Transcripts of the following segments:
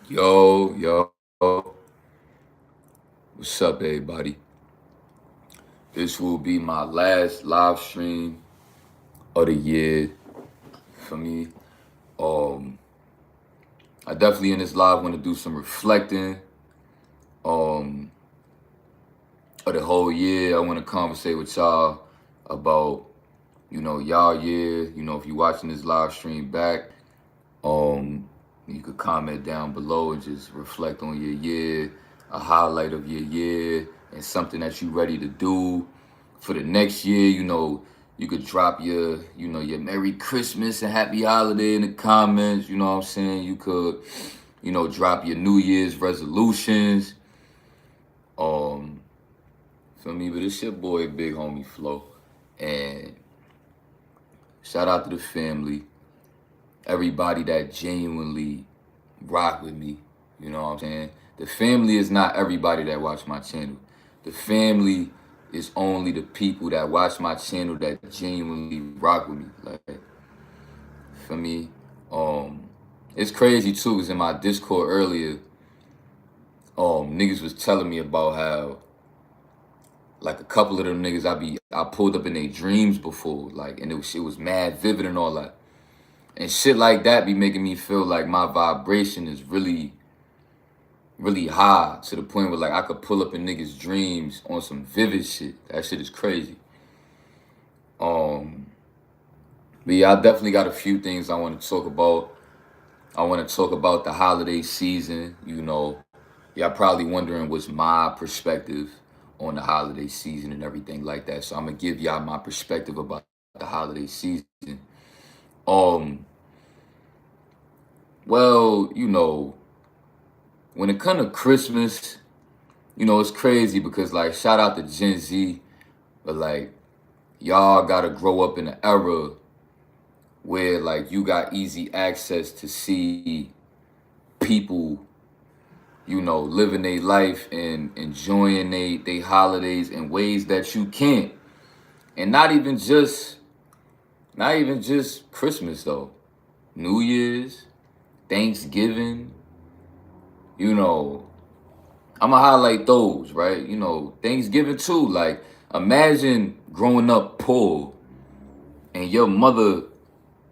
Yo, what's up, everybody? This will be my last live stream of the year for me. Um, I definitely in this live want to do some reflecting um of the whole year. I want to conversate with y'all about y'all year. If you're watching this live stream back, um, you could comment down below and just reflect on your year, a highlight of your year, and something that you ready to do for the next year. You could drop your Merry Christmas and Happy Holiday in the comments. You know what I'm saying? You could, drop your New Year's resolutions. Um, for me, but it's your boy, Big Homie Flo. And shout out to the family, everybody that genuinely rock with me. You know what I'm saying? The family is not everybody that watch my channel. The family is only the people that watch my channel that genuinely rock with me. Like, for me, it's crazy too. Cause in my Discord earlier, niggas was telling me about how, like, a couple of them niggas I pulled up in their dreams before, like, and it was mad vivid and all that, and shit like that be making me feel like my vibration is really high to the point where, like, I could pull up in niggas' dreams on some vivid shit. That shit is crazy. But yeah, I definitely got a few things I want to talk about. I want to talk about the holiday season. Y'all probably wondering what's my perspective on the holiday season and everything like that. So I'm gonna give y'all my perspective about the holiday season. Um, well, when it comes to Christmas, it's crazy because, like, shout out to Gen Z, but, like, y'all gotta grow up in an era where, like, you got easy access to see people, living their life and enjoying they holidays in ways that you can't. And not even just Christmas though. New Year's, Thanksgiving, you know, I'ma highlight those, right? Thanksgiving too. Like, imagine growing up poor and your mother,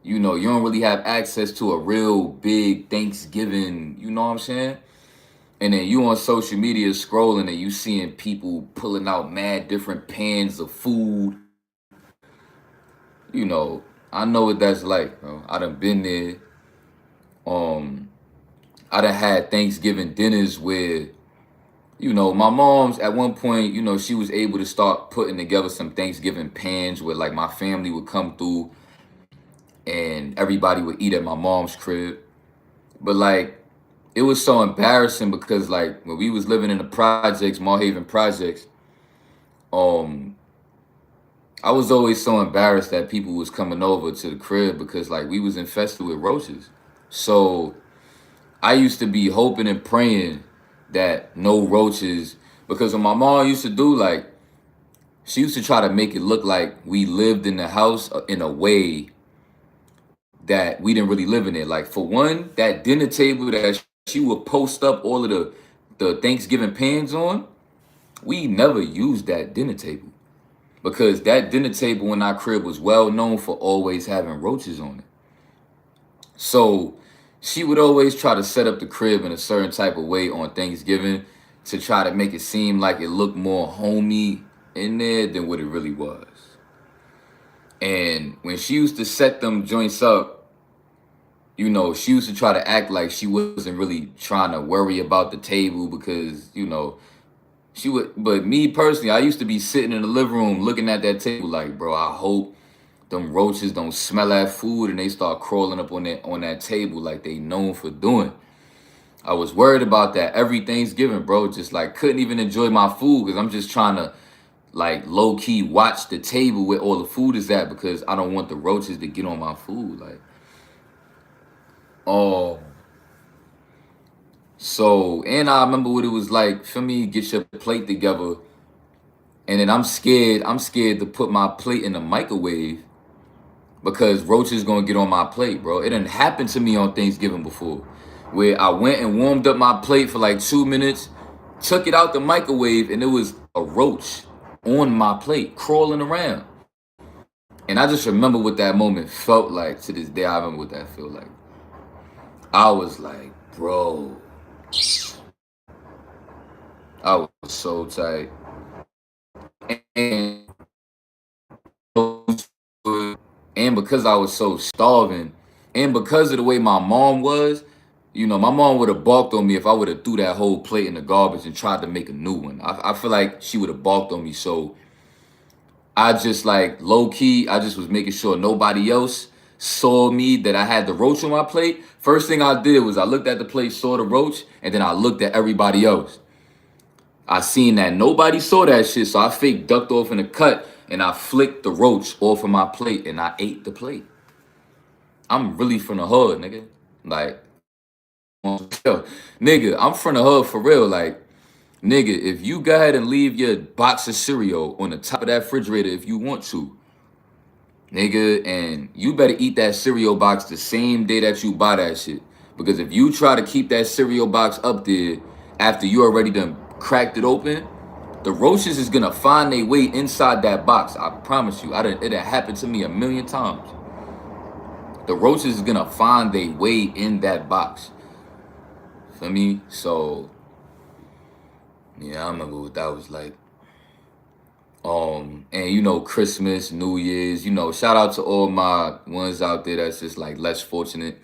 you don't really have access to a real big Thanksgiving, you know what I'm saying? And then you on social media scrolling and you seeing people pulling out mad different pans of food. I know what that's like, bro. I done been there. I done had Thanksgiving dinners where, my mom's at one point, she was able to start putting together some Thanksgiving pans where, like, my family would come through and everybody would eat at my mom's crib. But, like, it was so embarrassing because, like, when we was living in the projects, Marhaven projects, um, I was always so embarrassed that people was coming over to the crib because, like, we was infested with roaches. So I used to be hoping and praying that no roaches, because what my mom used to do, like, she used to try to make it look like we lived in the house in a way that we didn't really live in it. Like, for one, that dinner table that she would post up all of the Thanksgiving pans on, we never used that dinner table because that dinner table in our crib was well known for always having roaches on it. So she would always try to set up the crib in a certain type of way on Thanksgiving to try to make it seem like it looked more homey in there than what it really was. And when she used to set them joints up, she used to try to act like she wasn't really trying to worry about the table because, she would. But me personally, I used to be sitting in the living room looking at that table like, bro, I hope them roaches don't smell that food and they start crawling up on that table like they known for doing. I was worried about that every Thanksgiving, bro. Just, like, couldn't even enjoy my food because I'm just trying to, like, low key watch the table where all the food is at because I don't want the roaches to get on my food. Like, oh, so, and I remember what it was like for me, get your plate together, and then I'm scared to put my plate in the microwave because roaches gonna get on my plate, bro. It didn't happen to me on Thanksgiving before. where I went and warmed up my plate for like 2 minutes, took it out the microwave, and it was a roach on my plate crawling around. And I just remember what that moment felt like. To this day, I remember what that felt like. I was like, bro, I was so tight. And because I was so starving, and because of the way my mom was, you know, my mom would have balked on me if I would have threw that whole plate in the garbage and tried to make a new one. I feel like she would have balked on me. So I just like low key, I just was making sure nobody else saw me that I had the roach on my plate. First thing I did was I looked at the plate, saw the roach, and then I looked at everybody else. I seen that nobody saw that shit, so I fake ducked off in the cut and I flicked the roach off of my plate and I ate the plate. I'm really from the hood, nigga. Like, nigga, I'm from the hood for real. Like, nigga, if you go ahead and leave your box of cereal on the top of that refrigerator if you want to, nigga, and you better eat that cereal box the same day that you buy that shit. Because if you try to keep that cereal box up there after you already done cracked it open, the roaches is gonna find their way inside that box. I promise you. It happened to me a million times. The roaches is gonna find their way in that box. For me, so yeah, I remember what that was like. And you know, Christmas, New Year's, you know, shout out to all my ones out there that's just like less fortunate.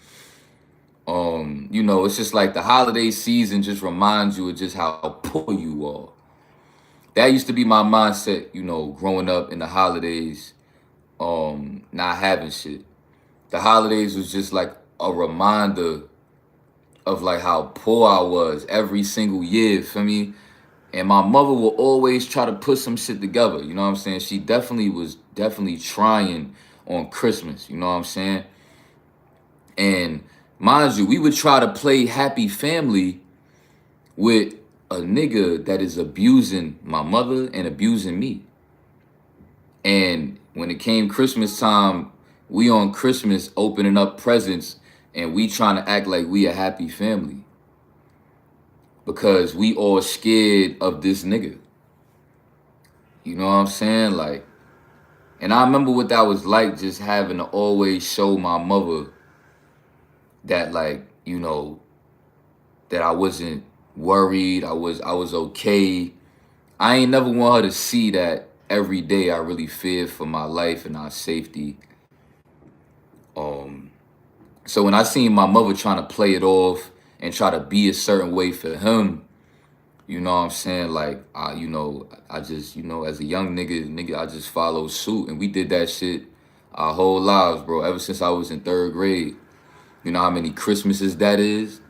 You know, it's just like the holiday season just reminds you of just how poor you are. That used to be my mindset, you know, growing up in the holidays, not having shit. The holidays was just like a reminder of like how poor I was every single year for me. And my mother will always try to put some shit together. You know what I'm saying? She definitely was trying on Christmas. You know what I'm saying? And mind you, we would try to play happy family with a nigga that is abusing my mother and abusing me. And when it came Christmas time, we on Christmas opening up presents and we trying to act like we a happy family. Because we all scared of this nigga. You know what I'm saying? Like, and I remember what that was like, just having to always show my mother that, like, you know, that I wasn't worried. I was okay. I ain't never want her to see that every day I really feared for my life and our safety. So when I seen my mother trying to play it off and try to be a certain way for him, you know what I'm saying? Like, you know, I just, you know, as a young nigga, I just followed suit. And we did that shit our whole lives, bro. Ever since I was in 3rd grade. You know how many Christmases that is?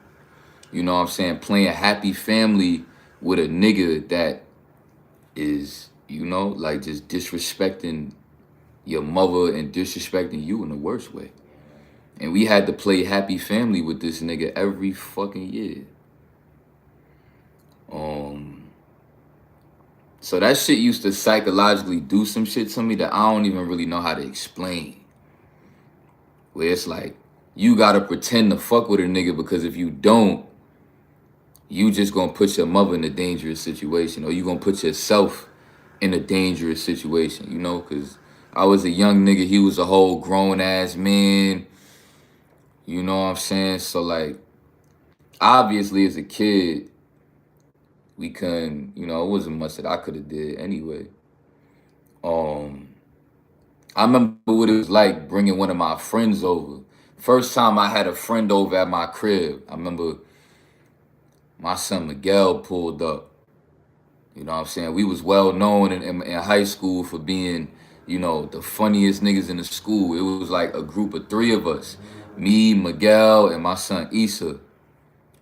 You know what I'm saying? Playing happy family with a nigga that is, you know, like just disrespecting your mother and disrespecting you in the worst way. And we had to play happy family with this nigga every fucking year. So that shit used to psychologically do some shit to me that I don't even really know how to explain. Where it's like, you gotta pretend to fuck with a nigga because if you don't, you just gonna put your mother in a dangerous situation, or you gonna put yourself in a dangerous situation, you know? Because I was a young nigga, he was a whole grown-ass man. You know what I'm saying? So, like, obviously as a kid, we couldn't, you know, it wasn't much that I could have did anyway. I remember what it was like bringing one of my friends over. First time I had a friend over at my crib, I remember my son Miguel pulled up. You know what I'm saying? We was well known in high school for being, you know, the funniest niggas in the school. It was like a group of 3 of us. Me, Miguel, and my son Issa.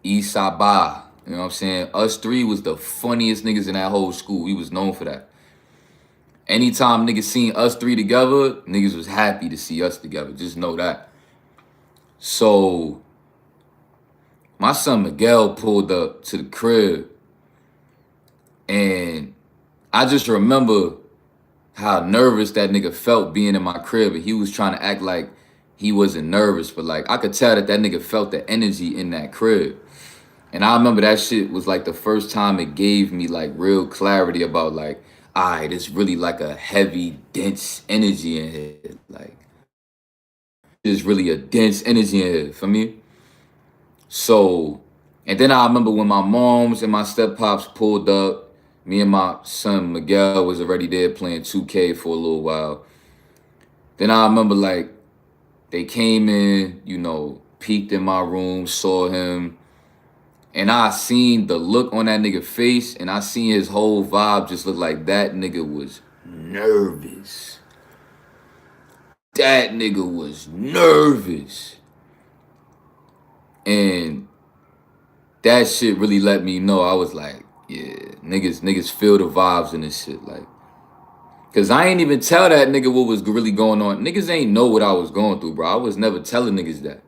Issa Ba. You know what I'm saying? Us 3 was the funniest niggas in that whole school. We was known for that. Anytime niggas seen us 3 together, niggas was happy to see us together. Just know that. So, my son Miguel pulled up to the crib. And I just remember how nervous that nigga felt being in my crib. And he was trying to act like he wasn't nervous, but like I could tell that that nigga felt the energy in that crib. And I remember that shit was like the first time it gave me like real clarity about like, alright, it's really like a heavy, dense energy in here. Like, there's really a dense energy in here for me. So, and then I remember when my moms and my step pops pulled up, me and my son Miguel was already there playing 2K for a little while. Then I remember like they came in, you know, peeked in my room, saw him, and I seen the look on that nigga face, and I seen his whole vibe just look like that nigga was nervous. That nigga was nervous. And that shit really let me know. I was like, yeah, niggas feel the vibes in this shit. Like, cause I ain't even tell that nigga what was really going on. Niggas ain't know what I was going through, bro. I was never telling niggas that.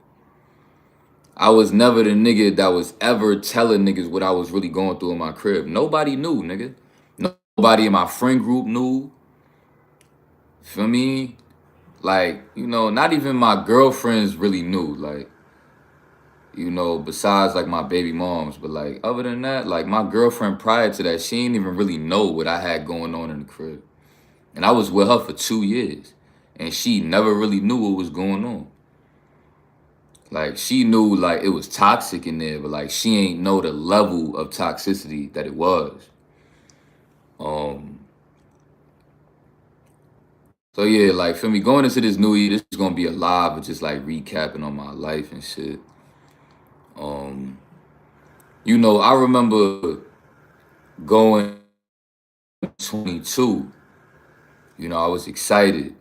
I was never the nigga that was ever telling niggas what I was really going through in my crib. Nobody knew, nigga. Nobody in my friend group knew. Feel me? Like, you know, not even my girlfriends really knew. Like, you know, besides like my baby moms. But like, other than that, like my girlfriend prior to that, she didn't even really know what I had going on in the crib. And I was with her for 2 years. And she never really knew what was going on. Like, she knew, like, it was toxic in there, but, like, she ain't know the level of toxicity that it was. So, yeah, like, for me, going into this new year, this is going to be a live of just, like, recapping on my life and shit. You know, I remember going 22. You know, I was excited.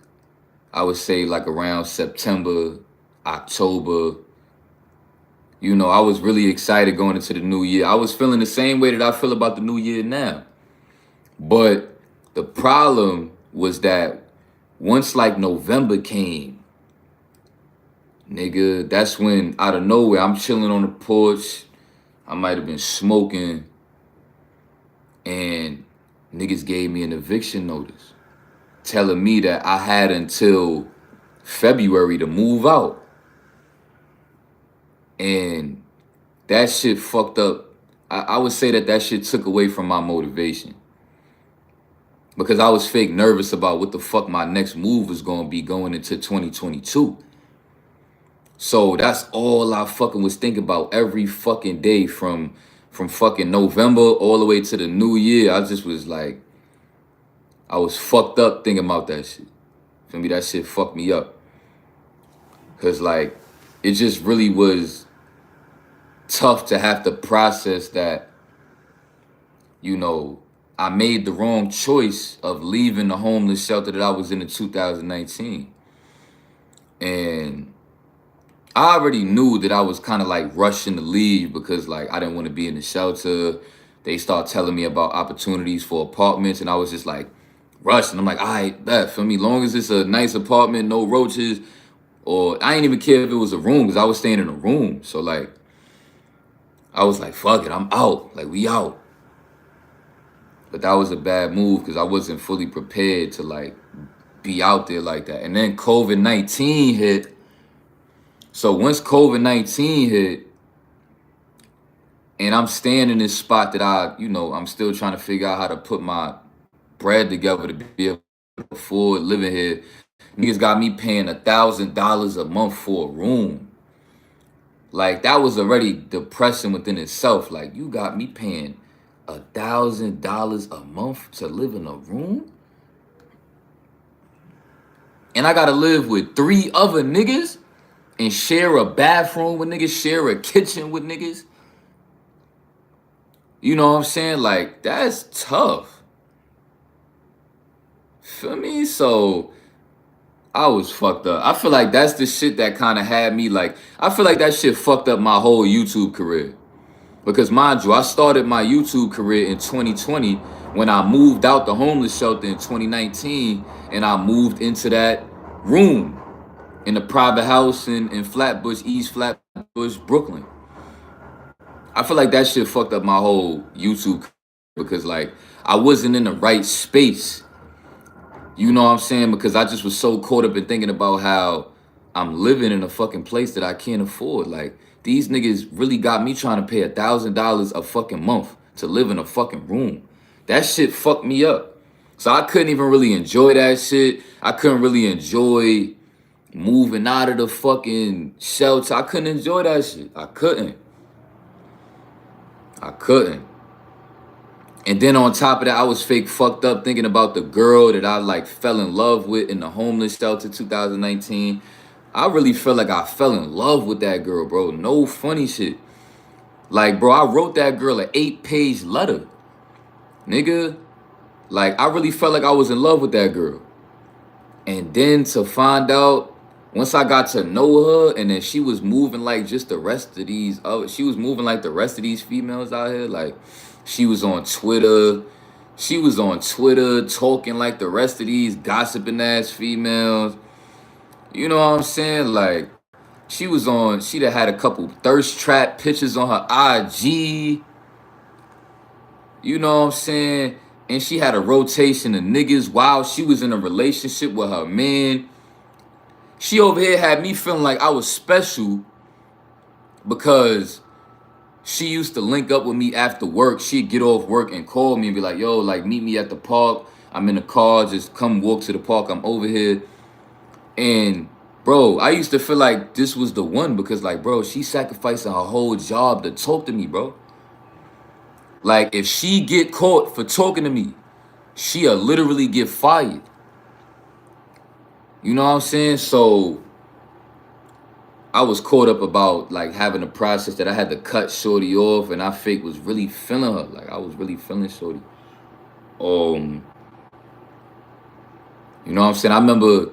I would say, like, around September, October. You know, I was really excited going into the new year. I was feeling the same way that I feel about the new year now. But the problem was that once like November came, nigga, that's when out of nowhere, I'm chilling on the porch. I might have been smoking. And niggas gave me an eviction notice telling me that I had until February to move out. And that shit fucked up. I would say that that shit took away from my motivation. Because I was fake nervous about what the fuck my next move was going to be going into 2022. So that's all I fucking was thinking about every fucking day from fucking November all the way to the new year. I just was like, I was fucked up thinking about that shit. For me, that shit fucked me up. Because like, it just really was tough to have to process that, you know, I made the wrong choice of leaving the homeless shelter that I was in 2019. And I already knew that I was kind of like rushing to leave because like I didn't want to be in the shelter. They start telling me about opportunities for apartments and I was just like rushing. I'm like, all right, bet, for me, long as it's a nice apartment, no roaches, or I ain't even care if it was a room because I was staying in a room. So like, I was like, fuck it, I'm out. Like, we out. But that was a bad move because I wasn't fully prepared to like be out there like that. And then COVID-19 hit. So once COVID-19 hit, and I'm staying in this spot that I'm still trying to figure out how to put my bread together to be able to afford living here. Niggas got me paying $1,000 a month for a room. Like, that was already depressing within itself. Like, you got me paying $1,000 a month to live in a room? And I gotta live with 3 other niggas and share a bathroom with niggas, share a kitchen with niggas. You know what I'm saying? Like, that's tough. Feel me? So I was fucked up. I feel like that's the shit that kind of had me like, I feel like that shit fucked up my whole YouTube career. Because mind you, I started my YouTube career in 2020 when I moved out the homeless shelter in 2019 and I moved into that room in a private house in Flatbush, East Flatbush, Brooklyn. I feel like that shit fucked up my whole YouTube career because like I wasn't in the right space. You know what I'm saying? Because I just was so caught up in thinking about how I'm living in a fucking place that I can't afford. Like, these niggas really got me trying to pay $1,000 a fucking month to live in a fucking room. That shit fucked me up. So I couldn't even really enjoy that shit. I couldn't really enjoy moving out of the fucking shelter. I couldn't enjoy that shit. I couldn't. And then on top of that, I was fake fucked up thinking about the girl that I like fell in love with in the homeless shelter 2019. I really felt like I fell in love with that girl, bro. No funny shit. Like, bro, I wrote that girl an 8-page letter. Nigga, like, I really felt like I was in love with that girl. And then to find out, once I got to know her, and then she was moving like just the rest of these, she was moving like the rest of these females out here. Like, she was on Twitter. She was on Twitter talking like the rest of these gossiping ass females. You know what I'm saying? Like, she'd have had a couple thirst trap pictures on her IG. You know what I'm saying? And she had a rotation of niggas while she was in a relationship with her man. She over here had me feeling like I was special because she used to link up with me after work. She'd get off work and call me and be like, yo, like, meet me at the park. I'm in the car. Just come walk to the park. I'm over here. And, bro, I used to feel like this was the one because, like, bro, she sacrificing her whole job to talk to me, bro. Like, if she get caught for talking to me, she'll literally get fired. You know what I'm saying? So I was caught up about like having a process that I had to cut shorty off, and I fake was really feeling her. Like, I was really feeling shorty. You know what I'm saying? I remember,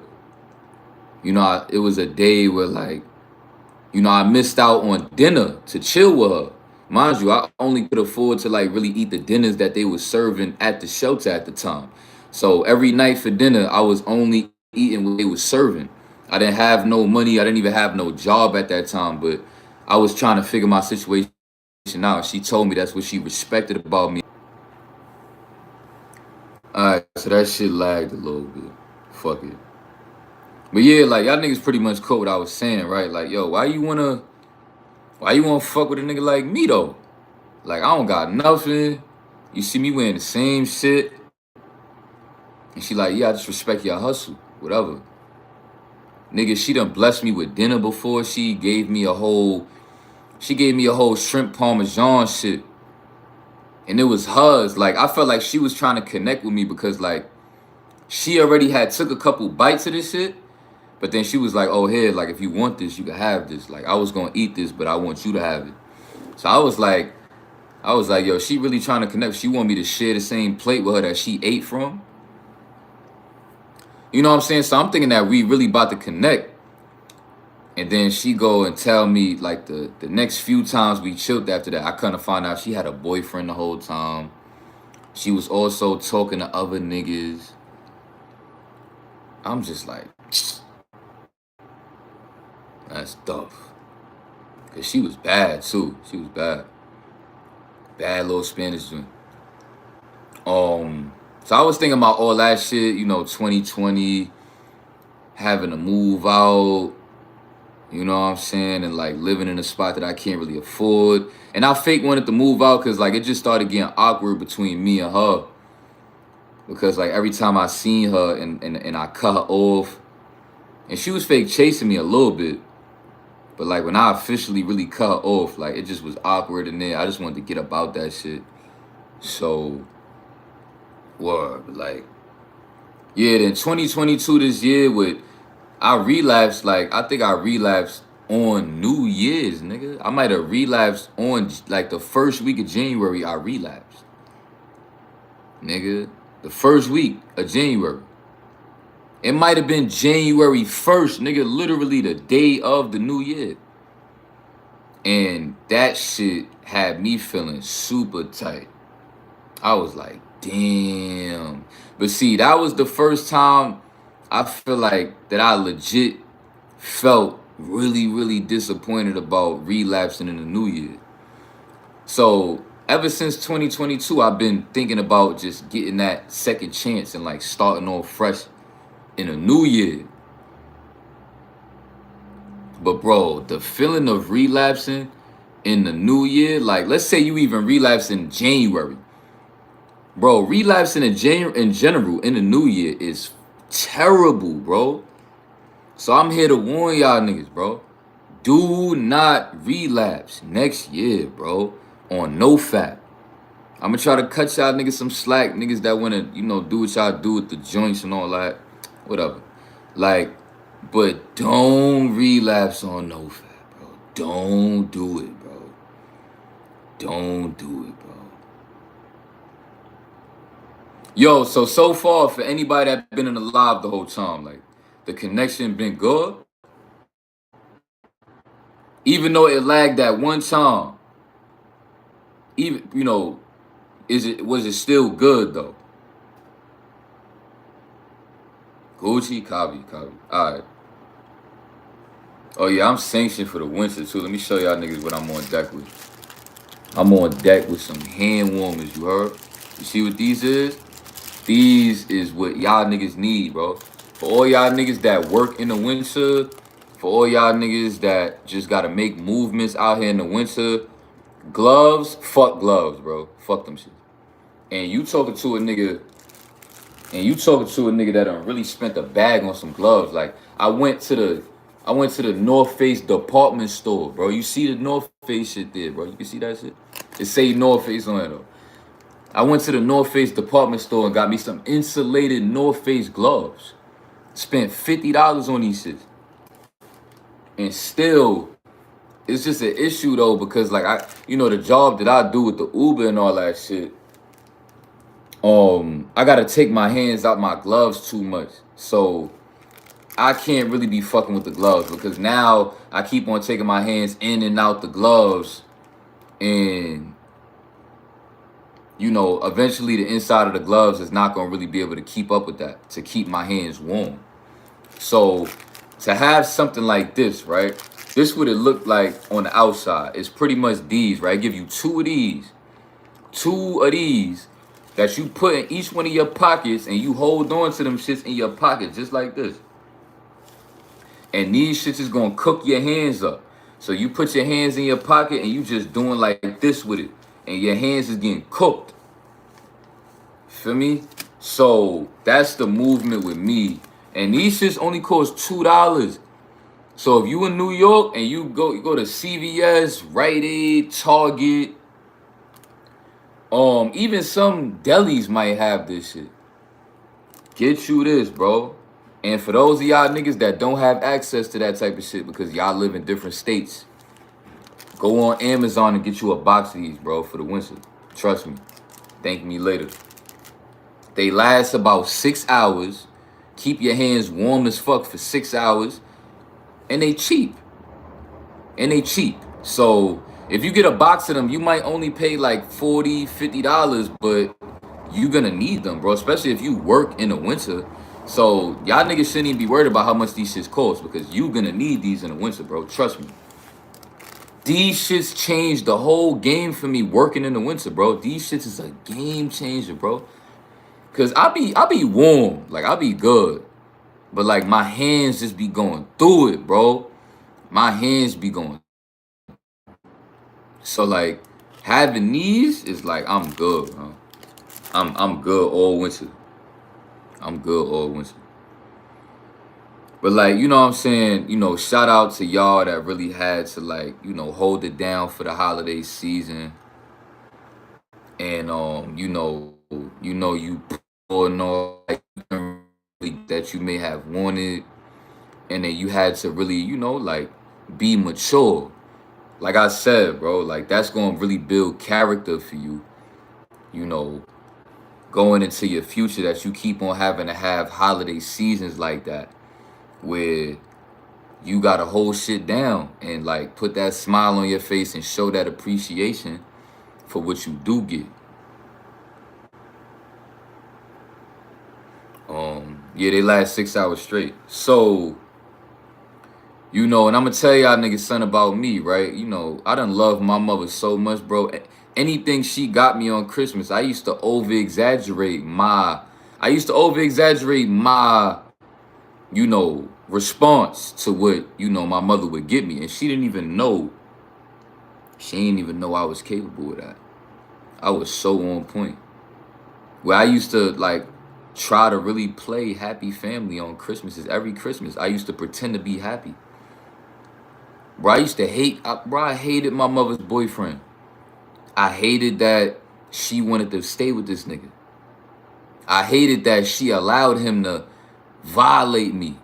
you know, it was a day where, like, you know, I missed out on dinner to chill with her. Mind you, I only could afford to like really eat the dinners that they were serving at the shelter at the time. So every night for dinner, I was only eating what they were serving. I didn't have no money. I didn't even have no job at that time, but I was trying to figure my situation out. She told me that's what she respected about me. Alright, so that shit lagged a little bit. Fuck it. But yeah, like, y'all niggas pretty much caught what I was saying, right? Like, yo, why you wanna fuck with a nigga like me though? Like, I don't got nothing. You see me wearing the same shit. And she like, yeah, I just respect your hustle. Whatever. Nigga, she done blessed me with dinner before. She gave me a whole shrimp parmesan shit. And it was hers. Like, I felt like she was trying to connect with me because, like, she already had took a couple bites of this shit. But then she was like, oh, here, like, if you want this, you can have this. Like, I was going to eat this, but I want you to have it. So I was like, yo, she really trying to connect. She want me to share the same plate with her that she ate from. You know what I'm saying? So I'm thinking that we really about to connect. And then she go and tell me, like, the next few times we chilled after that, I kind of found out she had a boyfriend the whole time. She was also talking to other niggas. I'm just like, that's tough. Because she was bad, too. She was bad. Bad little Spanish joint. So I was thinking about all that shit, you know, 2020, having to move out, you know what I'm saying, and like living in a spot that I can't really afford. And I fake wanted to move out because like it just started getting awkward between me and her. Because like every time I seen her and I cut her off, and she was fake chasing me a little bit. But like when I officially really cut her off, like it just was awkward in there. I just wanted to get about that shit. So, word, like, yeah, then 2022 this year I relapsed, like, I think I relapsed on New Year's, nigga. I might have relapsed on, like, the first week of January, I relapsed. Nigga, the first week of January. It might have been January 1st, nigga, literally the day of the New Year. And that shit had me feeling super tight. I was like, damn. But see, that was the first time I feel like that I legit felt really, really disappointed about relapsing in the new year. So ever since 2022, I've been thinking about just getting that second chance and like starting off fresh in a new year. But bro, the feeling of relapsing in the new year, like let's say you even relapse in January. Bro, relapsing in general in the new year is terrible, bro. So I'm here to warn y'all niggas, bro. Do not relapse next year, bro. On no fap. I'm gonna try to cut y'all niggas some slack, niggas that wanna, do what y'all do with the joints and all that. Whatever. Like, but don't relapse on no fap, bro. Don't do it, bro. Don't do it, bro. Yo, so far for anybody that been in the live the whole time, like the connection been good. Even though it lagged that one time, even was it still good though? Gucci, copy. Alright. Oh yeah, I'm sanctioned for the winter too. Let me show y'all niggas what I'm on deck with. I'm on deck with some hand warmers, you heard? You see what these is? These is what y'all niggas need, bro. For all y'all niggas that work in the winter, for all y'all niggas that just gotta make movements out here in the winter, gloves, fuck gloves, bro. Fuck them shit. And you talking to a nigga that done really spent a bag on some gloves. Like I went to the North Face department store, bro. You see the North Face shit there, bro. You can see that shit? It say North Face on it though. I went to the North Face department store and got me some insulated North Face gloves. Spent $50 on these shits. And still, it's just an issue though, because like the job that I do with the Uber and all that shit, I gotta take my hands out my gloves too much. So I can't really be fucking with the gloves because now I keep on taking my hands in and out the gloves, and eventually the inside of the gloves is not gonna really be able to keep up with that, to keep my hands warm. So to have something like this, right? This what it looked like on the outside. It's pretty much these, right? I give you two of these that you put in each one of your pockets, and you hold on to them shits in your pocket just like this. And these shits is gonna cook your hands up. So you put your hands in your pocket and you just doing like this with it, and your hands is getting cooked. Feel me? So that's the movement with me. And these shits only cost $2. So if you in New York and you go to CVS, Rite Aid, Target, even some delis might have this shit. Get you this, bro. And for those of y'all niggas that don't have access to that type of shit because y'all live in different states, go on Amazon and get you a box of these, bro, for the winter. Trust me. Thank me later. They last about 6 hours. Keep your hands warm as fuck for 6 hours. And they cheap. So if you get a box of them, you might only pay like $40, $50, but you're gonna need them, bro. Especially if you work in the winter. So y'all niggas shouldn't even be worried about how much these shits cost, because you gonna need these in the winter, bro. Trust me. These shits changed the whole game for me working in the winter, bro. These shits is a game changer, bro. Cause I be warm, like I be good, but like my hands just be going through it, bro. My hands be going. So like having these is like I'm good, bro. I'm good all winter. But like, you know what I'm saying, shout out to y'all that really had to like, hold it down for the holiday season. And you pulling all like, that you may have wanted, and then you had to really, like be mature. Like I said, bro, like that's gonna really build character for you, going into your future, that you keep on having to have holiday seasons like that, where you gotta hold shit down and like put that smile on your face and show that appreciation for what you do get. Yeah, they last 6 hours straight. So, and I'm gonna tell y'all niggas something about me, right? I done love my mother so much, bro. Anything she got me on Christmas, I used to over exaggerate my response to what, you know, my mother would give me. And she didn't even know I was capable of that. I was so on point. Where I used to like try to really play happy family on Christmases. Every Christmas, I used to pretend to be happy. Bro, I hated my mother's boyfriend. I hated that she wanted to stay with this nigga. I hated that she allowed him to violate me,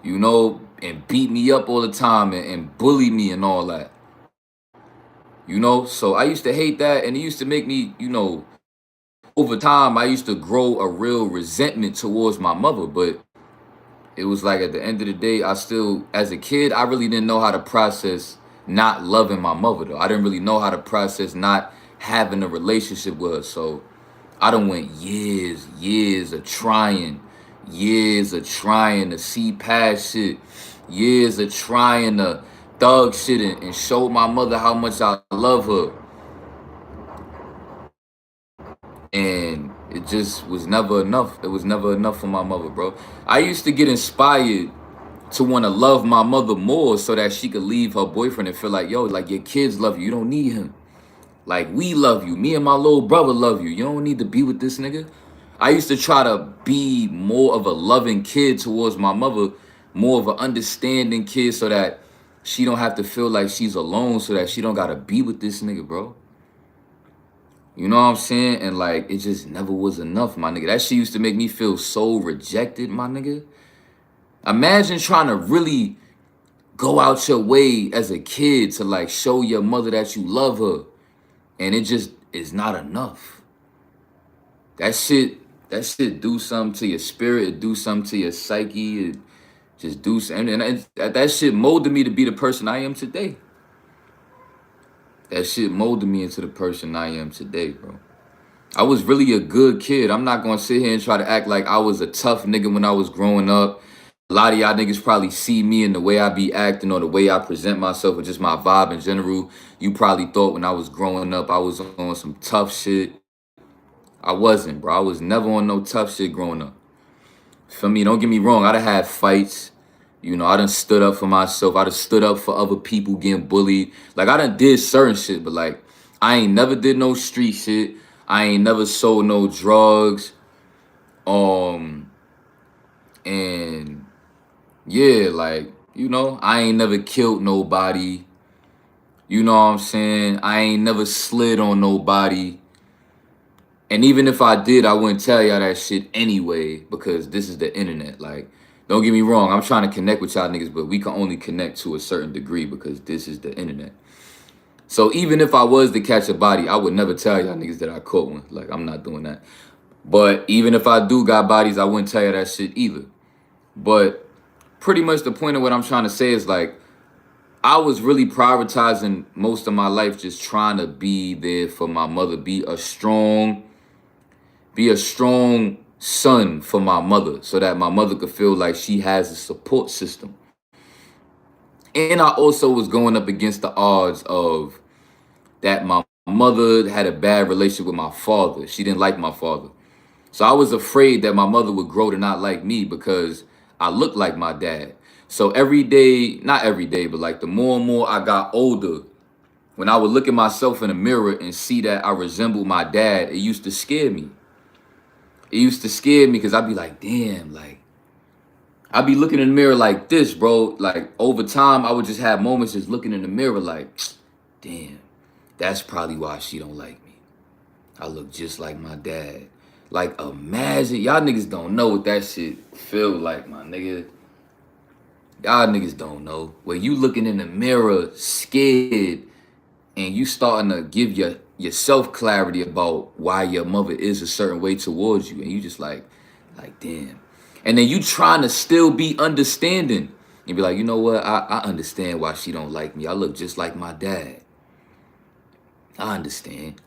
you know, and beat me up all the time and bully me and all that. You know, so I used to hate that, and it used to make me, you know, over time, I used to grow a real resentment towards my mother. But it was like at the end of the day, I still, as a kid, I really didn't know how to process not loving my mother, though. I didn't really know how to process not having a relationship with her. So I done went years of trying to see past shit, years of trying to thug shit and show my mother how much I love her. And it just was never enough. It was never enough for my mother, bro. I used to get inspired to want to love my mother more so that she could leave her boyfriend and feel like, yo, like your kids love you. You don't need him. Like, we love you. Me and my little brother love you. You don't need to be with this nigga. I used to try to be more of a loving kid towards my mother, more of an understanding kid so that she don't have to feel like she's alone, so that she don't got to be with this nigga, bro. You know what I'm saying? And like, it just never was enough, my nigga. That shit used to make me feel so rejected, my nigga. Imagine trying to really go out your way as a kid to like show your mother that you love her, and it just is not enough. That shit do something to your spirit, it do something to your psyche, it just do something. And that shit molded me to be the person I am today. That shit molded me into the person I am today, bro. I was really a good kid. I'm not gonna sit here and try to act like I was a tough nigga when I was growing up. A lot of y'all niggas probably see me and the way I be acting or the way I present myself or just my vibe in general. You probably thought when I was growing up I was on some tough shit. I wasn't, bro. I was never on no tough shit growing up. For me, don't get me wrong, I done had fights. You know, I done stood up for myself. I done stood up for other people getting bullied. Like, I done did certain shit, but like, I ain't never did no street shit. I ain't never sold no drugs. And yeah, like, you know, I ain't never killed nobody. You know what I'm saying? I ain't never slid on nobody. And even if I did, I wouldn't tell y'all that shit anyway, because this is the internet. Like, don't get me wrong, I'm trying to connect with y'all niggas, but we can only connect to a certain degree because this is the internet. So even if I was to catch a body, I would never tell y'all niggas that I caught one. Like, I'm not doing that. But even if I do got bodies, I wouldn't tell you that shit either. But pretty much the point of what I'm trying to say is, like, I was really prioritizing most of my life just trying to be there for my mother, be a strong son for my mother so that my mother could feel like she has a support system. And I also was going up against the odds of that my mother had a bad relationship with my father. She didn't like my father. So I was afraid that my mother would grow to not like me because I looked like my dad. So every day, not every day, but like the more and more I got older, when I would look at myself in the mirror and see that I resembled my dad, it used to scare me. It used to scare me because I'd be like, damn, like, I'd be looking in the mirror like this, bro. Like, over time, I would just have moments just looking in the mirror like, damn, that's probably why she don't like me. I look just like my dad. Like, imagine, y'all niggas don't know what that shit feel like, my nigga. Y'all niggas don't know. Where you looking in the mirror scared and you starting to give yourself clarity about why your mother is a certain way towards you. And you just like, damn. And then you trying to still be understanding. And be like, you know what? I understand why she don't like me. I look just like my dad. I understand.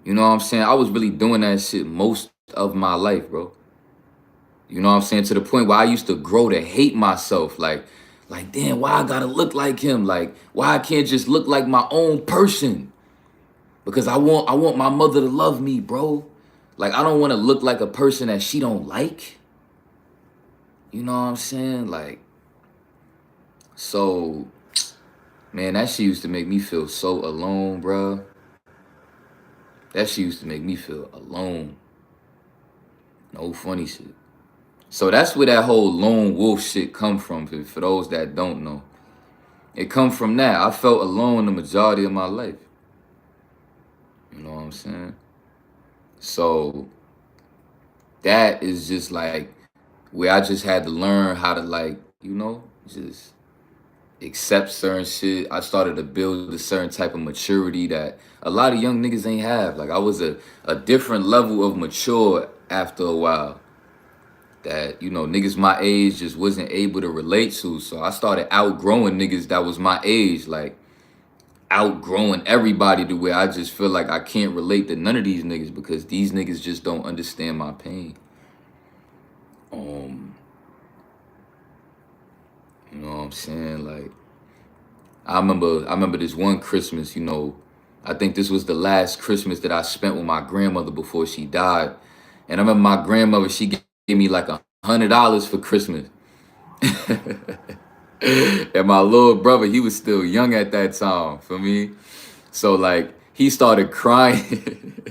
You know what I'm saying? I was really doing that shit most of my life, bro. You know what I'm saying? To the point where I used to grow to hate myself. Like, damn, why I gotta look like him? Like, why I can't just look like my own person? Because I want my mother to love me, bro. Like, I don't want to look like a person that she don't like. You know what I'm saying? Like, so, man, that shit used to make me feel so alone, bro. That shit used to make me feel alone. No funny shit. So that's where that whole lone wolf shit come from, for those that don't know. It come from that. I felt alone the majority of my life. You know what I'm saying? So that is just like where I just had to learn how to, like, you know, just accept certain shit. I started to build a certain type of maturity that a lot of young niggas ain't have. Like, I was a different level of mature after a while that, you know, niggas my age just wasn't able to relate to. So I started outgrowing niggas that was my age, like outgrowing everybody to where I just feel like I can't relate to none of these niggas because these niggas just don't understand my pain. You know what I'm saying? Like, I remember this one Christmas, you know, I think this was the last Christmas that I spent with my grandmother before she died. And I remember my grandmother, she gave me like $100 for Christmas. And my little brother, he was still young at that time, for me. So like he started crying.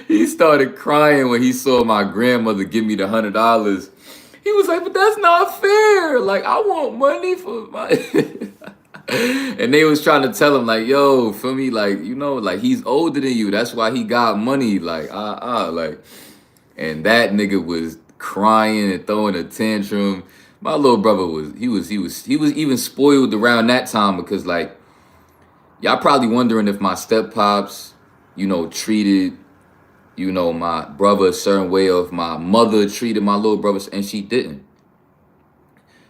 He started crying when he saw my grandmother give me the $100. He was like, but that's not fair. Like, I want money for my and they was trying to tell him, like, yo, for me, like, you know, like, he's older than you. That's why he got money. Like, like, and that nigga was crying and throwing a tantrum. My little brother was even spoiled around that time because, like, y'all probably wondering if my step pops, you know, treated, you know, my brother a certain way, or if my mother treated my little brother, and she didn't.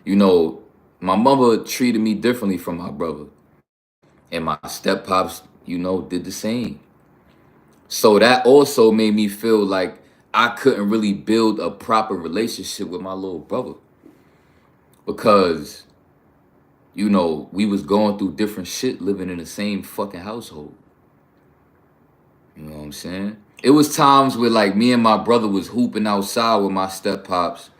You know, my mother treated me differently from my brother, and my step pops, you know, did the same. So that also made me feel like I couldn't really build a proper relationship with my little brother because, you know, we was going through different shit living in the same fucking household. You know what I'm saying? It was times where, like, me and my brother was hooping outside with my step pops,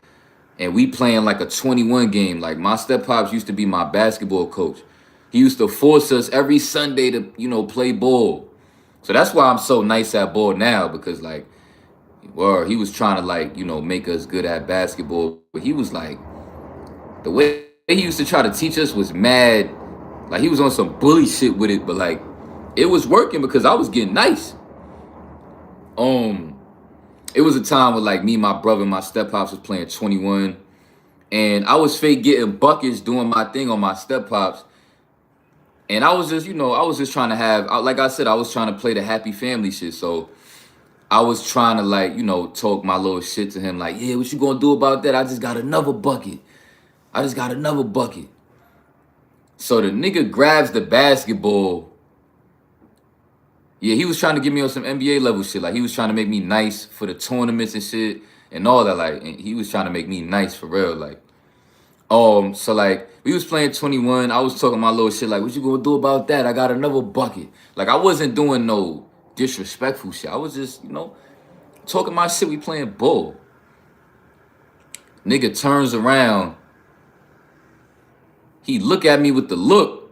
and we playing like a 21 game. Like, my step pops used to be my basketball coach. He used to force us every Sunday to, you know, play ball. So that's why I'm so nice at ball now, because, like, well, he was trying to, like, you know, make us good at basketball. But he was like, the way he used to try to teach us was mad. Like, he was on some bully shit with it, but, like, it was working because I was getting nice. It was a time where, like, me, my brother, and my step pops was playing 21, and I was fake getting buckets doing my thing on my step pops. And I was just, you know, I was just trying to have, like I said, I was trying to play the happy family shit. So I was trying to, like, you know, talk my little shit to him, like, yeah, what you gonna do about that? I just got another bucket. I just got another bucket. So the nigga grabs the basketball. Yeah, he was trying to get me on some NBA level shit. Like, he was trying to make me nice for the tournaments and shit and all that. Like, and he was trying to make me nice for real. Like, so, like, we was playing 21. I was talking my little shit, like, what you gonna do about that? I got another bucket. Like, I wasn't doing no disrespectful shit. I was just, you know, talking my shit. We playing bull. Nigga turns around. He look at me with the look.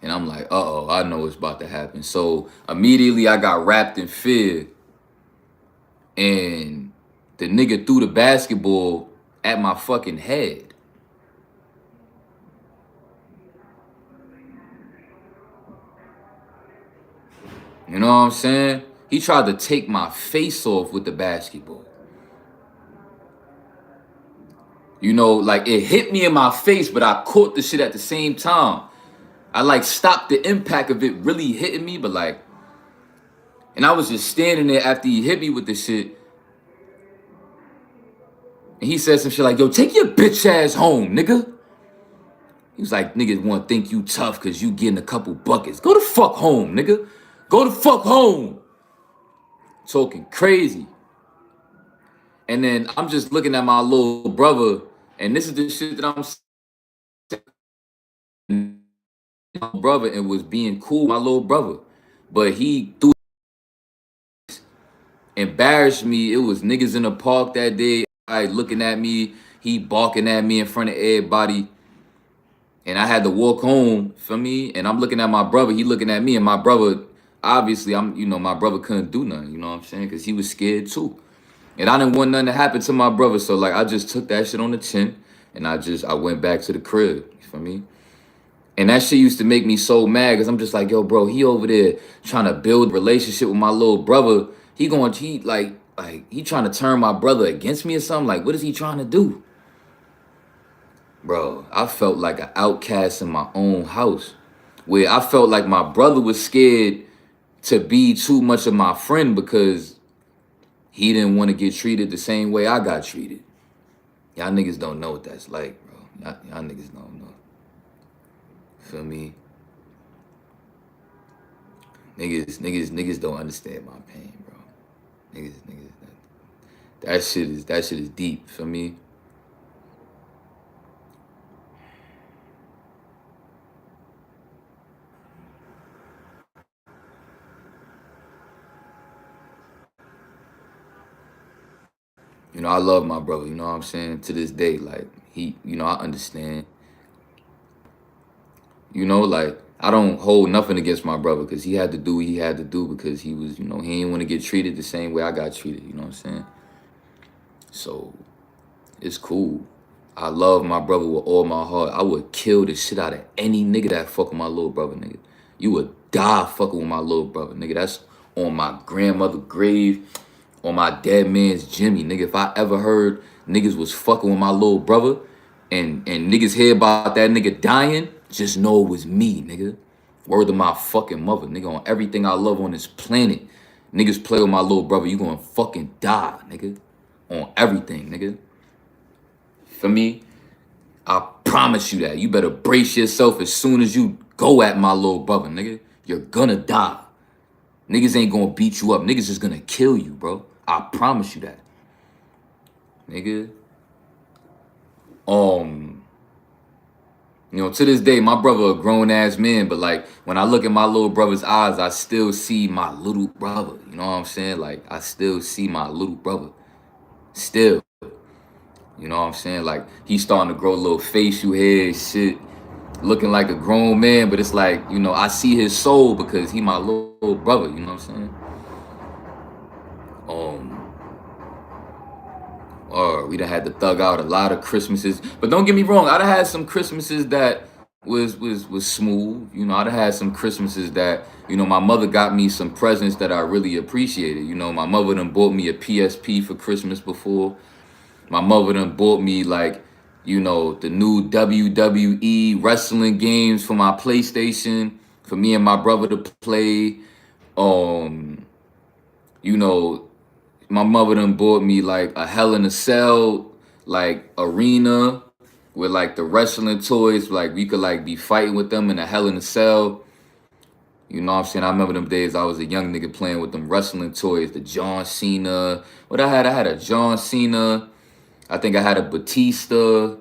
And I'm like, uh-oh, I know what's about to happen. So immediately I got wrapped in fear. And the nigga threw the basketball at my fucking head. You know what I'm saying? He tried to take my face off with the basketball. You know, like, it hit me in my face, but I caught the shit at the same time. I, like, stopped the impact of it really hitting me, but, like, and I was just standing there after he hit me with the shit. And he said some shit like, yo, take your bitch ass home, nigga. He was like, niggas want to think you tough because you getting a couple buckets. Go the fuck home, nigga. Go the fuck home. Talking crazy. And then I'm just looking at my little brother, and this is the shit that I'm saying. My brother, and was being cool, my little brother. But he threw, embarrassed me. It was niggas in the park that day, looking at me. He barking at me in front of everybody. And I had to walk home, feel me? And I'm looking at my brother, he looking at me, and my brother, obviously, my brother couldn't do nothing, you know what I'm saying? Because he was scared too. And I didn't want nothing to happen to my brother. So, like, I just took that shit on the chin, and I went back to the crib, you feel me? And that shit used to make me so mad, because I'm just like, yo, bro, he over there trying to build a relationship with my little brother. He trying to turn my brother against me or something? Like, what is he trying to do? Bro, I felt like an outcast in my own house, where I felt like my brother was scared to be too much of my friend because he didn't want to get treated the same way I got treated. Y'all niggas don't know what that's like, bro. Y'all niggas don't know. Feel me? Niggas don't understand my pain, bro. Niggas, that shit is deep, feel me? You know, I love my brother, you know what I'm saying? To this day, like, I understand. You know, like, I don't hold nothing against my brother because he had to do what he had to do because he was, he didn't want to get treated the same way I got treated, you know what I'm saying? So, it's cool. I love my brother with all my heart. I would kill the shit out of any nigga that fuck with my little brother, nigga. You would die fucking with my little brother, nigga. That's on my grandmother's grave, on my dead man's Jimmy, nigga. If I ever heard niggas was fucking with my little brother and niggas hear about that nigga dying, just know it was me, nigga. Word to my fucking mother, nigga. On everything I love on this planet, niggas play with my little brother, you gonna fucking die, nigga. On everything, nigga. For me, I promise you that. You better brace yourself as soon as you go at my little brother, nigga. You're gonna die. Niggas ain't gonna beat you up. Niggas just gonna kill you, bro. I promise you that. Nigga. To this day, my brother a grown-ass man, but, like, when I look at my little brother's eyes, I still see my little brother. You know what I'm saying? Like, I still see my little brother. Still. You know what I'm saying? Like, he's starting to grow a little facial hair, shit, looking like a grown man, but it's like, I see his soul because he my little brother, you know what I'm saying? Or we done had to thug out a lot of Christmases. But don't get me wrong, I done had some Christmases that was smooth. I done had some Christmases that, my mother got me some presents that I really appreciated. My mother done bought me a PSP for Christmas before. My mother done bought me, like, the new WWE wrestling games for my PlayStation for me and my brother to play. My mother done bought me, like, a Hell in a Cell, like, arena with, like, the wrestling toys. Like, we could, like, be fighting with them in a Hell in a Cell. You know what I'm saying? I remember them days I was a young nigga playing with them wrestling toys. The John Cena. What I had a John Cena. I think I had a Batista.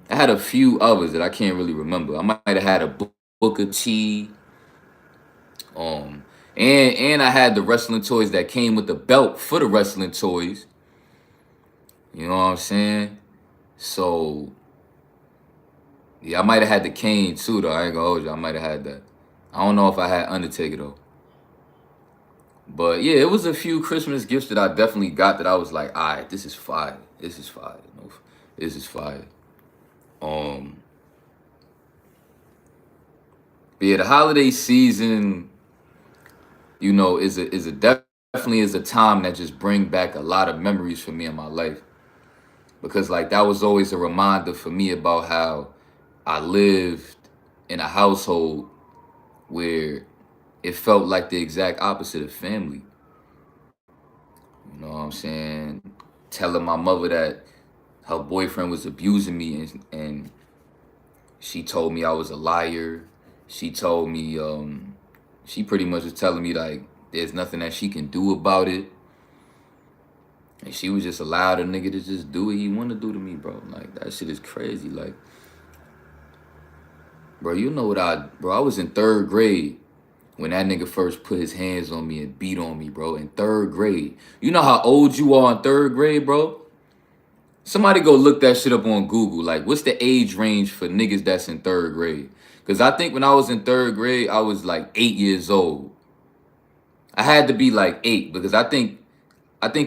I had a few others that I can't really remember. I might have had a Booker T. And I had the wrestling toys that came with the belt for the wrestling toys. You know what I'm saying? So, yeah, I might have had the Kane too, though. I ain't gonna hold you. I might have had that. I don't know if I had Undertaker, though. But, yeah, it was a few Christmas gifts that I definitely got that I was like, all right, this is fire. This is fire. This is fire. But yeah, the holiday season, definitely is a time that just bring back a lot of memories for me in my life. Because, like, that was always a reminder for me about how I lived in a household where it felt like the exact opposite of family. You know what I'm saying? Telling my mother that her boyfriend was abusing me, and she told me I was a liar. She told me, she pretty much was telling me, like, there's nothing that she can do about it. And she was just allowed a nigga to just do what he want to do to me, bro. Like, that shit is crazy. Like, bro, you know what I was in 3rd grade when that nigga first put his hands on me and beat on me, bro. In 3rd grade. You know how old you are in 3rd grade, bro? Somebody go look that shit up on Google. Like, what's the age range for niggas that's in 3rd grade? Because I think when I was in 3rd grade, I was like 8 years old. I had to be like 8 because I think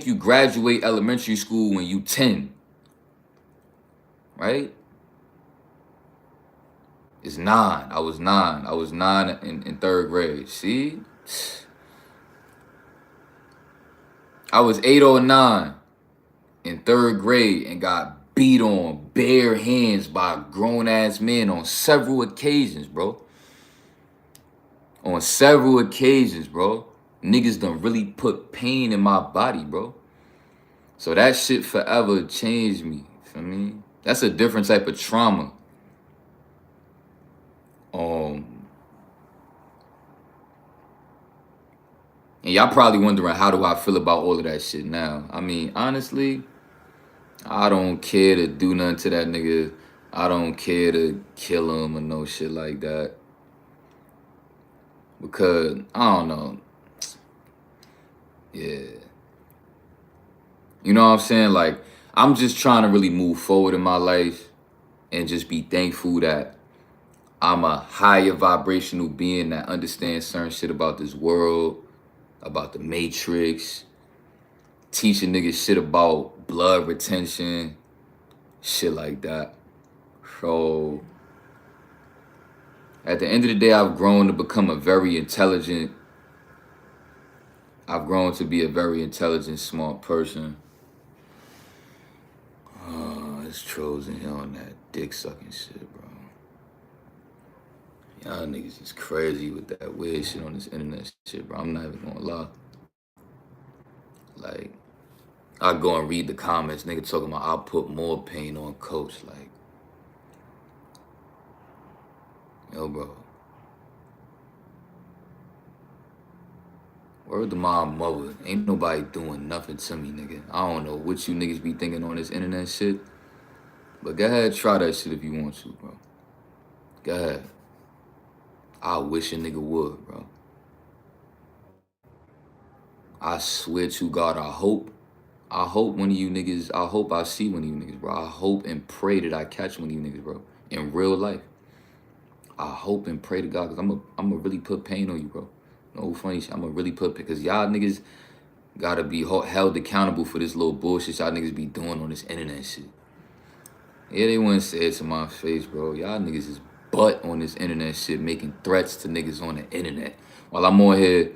you graduate elementary school when you 10, right? It's 9. I was 9. I was 9 in 3rd grade. See? I was 8 or 9 in 3rd grade and got beat on bare hands by grown-ass men on several occasions, bro. On several occasions, bro. Niggas done really put pain in my body, bro. So that shit forever changed me. Feel me? That's a different type of trauma. And y'all probably wondering, how do I feel about all of that shit now? I mean, honestly, I don't care to do nothing to that nigga. I don't care to kill him or no shit like that. Because, I don't know. Yeah. You know what I'm saying? Like, I'm just trying to really move forward in my life and just be thankful that I'm a higher vibrational being that understands certain shit about this world, about the Matrix, teaching niggas shit about blood retention, shit like that. So, at the end of the day, I've grown to become a very intelligent, I've grown to be a very intelligent, smart person. It's trolls in here on that dick sucking shit, bro. Y'all niggas is crazy with that weird shit on this internet shit, bro. I'm not even gonna lie. Like, I go and read the comments, nigga talking about I'll put more pain on Coach. Like, yo, bro. Word to my mother. Ain't nobody doing nothing to me, nigga. I don't know what you niggas be thinking on this internet shit. But go ahead, try that shit if you want to, bro. Go ahead. I wish a nigga would, bro. I swear to God, I hope one of you niggas, I hope I see one of you niggas, bro. I hope and pray that I catch one of you niggas, bro. In real life. I hope and pray to God, because I'm gonna really put pain on you, bro. No funny shit. I'm gonna really put, because y'all niggas gotta be held accountable for this little bullshit y'all niggas be doing on this internet shit. Yeah, they wouldn't say it to my face, bro. Y'all niggas is butt on this internet shit, making threats to niggas on the internet. While I'm on here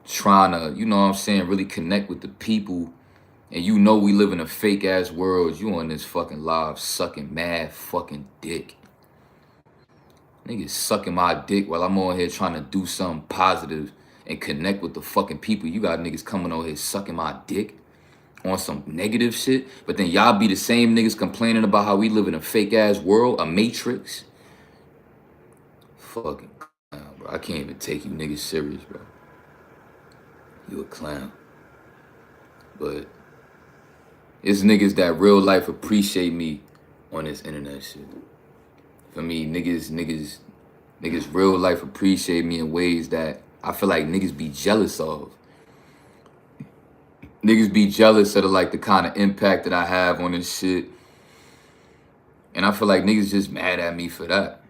trying to, you know what I'm saying, really connect with the people. And you know we live in a fake ass world. You on this fucking live sucking mad fucking dick. Niggas sucking my dick while I'm on here trying to do something positive and connect with the fucking people. You got niggas coming on here sucking my dick on some negative shit. But then y'all be the same niggas complaining about how we live in a fake ass world, a matrix. Fucking clown, bro. I can't even take you niggas serious, bro. You a clown. But it's niggas that real life appreciate me on this internet shit. For me, niggas real life appreciate me in ways that I feel like niggas be jealous of. Niggas be jealous of the kind of impact that I have on this shit. And I feel like niggas just mad at me for that.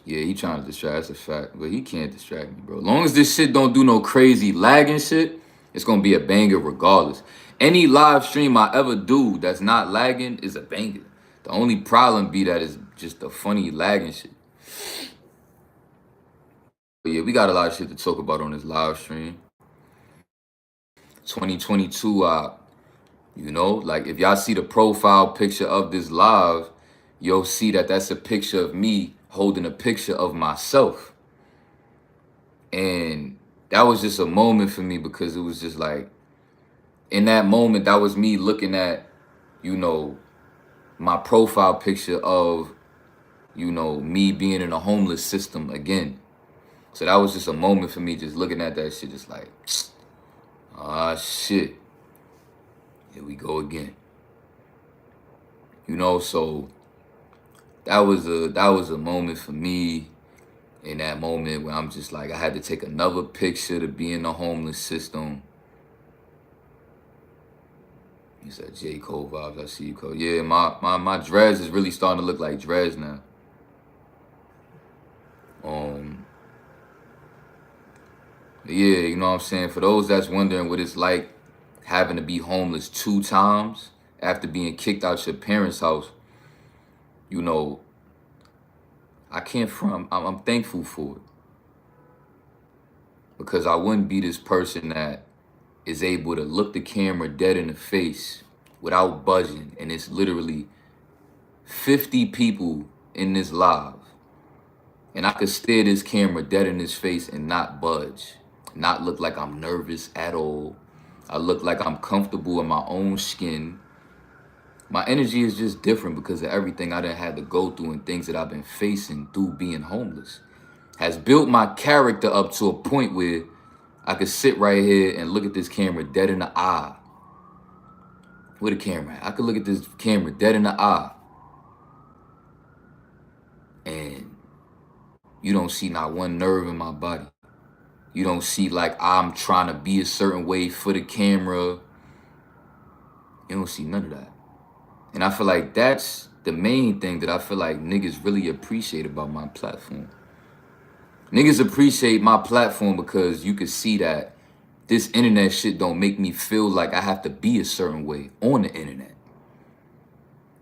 Yeah, he trying to distract, that's a fact. But he can't distract me, bro. As long as this shit don't do no crazy lagging shit, it's gonna be a banger regardless. Any live stream I ever do that's not lagging is a banger. The only problem be that is just the funny lagging shit. But yeah, we got a lot of shit to talk about on this live stream. 2022, you know, like if y'all see the profile picture of this live, you'll see that that's a picture of me holding a picture of myself. And that was just a moment for me, because it was just like, in that moment, that was me looking at, you know, my profile picture of, you know, me being in a homeless system again. So that was just a moment for me, just looking at that shit, just like, ah, shit. Here we go again. You know, so that was a moment for me. In that moment where I'm just like, I had to take another picture to be in the homeless system. He said J. Cole vibes. I see you, Cole. Yeah, my dreads is really starting to look like dreads now. Yeah, you know what I'm saying? For those that's wondering what it's like having to be homeless 2 times after being kicked out your parents' house, you know, I can't front. I'm thankful for it. Because I wouldn't be this person that is able to look the camera dead in the face without budging. And it's literally 50 people in this live. And I could stare this camera dead in his face and not budge. Not look like I'm nervous at all. I look like I'm comfortable in my own skin. My energy is just different because of everything I done had to go through and things that I've been facing through being homeless. Has built my character up to a point where I could sit right here and look at this camera dead in the eye. Where the camera at? I could look at this camera dead in the eye. And you don't see not one nerve in my body. You don't see like I'm trying to be a certain way for the camera. You don't see none of that. And I feel like that's the main thing that I feel like niggas really appreciate about my platform. Niggas appreciate my platform because you can see that this internet shit don't make me feel like I have to be a certain way on the internet.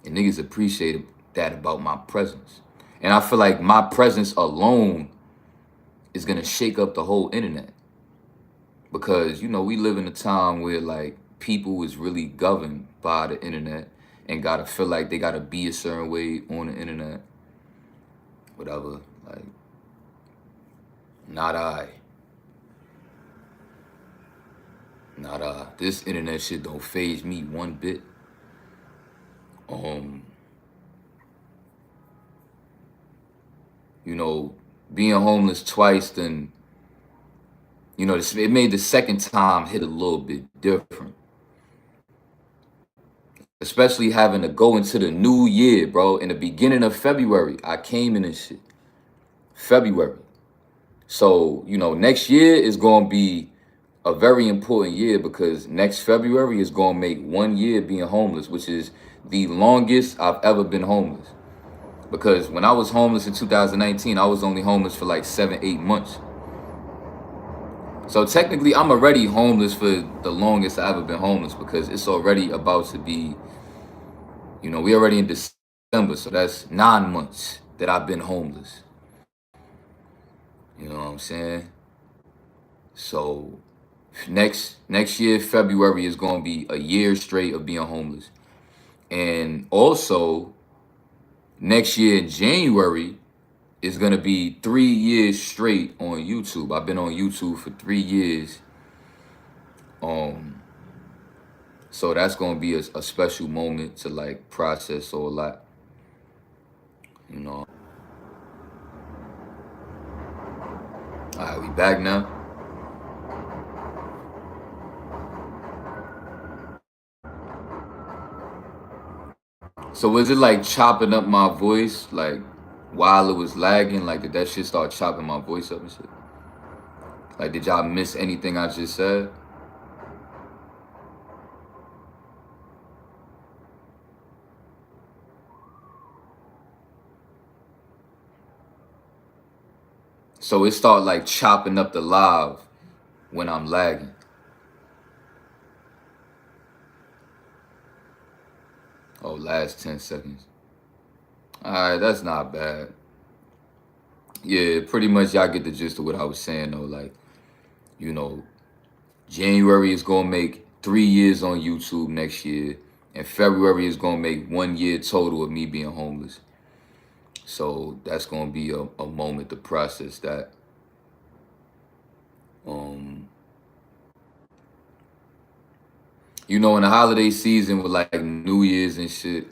And niggas appreciate that about my presence. And I feel like my presence alone is gonna shake up the whole internet. Because, you know, we live in a time where like people is really governed by the internet and gotta feel like they gotta be a certain way on the internet. Whatever, like, not I. Not I. This internet shit don't faze me one bit. You know, being homeless twice, then, you know, it made the second time hit a little bit different. Especially having to go into the new year, bro. In the beginning of February, I came in this shit. February. So, you know, next year is going to be a very important year because next February is going to make 1 year being homeless, which is the longest I've ever been homeless. Because when I was homeless in 2019, I was only homeless for like 7-8 months. So technically, I'm already homeless for the longest I've ever been homeless because it's already about to be, you know, we already in December. So that's 9 months that I've been homeless. You know what I'm saying? So next year, February is going to be a year straight of being homeless. And also, next year in January is going to be 3 years straight on YouTube. I've been on YouTube for 3 years. So that's going to be a special moment to like process all that. You know. All right, we back now. So was it like chopping up my voice, like while it was lagging? Like did that shit start chopping my voice up and shit? Like did y'all miss anything I just said? So it started like chopping up the live when I'm lagging. Oh, last 10 seconds. All right, that's not bad. Yeah, pretty much y'all get the gist of what I was saying though. Like, you know, January is gonna make 3 years on YouTube next year. And February is gonna make 1 year total of me being homeless. So that's gonna be a moment to process that. You know, in the holiday season with like New Year's and shit,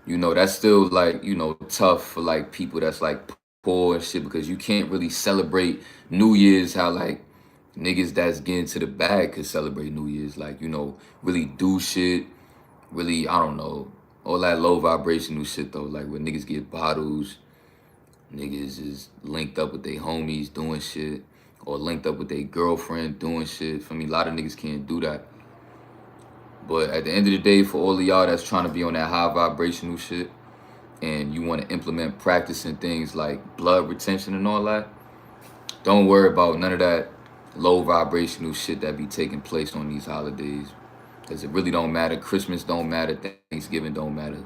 you know, that's still like, you know, tough for like people that's like poor and shit because you can't really celebrate New Year's how like niggas that's getting to the bag could celebrate New Year's. Like, you know, really do shit, really, I don't know, all that low vibrational shit though. Like when niggas get bottles, niggas is linked up with their homies doing shit or linked up with their girlfriend doing shit. For me, a lot of niggas can't do that. But at the end of the day, for all of y'all that's trying to be on that high vibrational shit and you want to implement practicing things like blood retention and all that, don't worry about none of that low vibrational shit that be taking place on these holidays. Because it really don't matter. Christmas don't matter. Thanksgiving don't matter.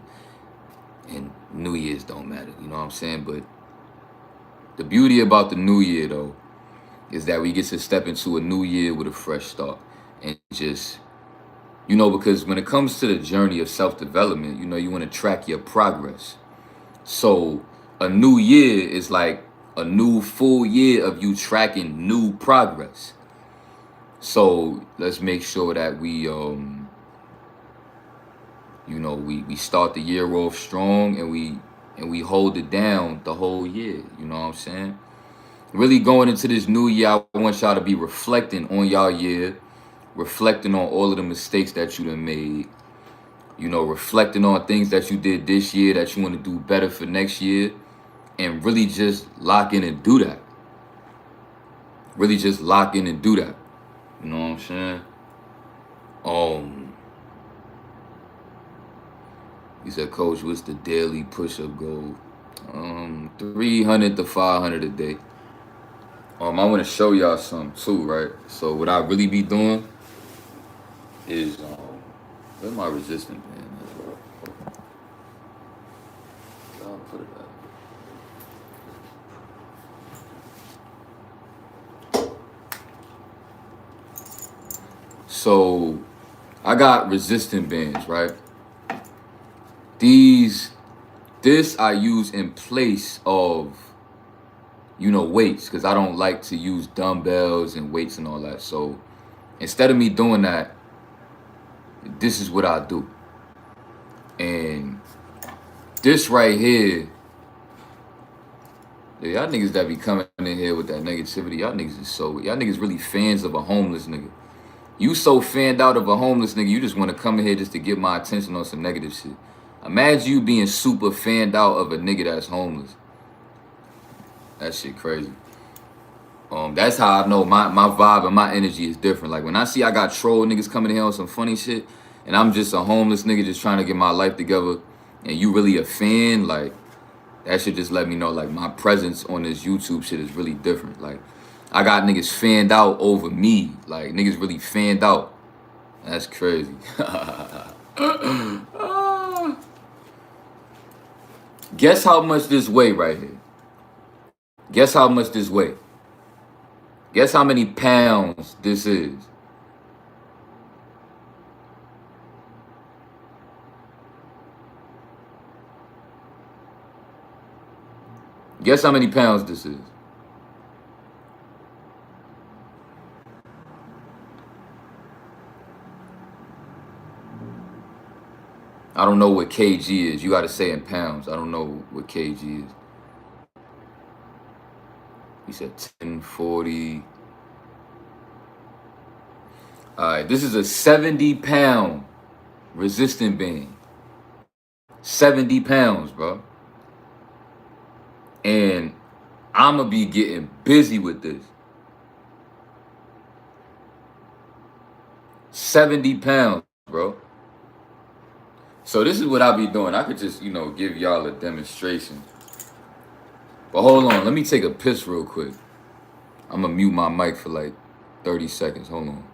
And New Year's don't matter. You know what I'm saying? But the beauty about the New Year, though, is that we get to step into a new year with a fresh start. And just, because when it comes to the journey of self-development, you want to track your progress. So a new year is like a new full year of you tracking new progress. So let's make sure that we start the year off strong and we hold it down the whole year. You know what I'm saying? Really going into this new year, I want y'all to be reflecting on y'all year, reflecting on all of the mistakes that you done made, reflecting on things that you did this year that you want to do better for next year, and really just lock in and do that. Really just lock in and do that. You know what I'm saying? He said, Coach, what's the daily push-up goal? 300 to 500 a day. I want to show y'all something too, right? So what I really be doing is, where's my resistance band? I'll put it up. So I got resistant bands, right? This I use in place of, weights, because I don't like to use dumbbells and weights and all that. So instead of me doing that, this is what I do. And this right here, y'all niggas that be coming in here with that negativity, y'all niggas really fans of a homeless nigga. You so fanned out of a homeless nigga, you just want to come in here just to get my attention on some negative shit. Imagine you being super fanned out of a nigga that's homeless. That shit crazy. That's how I know my vibe and my energy is different. Like when I see I got troll niggas coming in here on some funny shit, and I'm just a homeless nigga just trying to get my life together, and you really a fan, like that should just let me know like my presence on this YouTube shit is really different. Like I got niggas fanned out over me. Like niggas really fanned out. That's crazy. Guess how much this weigh right here? Guess how much this weigh? Guess how many pounds this is? Guess how many pounds this is? I don't know what kg is. You got to say in pounds. I don't know what kg is. He said 1040. All right, this is a 70-pound resistant band. 70 pounds, bro. And I'm going to be getting busy with this. 70 pounds, bro. So this is what I'll be doing. I could just, give y'all a demonstration. But hold on. Let me take a piss real quick. I'm going to mute my mic for like 30 seconds. Hold on.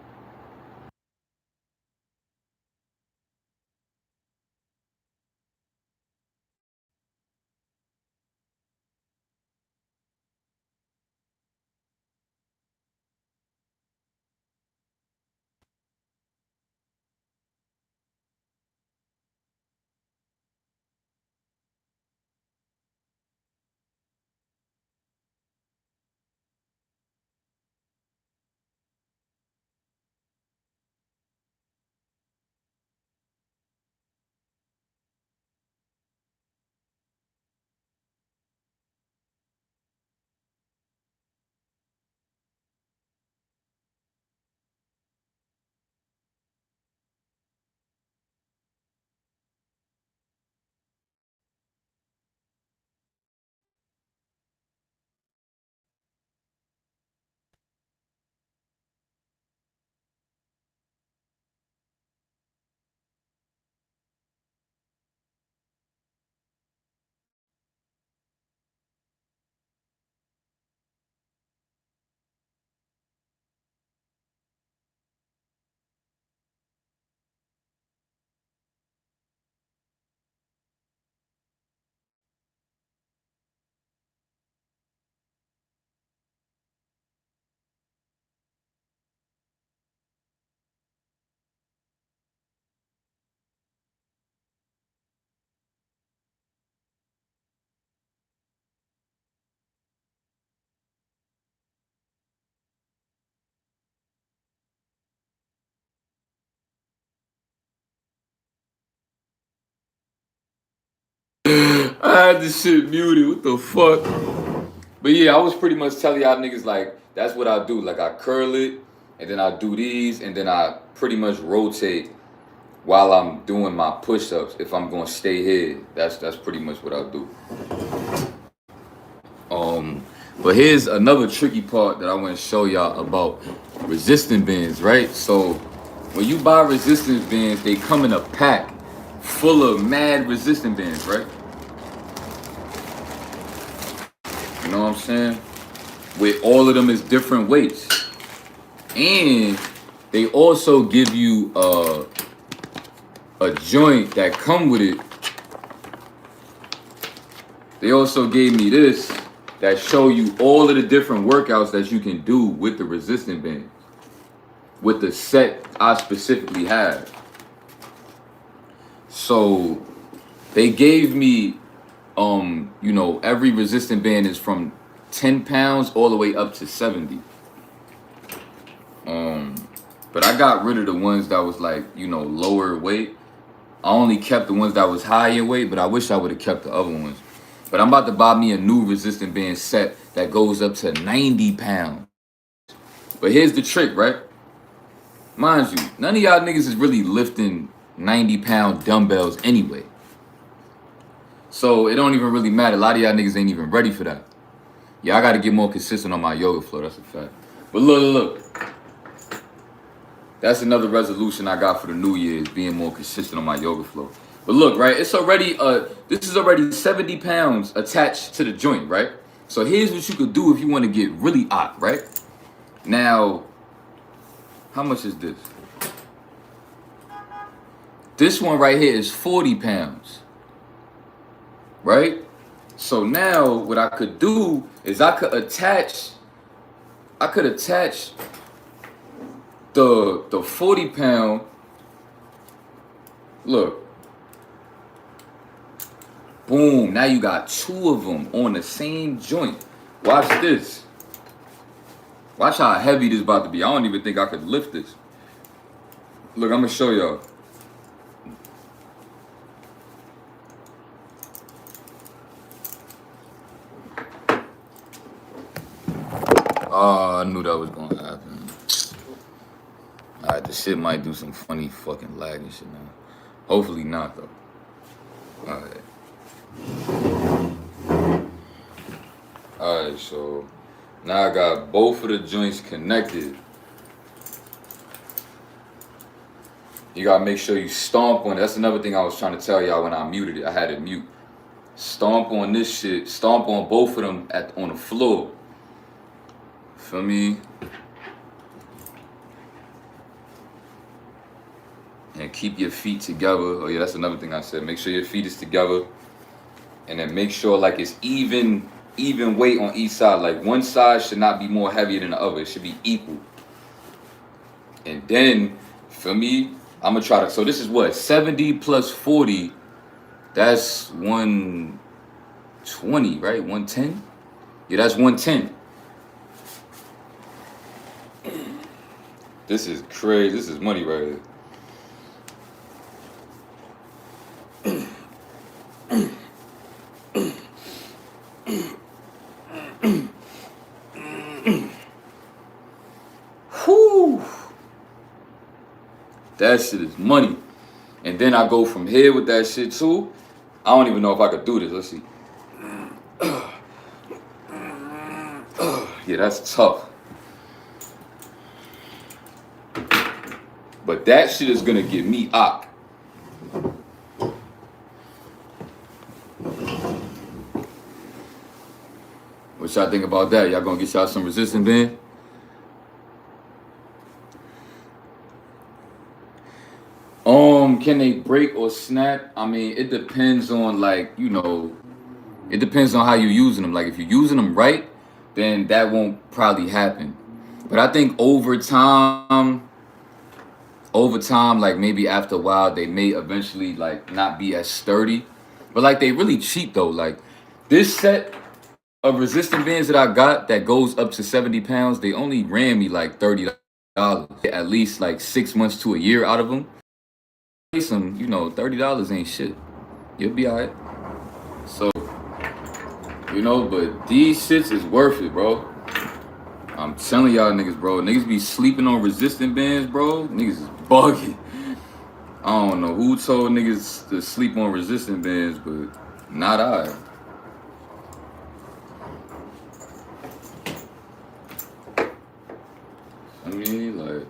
I had this shit muted. What the fuck? But yeah, I was pretty much telling y'all niggas like that's what I do. Like I curl it, and then I do these, and then I pretty much rotate while I'm doing my push-ups. If I'm gonna stay here, that's pretty much what I do. But here's another tricky part that I want to show y'all about resistance bands, right? So when you buy resistance bands, they come in a pack full of mad resistance bands, right? You know what I'm saying? With all of them is different weights. And they also give you a joint that come with it. They also gave me this that show you all of the different workouts that you can do with the resistance bands. With the set I specifically have. So they gave me you know, every resistance band is from 10 pounds all the way up to 70. But I got rid of the ones that was like, you know, lower weight. I only kept the ones that was high in weight, but I wish I would have kept the other ones. But I'm about to buy me a new resistance band set that goes up to 90 pounds. But here's the trick, right? Mind you, none of y'all niggas is really lifting 90-pound dumbbells anyway. So it don't even really matter. A lot of y'all niggas ain't even ready for that. Yeah, I gotta get more consistent on my yoga flow, that's a fact. But look. That's another resolution I got for the new year, is being more consistent on my yoga flow. But look, right, it's already, this is already 70 pounds attached to the joint, right? So here's what you could do if you want to get really hot, right? Now, how much is this? This one right here is 40 pounds, right? So now what I could do is I could attach the 40 pound, look, boom, now you got two of them on the same joint. Watch this. Watch how heavy this about to be. I don't even think I could lift this. Look, I'm gonna show y'all. Oh, I knew that was gonna happen. Alright, this shit might do some funny fucking lag and shit now. Hopefully not though. Alright. Alright, so now I got both of the joints connected. You gotta make sure you stomp on it. That's another thing I was trying to tell y'all when I muted it. I had it mute. Stomp on this shit. Stomp on both of them on the floor. Feel me? And keep your feet together. Oh yeah, that's another thing I said. Make sure your feet is together. And then make sure like it's even weight on each side. Like one side should not be more heavier than the other. It should be equal. And then, for me, I'm gonna try to, so this is what? 70 plus 40, that's 120, right? 110? Yeah, that's 110. This is crazy. This is money right here. Whew. That shit is money. And then I go from here with that shit too. I don't even know if I could do this. Let's see. Yeah, that's tough. But that shit is gonna get me up. What y'all think about that? Y'all gonna get y'all some resistance band? Can they break or snap? I mean, it depends on, like, you know, it depends on how you're using them. Like, if you're using them right, then that won't probably happen. But I think over time, like maybe after a while, they may eventually like not be as sturdy. But like they really cheap though. Like this set of resistance bands that I got that goes up to 70 pounds, they only ran me like $30. At least like 6 months to a year out of them. Some, you know, $30 ain't shit. You'll be all right. So, you know, but these shits is worth it, bro. I'm telling y'all niggas, bro. Niggas be sleeping on resistant bands, bro. Niggas is bugging. I don't know who told niggas to sleep on resistant bands, but not I. I mean, like,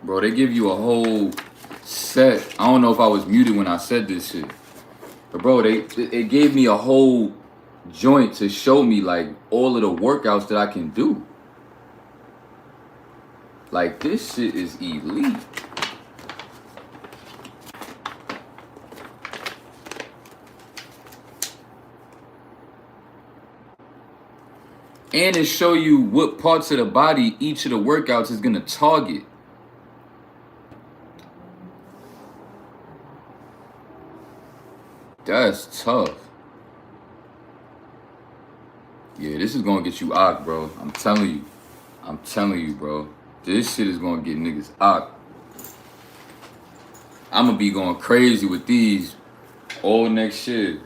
bro, they give you a whole set. I don't know if I was muted when I said this shit. But bro, it gave me a whole joint to show me like all of the workouts that I can do. Like this shit is elite. And it show you what parts of the body each of the workouts is gonna target. That's tough. Yeah, this is gonna get you out, bro. I'm telling you. I'm telling you, bro. This shit is gonna get niggas out. I'm gonna be going crazy with these all next year.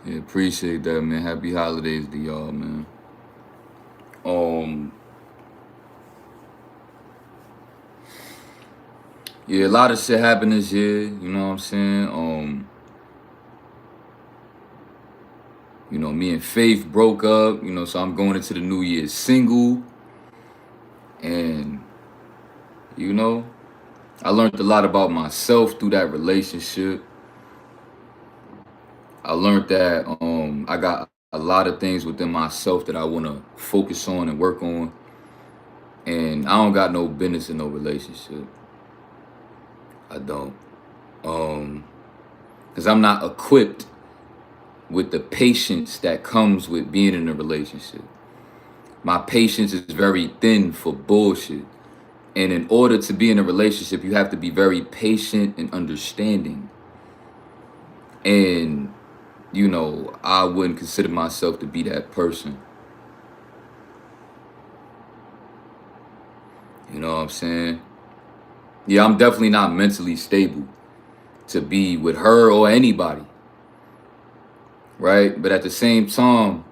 Yeah, appreciate that, man. Happy holidays to y'all, man. Yeah, a lot of shit happened this year, you know what I'm saying? You know, me and Faith broke up, you know, so I'm going into the new year single. And, you know, I learned a lot about myself through that relationship. I learned that I got a lot of things within myself that I want to focus on and work on. And I don't got no business in no relationship. I don't. Because I'm not equipped with the patience that comes with being in a relationship. My patience is very thin for bullshit. And in order to be in a relationship, you have to be very patient and understanding. And, you know, I wouldn't consider myself to be that person. You know what I'm saying? Yeah, I'm definitely not mentally stable to be with her or anybody. Right? But at the same time,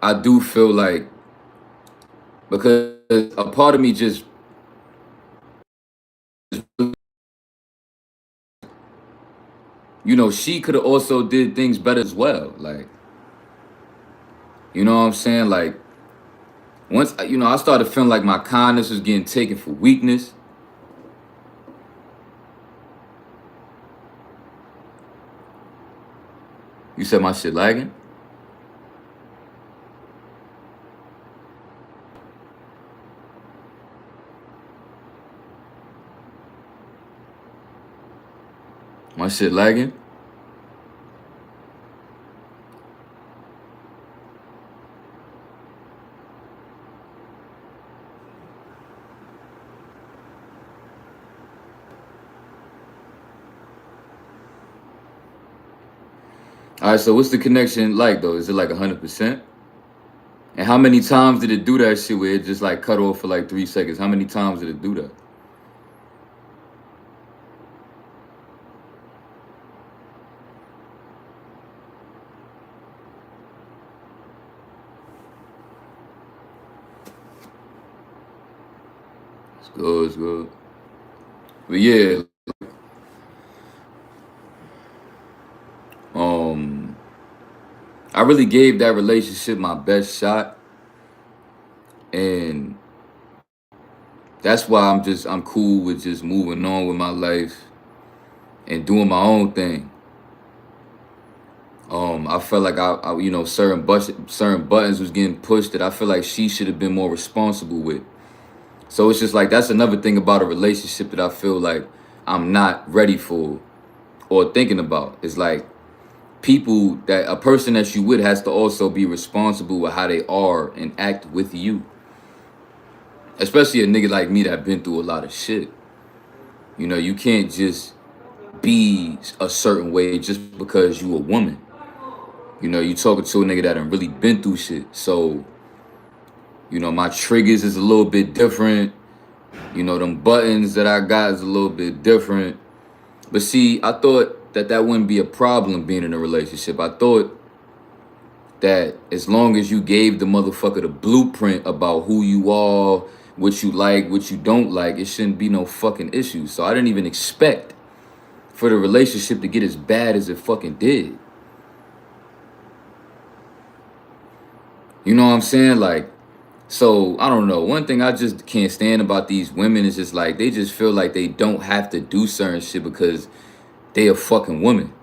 I do feel like, because a part of me just, you know, she could have also did things better as well. Like, you know what I'm saying? Like, once, you know, I started feeling like my kindness was getting taken for weakness. You said my shit lagging? My shit lagging? All right, so what's the connection like, though? Is it like 100%? And how many times did it do that shit where it just like cut off for like 3 seconds? How many times did it do that? It's good, it's good. But yeah, I really gave that relationship my best shot. And that's why I'm cool with just moving on with my life and doing my own thing. I felt like I you know, certain buttons was getting pushed that I feel like she should have been more responsible with. So it's just like, that's another thing about a relationship that I feel like I'm not ready for or thinking about. It's like, a person that you with has to also be responsible with how they are and act with you. Especially a nigga like me that been through a lot of shit. You know, you can't just be a certain way just because you a woman. You know, you talking to a nigga that done really been through shit. So, you know, my triggers is a little bit different. You know, them buttons that I got is a little bit different. But see, I thought that that wouldn't be a problem being in a relationship. I thought that as long as you gave the motherfucker the blueprint about who you are, what you like, what you don't like, it shouldn't be no fucking issue. So I didn't even expect for the relationship to get as bad as it fucking did. You know what I'm saying? Like, so I don't know. One thing I just can't stand about these women is just like they just feel like they don't have to do certain shit because they a fucking woman.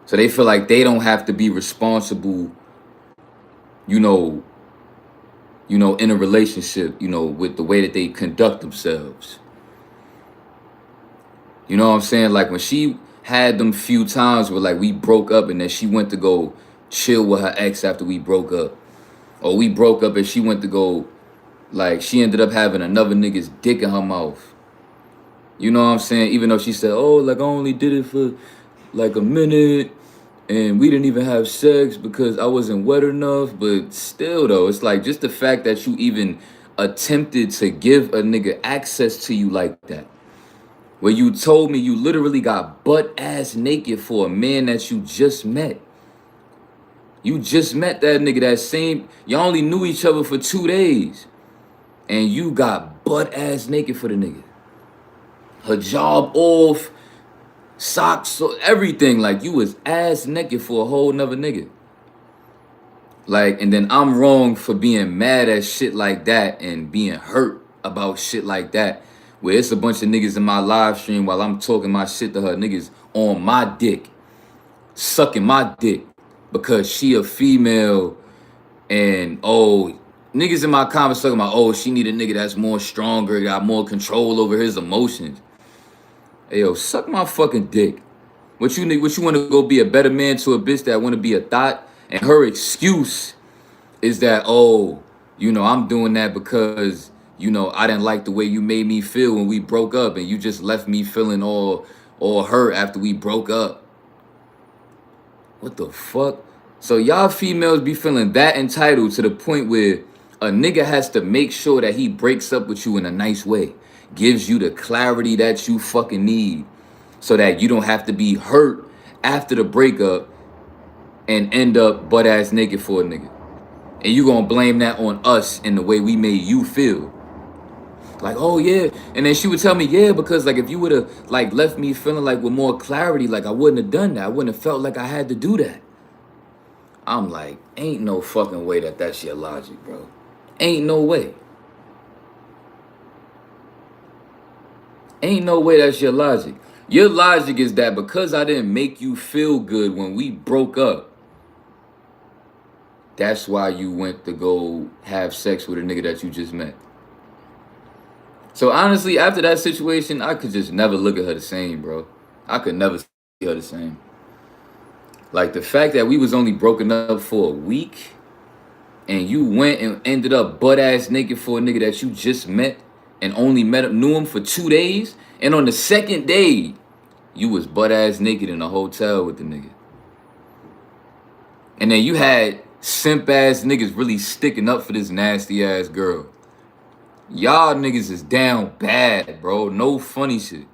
So they feel like they don't have to be responsible, you know, in a relationship, with the way that they conduct themselves. You know what I'm saying? Like when she had them few times where like we broke up and then she went to go chill with her ex after we broke up. Or we broke up and she went to go, like she ended up having another nigga's dick in her mouth. You know what I'm saying? Even though she said, oh, like I only did it for like a minute and we didn't even have sex because I wasn't wet enough. But still though, it's like just the fact that you even attempted to give a nigga access to you like that. Where you told me you literally got butt ass naked for a man that you just met. You just met that nigga, that same, y'all only knew each other for 2 days. And you got butt ass naked for the nigga. Hijab off, socks, so everything. Like you was ass naked for a whole nother nigga. Like, and then I'm wrong for being mad at shit like that and being hurt about shit like that. Where it's a bunch of niggas in my live stream while I'm talking my shit to her, niggas on my dick, sucking my dick because she a female. And oh, niggas in my comments talking about, oh, she need a nigga that's more stronger, got more control over his emotions. Hey yo, suck my fucking dick. What you want to go be a better man to a bitch that want to be a thought? And her excuse is that, oh, I'm doing that because, I didn't like the way you made me feel when we broke up and you just left me feeling all hurt after we broke up. What the fuck? So y'all females be feeling that entitled to the point where a nigga has to make sure that he breaks up with you in a nice way. Gives you the clarity that you fucking need so that you don't have to be hurt after the breakup and end up butt ass naked for a nigga. And you gonna blame that on us and the way we made you feel. Like, oh yeah. And then she would tell me, yeah, because like if you would have like left me feeling like with more clarity, like I wouldn't have done that. I wouldn't have felt like I had to do that. I'm like, ain't no fucking way that that's your logic, bro. Ain't no way. Ain't no way that's your logic. Your logic is that because I didn't make you feel good when we broke up, that's why you went to go have sex with a nigga that you just met. So honestly, after that situation, I could just never look at her the same, bro. I could never see her the same. Like the fact that we was only broken up for a week and you went and ended up butt ass naked for a nigga that you just met and only knew him for 2 days, and on the second day you was butt ass naked in a hotel with the nigga. And then you had simp ass niggas really sticking up for this nasty ass girl. Y'all niggas is down bad, bro. No funny shit.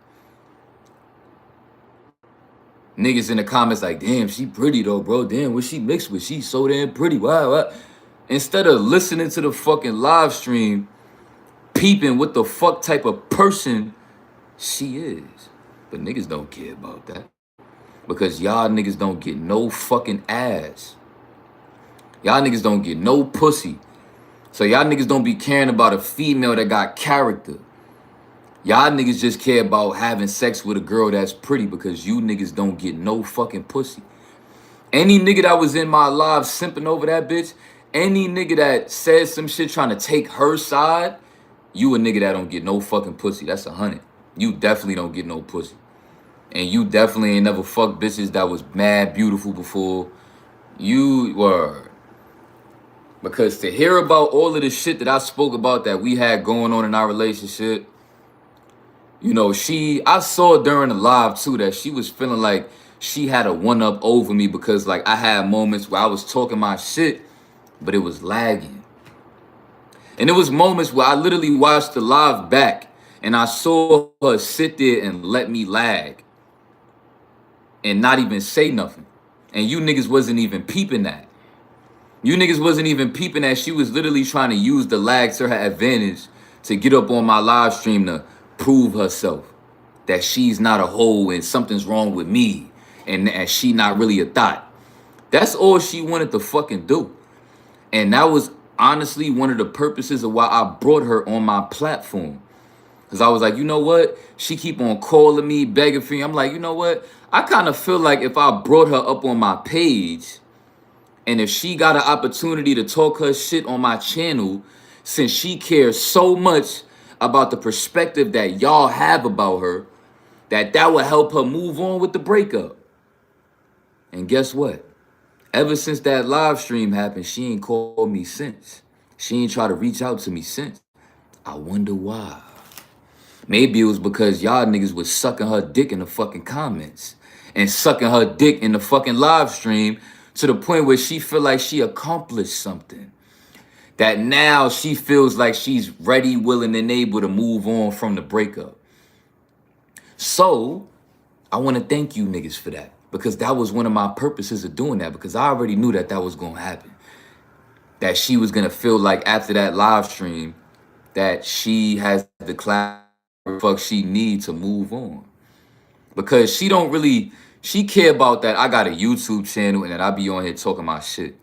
Niggas in the comments like, damn, she pretty though, bro. Damn, what she mixed with? She so damn pretty. Wow. Instead of listening to the fucking live stream, peeping what the fuck type of person she is. But niggas don't care about that. Because y'all niggas don't get no fucking ass. Y'all niggas don't get no pussy. So y'all niggas don't be caring about a female that got character. Y'all niggas just care about having sex with a girl that's pretty because you niggas don't get no fucking pussy. Any nigga that was in my live simping over that bitch, any nigga that says some shit trying to take her side, you a nigga that don't get no fucking pussy. That's 100. You definitely don't get no pussy. And you definitely ain't never fucked bitches that was mad beautiful before. You were. Because to hear about all of the shit that I spoke about that we had going on in our relationship, You know, I saw during the live too that she was feeling like she had a one up over me because like I had moments where I was talking my shit, but it was lagging. And it was moments where I literally watched the live back and I saw her sit there and let me lag and not even say nothing. And you niggas wasn't even peeping that. You niggas wasn't even peeping that she was literally trying to use the lag to her advantage to get up on my live stream to prove herself that she's not a hoe and something's wrong with me and she not really a thought. That's all she wanted to fucking do. And that was honestly one of the purposes of why I brought her on my platform. Because I was like, you know what? She keep on calling me, begging for me. I'm like, you know what? I kind of feel like if I brought her up on my page and if she got an opportunity to talk her shit on my channel, since she cares so much about the perspective that y'all have about her, that would help her move on with the breakup. And guess what? Ever since that live stream happened, she ain't called me since. She ain't tried to reach out to me since. I wonder why. Maybe it was because y'all niggas was sucking her dick in the fucking comments and sucking her dick in the fucking live stream to the point where she feel like she accomplished something. That now she feels like she's ready, willing, and able to move on from the breakup. So, I want to thank you niggas for that. Because that was one of my purposes of doing that. Because I already knew that was going to happen. That she was going to feel like after that live stream that she has the clarity fuck she need to move on. Because she don't really, she care about that I got a YouTube channel and that I be on here talking my shit.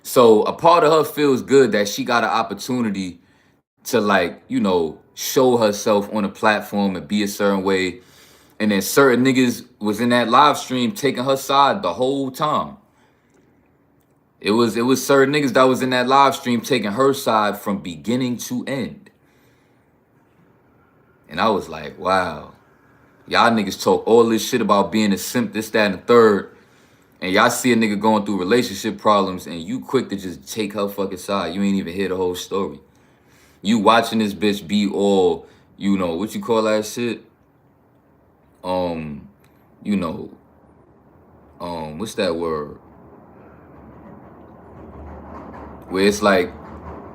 So a part of her feels good that she got an opportunity to like, you know, show herself on a platform and be a certain way. And then certain niggas was in that live stream taking her side the whole time. It was certain niggas that was in that live stream taking her side from beginning to end. And I was like, wow. Y'all niggas talk all this shit about being a simp, this, that, and the third. And y'all see a nigga going through relationship problems and you quick to just take her fucking side. You ain't even hear the whole story. You watching this bitch be all, you know, what you call that shit? You know, what's that word? Where it's like,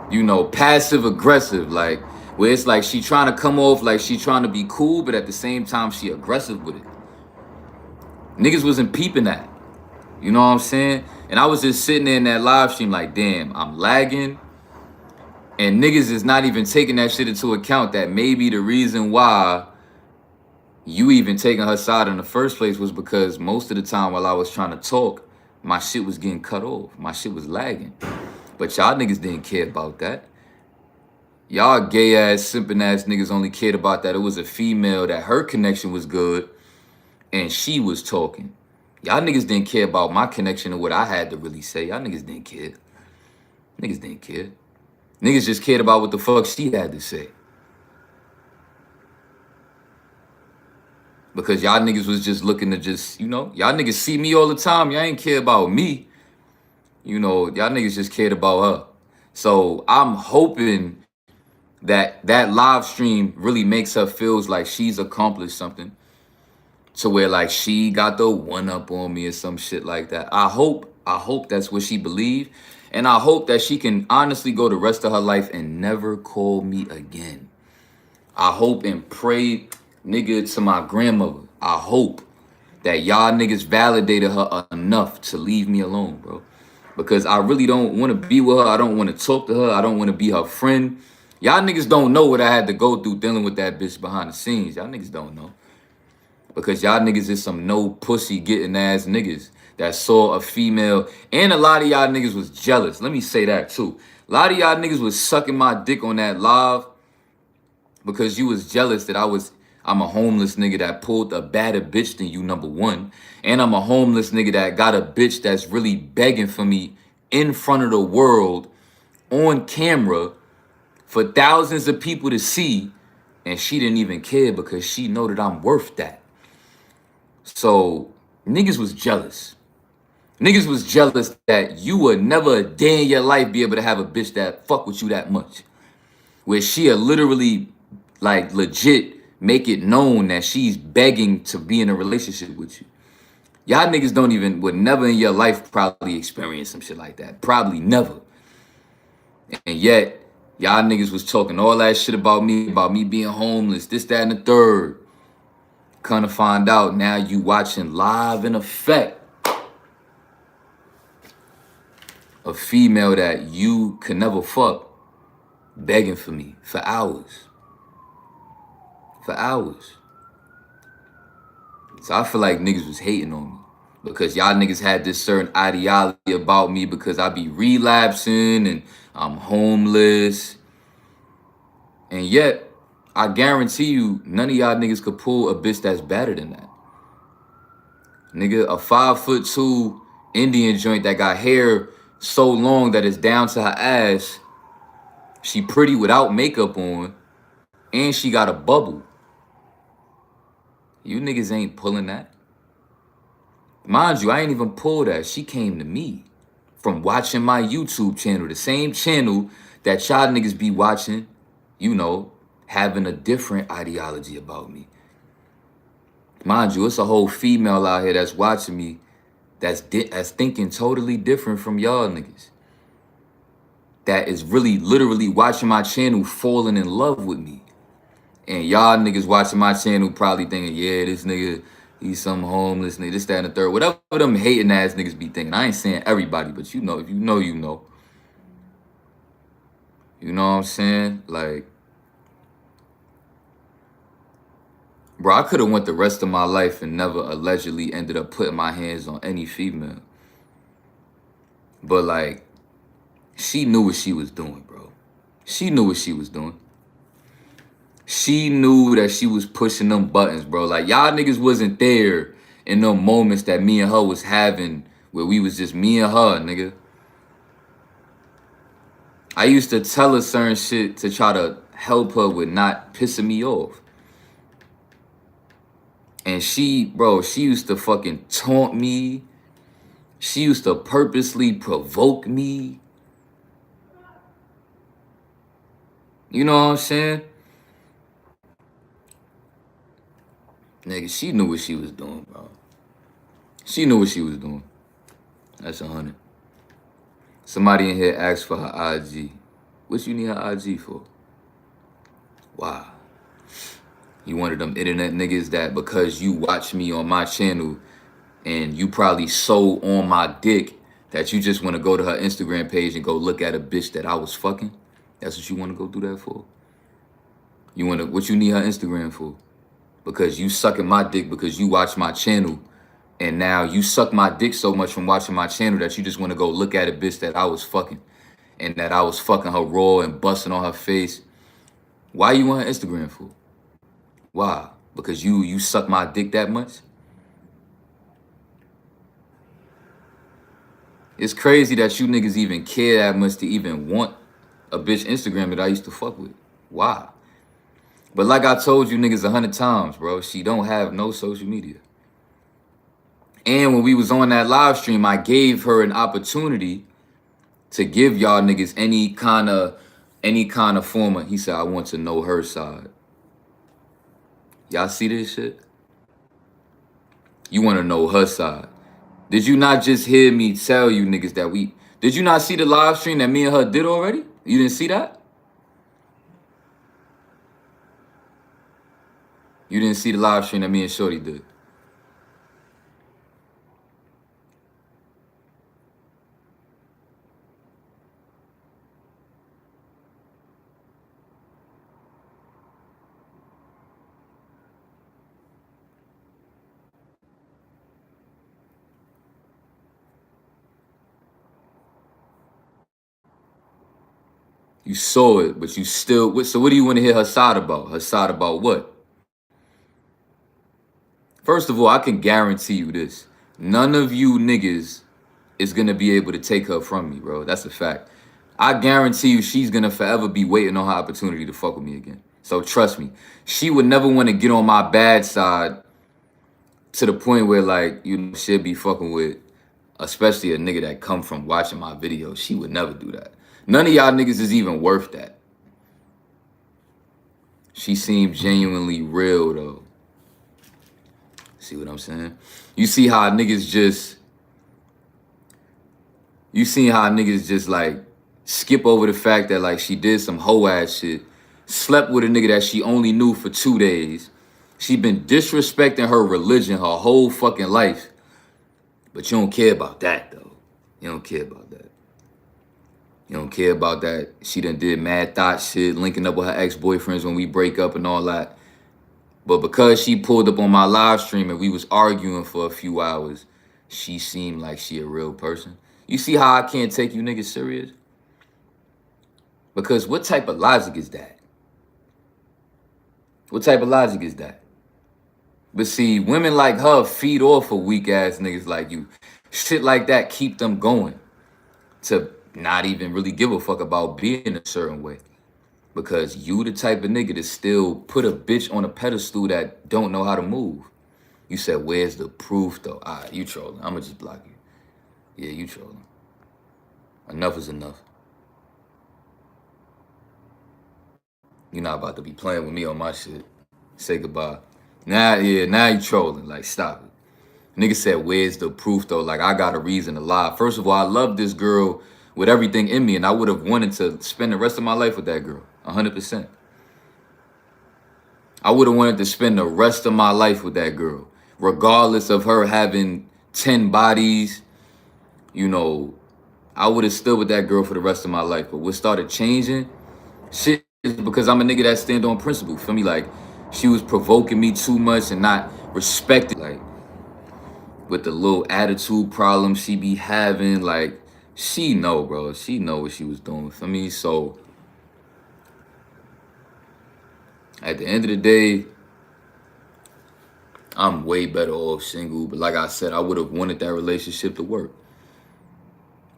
you know, passive aggressive, like where it's like she trying to come off like she trying to be cool, but at the same time she aggressive with it. Niggas wasn't peeping that. You know what I'm saying? And I was just sitting there in that live stream like, damn, I'm lagging. And niggas is not even taking that shit into account that maybe the reason why you even taking her side in the first place was because most of the time while I was trying to talk, my shit was getting cut off. My shit was lagging. But y'all niggas didn't care about that. Y'all gay ass, simping ass niggas only cared about that it was a female, that her connection was good, and she was talking. Y'all niggas didn't care about my connection and what I had to really say. Y'all niggas didn't care. Niggas didn't care. Niggas just cared about what the fuck she had to say. Because y'all niggas was just looking to just, you know, y'all niggas see me all the time. Y'all ain't care about me. You know, y'all niggas just cared about her. So I'm hoping that live stream really makes her feels like she's accomplished something. To where like she got the one up on me or some shit like that. I hope that's what she believed. And I hope that she can honestly go the rest of her life and never call me again. I hope and pray, nigga, to my grandmother. I hope that y'all niggas validated her enough to leave me alone, bro. Because I really don't want to be with her. I don't want to talk to her. I don't want to be her friend. Y'all niggas don't know what I had to go through dealing with that bitch behind the scenes. Y'all niggas don't know. Because y'all niggas is some no pussy getting ass niggas that saw a female. And a lot of y'all niggas was jealous. Let me say that too. A lot of y'all niggas was sucking my dick on that live because you was jealous that I'm a homeless nigga that pulled a badder bitch than you, number one. And I'm a homeless nigga that got a bitch that's really begging for me in front of the world on camera for thousands of people to see. And she didn't even care because she know that I'm worth that. So niggas was jealous. Niggas was jealous that you would never a day in your life be able to have a bitch that fuck with you that much. Where she'll literally, like, legit make it known that she's begging to be in a relationship with you. Y'all niggas would never in your life probably experience some shit like that. Probably never. And yet, y'all niggas was talking all that shit about me being homeless, this, that, and the third. Kind of find out now you watching live in effect a female that you could never fuck begging for me for hours. For hours. So I feel like niggas was hating on me because y'all niggas had this certain ideology about me because I be relapsing and I'm homeless. And yet, I guarantee you, none of y'all niggas could pull a bitch that's better than that. Nigga, a 5'2" Indian joint that got hair so long that it's down to her ass. She pretty without makeup on. And she got a bubble. You niggas ain't pulling that. Mind you, I ain't even pulled that. She came to me from watching my YouTube channel. The same channel that y'all niggas be watching, you know, having a different ideology about me. Mind you, it's a whole female out here that's watching me that's thinking totally different from y'all niggas. That is really literally watching my channel falling in love with me. And y'all niggas watching my channel probably thinking, yeah, this nigga, he's some homeless nigga, this, that, and the third. Whatever them hating ass niggas be thinking. I ain't saying everybody, but you know, if you know, you know. You know what I'm saying? Like, bro, I could have went the rest of my life and never allegedly ended up putting my hands on any female. But like, she knew what she was doing, bro. She knew what she was doing. She knew that she was pushing them buttons, bro. Like, y'all niggas wasn't there in them moments that me and her was having where we was just me and her, nigga. I used to tell her certain shit to try to help her with not pissing me off. And she, bro, she used to fucking taunt me. She used to purposely provoke me. You know what I'm saying? Nigga, she knew what she was doing, bro. She knew what she was doing. That's 100. Somebody in here asked for her IG. What you need her IG for? Wow. You one of them internet niggas that because you watch me on my channel and you probably so on my dick that you just want to go to her Instagram page and go look at a bitch that I was fucking? That's what you want to go do that for? You want to, what you need her Instagram for? Because you sucking my dick because you watch my channel. And now you suck my dick so much from watching my channel that you just want to go look at a bitch that I was fucking. And that I was fucking her raw and busting on her face. Why you want her Instagram for? Why? Because you suck my dick that much? It's crazy that you niggas even care that much to even want a bitch Instagram that I used to fuck with. Why? But like I told you niggas 100 times, bro, she don't have no social media. And when we was on that live stream, I gave her an opportunity to give y'all niggas any kind of form of, he said, I want to know her side. Y'all see this shit? You want to know her side. Did you not just hear me tell you niggas that did you not see the live stream that me and her did already? You didn't see that? You didn't see the live stream that me and Shorty did. You saw it, but you still, so what do you want to hear her side about? Her side about what? First of all, I can guarantee you this. None of you niggas is going to be able to take her from me, bro. That's a fact. I guarantee you she's going to forever be waiting on her opportunity to fuck with me again. So trust me. She would never want to get on my bad side to the point where, like, you know, she'll be fucking with, especially a nigga that come from watching my videos. She would never do that. None of y'all niggas is even worth that. She seemed genuinely real though. See what I'm saying? You see how niggas just like skip over the fact that like she did some hoe ass shit, slept with a nigga that she only knew for 2 days. She been disrespecting her religion her whole fucking life. But you don't care about that though. You don't care about that. You don't care about that. She done did mad thought shit, linking up with her ex-boyfriends when we break up and all that. But because she pulled up on my live stream and we was arguing for a few hours, she seemed like she a real person. You see how I can't take you niggas serious? Because what type of logic is that? What type of logic is that? But see, women like her feed off of weak ass niggas like you. Shit like that keep them going to not even really give a fuck about being a certain way. Because you the type of nigga to still put a bitch on a pedestal that don't know how to move. You said, where's the proof though? Alright, you trolling. I'ma just block you. Yeah, you trolling. Enough is enough. You're not about to be playing with me on my shit. Say goodbye. Now you trolling. Like, stop it. Nigga said, where's the proof though? Like, I got a reason to lie. First of all, I love this girl with everything in me, and I would have wanted to spend the rest of my life with that girl. 100%. I would have wanted to spend the rest of my life with that girl. Regardless of her having 10 bodies, you know, I would have stood with that girl for the rest of my life. But what started changing shit is because I'm a nigga that stand on principle. Feel me? Like, she was provoking me too much and not respecting. Like, with the little attitude problem she be having, like, she know, bro. She know what she was doing for me. So, at the end of the day, I'm way better off single. But like I said, I would have wanted that relationship to work.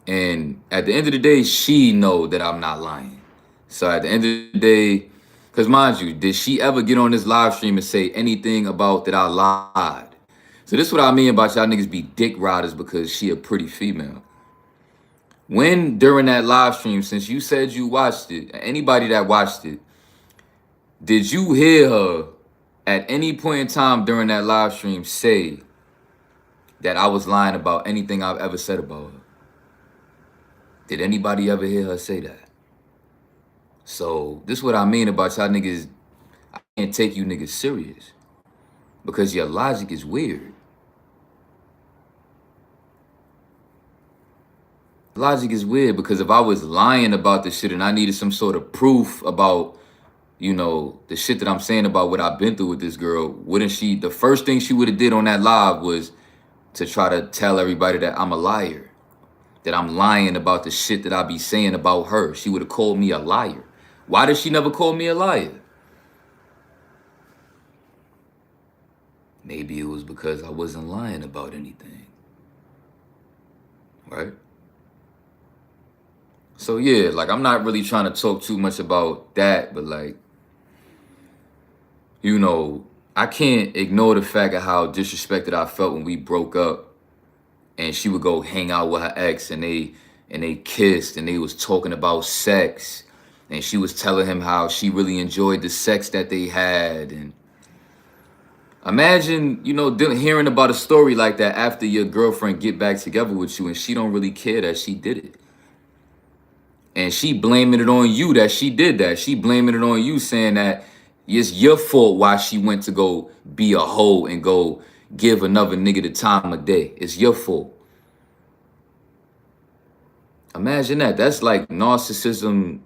And at the end of the day, she know that I'm not lying. So at the end of the day, because mind you, did she ever get on this live stream and say anything about that I lied? So this is what I mean about y'all niggas be dick riders because she a pretty female. When during that live stream, since you said you watched it, anybody that watched it, did you hear her at any point in time during that live stream say that I was lying about anything I've ever said about her? Did anybody ever hear her say that? So this is what I mean about y'all niggas. I can't take you niggas serious because your logic is weird. Logic is weird because if I was lying about this shit and I needed some sort of proof about, you know, the shit that I'm saying about what I've been through with this girl, wouldn't she, the first thing she would have did on that live was to try to tell everybody that I'm a liar, that I'm lying about the shit that I be saying about her. She would have called me a liar. Why did she never call me a liar? Maybe it was because I wasn't lying about anything, right? So yeah, like I'm not really trying to talk too much about that, but like, you know, I can't ignore the fact of how disrespected I felt when we broke up and she would go hang out with her ex and they kissed and they was talking about sex and she was telling him how she really enjoyed the sex that they had. And imagine, you know, hearing about a story like that after your girlfriend get back together with you and she don't really care that she did it. And she blaming it on you that she did that. She blaming it on you, saying that it's your fault why she went to go be a hoe and go give another nigga the time of day. It's your fault. Imagine that. That's like narcissism,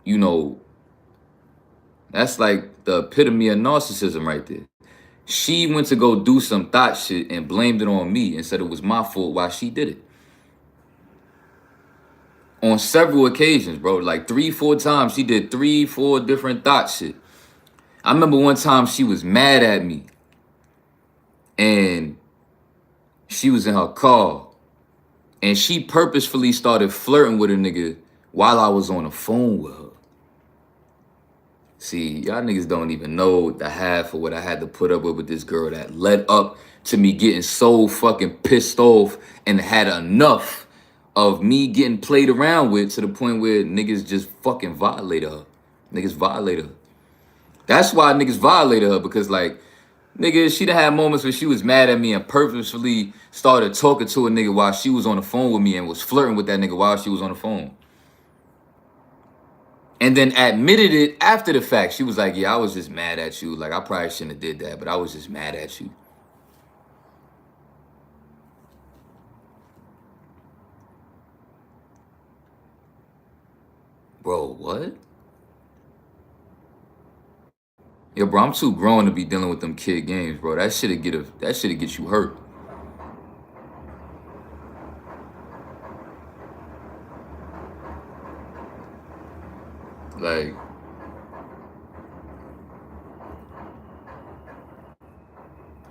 you know, that's like the epitome of narcissism right there. She went to go do some thought shit and blamed it on me and said it was my fault why she did it. On several occasions, bro, like 3-4 times, she did 3-4 different thought shit. I remember one time she was mad at me and she was in her car and she purposefully started flirting with a nigga while I was on the phone with her. See, y'all niggas don't even know the half of what I had to put up with this girl that led up to me getting so fucking pissed off and had enough of me getting played around with to the point where niggas just fucking violated her. Niggas violated her. That's why niggas violated her, because like, nigga, she done had moments where she was mad at me and purposefully started talking to a nigga while she was on the phone with me and was flirting with that nigga while she was on the phone. And then admitted it after the fact. She was like, yeah, I was just mad at you. Like, I probably shouldn't have did that, but I was just mad at you. Bro, what? Yo, bro, I'm too grown to be dealing with them kid games, bro. That shit'll get you hurt. Like,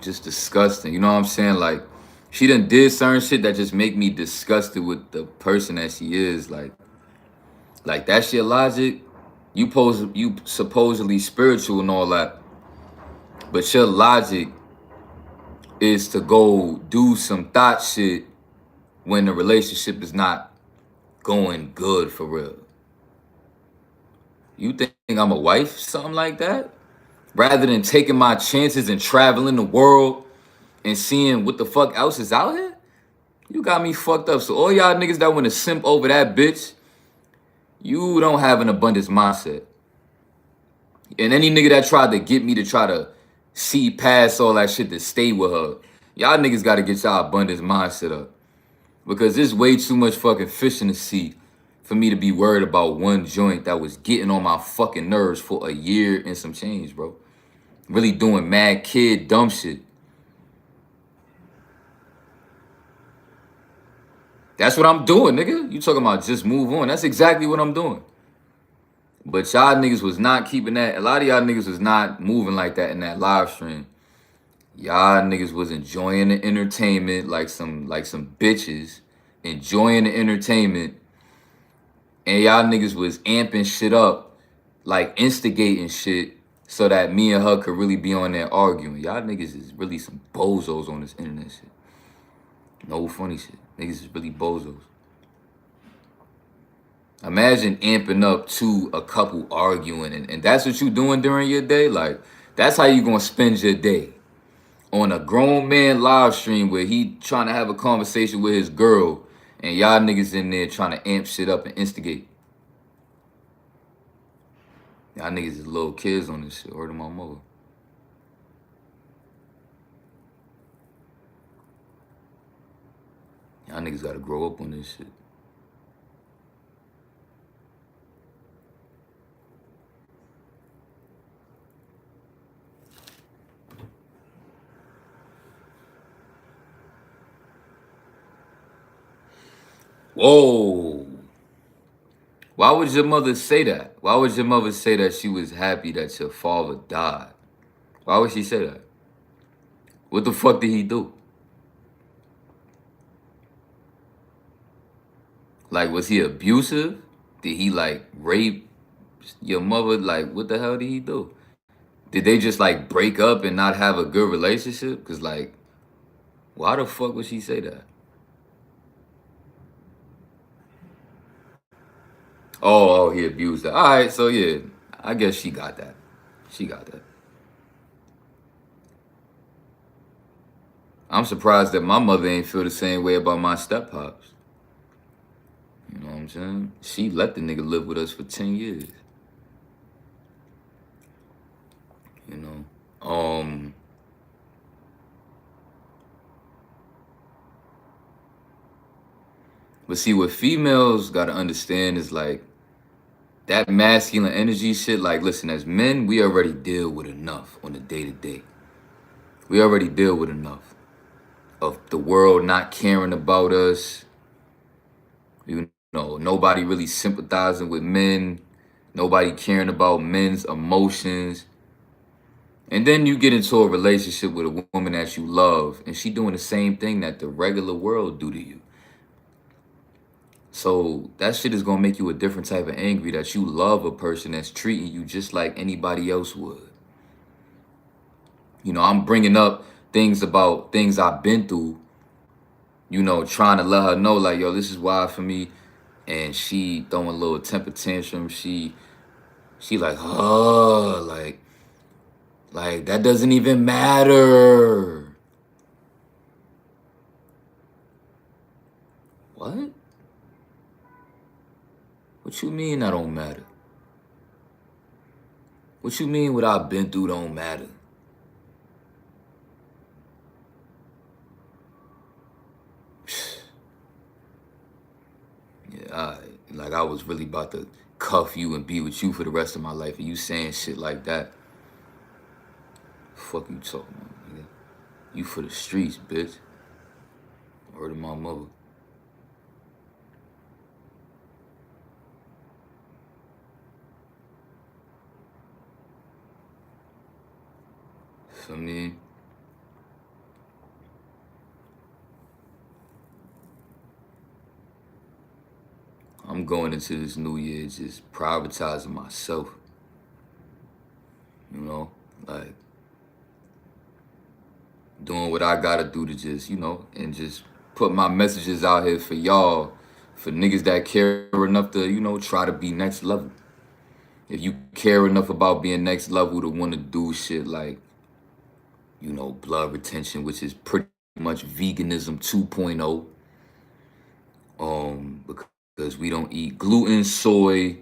just disgusting. You know what I'm saying? Like, she done did certain shit that just make me disgusted with the person that she is. Like that's your logic. You supposedly spiritual and all that, but your logic is to go do some thought shit when the relationship is not going good for real. You think I'm a wife, something like that? Rather than taking my chances and traveling the world and seeing what the fuck else is out here? You got me fucked up. So all y'all niggas that want to simp over that bitch, you don't have an abundance mindset. And any nigga that tried to get me to try to see past all that shit to stay with her, y'all niggas got to get y'all abundance mindset up. Because there's way too much fucking fish in the sea for me to be worried about one joint that was getting on my fucking nerves for a year and some change, bro. Really doing mad kid dumb shit. That's what I'm doing, nigga. You talking about just move on. That's exactly what I'm doing. But y'all niggas was not keeping that. A lot of y'all niggas was not moving like that in that live stream. Y'all niggas was enjoying the entertainment like some bitches. Enjoying the entertainment. And y'all niggas was amping shit up, like instigating shit, so that me and her could really be on there arguing. Y'all niggas is really some bozos on this internet shit. No funny shit. Niggas is really bozos. Imagine amping up to a couple arguing, and that's what you doing during your day? Like, that's how you gonna spend your day. On a grown man live stream where he trying to have a conversation with his girl, and y'all niggas in there trying to amp shit up and instigate. Y'all niggas is little kids on this shit. Word to my mother. Y'all niggas gotta grow up on this shit. Whoa. Why would your mother say that? Why would your mother say that she was happy that your father died? Why would she say that? What the fuck did he do? Like, was he abusive? Did he, like, rape your mother? Like, what the hell did he do? Did they just, like, break up and not have a good relationship? Because, like, why the fuck would she say that? Oh, he abused her. All right, so, yeah, I guess she got that. She got that. I'm surprised that my mother ain't feel the same way about my step-pops. You know what I'm saying? She let the nigga live with us for 10 years. You know? But see, what females gotta understand is like that masculine energy shit. Like, listen, as men, we already deal with enough on a day-to-day. We already deal with enough of the world not caring about us. You know, nobody really sympathizing with men. Nobody caring about men's emotions. And then you get into a relationship with a woman that you love, and she doing the same thing that the regular world do to you. So that shit is gonna make you a different type of angry, that you love a person that's treating you just like anybody else would. You know, I'm bringing up things about things I've been through, you know, trying to let her know, like, yo, this is wild for me. And she throwing a little temper tantrum. She like, oh, like, Like, that doesn't even matter. What? What you mean that don't matter? What you mean what I've been through don't matter? Yeah, like I was really about to cuff you and be with you for the rest of my life, and you saying shit like that. Fuck you talking about, nigga? You for the streets, bitch. Word of my mother. Feel me? I'm going into this new year just privatizing myself. You know, like doing what I gotta do to just, you know, and just put my messages out here for y'all, for niggas that care enough to, you know, try to be next level. If you care enough about being next level to want to do shit like, you know, blood retention, which is pretty much veganism 2.0. Because we don't eat gluten, soy,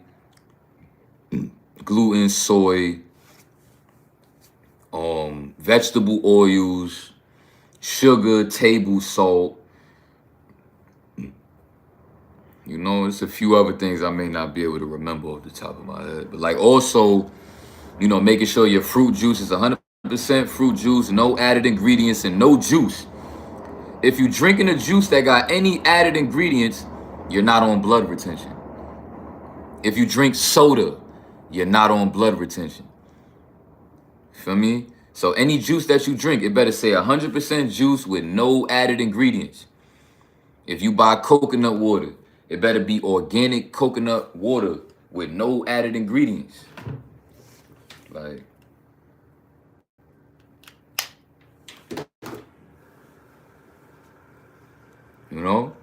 vegetable oils, sugar, table salt. You know, it's a few other things I may not be able to remember off the top of my head. But like also, you know, making sure your fruit juice is 100% fruit juice, no added ingredients and no juice. If you drinking a juice that got any added ingredients, you're not on blood retention. If you drink soda, you're not on blood retention. Feel me? So any juice that you drink, it better say 100% juice with no added ingredients. If you buy coconut water, it better be organic coconut water with no added ingredients. Like, you know?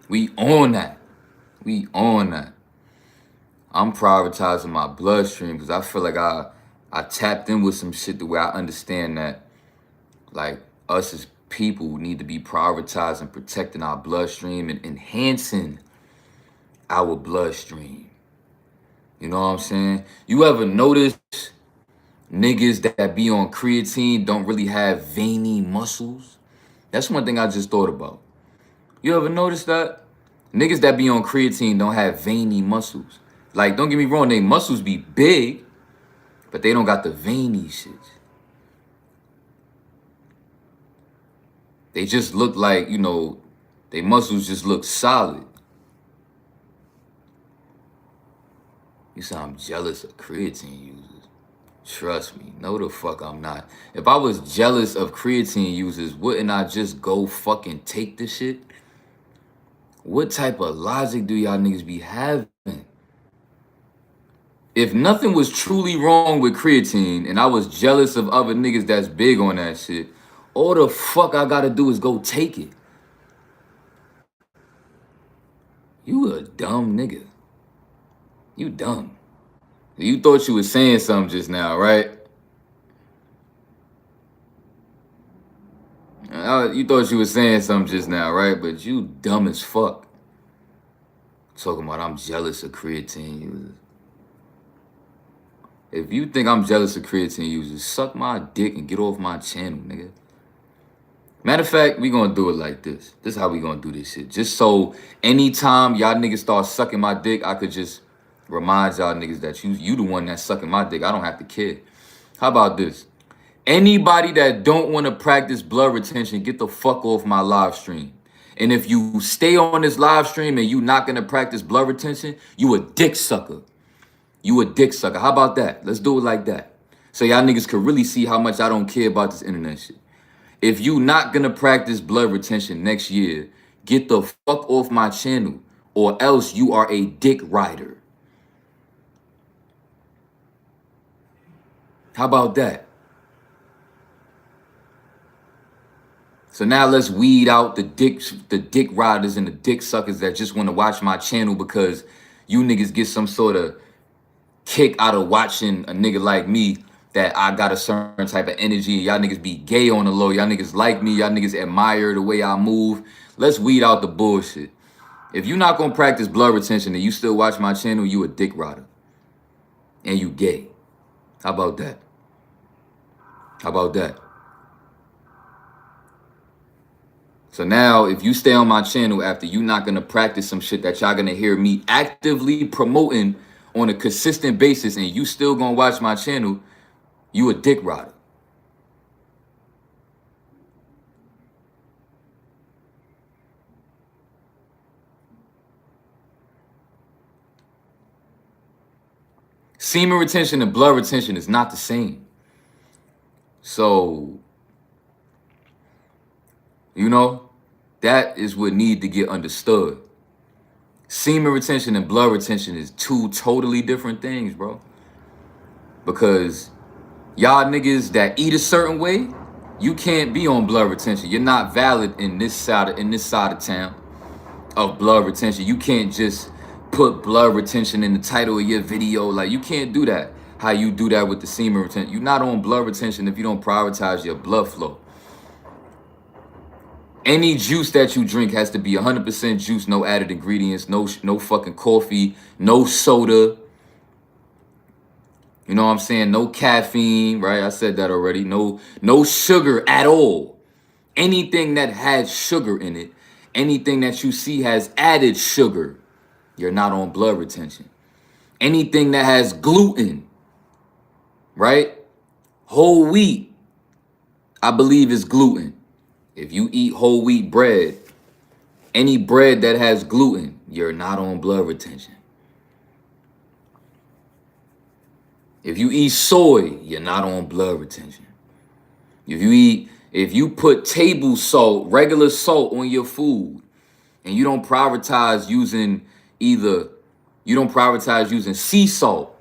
We on that. We on that. I'm prioritizing my bloodstream because I feel like I tapped in with some shit the way I understand that, like, us as people need to be prioritizing protecting our bloodstream and enhancing our bloodstream. You know what I'm saying? You ever notice niggas that be on creatine don't really have veiny muscles? That's one thing I just thought about. You ever notice that? Niggas that be on creatine don't have veiny muscles. Like, don't get me wrong, they muscles be big, but they don't got the veiny shit. They just look like, you know, they muscles just look solid. You say I'm jealous of creatine users. Trust me, no the fuck I'm not. If I was jealous of creatine users, wouldn't I just go fucking take the shit? What type of logic do y'all niggas be having? If nothing was truly wrong with creatine and I was jealous of other niggas that's big on that shit, all the fuck I gotta do is go take it. You a dumb nigga. You dumb. You thought you was saying something just now, right? You thought you was saying something just now, right? But you dumb as fuck. Talking about I'm jealous of creatine users. If you think I'm jealous of creatine users, suck my dick and get off my channel, nigga. Matter of fact, we gonna do it like this. This is how we gonna do this shit. Just so anytime y'all niggas start sucking my dick, I could just remind y'all niggas that you the one that's sucking my dick. I don't have to care. How about this? Anybody that don't want to practice blood retention, get the fuck off my live stream. And if you stay on this live stream and you not gonna practice blood retention, you a dick sucker. You a dick sucker. How about that? Let's do it like that. So y'all niggas could really see how much I don't care about this internet shit. If you not gonna practice blood retention next year, get the fuck off my channel, or else you are a dick rider. How about that? So now let's weed out the dick riders and the dick suckers that just want to watch my channel because you niggas get some sort of kick out of watching a nigga like me that I got a certain type of energy. Y'all niggas be gay on the low. Y'all niggas like me. Y'all niggas admire the way I move. Let's weed out the bullshit. If you not gonna practice blood retention and you still watch my channel, you a dick rider. And you gay. How about that? How about that? So now, if you stay on my channel after you not gonna practice some shit that y'all gonna hear me actively promoting on a consistent basis and you still gonna watch my channel, you a dick rider. Semen retention and blood retention is not the same. So, you know, that is what need to get understood. Semen retention and blood retention is two totally different things, bro. Because y'all niggas that eat a certain way, you can't be on blood retention. You're not valid in this side of town of blood retention. You can't just put blood retention in the title of your video. Like, you can't do that. How you do that with the semen retention. You're not on blood retention if you don't prioritize your blood flow. Any juice that you drink has to be 100% juice, no added ingredients, no fucking coffee, no soda. You know what I'm saying? No caffeine, right? I said that already. No sugar at all. Anything that has sugar in it, anything that you see has added sugar, you're not on blood retention. Anything that has gluten, right? Whole wheat, I believe is gluten. If you eat whole wheat bread, any bread that has gluten, you're not on blood retention. If you eat soy, you're not on blood retention. If you put table salt, regular salt on your food, and you don't prioritize using sea salt,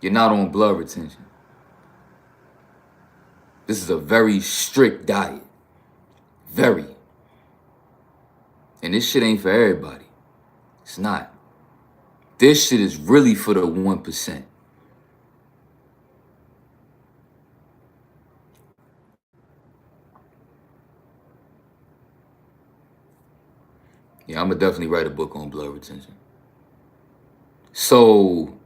you're not on blood retention. This is a very strict diet. Very. And this shit ain't for everybody. It's not. This shit is really for the 1%. Yeah, I'm gonna definitely write a book on blood retention. So,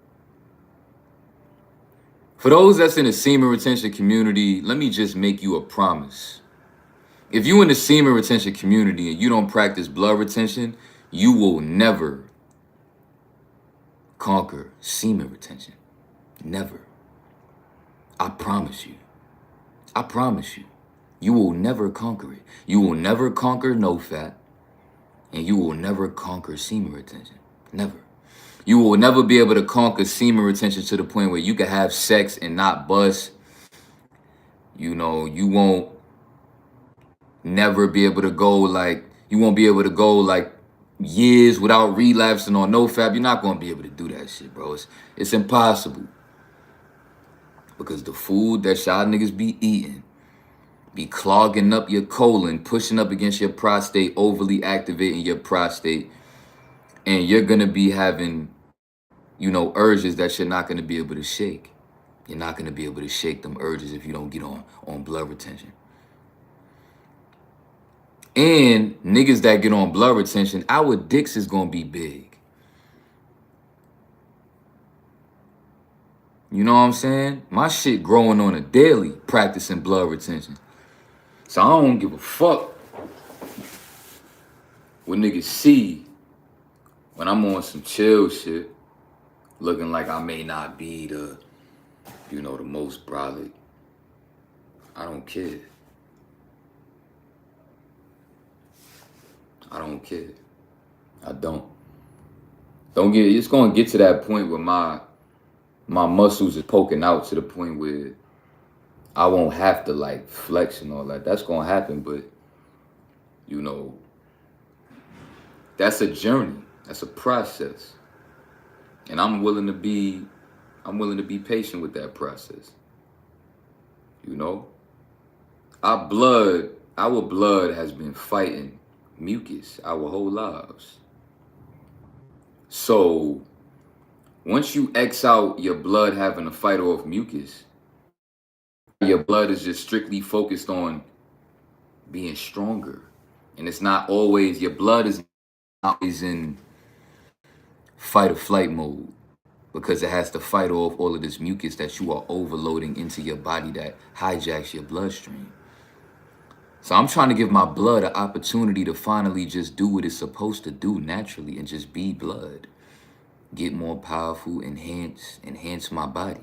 for those that's in the semen retention community, let me just make you a promise. If you in the semen retention community and you don't practice blood retention, you will never conquer semen retention. Never. I promise you. I promise you. You will never conquer it. You will never conquer no fat. And you will never conquer semen retention. Never. You will never be able to conquer semen retention to the point where you can have sex and not bust. You know, you won't never be able to go like years without relapsing on no fap. You're not going to be able to do that shit, bro. It's impossible. Because the food that y'all niggas be eating be clogging up your colon, pushing up against your prostate, overly activating your prostate. And you're going to be having, urges that you're not going to be able to shake. You're not going to be able to shake them urges if you don't get on blood retention. And niggas that get on blood retention, our dicks is going to be big. You know what I'm saying? My shit growing on a daily practicing blood retention. So I don't give a fuck what niggas see when I'm on some chill shit, looking like I may not be the most brolic. I don't care. I don't care. I don't. It's gonna get to that point where my muscles is poking out to the point where I won't have to like flex and all that. That's gonna happen, but that's a journey. That's a process. And I'm willing to be patient with that process. Our blood has been fighting mucus our whole lives. So once you X out your blood having to fight off mucus, your blood is just strictly focused on being stronger. And it's not always, your blood is not always in fight or flight mode, because it has to fight off all of this mucus that you are overloading into your body that hijacks your bloodstream. So I'm trying to give my blood an opportunity to finally just do what it's supposed to do naturally and just be blood. Get more powerful, enhance my body.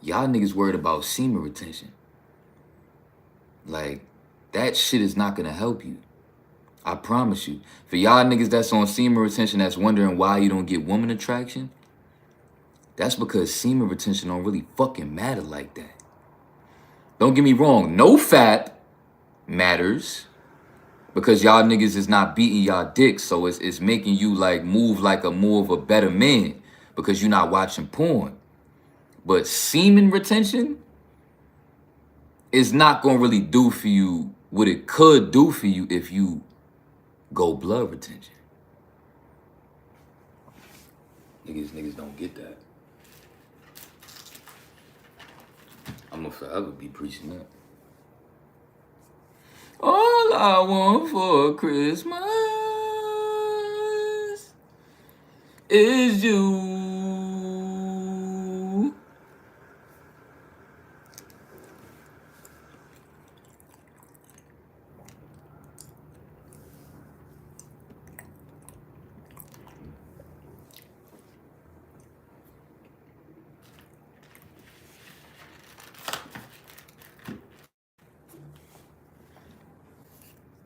Y'all niggas worried about semen retention. Like, that shit is not gonna help you. I promise you. For y'all niggas that's on semen retention that's wondering why you don't get woman attraction, that's because semen retention don't really fucking matter like that. Don't get me wrong, no fat matters, because y'all niggas is not beating y'all dicks, so it's making you like move like a more of a better man because you're not watching porn. But semen retention is not gonna really do for you what it could do for you if you go blood retention. Niggas don't get that. I'm gonna forever be preaching that. All I want for Christmas is you.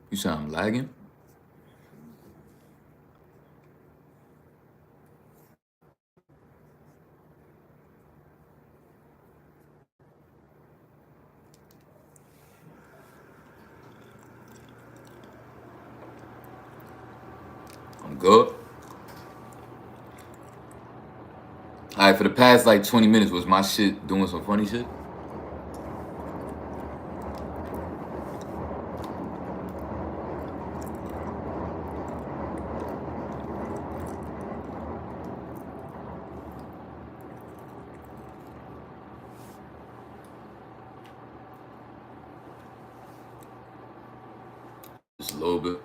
You say I'm lagging? I'm good. Alright, for the past like 20 minutes, was my shit doing some funny shit? Just a little bit.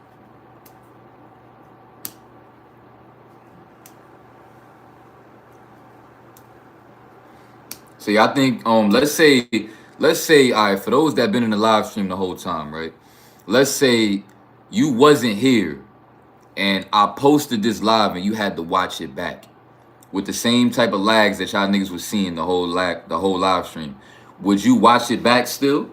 See, I think let's say, all right, for those that been in the live stream the whole time, right? Let's say you wasn't here and I posted this live and you had to watch it back with the same type of lags that y'all niggas was seeing the whole live stream. Would you watch it back still?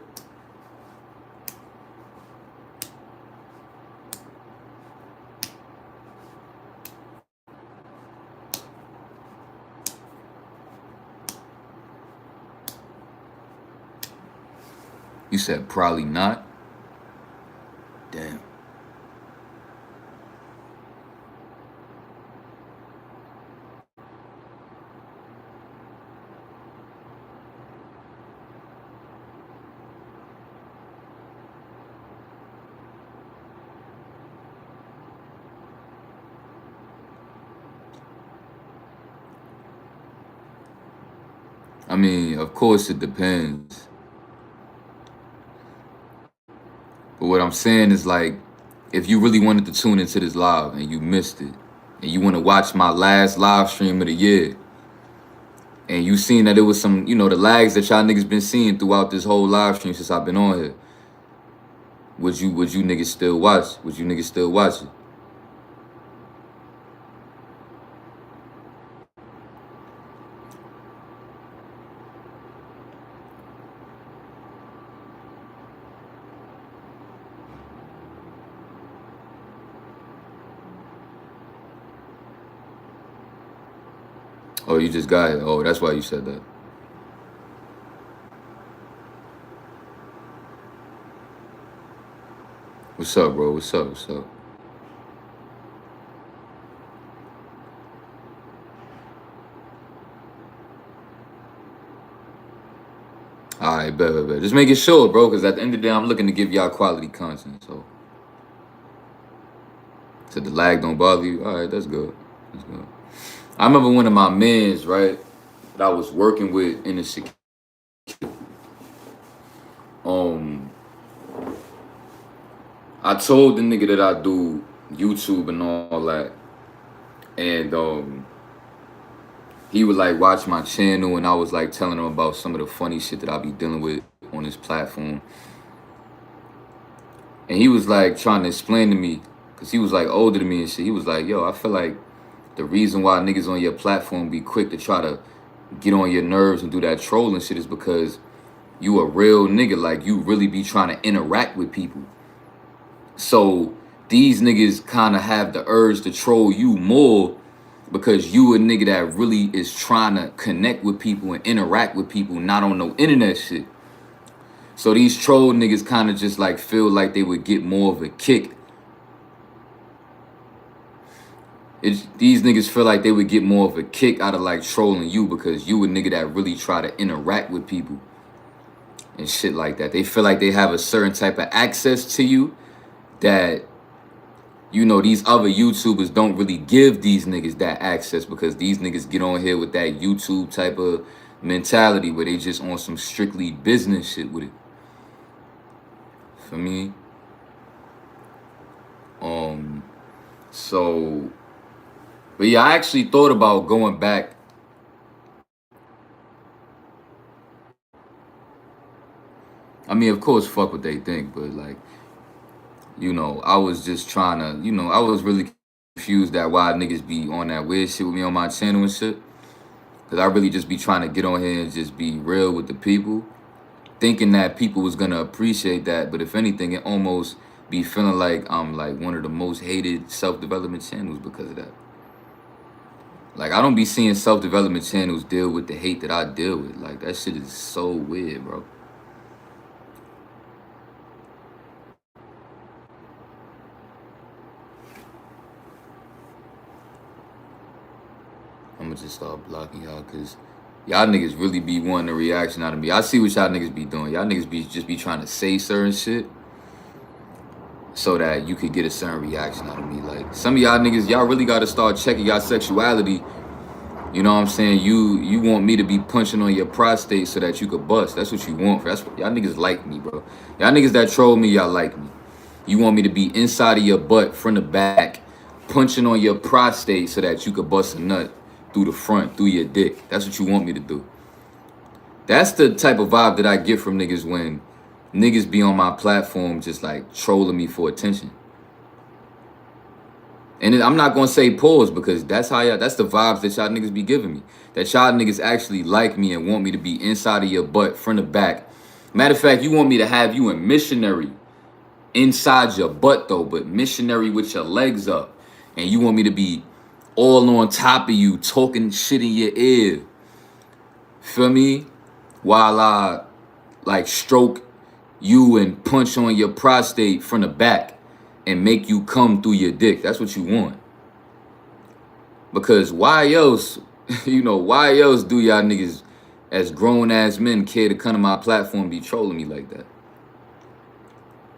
You said probably not. Damn. I mean, of course it depends. But what I'm saying is, like, if you really wanted to tune into this live and you missed it, and you want to watch my last live stream of the year, and you seen that it was some, the lags that y'all niggas been seeing throughout this whole live stream since I've been on here, would you niggas still watch? Would you niggas still watch it? Oh, you just got it. Oh, that's why you said that. What's up, bro? What's up? What's up? All right, bet. Just make it sure, bro, because at the end of the day, I'm looking to give y'all quality content. So the lag don't bother you. All right, that's good. That's good. I remember one of my mans, right, that I was working with in the security. Um, I told the nigga that I do YouTube and all that, and he would like watch my channel, and I was like telling him about some of the funny shit that I be dealing with on this platform. And he was like trying to explain to me, cause he was like older than me and shit. He was like, yo, I feel like the reason why niggas on your platform be quick to try to get on your nerves and do that trolling shit is because you a real nigga. Like, you really be trying to interact with people. So these niggas kind of have the urge to troll you more because you a nigga that really is trying to connect with people and interact with people, not on no internet shit. So these troll niggas kind of just like feel like they would get more of a kick. These niggas feel like they would get more of a kick out of like trolling you because you a nigga that really try to interact with people and shit like that. They feel like they have a certain type of access to you that, you know, these other YouTubers don't really give these niggas that access because these niggas get on here with that YouTube type of mentality where they just on some strictly business shit with it. For me. So, but yeah, I actually thought about going back. I mean, of course, fuck what they think, but like, you know, I was just trying to, you know, I was really confused that why niggas be on that weird shit with me on my channel and shit. Cause I really just be trying to get on here and just be real with the people, thinking that people was gonna appreciate that. But if anything, it almost be feeling like I'm like one of the most hated self-development channels because of that. Like, I don't be seeing self-development channels deal with the hate that I deal with. Like, that shit is so weird, bro. I'm gonna just start blocking y'all because y'all niggas really be wanting a reaction out of me. I see what y'all niggas be doing. Y'all niggas be trying to say certain shit so that you could get a certain reaction out of me. Like, some of y'all niggas, y'all really gotta start checking y'all sexuality. You know what I'm saying? You want me to be punching on your prostate so that you could bust. That's what you want. That's what y'all niggas like me, bro. Y'all niggas that troll me, y'all like me. You want me to be inside of your butt from the back, punching on your prostate so that you could bust a nut through the front, through your dick. That's what you want me to do. That's the type of vibe that I get from niggas when niggas be on my platform just like trolling me for attention. And I'm not gonna say pause because that's how that's the vibes that y'all niggas be giving me. That y'all niggas actually like me and want me to be inside of your butt from the back. Matter of fact, you want me to have you in missionary inside your butt though, but missionary with your legs up. And you want me to be all on top of you, talking shit in your ear. Feel me? While I like stroke you and punch on your prostate from the back and make you come through your dick. That's what you want. Because why else, you know, why else do y'all niggas as grown ass men care to come to my platform and be trolling me like that?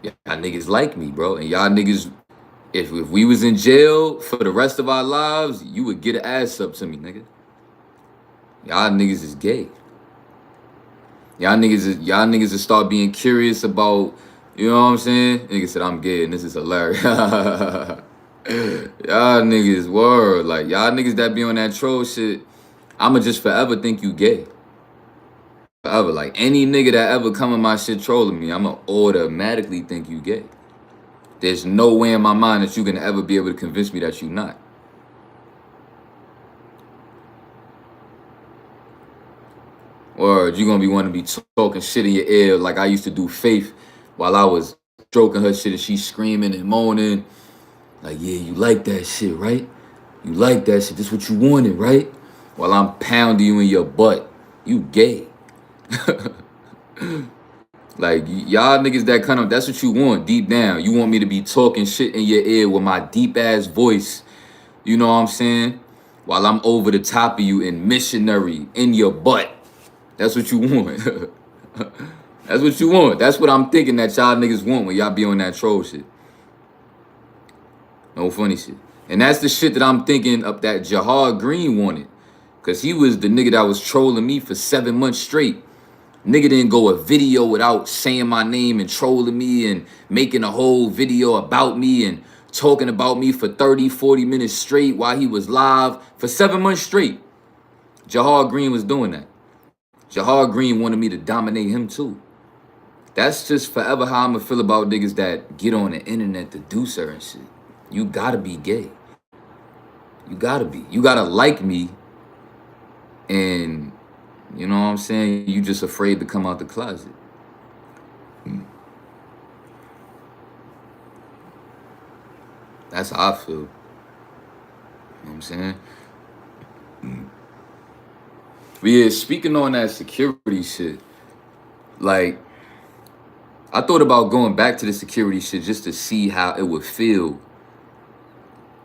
Y'all niggas like me, bro. And y'all niggas, if we was in jail for the rest of our lives, you would get an ass up to me, nigga. Y'all niggas is gay. Y'all niggas will start being curious about, you know what I'm saying? Nigga said I'm gay and this is hilarious. Y'all niggas, word. Like, y'all niggas that be on that troll shit, I'ma just forever think you gay. Forever. Like, any nigga that ever come in my shit trolling me, I'ma automatically think you gay. There's no way in my mind that you gonna ever be able to convince me that you not. Or you gonna be wanting to be talking shit in your ear like I used to do Faith while I was stroking her shit and she's screaming and moaning. Like, yeah, you like that shit, right? You like that shit. This what you wanted, right? While I'm pounding you in your butt. You gay. Like, y'all niggas that kind of, that's what you want deep down. You want me to be talking shit in your ear with my deep ass voice. You know what I'm saying? While I'm over the top of you and missionary in your butt. That's what you want. That's what you want. That's what I'm thinking that y'all niggas want when y'all be on that troll shit. No funny shit. And that's the shit that I'm thinking of that Jahar Green wanted. Because he was the nigga that was trolling me for 7 months straight. Nigga didn't go a video without saying my name and trolling me and making a whole video about me and talking about me for 30, 40 minutes straight while he was live for 7 months straight. Jahar Green was doing that. Jahar Green wanted me to dominate him too. That's just forever how I'm gonna feel about niggas that get on the internet to do certain shit. You gotta be gay. You gotta be. You gotta like me, and you know what I'm saying? You just afraid to come out the closet. That's how I feel. You know what I'm saying? But yeah, speaking on that security shit, like, I thought about going back to the security shit just to see how it would feel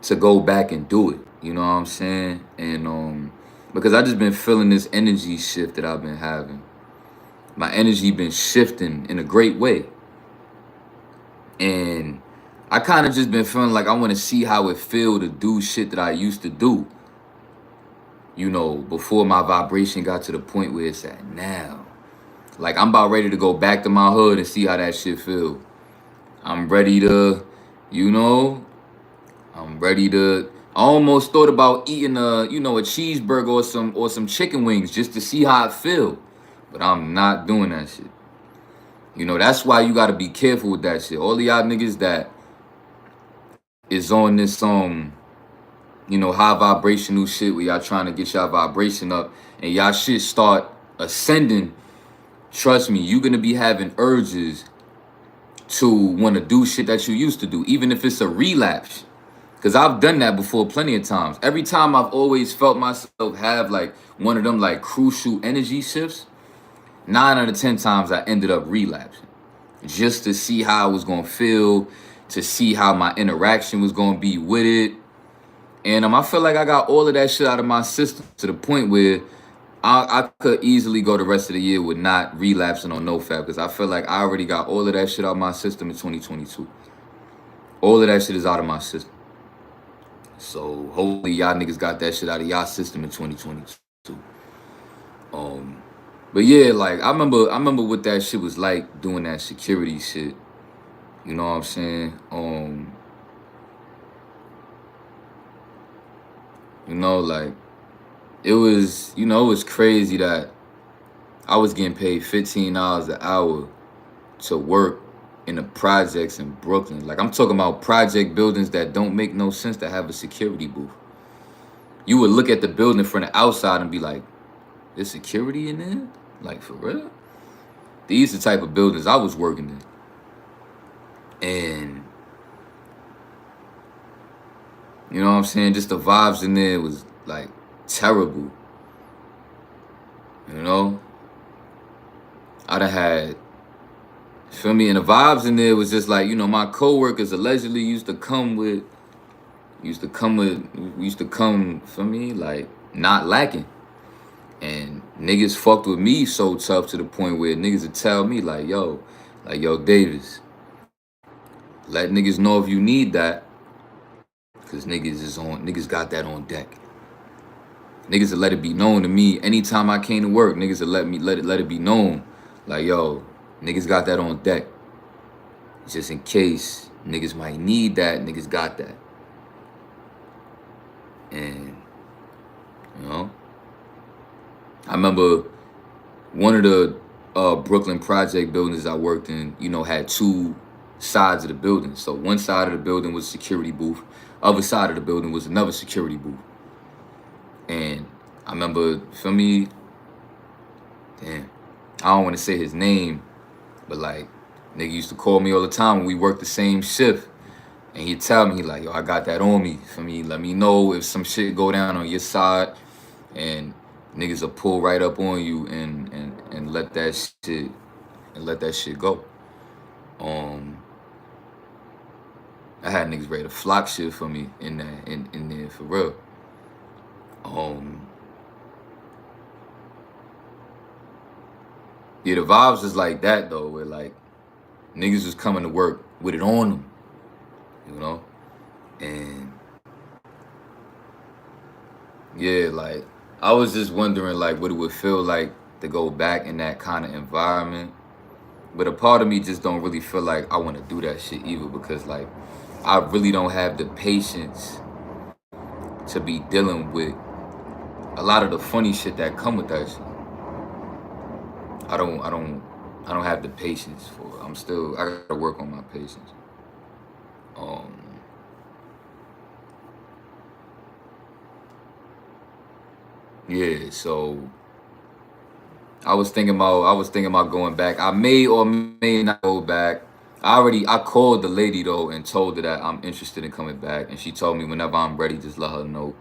to go back and do it. You know what I'm saying? And because I just been feeling this energy shift that I've been having. My energy been shifting in a great way. And I kind of just been feeling like I want to see how it feel to do shit that I used to do. You know, before my vibration got to the point where it's at now. Like, I'm about ready to go back to my hood and see how that shit feel. I'm ready to, you know, I almost thought about eating a cheeseburger or some chicken wings just to see how it feel. But I'm not doing that shit. You know, that's why you gotta be careful with that shit. All of y'all niggas that is on this high vibrational shit where y'all trying to get y'all vibration up and y'all shit start ascending, trust me, you're gonna be having urges to want to do shit that you used to do, even if it's a relapse. Because I've done that before plenty of times. Every time I've always felt myself have like one of them like crucial energy shifts, 9 out of 10 times I ended up relapsing. Just to see how I was going to feel, to see how my interaction was going to be with it. And I feel like I got all of that shit out of my system to the point where I could easily go the rest of the year with not relapsing on NoFap, because I feel like I already got all of that shit out of my system in 2022. All of that shit is out of my system. So hopefully y'all niggas got that shit out of y'all system in 2022. But yeah, like I remember what that shit was like doing that security shit. You know what I'm saying? You know, like it was crazy that I was getting paid $15 an hour to work in the projects in Brooklyn. Like, I'm talking about project buildings that don't make no sense to have a security booth. You would look at the building from the outside and be like, there's security in there? Like, for real? These are the type of buildings I was working in. And, you know what I'm saying? Just the vibes in there was, like, terrible. You know? I'd have had, feel me? And the vibes in there was just like, you know, my coworkers allegedly used to come, for me, like, not lacking. And niggas fucked with me so tough to the point where niggas would tell me, like, yo, Davis, let niggas know if you need that, because niggas got that on deck. Niggas would let it be known to me anytime I came to work. Niggas would let it be known, like, yo, niggas got that on deck. Just in case niggas might need that, niggas got that. And, you know, I remember one of the Brooklyn project buildings I worked in, you know, had 2 sides of the building. So one side of the building was a security booth. Other side of the building was another security booth. And I remember, feel me, damn, I don't want to say his name, but like, nigga used to call me all the time when we worked the same shift. And he'd tell me, like, yo, I got that on me. For me, let me know if some shit go down on your side, and niggas will pull right up on you and let that shit go. I had niggas ready to flock shit for me in there for real. Yeah, the vibes is like that though, where like niggas was coming to work with it on them, you know? And yeah, like I was just wondering like what it would feel like to go back in that kind of environment. But a part of me just don't really feel like I want to do that shit either, because like I really don't have the patience to be dealing with a lot of the funny shit that come with that shit. I don't have the patience for it. I gotta work on my patience. Yeah, so I was thinking about going back. I may or may not go back. I called the lady though and told her that I'm interested in coming back, and she told me whenever I'm ready, just let her know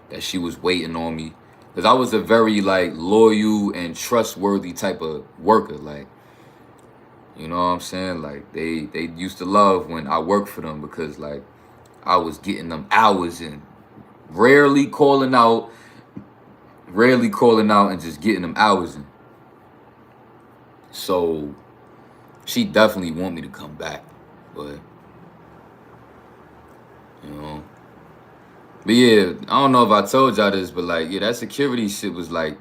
that she was waiting on me, because I was a very like loyal and trustworthy type of worker. Like, you know what I'm saying? Like they used to love when I worked for them, because like I was getting them hours in, rarely calling out, and just getting them hours in. So she definitely want me to come back, but you know. But yeah, I don't know if I told y'all this, but like, yeah, that security shit was like,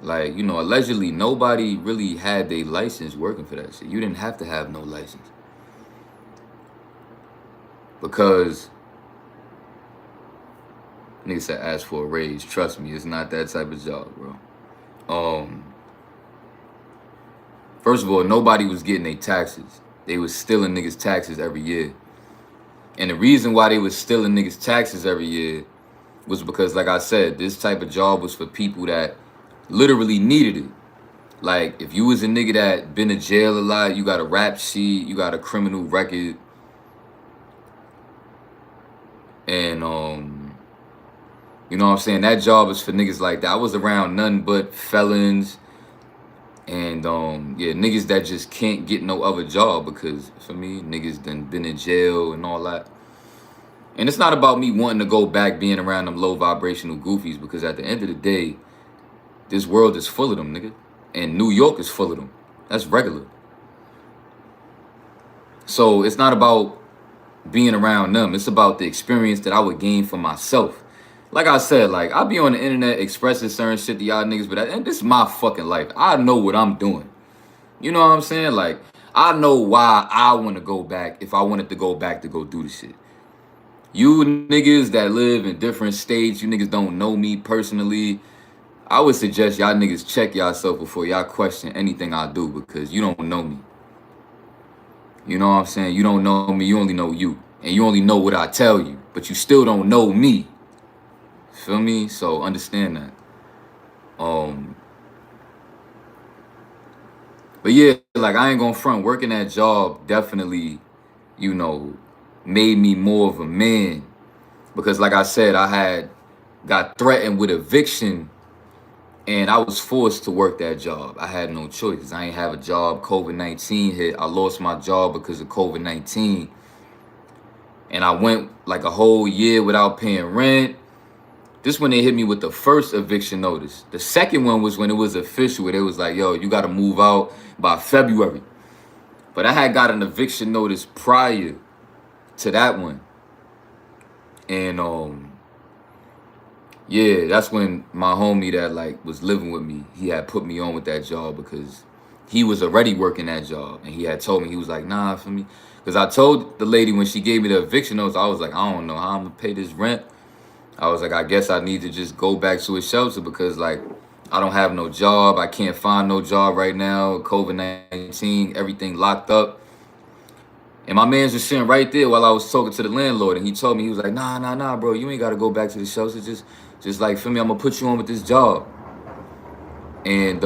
you know, allegedly nobody really had their license working for that shit. You didn't have to have no license, because niggas said ask for a raise. Trust me, it's not that type of job, bro. First of all, nobody was getting their taxes. They was stealing niggas' taxes every year. And the reason why they was stealing niggas' taxes every year was because, like I said, this type of job was for people that literally needed it. Like, if you was a nigga that been to jail a lot, you got a rap sheet, you got a criminal record, and you know what I'm saying, that job is for niggas like that. I was around none but felons and yeah, niggas that just can't get no other job, because for me, niggas done been in jail and all that. And it's not about me wanting to go back being around them low vibrational goofies, because at the end of the day, this world is full of them, nigga. And New York is full of them. That's regular. So it's not about being around them. It's about the experience that I would gain for myself. Like I said, like, I be on the internet expressing certain shit to y'all niggas, but this is my fucking life. I know what I'm doing. You know what I'm saying? Like, I know why I want to go back if I wanted to go back to go do the shit. You niggas that live in different states, you niggas don't know me personally, I would suggest y'all niggas check yourself before y'all question anything I do, because you don't know me. You know what I'm saying? You don't know me, you only know you. And you only know what I tell you, but you still don't know me. Feel me? So understand that. But yeah, like, I ain't gonna front. Working that job definitely, you know, made me more of a man. Because like I said, I had got threatened with eviction, and I was forced to work that job. I had no choice. I ain't have a job. COVID-19 hit. I lost my job because of COVID-19. And I went like a whole year without paying rent. This when they hit me with the first eviction notice. The second one was when it was official, where they was like, yo, you got to move out by February. But I had got an eviction notice prior to that one. And yeah, that's when my homie that like was living with me, he had put me on with that job, because he was already working that job. And he had told me, he was like, nah, for me. Because I told the lady when she gave me the eviction notice, I was like, I don't know how I'm going to pay this rent. I was like, I guess I need to just go back to a shelter, because like I don't have no job. I can't find no job right now. COVID-19, everything locked up. And my man's just sitting right there while I was talking to the landlord, and he told me, he was like, nah, bro, you ain't got to go back to the shelter. Just like, feel me, I'm gonna put you on with this job. And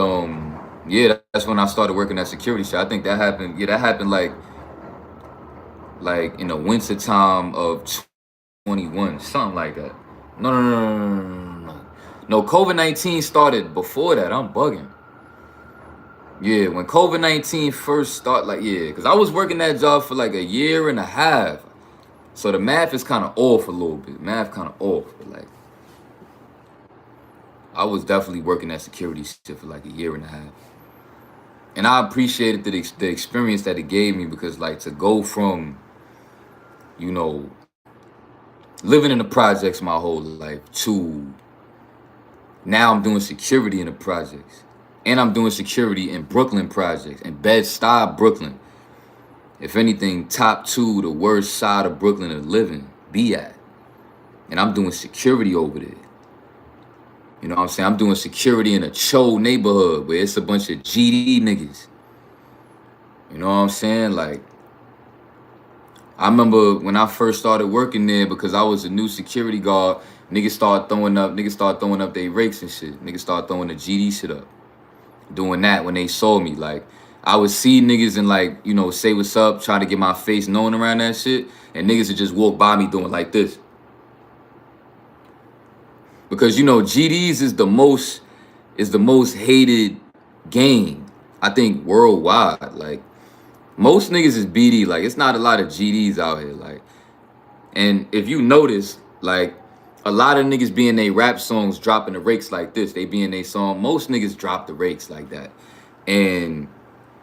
yeah, that's when I started working that security shit. I think that happened. Yeah, that happened like in the winter time of 21, something like that. No, COVID-19 started before that. I'm bugging. Yeah, when COVID-19 first started, like, yeah, because I was working that job for like a year and a half. So the math is kind of off a little bit. Math kind of off, but like, I was definitely working that security shit for like a year and a half. And I appreciated the experience that it gave me, because like, to go from, you know, living in the projects my whole life to Now I'm doing security in the projects. And I'm doing security in Brooklyn projects, in Bed-Stuy, Brooklyn. If anything, top 2, the worst side of Brooklyn to live in, be at. And I'm doing security over there. You know what I'm saying? I'm doing security in a Cho neighborhood where it's a bunch of GD niggas. You know what I'm saying? Like, I remember when I first started working there, because I was a new security guard, niggas start throwing up their rakes and shit. Niggas start throwing the GD shit up. Doing that when they saw me. Like, I would see niggas and, like, you know, say what's up, try to get my face known around that shit, and niggas would just walk by me doing like this. Because, you know, GDs is the most hated gang, I think, worldwide. Like, most niggas is BD. Like, it's not a lot of GDs out here. Like, and if you notice, like, a lot of niggas be in they rap songs dropping the rakes like this. They be in they song. Most niggas drop the rakes like that. And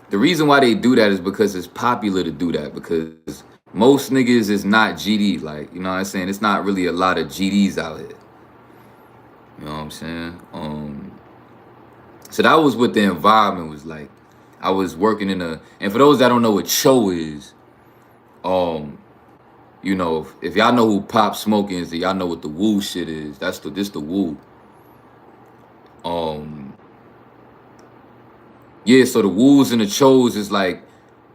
the reason why they do that is because it's popular to do that. Because most niggas is not GD. Like, you know what I'm saying? It's not really a lot of GDs out here. You know what I'm saying? So that was what the environment was like. I was working in a, and for those that don't know what Cho is, you know, if y'all know who Pop Smoke is, then y'all know what the Woo shit is. This the Woo. Yeah, so the Woos and the Chos is like,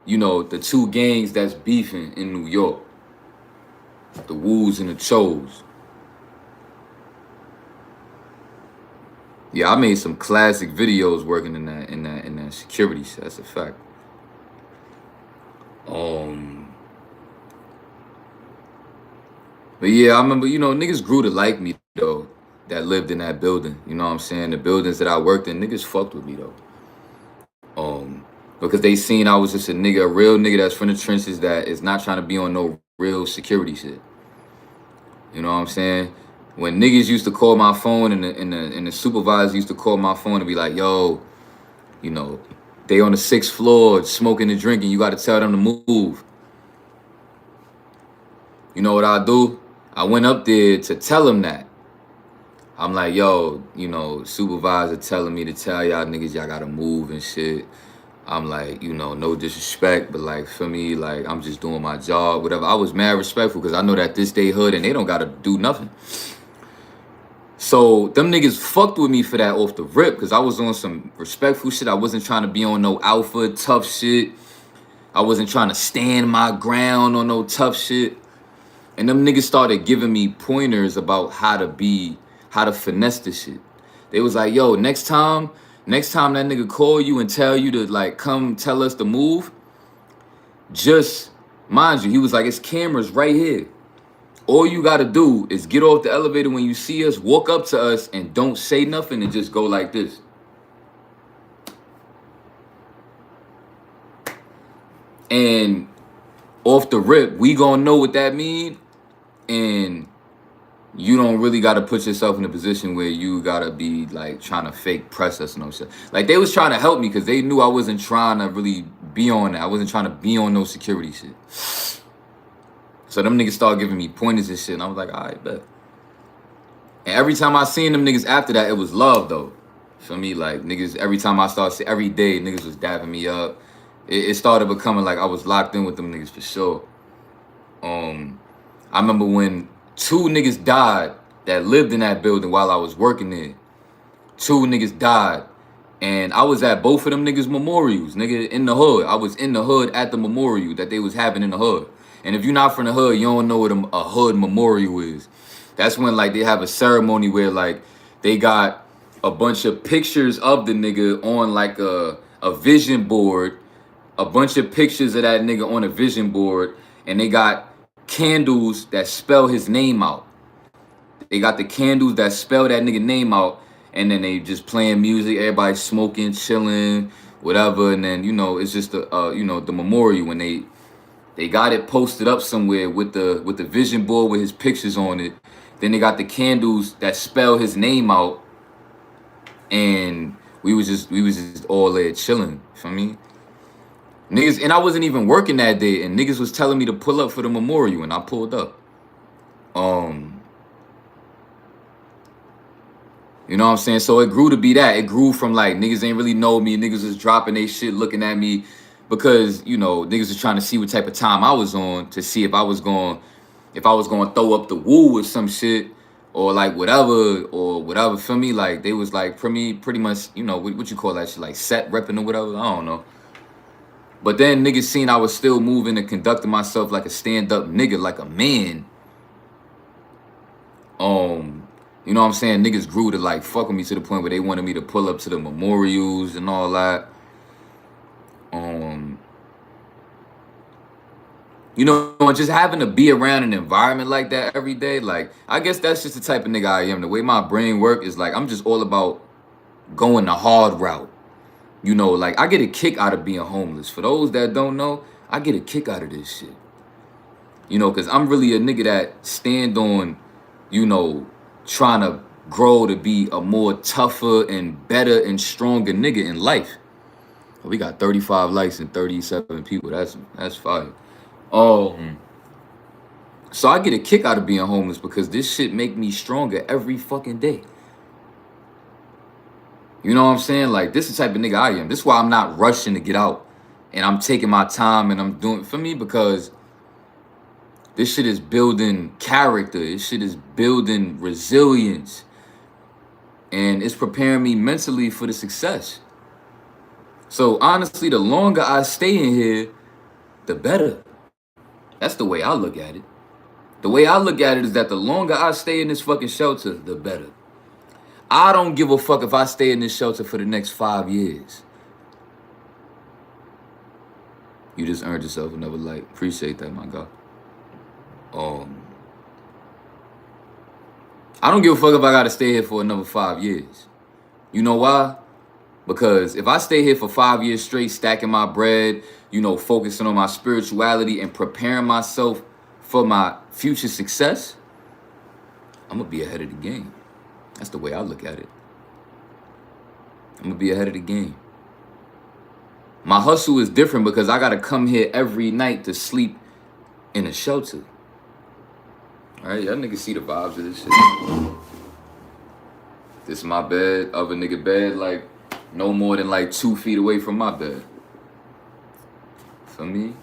you know, the two gangs that's beefing in New York. The Woos and the Chos. Yeah, I made some classic videos working in that security set. That's a fact. But yeah, I remember, you know, niggas grew to like me though, that lived in that building. You know what I'm saying? The buildings that I worked in, niggas fucked with me though. Because they seen I was just a real nigga that's from the trenches that is not trying to be on no real security shit. You know what I'm saying? When niggas used to call my phone and the supervisor used to call my phone and be like, yo, you know, they on the 6th floor smoking and drinking, you got to tell them to move. You know what I do? I went up there to tell them that. I'm like, yo, you know, supervisor telling me to tell y'all niggas y'all got to move and shit. I'm like, you know, no disrespect, but like, for me, like, I'm just doing my job, whatever. I was mad respectful because I know that this day hood and they don't got to do nothing. So them niggas fucked with me for that off the rip because I was on some respectful shit. I wasn't trying to be on no alpha tough shit. I wasn't trying to stand my ground on no tough shit. And them niggas started giving me pointers about how to finesse this shit. They was like, yo, next time that nigga call you and tell you to, like, come tell us to move, just, mind you, he was like, it's cameras right here. All you got to do is get off the elevator when you see us, walk up to us, and don't say nothing and just go like this. And off the rip, we gonna know what that mean, and you don't really got to put yourself in a position where you got to be, like, trying to fake press us and no shit. Like, they was trying to help me because they knew I wasn't trying to really be on that. I wasn't trying to be on no security shit. So them niggas started giving me pointers and shit, and I was like, all right, bet. And every time I seen them niggas after that, it was love, though. For me, like, niggas, every time I started, every day, niggas was dapping me up. It started becoming like I was locked in with them niggas for sure. I remember when 2 niggas died that lived in that building while I was working there. 2 niggas died. And I was at both of them niggas' memorials, nigga, in the hood. I was in the hood at the memorial that they was having in the hood. And if you're not from the hood, you don't know what a hood memorial is. That's when, like, they have a ceremony where, like, they got a bunch of pictures of the nigga on, like, a vision board. A bunch of pictures of that nigga on a vision board. And they got candles that spell his name out. They got the candles that spell that nigga name out. And then they just playing music. Everybody smoking, chilling, whatever. And then, you know, it's just, you know, the memorial when they got it posted up somewhere with the vision board with his pictures on it. Then they got the candles that spell his name out. And we was just all there chilling. For me, niggas, and I wasn't even working that day, and niggas was telling me to pull up for the memorial, and I pulled up. You know what I'm saying? So it grew to be that. It grew from like niggas ain't really know me. Niggas was dropping they shit looking at me because, you know, niggas was trying to see what type of time I was on to see if I was going to throw up the woo with some shit or like whatever, feel me? Like they was like pretty much, you know, what you call that shit, like set repping or whatever. I don't know. But then niggas seen I was still moving and conducting myself like a stand-up nigga, like a man. You know what I'm saying? Niggas grew to like fuck with me to the point where they wanted me to pull up to the memorials and all that. You know, just having to be around an environment like that every day, like I guess that's just the type of nigga I am. The way my brain work is like I'm just all about going the hard route. You know, like I get a kick out of being homeless. For those that don't know, I get a kick out of this shit. You know, because I'm really a nigga that stand on, you know, trying to grow to be a more tougher and better and stronger nigga in life. We got 35 likes and 37 people. That's fire. So I get a kick out of being homeless because this shit make me stronger every fucking day. You know what I'm saying? Like, this is the type of nigga I am. This is why I'm not rushing to get out. And I'm taking my time and I'm doing it for me because this shit is building character. This shit is building resilience. And it's preparing me mentally for the success. So honestly, the longer I stay in here, the better. That's the way I look at it. The way I look at it is that the longer I stay in this fucking shelter, the better. I don't give a fuck if I stay in this shelter for the next 5 years. You just earned yourself another like. Appreciate that, my guy. I don't give a fuck if I gotta stay here for another 5 years. You know why? Because if I stay here for 5 years straight, stacking my bread, you know, focusing on my spirituality and preparing myself for my future success, I'm gonna be ahead of the game. That's the way I look at it. I'm gonna be ahead of the game. My hustle is different because I gotta come here every night to sleep in a shelter. All right, y'all niggas see the vibes of this shit. This is my bed, other nigga bed, like no more than like 2 feet away from my bed. For me.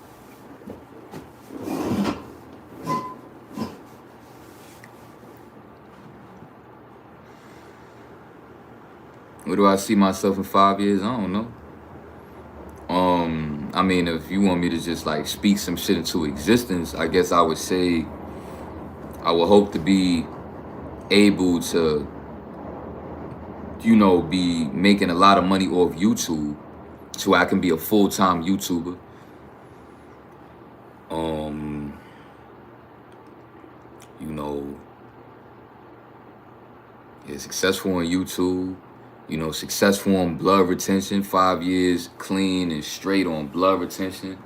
Where do I see myself in 5 years? I don't know. I mean, if you want me to just like speak some shit into existence, I guess I would say I would hope to be able to, you know, be making a lot of money off YouTube so I can be a full-time YouTuber. You know, yeah, successful on YouTube. You know, successful on blood retention, 5 years clean and straight on blood retention.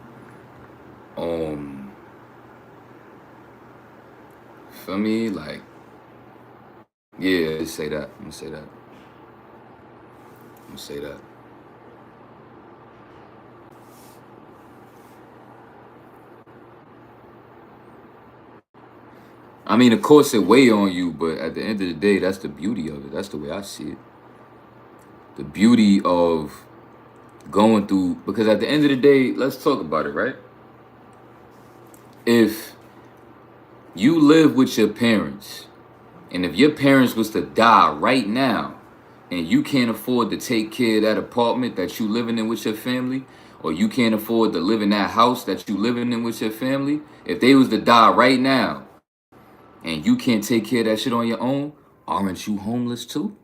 For me, like, yeah, let's say that. I'm gonna say that. I mean, of course it weigh on you, but at the end of the day, that's the beauty of it. That's the way I see it. The beauty of going through, because at the end of the day, let's talk about it, right? If you live with your parents, and if your parents was to die right now, and you can't afford to take care of that apartment that you living in with your family, or you can't afford to live in that house that you living in with your family, if they was to die right now, and you can't take care of that shit on your own, aren't you homeless too?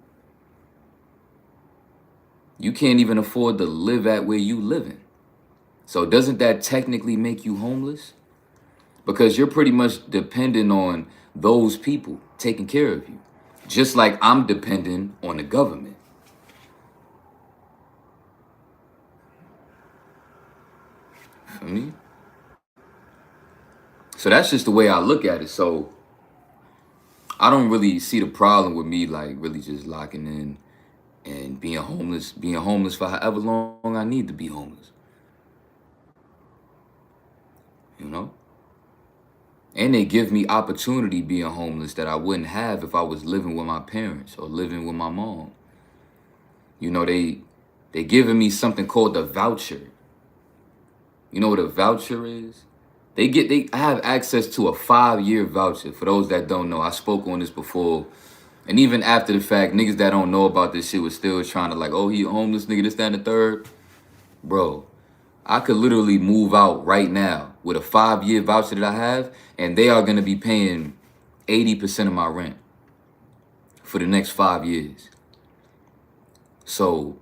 You can't even afford to live at where you living. So doesn't that technically make you homeless? Because you're pretty much dependent on those people taking care of you. Just like I'm dependent on the government. For me? So that's just the way I look at it. So I don't really see the problem with me like really just locking in and being homeless for however long I need to be homeless. You know? And they give me opportunity being homeless that I wouldn't have if I was living with my parents or living with my mom. You know, they giving me something called a voucher. You know what a voucher is? I have access to a 5-year voucher. For those that don't know, I spoke on this before. And even after the fact, niggas that don't know about this shit was still trying to like, oh, he a homeless nigga, this, that, and the third. Bro, I could literally move out right now with a 5-year voucher that I have, and they are gonna be paying 80% of my rent for the next 5 years. So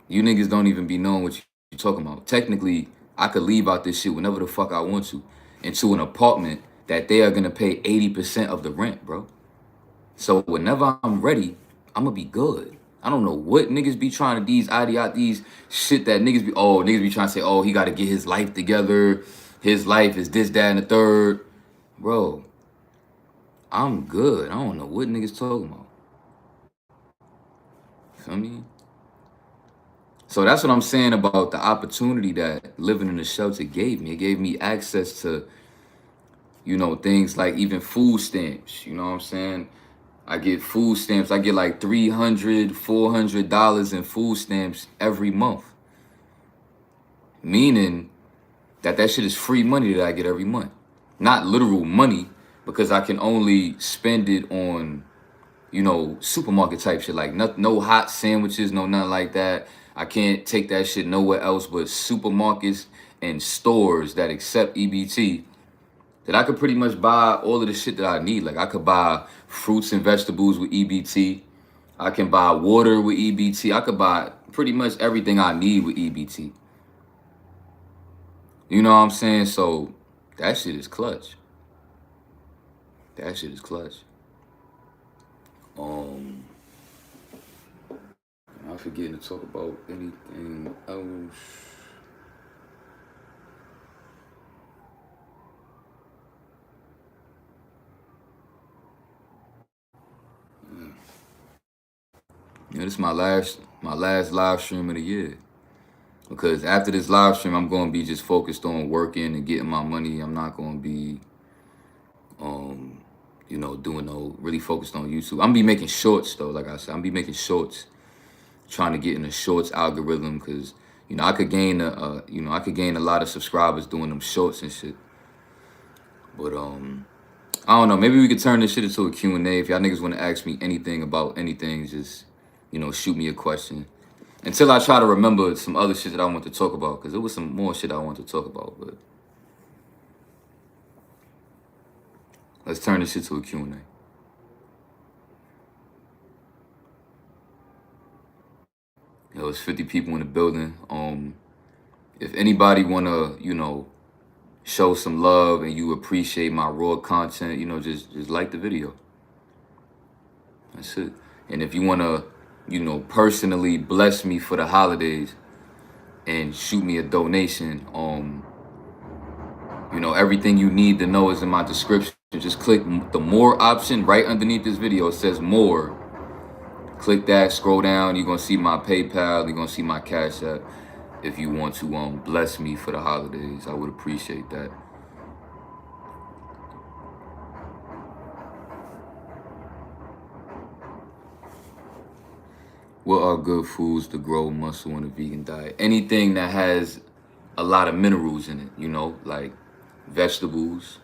you niggas don't even be knowing what you talking about. Technically, I could leave out this shit whenever the fuck I want to into an apartment that they are gonna pay 80% of the rent, bro. So whenever I'm ready, I'm gonna be good. I don't know what niggas be trying to these shit that niggas be trying to say, oh, he gotta get his life together. His life is this, that, and the third. Bro, I'm good. I don't know what niggas talking about. Feel me? So that's what I'm saying about the opportunity that living in the shelter gave me. It gave me access to, you know, things like even food stamps. You know what I'm saying? I get food stamps. I get like $300, $400 in food stamps every month. Meaning that shit is free money that I get every month. Not literal money, because I can only spend it on, you know, supermarket type shit. Like no hot sandwiches, no nothing like that. I can't take that shit nowhere else but supermarkets and stores that accept EBT. That I could pretty much buy all of the shit that I need. Like I could buy fruits and vegetables with EBT. I can buy water with EBT. I could buy pretty much everything I need with EBT. You know what I'm saying? So that shit is clutch. That shit is clutch. I'm forgetting to talk about anything else. Yeah, this is my last live stream of the year. Because after this live stream, I'm gonna be just focused on working and getting my money. I'm not gonna be you know, doing no really focused on YouTube. I'm gonna be making shorts though, like I said. I'm gonna be making shorts, trying to get in the shorts algorithm, because you know I could gain a lot of subscribers doing them shorts and shit. But I don't know, maybe we could turn this shit into a Q&A. If y'all niggas want to ask me anything about anything, just, you know, shoot me a question. Until I try to remember some other shit that I want to talk about, because there was some more shit I want to talk about, but let's turn this shit to a Q&A. Yo, it's 50 people in the building. If anybody wanna, you know, show some love and you appreciate my raw content, you know, just like the video. That's it. And if you wanna, you know, personally bless me for the holidays and shoot me a donation, you know, everything you need to know is in my description. Just click the more option right underneath this video. It says more. Click that, scroll down, you're gonna see my PayPal, you're gonna see my Cash App. If you want to bless me for the holidays, I would appreciate that. What are good foods to grow muscle in a vegan diet? Anything that has a lot of minerals in it, you know, like vegetables,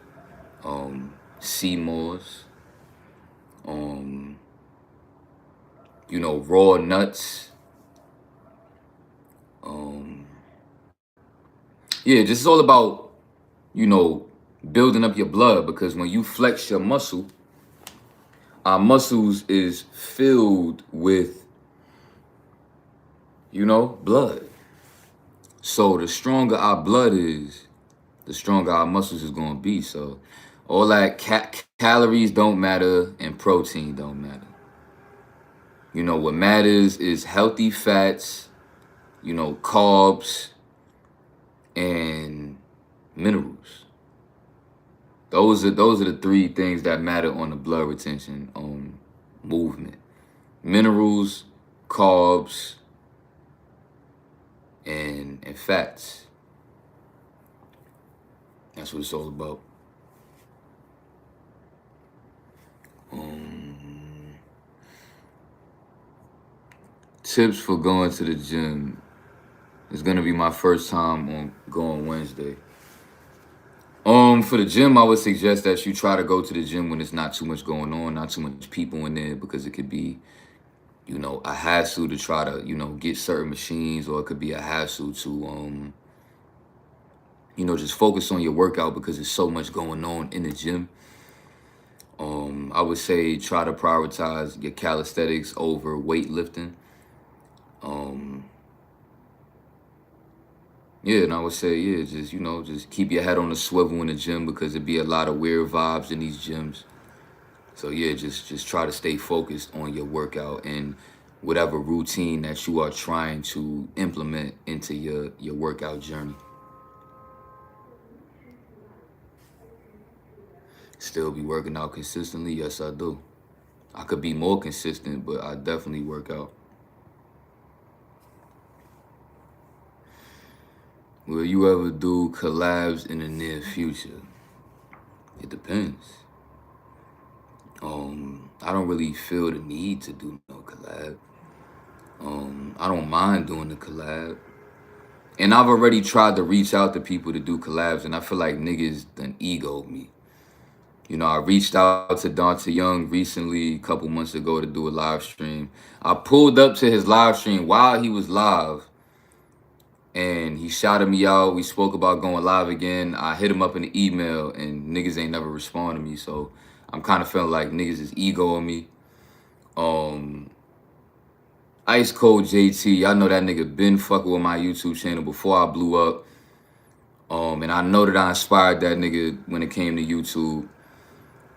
sea moss, you know, raw nuts. Yeah, this is all about, you know, building up your blood, because when you flex your muscle, our muscles is filled with, you know, blood. So the stronger our blood is, the stronger our muscles is going to be. So all that calories don't matter and protein don't matter. You know, what matters is healthy fats, you know, carbs, and minerals. Those are the three things that matter on the blood retention movement. Minerals, carbs, and fats. That's what it's all about. Tips for going to the gym. It's gonna be my first time on going Wednesday. For the gym, I would suggest that you try to go to the gym when it's not too much going on, not too much people in there, because it could be, a hassle to try to, get certain machines, or it could be a hassle to, just focus on your workout because there's so much going on in the gym. I would say try to prioritize your calisthenics over weightlifting. Yeah, and I would say, yeah, just keep your head on the swivel in the gym because it'd be a lot of weird vibes in these gyms. So yeah, just try to stay focused on your workout and whatever routine that you are trying to implement into your workout journey. Still be working out consistently? Yes, I do. I could be more consistent, but I definitely work out. Will you ever do collabs in the near future? It depends. I don't really feel the need to do no collab. I don't mind doing the collab. And I've already tried to reach out to people to do collabs, and I feel like niggas done egoed me. I reached out to Dante Young recently, a couple months ago, to do a live stream. I pulled up to his live stream while he was live, and he shouted me out. We spoke about going live again. I hit him up in the email, and niggas ain't never responded to me, so I'm kind of feeling like niggas is egoing me. Ice Cold JT, y'all know that nigga been fucking with my YouTube channel before I blew up. And I know that I inspired that nigga when it came to YouTube.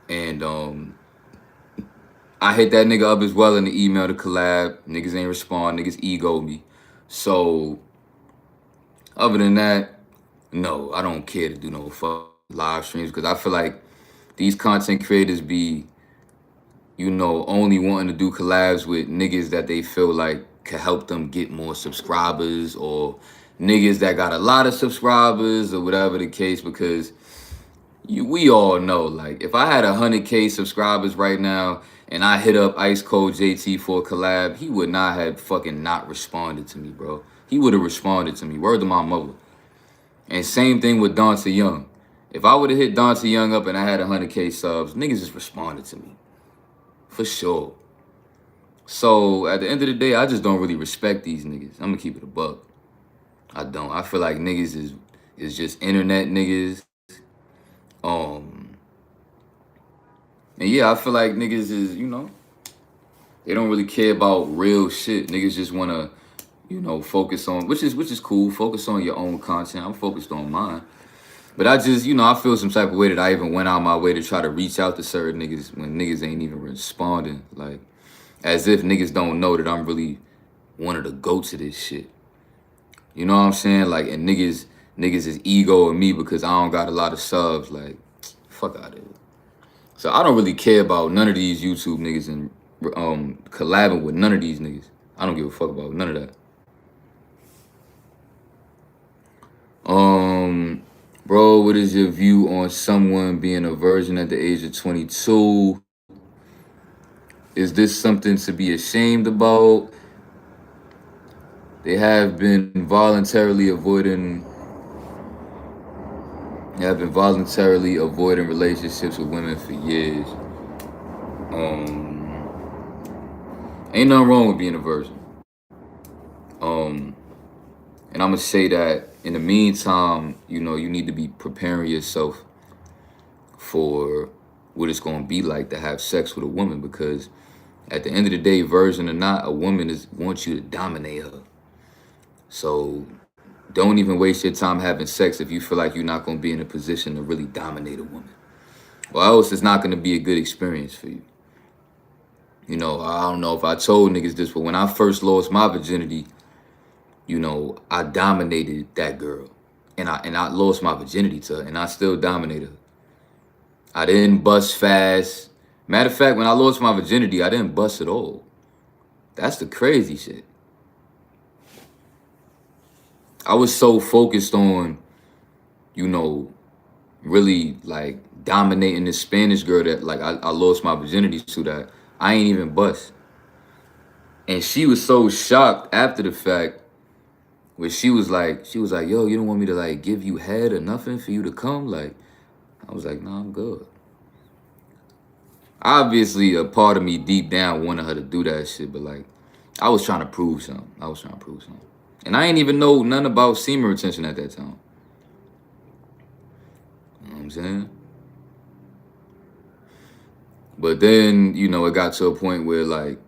And I hit that nigga up as well in the email to collab. Niggas ain't respond. Niggas egoed me. So, other than that, no, I don't care to do no fuck live streams because I feel like these content creators be, only wanting to do collabs with niggas that they feel like could help them get more subscribers, or niggas that got a lot of subscribers, or whatever the case, because we all know, like, if I had 100K subscribers right now and I hit up Ice Cold JT for a collab, he would not have fucking not responded to me, bro. He would have responded to me. Word to my mother. And same thing with Dante Young. If I would have hit Dante Young up and I had 100K subs, niggas just responded to me. For sure. So, at the end of the day, I just don't really respect these niggas. I'm gonna keep it a buck. I don't. I feel like niggas is just internet niggas. And yeah, I feel like niggas is, they don't really care about real shit. Niggas just wanna, focus on, which is cool. Focus on your own content. I'm focused on mine. But I just, I feel some type of way that I even went out my way to try to reach out to certain niggas when niggas ain't even responding. Like, as if niggas don't know that I'm really wanted to go to this shit. You know what I'm saying? Like, and niggas is egoing me because I don't got a lot of subs. Like, fuck out of it. So I don't really care about none of these YouTube niggas and collabing with none of these niggas. I don't give a fuck about none of that. Bro, what is your view on someone being a virgin at the age of 22? Is this something to be ashamed about? They have been voluntarily avoiding relationships with women for years. Ain't nothing wrong with being a virgin. And I'm gonna say that in the meantime, you need to be preparing yourself for what it's gonna be like to have sex with a woman, because at the end of the day, virgin or not, a woman wants you to dominate her. So don't even waste your time having sex if you feel like you're not gonna be in a position to really dominate a woman. Or else it's not gonna be a good experience for you. I don't know if I told niggas this, but when I first lost my virginity, I dominated that girl. And I lost my virginity to her, and I still dominated her. I didn't bust fast. Matter of fact, when I lost my virginity, I didn't bust at all. That's the crazy shit. I was so focused on, really like dominating this Spanish girl that like I lost my virginity to, that I ain't even bust. And she was so shocked after the fact, where she was like, yo, you don't want me to like give you head or nothing for you to come? Like, I was like, nah, I'm good. Obviously, a part of me deep down wanted her to do that shit, but like, I was trying to prove something. And I ain't even know nothing about semen retention at that time. You know what I'm saying? But then, you know, it got to a point where like,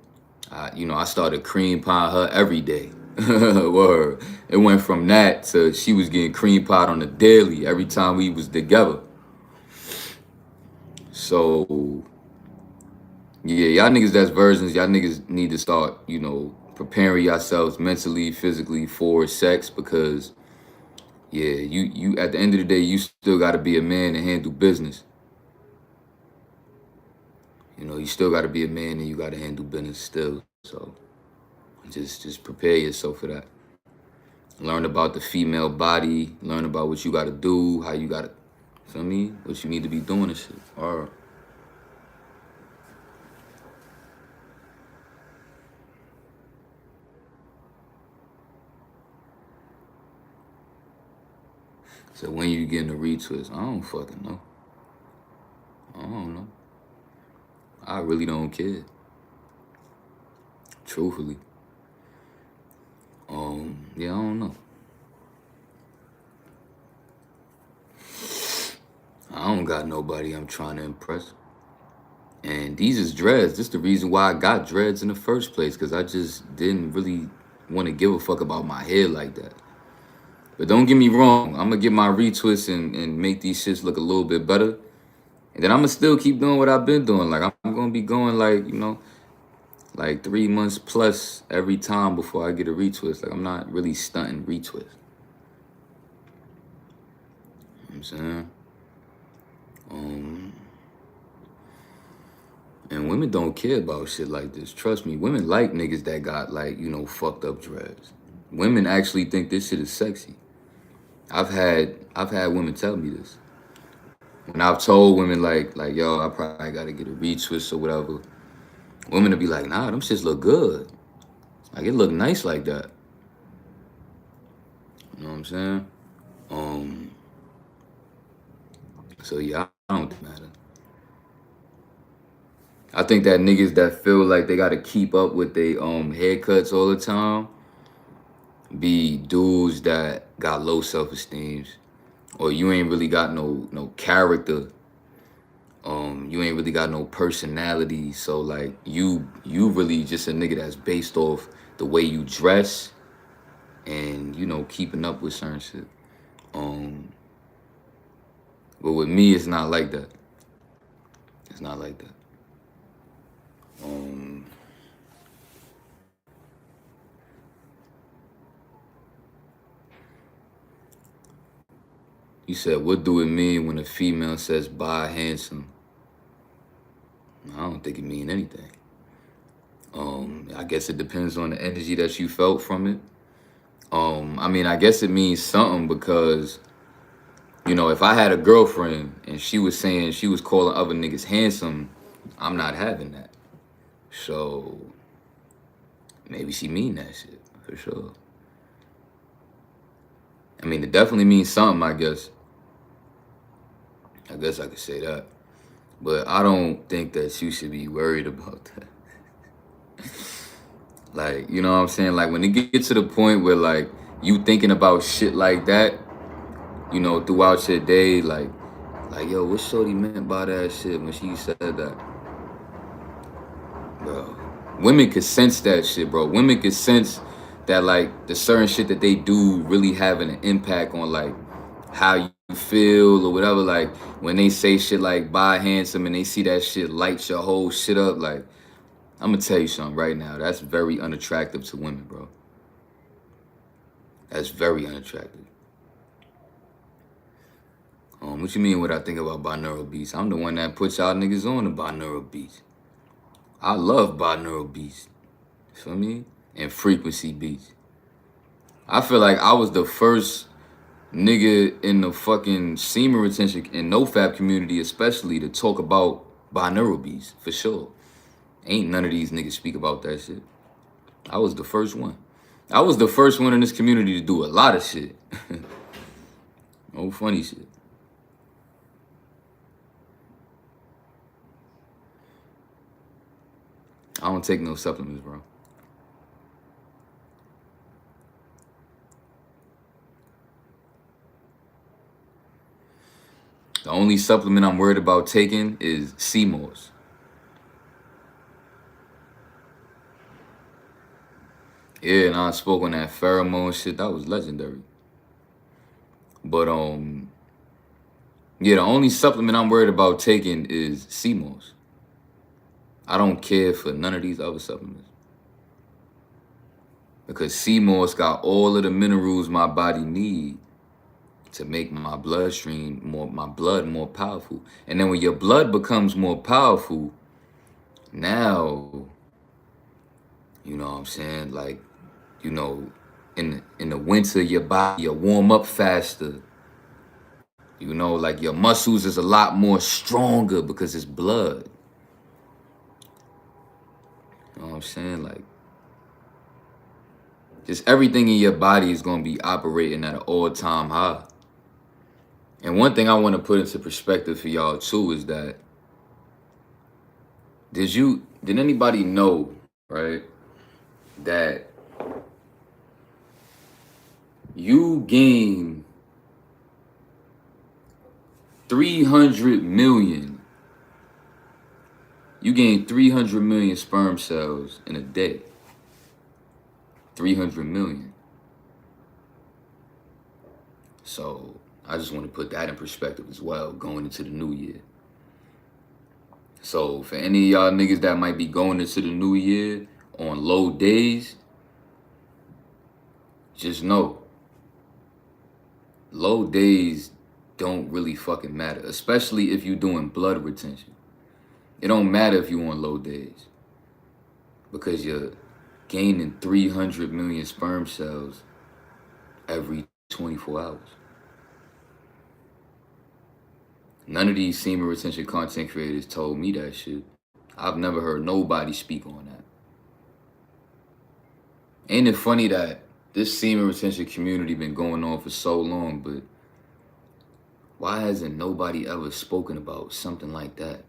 I started cream pie her every day. Word. It went from that to she was getting cream pie on the daily every time we was together. So yeah, y'all niggas that's virgins, y'all niggas need to start, you know, preparing yourselves mentally, physically for sex, because yeah, you at the end of the day, you still gotta be a man and handle business. You know, you still gotta be a man and you gotta handle business still. So just prepare yourself for that. Learn about the female body, learn about what you gotta do, how you gotta, feel me? What you need to be doing and shit. All right. So when you getting a retwist, I don't fucking know. I don't know. I really don't care. Truthfully. Yeah, I don't know. I don't got nobody I'm trying to impress. And these is dreads. This is the reason why I got dreads in the first place, because I just didn't really want to give a fuck about my hair like that. But don't get me wrong, I'm gonna get my retwists and make these shits look a little bit better. And then I'm gonna still keep doing what I've been doing. Like, I'm gonna be going like, you know, like 3 months plus every time before I get a retwist. Like, I'm not really stunting retwist. You know what I'm saying? And women don't care about shit like this. Trust me, women like niggas that got like, you know, fucked up dreads. Women actually think this shit is sexy. I've had women tell me this. When I've told women like yo, I probably gotta get a retwist or whatever, women will be like, nah, them shits look good. Like, it look nice like that. You know what I'm saying? So yeah, I don't think it matter. I think that niggas that feel like they gotta keep up with their haircuts all the time be dudes that got low self-esteem, or you ain't really got no character. You ain't really got no personality. So like you really just a nigga that's based off the way you dress and, you know, keeping up with certain shit. But with me, it's not like that. It's not like that. You said, what do it mean when a female says bye handsome? I don't think it mean anything. I guess it depends on the energy that you felt from it. I mean, I guess it means something because, you know, if I had a girlfriend and she was saying she was calling other niggas handsome, I'm not having that. So maybe she mean that shit for sure. I mean, it definitely means something, I guess. I guess I could say that. But I don't think that you should be worried about that. Like, you know what I'm saying? Like, when it gets to the point where, like, you thinking about shit like that, you know, throughout your day, like, yo, what shorty meant by that shit when she said that? Bro, women could sense that shit, bro. Women could sense that, like, the certain shit that they do really having an impact on, like, how you feel or whatever. Like, when they say shit like, bye handsome, and they see that shit lights your whole shit up, like, I'm gonna tell you something right now. That's very unattractive to women, bro. That's very unattractive. What you mean what I think about binaural beats? I'm the one that puts y'all niggas on the binaural beats. I love binaural beats. You feel me? And frequency beats. I feel like I was the first nigga in the fucking semen retention and nofap community especially to talk about binaural beats, for sure. Ain't none of these niggas speak about that shit. I was the first one. I was the first one in this community to do a lot of shit. No funny shit. I don't take no supplements, bro. The only supplement I'm worried about taking is sea moss. Yeah, and I spoke on that pheromone shit. That was legendary. But yeah, the only supplement I'm worried about taking is sea moss. I don't care for none of these other supplements. Because sea moss got all of the minerals my body need to make my bloodstream my blood more powerful. And then when your blood becomes more powerful, now, you know what I'm saying? Like, you know, in the winter, your body, you warm up faster. You know, like your muscles is a lot more stronger because it's blood. You know what I'm saying? Like, just everything in your body is going to be operating at an all-time high. And one thing I want to put into perspective for y'all too is that did anybody know, right, that you gain 300 million. You gain 300 million sperm cells in a day. 300 million. So I just want to put that in perspective as well, going into the new year. So for any of y'all niggas that might be going into the new year on low days, just know, low days don't really fucking matter, especially if you're doing blood retention. It don't matter if you're on low days because you're gaining 300 million sperm cells every 24 hours. None of these semen retention content creators told me that shit. I've never heard nobody speak on that. Ain't it funny that this semen retention community been going on for so long, but why hasn't nobody ever spoken about something like that?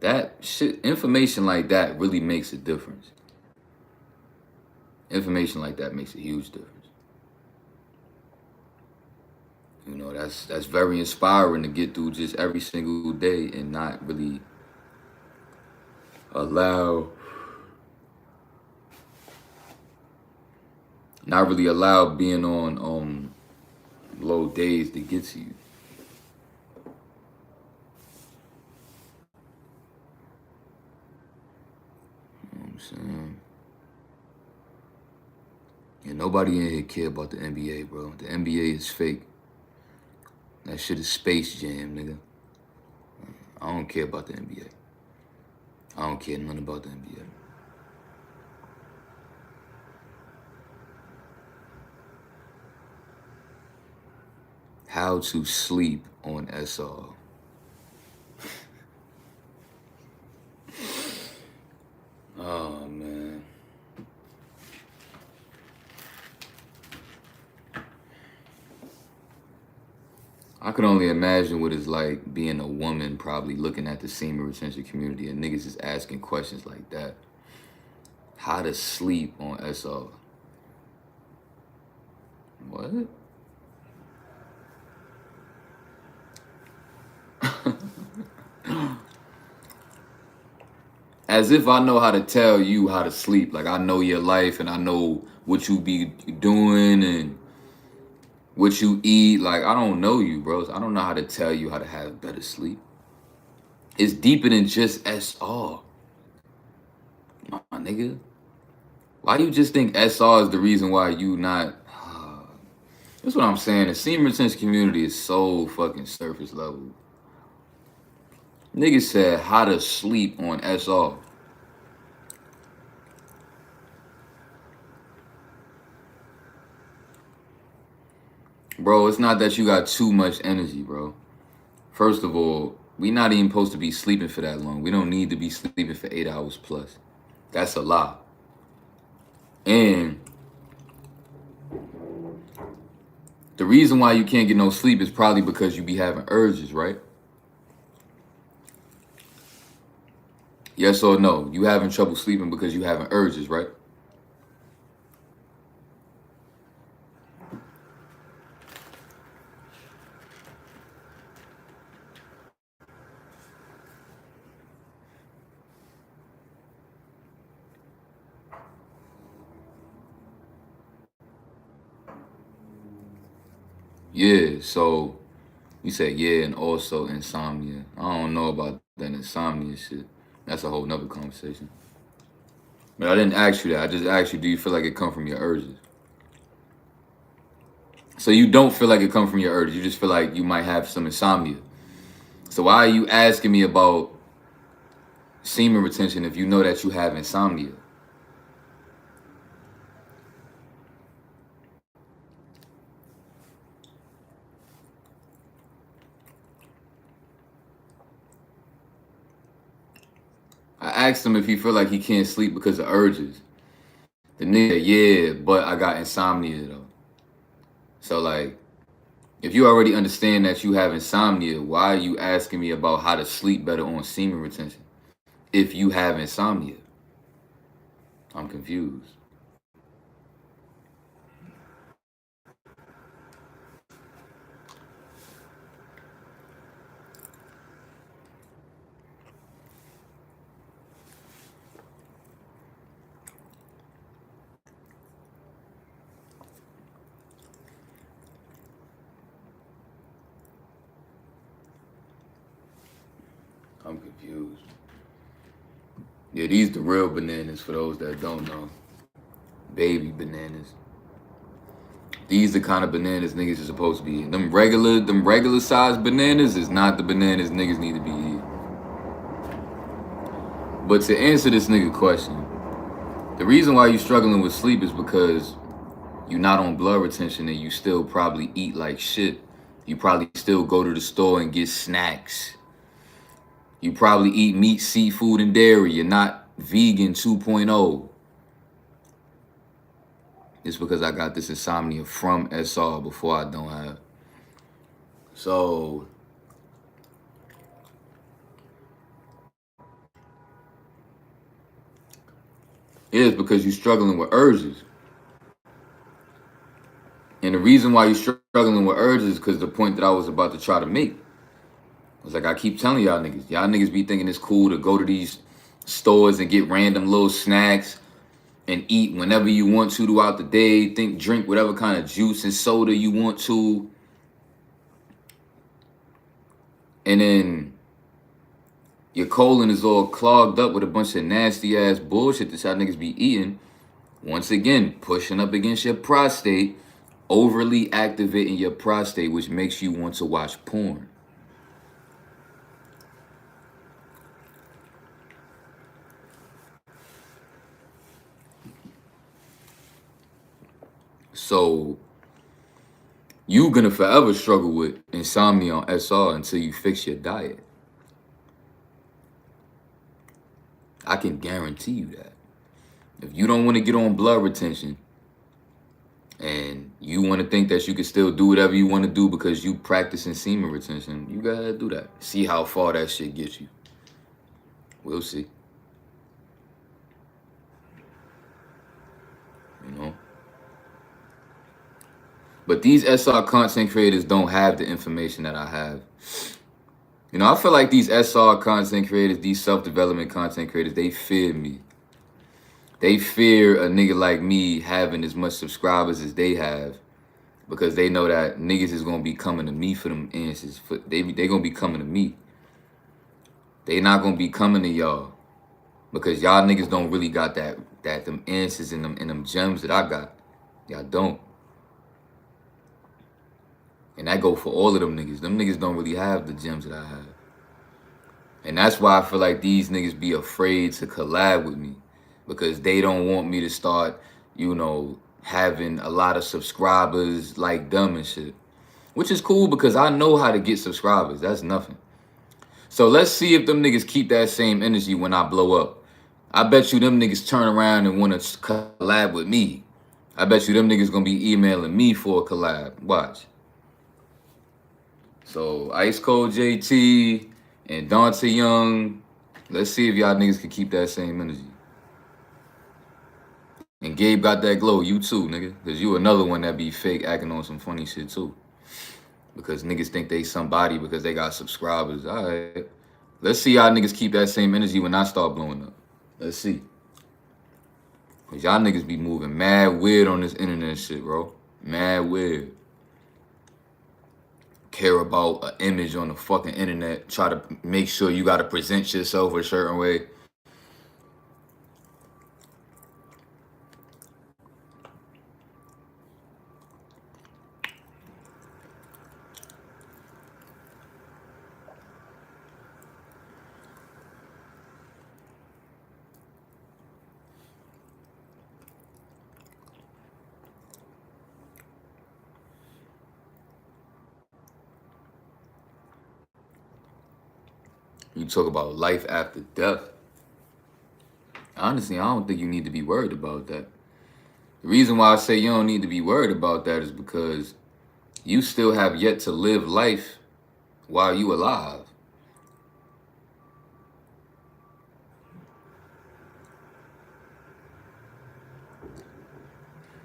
That shit, information like that really makes a difference. Information like that makes a huge difference. You know, that's very inspiring to get through just every single day and not really allow being on low days to get to you. You know what I'm saying? Yeah, nobody in here care about the NBA, bro. The NBA is fake. That shit is Space Jam, nigga. I don't care about the NBA. I don't care nothing about the NBA. How to sleep on SR. Oh, man. I could only imagine what it's like being a woman probably looking at the semen retention community and niggas is asking questions like that. How to sleep on SR. What? As if I know how to tell you how to sleep. Like I know your life and I know what you be doing and what you eat. Like I don't know you, bros. I don't know how to tell you how to have better sleep. It's deeper than just SR. My nigga. Why do you just think SR is the reason why you not... That's what I'm saying. The semen retention community is so fucking surface level. Niggas said how to sleep on SR. Bro, it's not that you got too much energy, bro. First of all, we not even supposed to be sleeping for that long. We don't need to be sleeping for 8 hours plus. That's a lie. And the reason why you can't get no sleep is probably because you be having urges, right? Yes or no? You having trouble sleeping because you having urges, right? Yeah, so you said yeah, and also insomnia. I don't know about that insomnia shit. That's a whole nother conversation. But I didn't ask you that. I just asked you, do you feel like it come from your urges? So you don't feel like it come from your urges. You just feel like you might have some insomnia. So why are you asking me about semen retention if you know that you have insomnia? I asked him if he feel like he can't sleep because of urges. The nigga, yeah, but I got insomnia though. So like, if you already understand that you have insomnia, why are you asking me about how to sleep better on semen retention if you have insomnia? I'm confused. I'm confused. Yeah, these the real bananas for those that don't know. Baby bananas. These the kind of bananas niggas are supposed to be eating. Them regular sized bananas is not the bananas niggas need to be eating. But to answer this nigga question, the reason why you struggling with sleep is because you're not on blood retention and you still probably eat like shit. You probably still go to the store and get snacks. You probably eat meat, seafood, and dairy. You're not vegan 2.0. It's because I got this insomnia from SR before I don't have. So it is because you're struggling with urges. And the reason why you're struggling with urges is because the point that I was about to try to make. It's like I keep telling y'all niggas be thinking it's cool to go to these stores and get random little snacks and eat whenever you want to throughout the day. Drink whatever kind of juice and soda you want to. And then your colon is all clogged up with a bunch of nasty ass bullshit that y'all niggas be eating. Once again, pushing up against your prostate, overly activating your prostate, which makes you want to watch porn. So you're gonna forever struggle with insomnia on SR until you fix your diet. I can guarantee you that. If you don't want to get on blood retention and you want to think that you can still do whatever you want to do because you practicing semen retention, you gotta do that. See how far that shit gets you. We'll see. You know? But these SR content creators don't have the information that I have. You know, I feel like these SR content creators, these self-development content creators, they fear me. They fear a nigga like me having as much subscribers as they have because they know that niggas is gonna be coming to me for them answers. They gonna be coming to me. They not gonna be coming to y'all because y'all niggas don't really got them answers in them gems that I got. Y'all don't. And that go for all of them niggas. Them niggas don't really have the gems that I have. And that's why I feel like these niggas be afraid to collab with me. Because they don't want me to start, you know, having a lot of subscribers like them and shit. Which is cool because I know how to get subscribers. That's nothing. So let's see if them niggas keep that same energy when I blow up. I bet you them niggas turn around and want to collab with me. I bet you them niggas gonna be emailing me for a collab. Watch. So Ice Cold JT and Dante Young. Let's see if y'all niggas can keep that same energy. And Gabe got that glow. You too, nigga. Because you another one that be fake acting on some funny shit too. Because niggas think they somebody because they got subscribers. All right. Let's see y'all niggas keep that same energy when I start blowing up. Let's see. Because y'all niggas be moving mad weird on this internet shit, bro. Mad weird. Care about an image on the fucking internet. Try to make sure you got to present yourself a certain way. You talk about life after death. Honestly, I don't think you need to be worried about that. The reason why I say you don't need to be worried about that is because you still have yet to live life while you alive.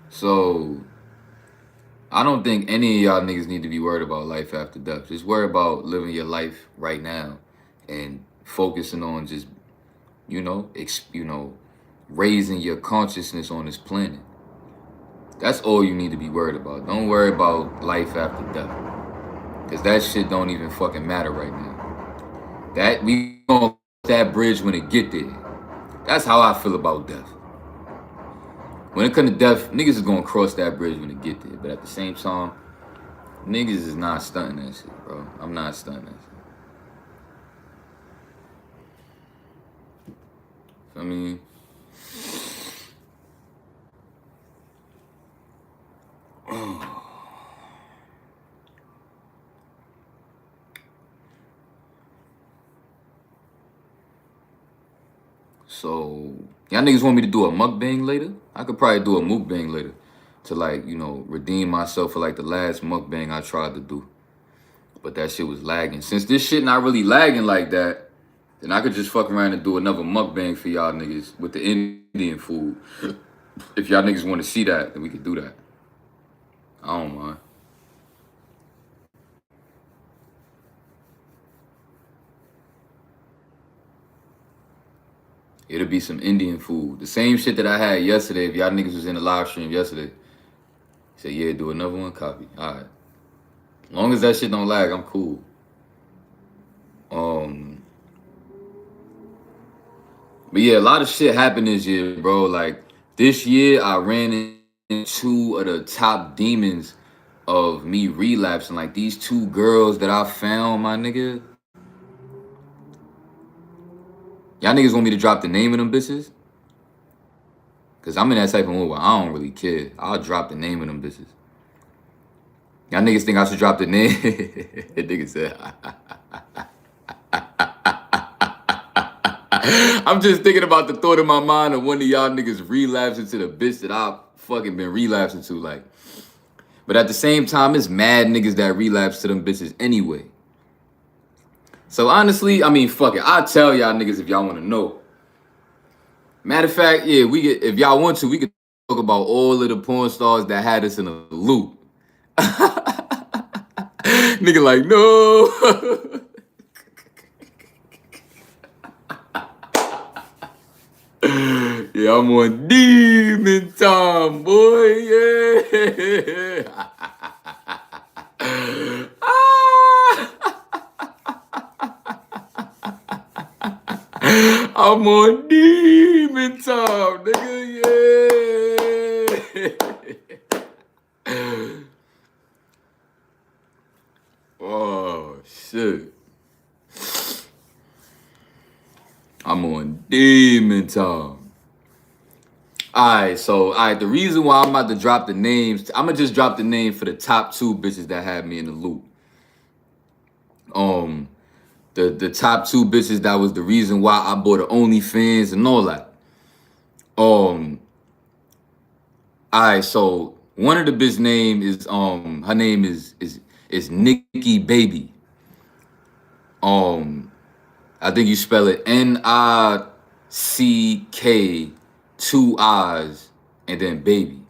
So I don't think any of y'all niggas need to be worried about life after death. Just worry about living your life right now and focusing on just, raising your consciousness on this planet. That's all you need to be worried about. Don't worry about life after death. Because that shit don't even fucking matter right now. That we gonna cross that bridge when it get there. That's how I feel about death. When it comes to death, niggas is gonna cross that bridge when it get there. But at the same time, niggas is not stunting that shit, bro. I'm not stunting that shit. I mean, so y'all niggas want me to do a mukbang later? I could probably do a mukbang later to redeem myself for the last mukbang I tried to do. But that shit was lagging. Since this shit not really lagging like that, then I could just fuck around and do another mukbang for y'all niggas with the Indian food. If y'all niggas want to see that, then we could do that. I don't mind. It'll be some Indian food. The same shit that I had yesterday. If y'all niggas was in the live stream yesterday. Say, yeah, do another one, copy. All right. As long as that shit don't lag, I'm cool. But yeah, a lot of shit happened this year, bro. This year, I ran into two of the top demons of me relapsing. These two girls that I found, my nigga. Y'all niggas want me to drop the name of them bitches? Because I'm in that type of mood where I don't really care. I'll drop the name of them bitches. Y'all niggas think I should drop the name? That nigga said, I'm just thinking about the thought in my mind of one of y'all niggas relapsing to the bitch that I fucking been relapsing to. But at the same time, it's mad niggas that relapse to them bitches anyway. So honestly, I mean, fuck it. I'll tell y'all niggas if y'all want to know. Matter of fact, yeah, if y'all want to, we could talk about all of the porn stars that had us in a loop. Nigga no. Yeah, I'm on demon time, boy. Yeah. I'm on demon time, nigga. Yeah. Oh shit. I'm on demon time. Alright, the reason why I'm about to drop the names, I'm gonna just drop the name for the top two bitches that had me in the loop. The top two bitches that was the reason why I bought the OnlyFans and all that. All right, so one of the bitch name is her name is Nikki Baby. Um, I think you spell it Nick, two I's, and then baby.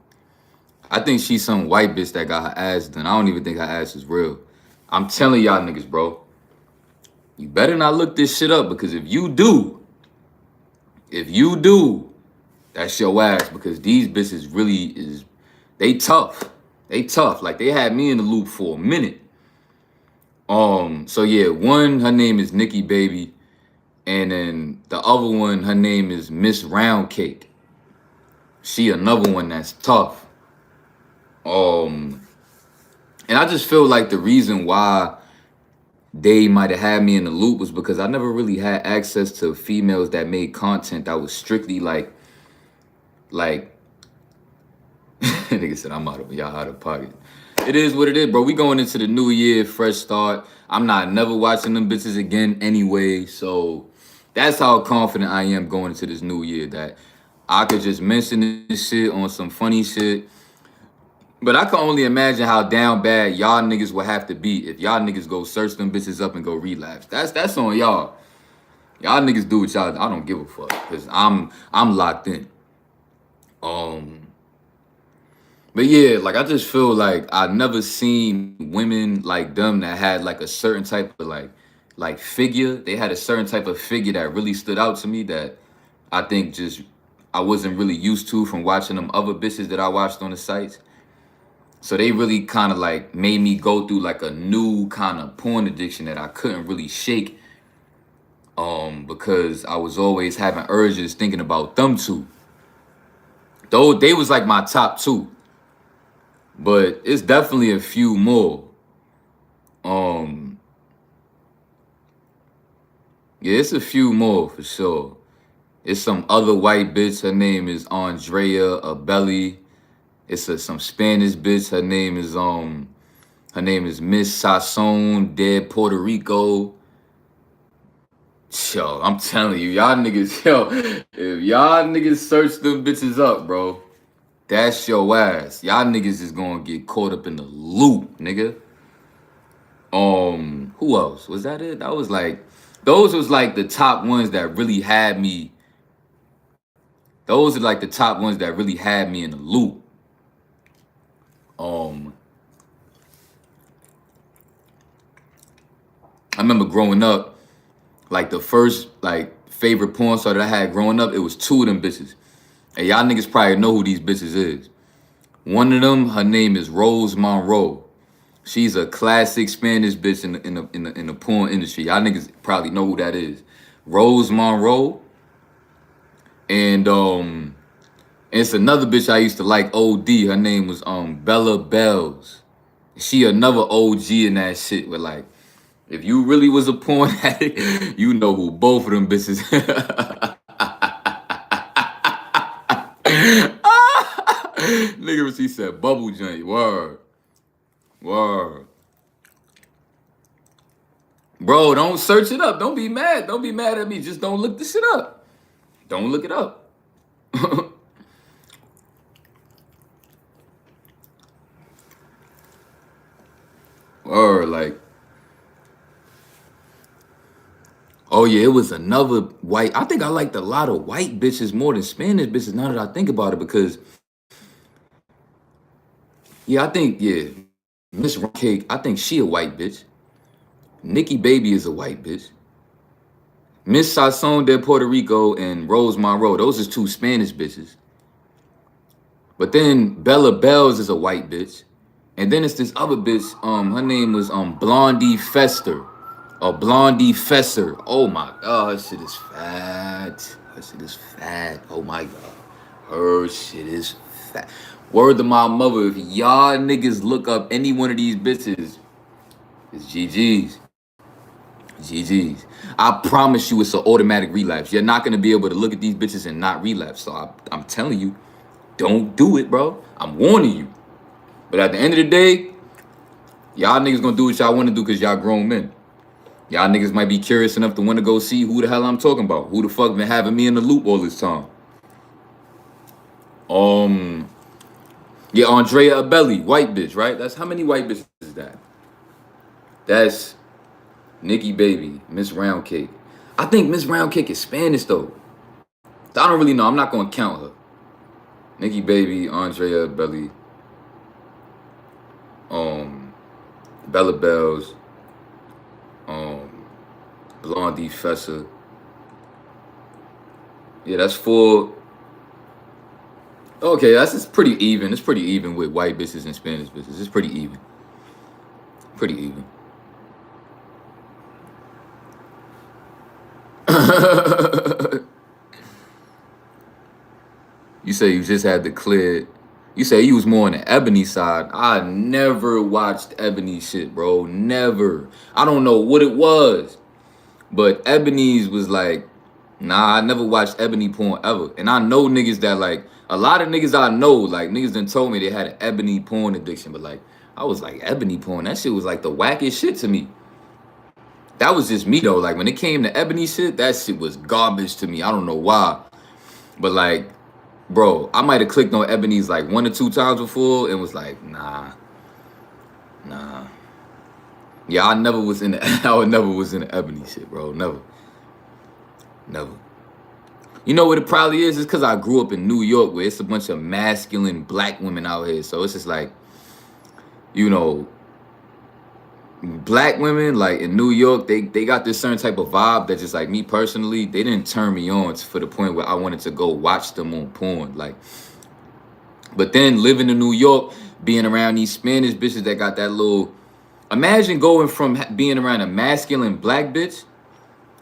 I think she's some white bitch that got her ass done. I don't even think her ass is real. I'm telling y'all niggas, bro. You better not look this shit up, because if you do, that's your ass, because these bitches really is, they tough. They tough. Like, they had me in the loop for a minute. So yeah, one, her name is Nikki Baby, and then the other one, her name is Miss Round Cake. She another one that's tough. And I just feel like the reason why they might have had me in the loop was because I never really had access to females that made content that was strictly like nigga said I'm y'all out of pocket. It is what it is, bro. We going into the new year, fresh start. I'm not never watching them bitches again anyway. So that's how confident I am going into this new year, that I could just mention this shit on some funny shit. But I can only imagine how down bad y'all niggas would have to be if y'all niggas go search them bitches up and go relapse. That's on y'all. Y'all niggas do what y'all. I don't give a fuck, because I'm locked in. But yeah, like, I just feel like I never seen women like them that had like a certain type of like figure. They had a certain type of figure that really stood out to me, that I think just I wasn't really used to from watching them other bitches that I watched on the sites. So they really kind of like made me go through like a new kind of porn addiction that I couldn't really shake, because I was always having urges thinking about them two. Though they was like my top two. But it's definitely a few more. Yeah, it's a few more for sure. It's some other white bitch. Her name is Andrea Abelli. It's some Spanish bitch. Her name is Miss Sasson de Puerto Rico. Yo, I'm telling you, y'all niggas, if y'all niggas search them bitches up, bro, that's your ass. Y'all niggas is gonna get caught up in the loop, nigga. Who else? Was that it? That was like, those was like the top ones that really had me. Those are like the top ones that really had me in the loop. I remember growing up, like the first like favorite porn star that I had growing up, it was two of them bitches. And y'all niggas probably know who these bitches is. One of them, her name is Rose Monroe. She's a classic Spanish bitch in the porn industry. Y'all niggas probably know who that is. Rose Monroe. And it's another bitch I used to like OD. Her name was Bella Bells. She another OG in that shit. With like, if you really was a porn addict, you know who both of them bitches. Nigga, she said bubble joint. Word. Word. Bro, don't search it up. Don't be mad. Don't be mad at me. Just don't look this shit up. Don't look it up. Or like, oh yeah, it was another white. I think I liked a lot of white bitches more than Spanish bitches now that I think about it, because yeah, I think, yeah, Miss Cake, I think she a white bitch. Nikki Baby is a white bitch. Miss Sasson de Puerto Rico and Rose Monroe, those is two Spanish bitches. But then Bella Bells is a white bitch. And then it's this other bitch, her name was Blondie Fester. Or Blondie Fesser. Oh my god, her shit is fat. Her shit is fat. Oh my god. Her shit is fat. Word to my mother, if y'all niggas look up any one of these bitches, it's GG's. GG's. I promise you it's an automatic relapse. You're not gonna be able to look at these bitches and not relapse. So I'm telling you, don't do it, bro. I'm warning you. But at the end of the day, y'all niggas gonna do what y'all wanna do because y'all grown men. Y'all niggas might be curious enough to want to go see who the hell I'm talking about. Who the fuck been having me in the loop all this time. Yeah, Andrea Abelli, white bitch, right? That's how many white bitches is that? That's Nikki Baby, Miss Round Cake. I think Miss Round Cake is Spanish though. I don't really know. I'm not gonna count her. Nikki Baby, Andrea Belly, Bella Bells, um, Blondie Fessa. Yeah, that's four. Okay, that's it's pretty even. It's pretty even with white bitches and Spanish bitches. It's pretty even. Pretty even. You say you just had to clear. You say you was more on the Ebony side. I never watched Ebony shit, bro. Never. I don't know what it was. But Ebony's was like, nah, I never watched Ebony porn ever. And I know niggas that like, a lot of niggas I know, like niggas done told me they had an Ebony porn addiction. But like, I was like, Ebony porn, that shit was like the wackest shit to me. That was just me though. Like when it came to Ebony shit, that shit was garbage to me. I don't know why. But like, bro, I might have clicked on Ebony's like 1 or 2 times before and was like, nah. Yeah, I never was in the I never was in the Ebony shit, bro. Never. You know what it probably is? It's because I grew up in New York where it's a bunch of masculine black women out here. So it's just like, you know, black women, like in New York, they got this certain type of vibe that just like me personally, they didn't turn me on for the point where I wanted to go watch them on porn. Like, but then living in New York, being around these Spanish bitches that got that little, imagine going from being around a masculine black bitch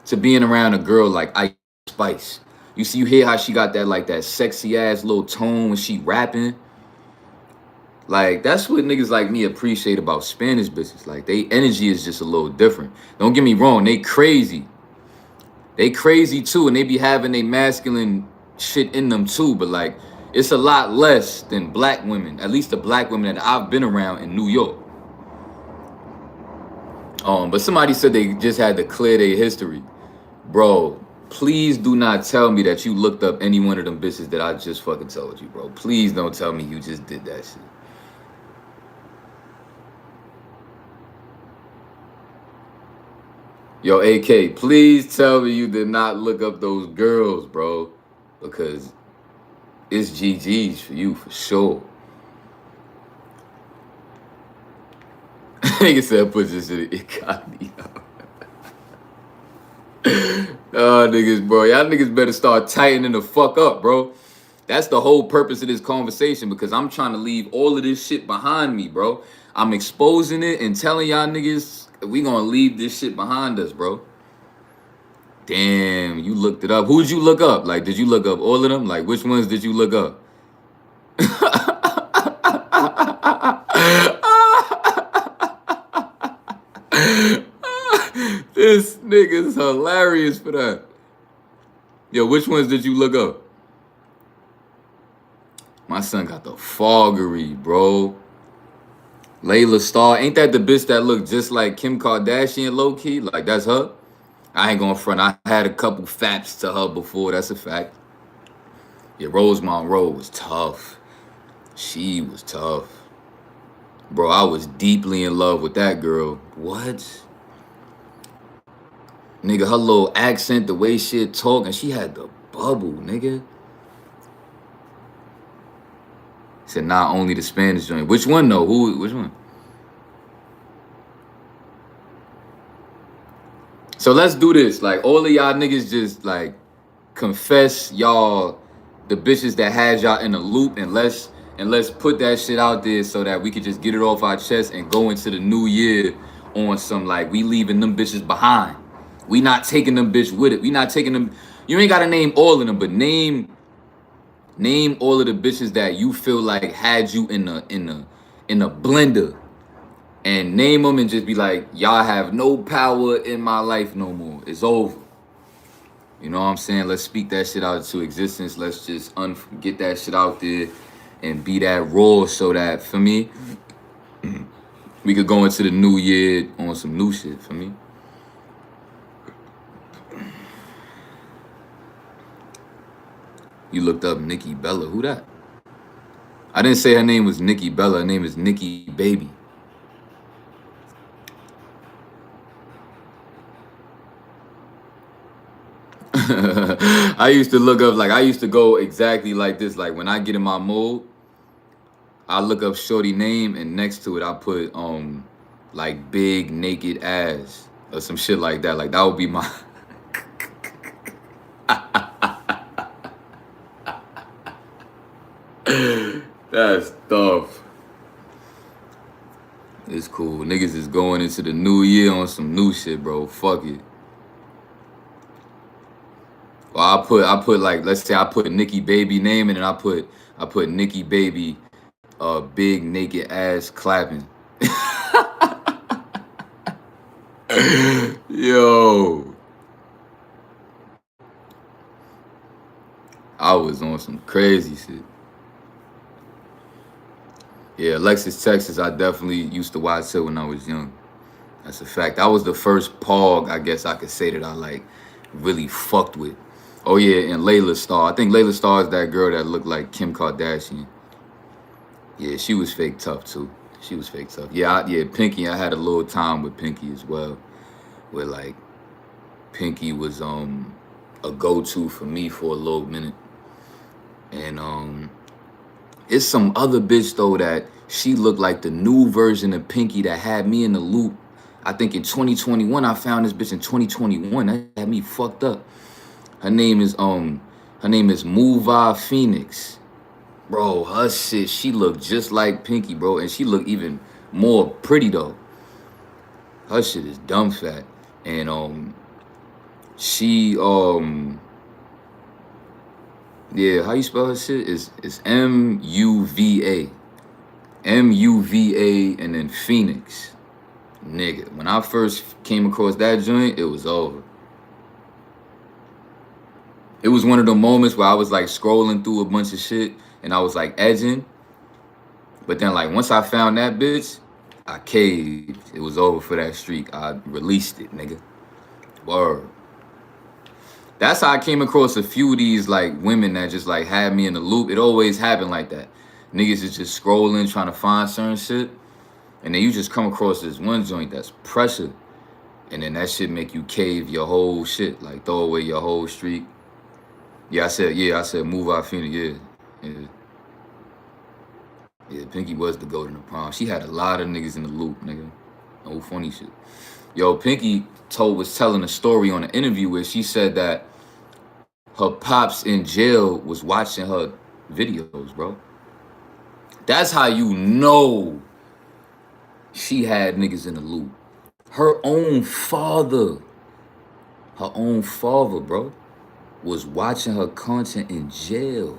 to being around a girl like Ice Spice. You see, you hear how she got that like that sexy ass little tone when she rapping. Like that's what niggas like me appreciate about Spanish bitches. Like they energy is just a little different. Don't get me wrong, they crazy. They crazy too, and they be having a masculine shit in them too. But like it's a lot less than black women. At least the black women that I've been around in New York. But somebody said they just had to clear their history. Bro, please do not tell me that you looked up any one of them bitches that I just fucking told you, bro. Please don't tell me you just did that shit. Yo, AK, please tell me you did not look up those girls, bro. Because it's GG's for you, for sure. Nigga said put this shit in incognito. Oh, niggas, bro. Y'all niggas better start tightening the fuck up, bro. That's the whole purpose of this conversation because I'm trying to leave all of this shit behind me, bro. I'm exposing it and telling y'all niggas we gonna leave this shit behind us, bro. Damn, you looked it up. Who did you look up? Like, did you look up all of them? Like, which ones did you look up? This nigga's hilarious for that. Yo, which ones did you look up? My son got the foggery, bro. Layla Starr. Ain't that the bitch that looked just like Kim Kardashian low-key? Like, that's her? I ain't going front. I had a couple faps to her before. That's a fact. Yeah, Rosemont Road was tough. She was tough. Bro, I was deeply in love with that girl. What? Nigga, her little accent, the way she talk, and she had the bubble, nigga. Said not only the Spanish joint. Which one though? Which one? So let's do this. Like all of y'all niggas just like confess y'all the bitches that had y'all in a loop and let's put that shit out there so that we could just get it off our chest and go into the new year on some like we leaving them bitches behind. We not taking them bitch with it. We not taking them. You ain't gotta name all of them, but name all of the bitches that you feel like had you in a blender. And name them and just be like, y'all have no power in my life no more. It's over. You know what I'm saying? Let's speak that shit out into existence. Let's just get that shit out there and be that raw so that, for me, we could go into the new year on some new shit, for me. You looked up Nikki Bella. Who that? I didn't say her name was Nikki Bella. Her name is Nikki Baby. I used to look up, like, I used to go exactly like this. Like, when I get in my mood, I look up shorty name, and next to it I put like big naked ass or some shit like that. Like, that would be my that's tough. It's cool. Niggas is going into the new year on some new shit, bro. Fuck it. Well, I put like, let's say I put Nikki Baby name, and then I put Nikki Baby big naked ass clapping. Yo, I was on some crazy shit. Yeah, Alexis, Texas, I definitely used to watch it when I was young. That's a fact. That was the first Pog, I guess I could say, that I like really fucked with. Oh yeah, and Layla Starr. I think Layla Starr is that girl that looked like Kim Kardashian. Yeah, she was fake tough too. She was fake tough. Yeah, yeah, Pinky. I had a little time with Pinky as well, where like Pinky was a go-to for me for a little minute. And it's some other bitch though that she looked like the new version of Pinky that had me in the loop. I think in 2021, I found this bitch in 2021. That had me fucked up. Her name is Muva Phoenix. Bro, her shit, she looked just like Pinky, bro. And she looked even more pretty though. Her shit is dumb fat. And she yeah, how you spell her shit? It's M-U-V-A. M-U-V-A and then Phoenix. Nigga, when I first came across that joint, it was over. It was one of the moments where I was like scrolling through a bunch of shit and I was like edging. But then like once I found that bitch, I caved. It was over for that streak. I released it, nigga. Word. That's how I came across a few of these like women that just like had me in the loop. It always happened like that. Niggas is just scrolling, trying to find certain shit. And then you just come across this one joint that's pressure. And then that shit make you cave your whole shit. Like throw away your whole streak. Yeah, I said move out Phoenix, yeah. Yeah, Pinky was the goat in the prom. She had a lot of niggas in the loop, nigga. No funny shit. Yo, Pinky was telling a story on an interview where she said that her pops in jail was watching her videos, bro. That's how you know she had niggas in the loop. Her own father, bro, was watching her content in jail.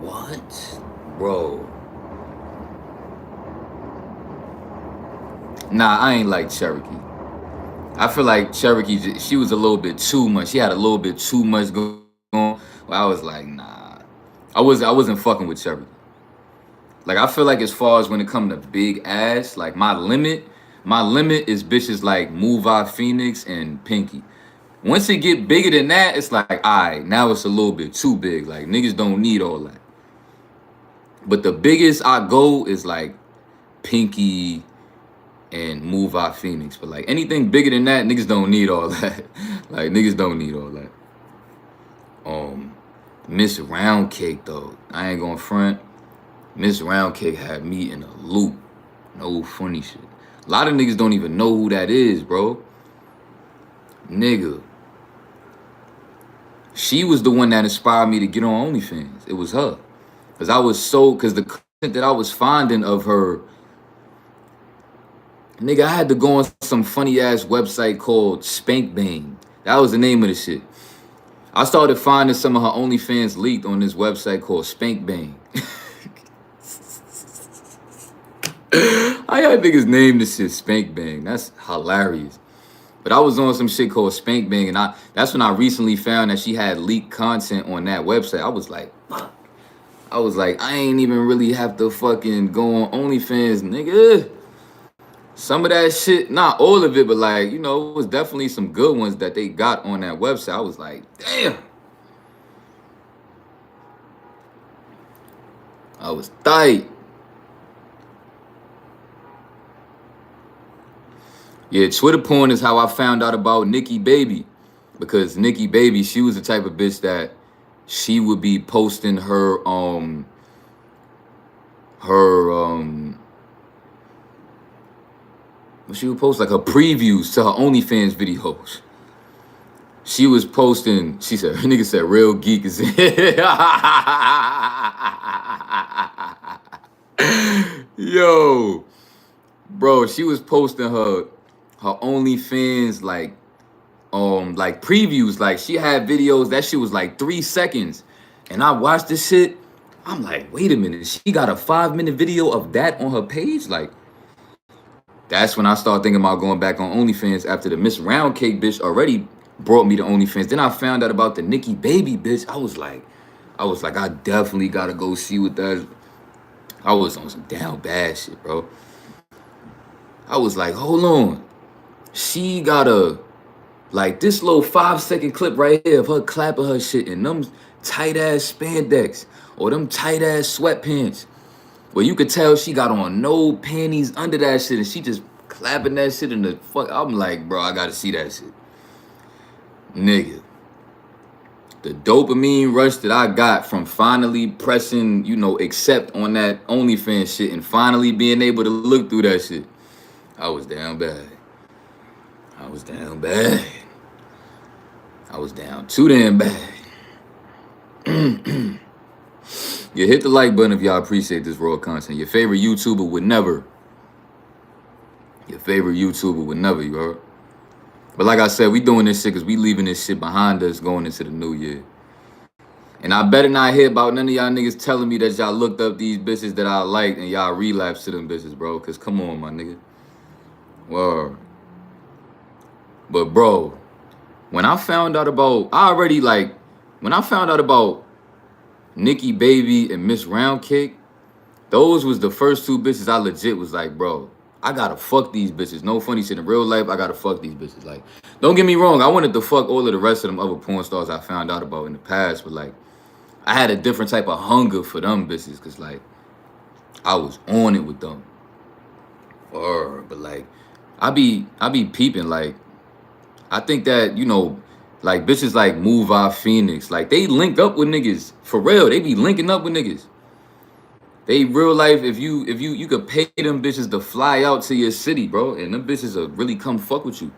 What? Bro. Nah, I ain't like Cherokee. I feel like Cherokee, she was a little bit too much. She had a little bit too much going on. Well, I was like, nah. I wasn't fucking with Cherokee. Like, I feel like as far as when it comes to big ass, like my limit is bitches like Move Out Phoenix and Pinky. Once it get bigger than that, it's like, all right, now it's a little bit too big. Like, niggas don't need all that. But the biggest I go is like Pinky and Move Out Phoenix. But like anything bigger than that, niggas don't need all that. Like, niggas don't need all that. Miss Roundcake though, I ain't gonna front. Miss Roundcake had me in a loop. No funny shit. A lot of niggas don't even know who that is, bro. Nigga. She was the one that inspired me to get on OnlyFans. It was her. Cause the content that I was finding of her, nigga, I had to go on some funny ass website called Spank Bang. That was the name of the shit. I started finding some of her OnlyFans leaked on this website called Spank Bang. How y'all niggas name this shit Spank Bang? That's hilarious. But I was on some shit called Spank Bang, and that's when I recently found that she had leaked content on that website. I was like, fuck. I ain't even really have to fucking go on OnlyFans, nigga. Some of that shit, not all of it, but like, you know, it was definitely some good ones that they got on that website. I was like, damn. I was tight. Yeah, Twitter porn is how I found out about Nikki Baby. Because Nikki Baby, she was the type of bitch that she would be posting she would post like her previews to her OnlyFans videos. She was posting, she said, her nigga said real geek is Yo, bro, she was posting her OnlyFans like previews. Like she had videos, that shit was like 3 seconds. And I watched this shit. I'm like, wait a minute, she got a 5-minute video of that on her page? Like, that's when I started thinking about going back on OnlyFans after the Miss Round Cake bitch already brought me to OnlyFans. Then I found out about the Nikki Baby bitch. I was like, I definitely gotta go see what that. I was on some down bad shit, bro. I was like, hold on. She got a, like, this little 5-second clip right here of her clapping her shit in them tight ass spandex or them tight ass sweatpants, where you could tell she got on no panties under that shit and she just clapping that shit in the fuck. I'm like, bro, I gotta see that shit. Nigga, the dopamine rush that I got from finally pressing, you know, accept on that OnlyFans shit and finally being able to look through that shit, I was down bad. I was down bad. I was down too damn bad. Yeah, hit the like button if y'all appreciate this raw content. Your favorite YouTuber would never. Your favorite YouTuber would never, you heard? But like I said, we doing this shit because we leaving this shit behind us going into the new year. And I better not hear about none of y'all niggas telling me that y'all looked up these bitches that I liked and y'all relapsed to them bitches, bro. Because come on, my nigga. Word. But, bro, when I found out about, when I found out about Nikki Baby and Miss Round Cake, those was the first 2 bitches I legit was like, bro, I gotta fuck these bitches. No funny shit. In real life, I gotta fuck these bitches. Like, don't get me wrong, I wanted to fuck all of the rest of them other porn stars I found out about in the past, but like, I had a different type of hunger for them bitches, cause like, I was on it with them. But like, I be peeping, like, I think that, you know, like bitches like Move Our Phoenix, like they link up with niggas. For real, they be linking up with niggas. They real life, if you could pay them bitches to fly out to your city, bro, and them bitches will really come fuck with you.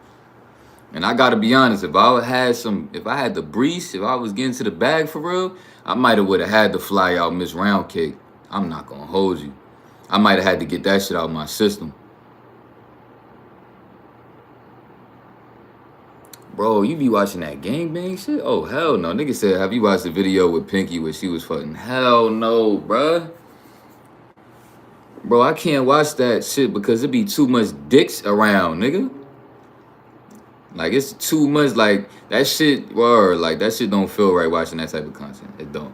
And I gotta be honest, if I had the breeze, if I was getting to the bag for real, I might have would have had to fly out Miss Round Cake. I'm not gonna hold you. I might have had to get that shit out of my system. Bro, you be watching that gangbang shit? Oh, hell no. Nigga said, have you watched the video with Pinky where she was fucking? Hell no, bruh. Bro, I can't watch that shit because it be too much dicks around, nigga. Like, it's too much, like, that shit, word, like, that shit don't feel right watching that type of content. It don't.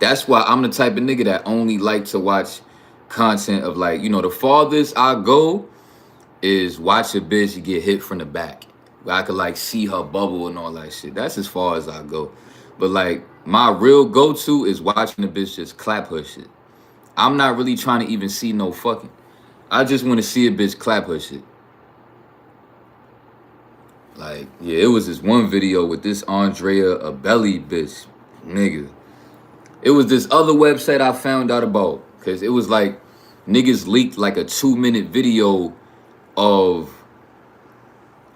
That's why I'm the type of nigga that only like to watch content of, like, you know, the farthest I go is watch a bitch get hit from the back. Where I could, like, see her bubble and all that shit. That's as far as I go. But, like, my real go-to is watching the bitch just clap her shit. I'm not really trying to even see no fucking. I just want to see a bitch clap her shit. Like, yeah, it was this one video with this Andrea Abelli bitch, nigga. It was this other website I found out about. Because it was like, niggas leaked like a 2-minute video of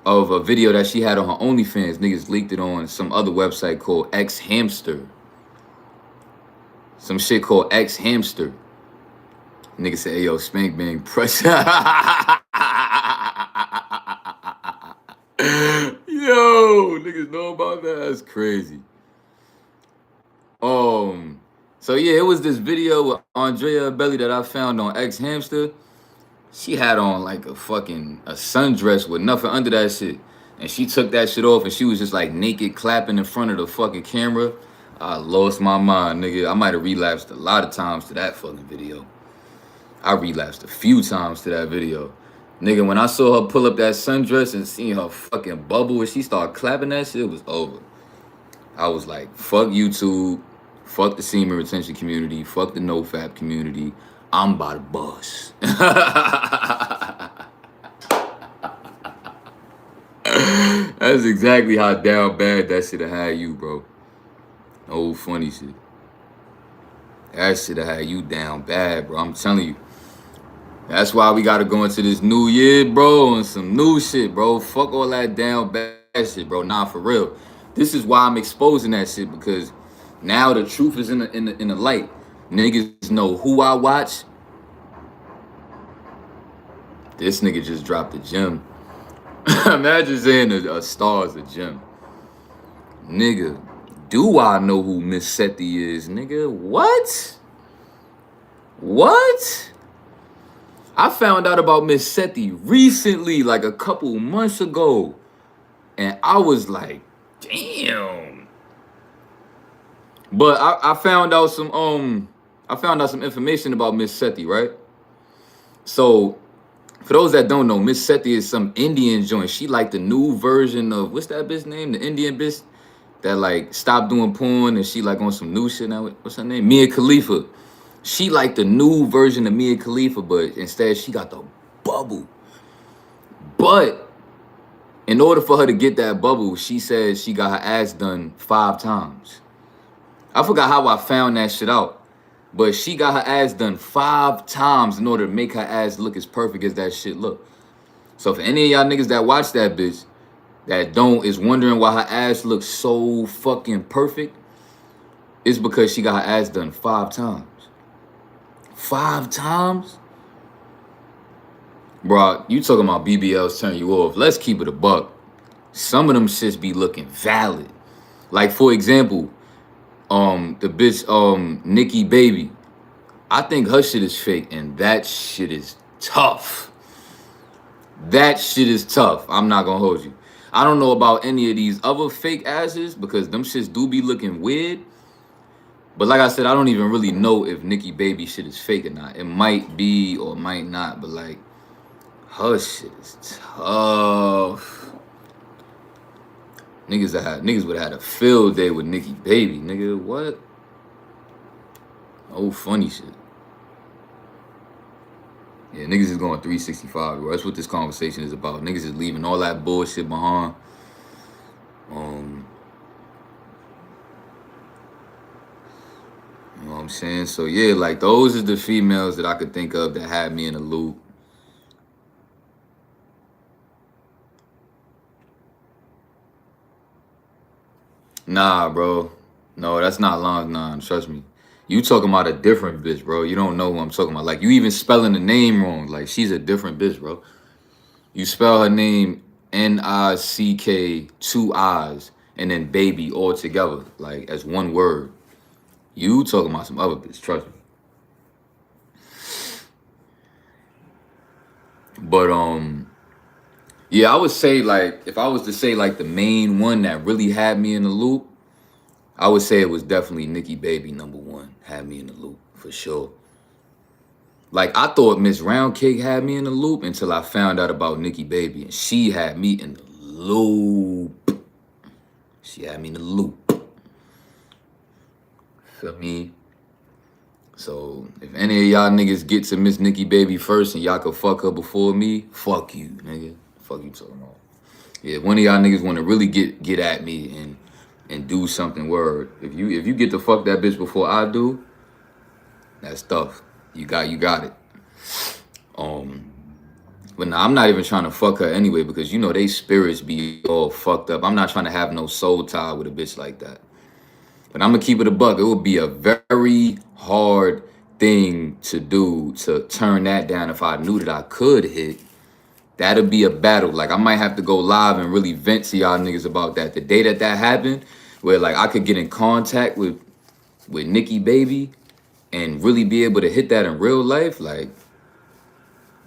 a video that she had on her OnlyFans. Niggas leaked it on some other website called X Hamster. Some shit called X Hamster. Nigga said, hey, yo, Spank Bang press. Yo, niggas know about that? That's crazy. So yeah, it was this video with Andrea Belly that I found on X Hamster. She had on like a sundress with nothing under that shit. And she took that shit off and she was just like naked clapping in front of the fucking camera. I lost my mind, nigga. I might have relapsed a lot of times to that fucking video. I relapsed a few times to that video. Nigga, when I saw her pull up that sundress and seeing her fucking bubble and she started clapping that shit, it was over. I was like, fuck YouTube. Fuck the semen retention community. Fuck the no-fap community. I'm about to bust. That's exactly how down bad that shit have had you, bro. No funny shit. That shit have had you down bad, bro. I'm telling you. That's why we gotta go into this new year, bro, and some new shit, bro. Fuck all that down bad shit, bro. Nah, for real. This is why I'm exposing that shit, because now the truth is in the light. Niggas know who I watch. This nigga just dropped a gem. Imagine saying a star is a gem. Nigga, do I know who Miss Seti is, nigga? What? What? I found out about Miss Seti recently, like a couple months ago. And I was like, damn. But I found out some information about Miss Seti, right? So for those that don't know, Miss Seti is some Indian joint. She like the new version of, what's that bitch name? The Indian bitch that like stopped doing porn and she like on some new shit now. What's her name? Mia Khalifa. She like the new version of Mia Khalifa, but instead she got the bubble. But in order for her to get that bubble, she said she got her ass done 5 times. I forgot how I found that shit out. But she got her ass done 5 times in order to make her ass look as perfect as that shit look. So for any of y'all niggas that watch that bitch, that is wondering why her ass looks so fucking perfect, it's because she got her ass done 5 times. 5 times? Bro, you talking about BBLs turn you off. Let's keep it a buck. Some of them shits be looking valid. Like, for example, the bitch, Nikki Baby. I think her shit is fake, and that shit is tough. That shit is tough. I'm not gonna hold you. I don't know about any of these other fake asses, because them shits do be looking weird. But like I said, I don't even really know if Nikki Baby shit is fake or not. It might be or might not, but like, her shit is tough. Niggas would have had a field day with Nikki Baby, nigga. What? Oh, funny shit. Yeah, niggas is going 365, bro. That's what this conversation is about. Niggas is leaving all that bullshit behind. You know what I'm saying? So yeah, like those is the females that I could think of that had me in a loop. Nah, bro. No, that's not Long Nine. Trust me. You talking about a different bitch, bro. You don't know who I'm talking about. Like, you even spelling the name wrong. Like, she's a different bitch, bro. You spell her name Nick, 2 I's, and then baby all together, like as one word. You talking about some other bitch, trust me. But yeah, I would say, like, if I was to say like the main one that really had me in the loop, I would say it was definitely Nikki Baby, #1. Had me in the loop, for sure. Like, I thought Miss Roundcake had me in the loop until I found out about Nikki Baby. And she had me in the loop. She had me in the loop. Feel me? So, if any of y'all niggas get to Miss Nikki Baby first and y'all could fuck her before me, fuck you, nigga. Fuck you talking about. Yeah, if one of y'all niggas want to really get at me and do something, word. If you get to fuck that bitch before I do, that's tough. You got it. But nah, I'm not even trying to fuck her anyway, because you know they spirits be all fucked up. I'm not trying to have no soul tie with a bitch like that. But I'm gonna keep it a buck. It would be a very hard thing to do to turn that down if I knew that I could hit. That'd be a battle. Like, I might have to go live and really vent to y'all niggas about that. The day that happened, where like I could get in contact with Nikki Baby and really be able to hit that in real life, like,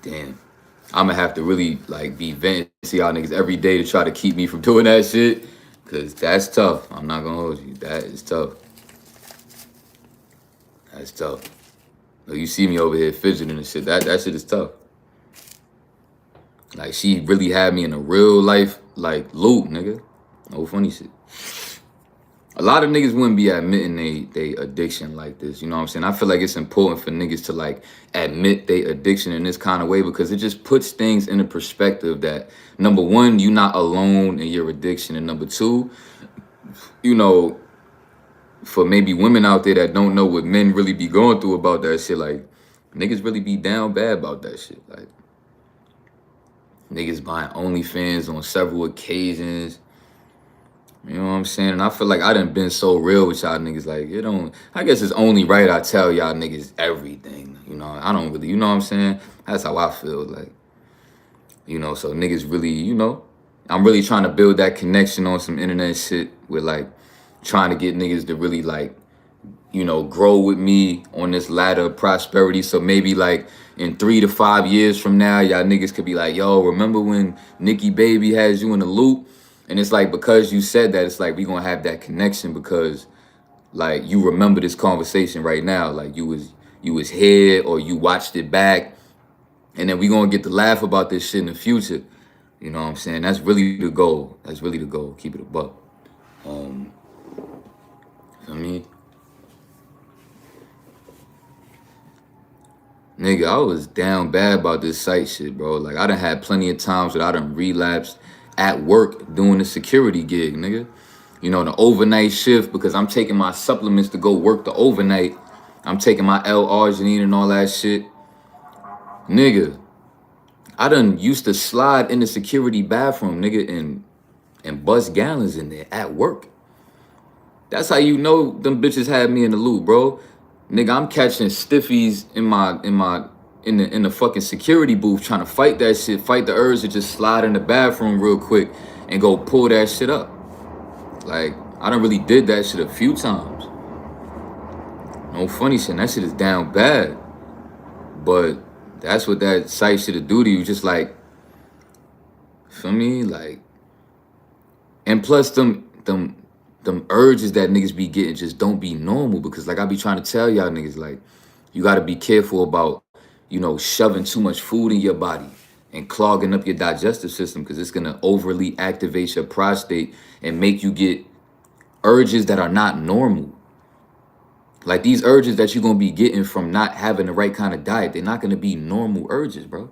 damn. I'm gonna have to really like be venting to y'all niggas every day to try to keep me from doing that shit. Cause that's tough. I'm not gonna hold you. That is tough. That's tough. Like, you see me over here fidgeting and shit. That shit is tough. Like, she really had me in a real life like loop, nigga. No funny shit. a lot of niggas wouldn't be admitting they addiction like this. You know what I'm saying? I feel like it's important for niggas to like admit they addiction in this kind of way, because it just puts things into perspective that, number one, you're not alone in your addiction, and number two, you know, for maybe women out there that don't know what men really be going through about that shit, like niggas really be down bad about that shit. Like niggas buying OnlyFans on several occasions. You know what I'm saying? And I feel like I done been so real with y'all niggas. Like, it don't, I guess it's only right I tell y'all niggas everything. You know, I don't really, you know what I'm saying? That's how I feel. Like, you know, so niggas really, you know, I'm really trying to build that connection on some internet shit with like trying to get niggas to really like, you know, grow with me on this ladder of prosperity. So maybe like in 3 to 5 years from now, y'all niggas could be like, yo, remember when Nikki Baby has you in the loop? And it's like, because you said that, it's like we gonna have that connection, because like you remember this conversation right now. Like you was here, or you watched it back, and then we gonna get to laugh about this shit in the future. You know what I'm saying? That's really the goal. That's really the goal. Keep it a buck. I mean, nigga, I was down bad about this site shit, bro. Like, I done had plenty of times that I done relapsed at work doing the security gig, nigga. You know, the overnight shift, because I'm taking my supplements to go work the overnight. I'm taking my L-arginine and all that shit. Nigga, I done used to slide in the security bathroom, nigga, and bust gallons in there at work. That's how you know them bitches had me in the loop, bro. Nigga, I'm catching stiffies in the fucking security booth, trying to fight that shit, fight the urge to just slide in the bathroom real quick and go pull that shit up. Like, I done really did that shit a few times. No funny shit, that shit is down bad. But that's what that site shit'll do to you, just like, feel me? Like, and plus them urges that niggas be getting just don't be normal, because like I be trying to tell y'all niggas, like, you gotta be careful about, you know, shoving too much food in your body and clogging up your digestive system, because it's gonna overly activate your prostate and make you get urges that are not normal. Like, these urges that you're gonna be getting from not having the right kind of diet, they're not gonna be normal urges, bro.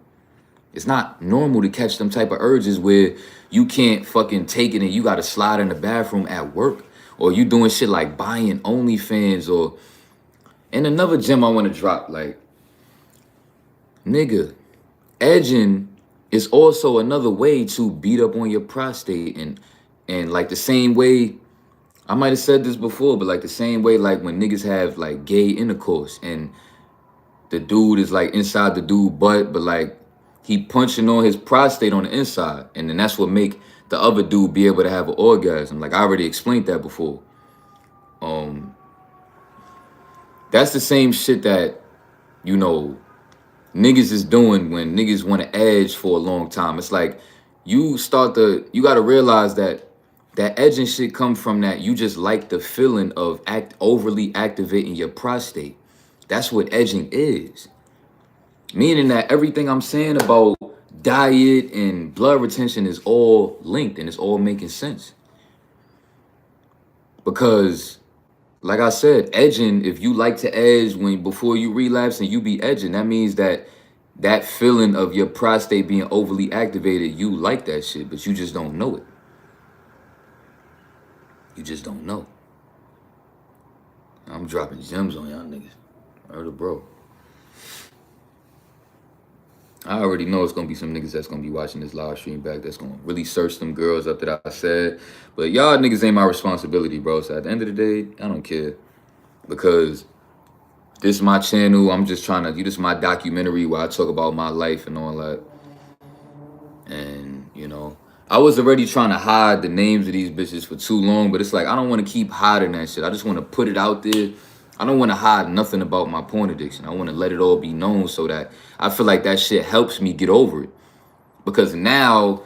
It's not normal to catch them type of urges where you can't fucking take it and you gotta slide in the bathroom at work, or you doing shit like buying OnlyFans, or, and another gem I wanna drop, like, nigga, edging is also another way to beat up on your prostate, and like the same way, I might have said this before, but like the same way, like when niggas have like gay intercourse and the dude is like inside the dude butt, but like he punching on his prostate on the inside, and then that's what make the other dude be able to have an orgasm. Like, I already explained that before. That's the same shit that, you know, niggas is doing when niggas want to edge for a long time. It's like you gotta realize that that edging shit come from that you just like the feeling of overly activating your prostate. That's what edging is. Meaning that everything I'm saying about diet and blood retention is all linked and it's all making sense. Because, like I said, edging, if you like to edge before you relapse and you be edging, that means that that feeling of your prostate being overly activated, you like that shit, but you just don't know it. You just don't know. I'm dropping gems on y'all niggas. Word, bro. I already know it's gonna be some niggas that's gonna be watching this live stream back that's gonna really search them girls up that I said. But y'all niggas ain't my responsibility, bro. So at the end of the day, I don't care. Because this is my channel. I'm just trying to do this, my documentary where I talk about my life and all that. And, you know, I was already trying to hide the names of these bitches for too long, but it's like, I don't want to keep hiding that shit. I just want to put it out there. I don't want to hide nothing about my porn addiction. I want to let it all be known, so that I feel like that shit helps me get over it. Because now,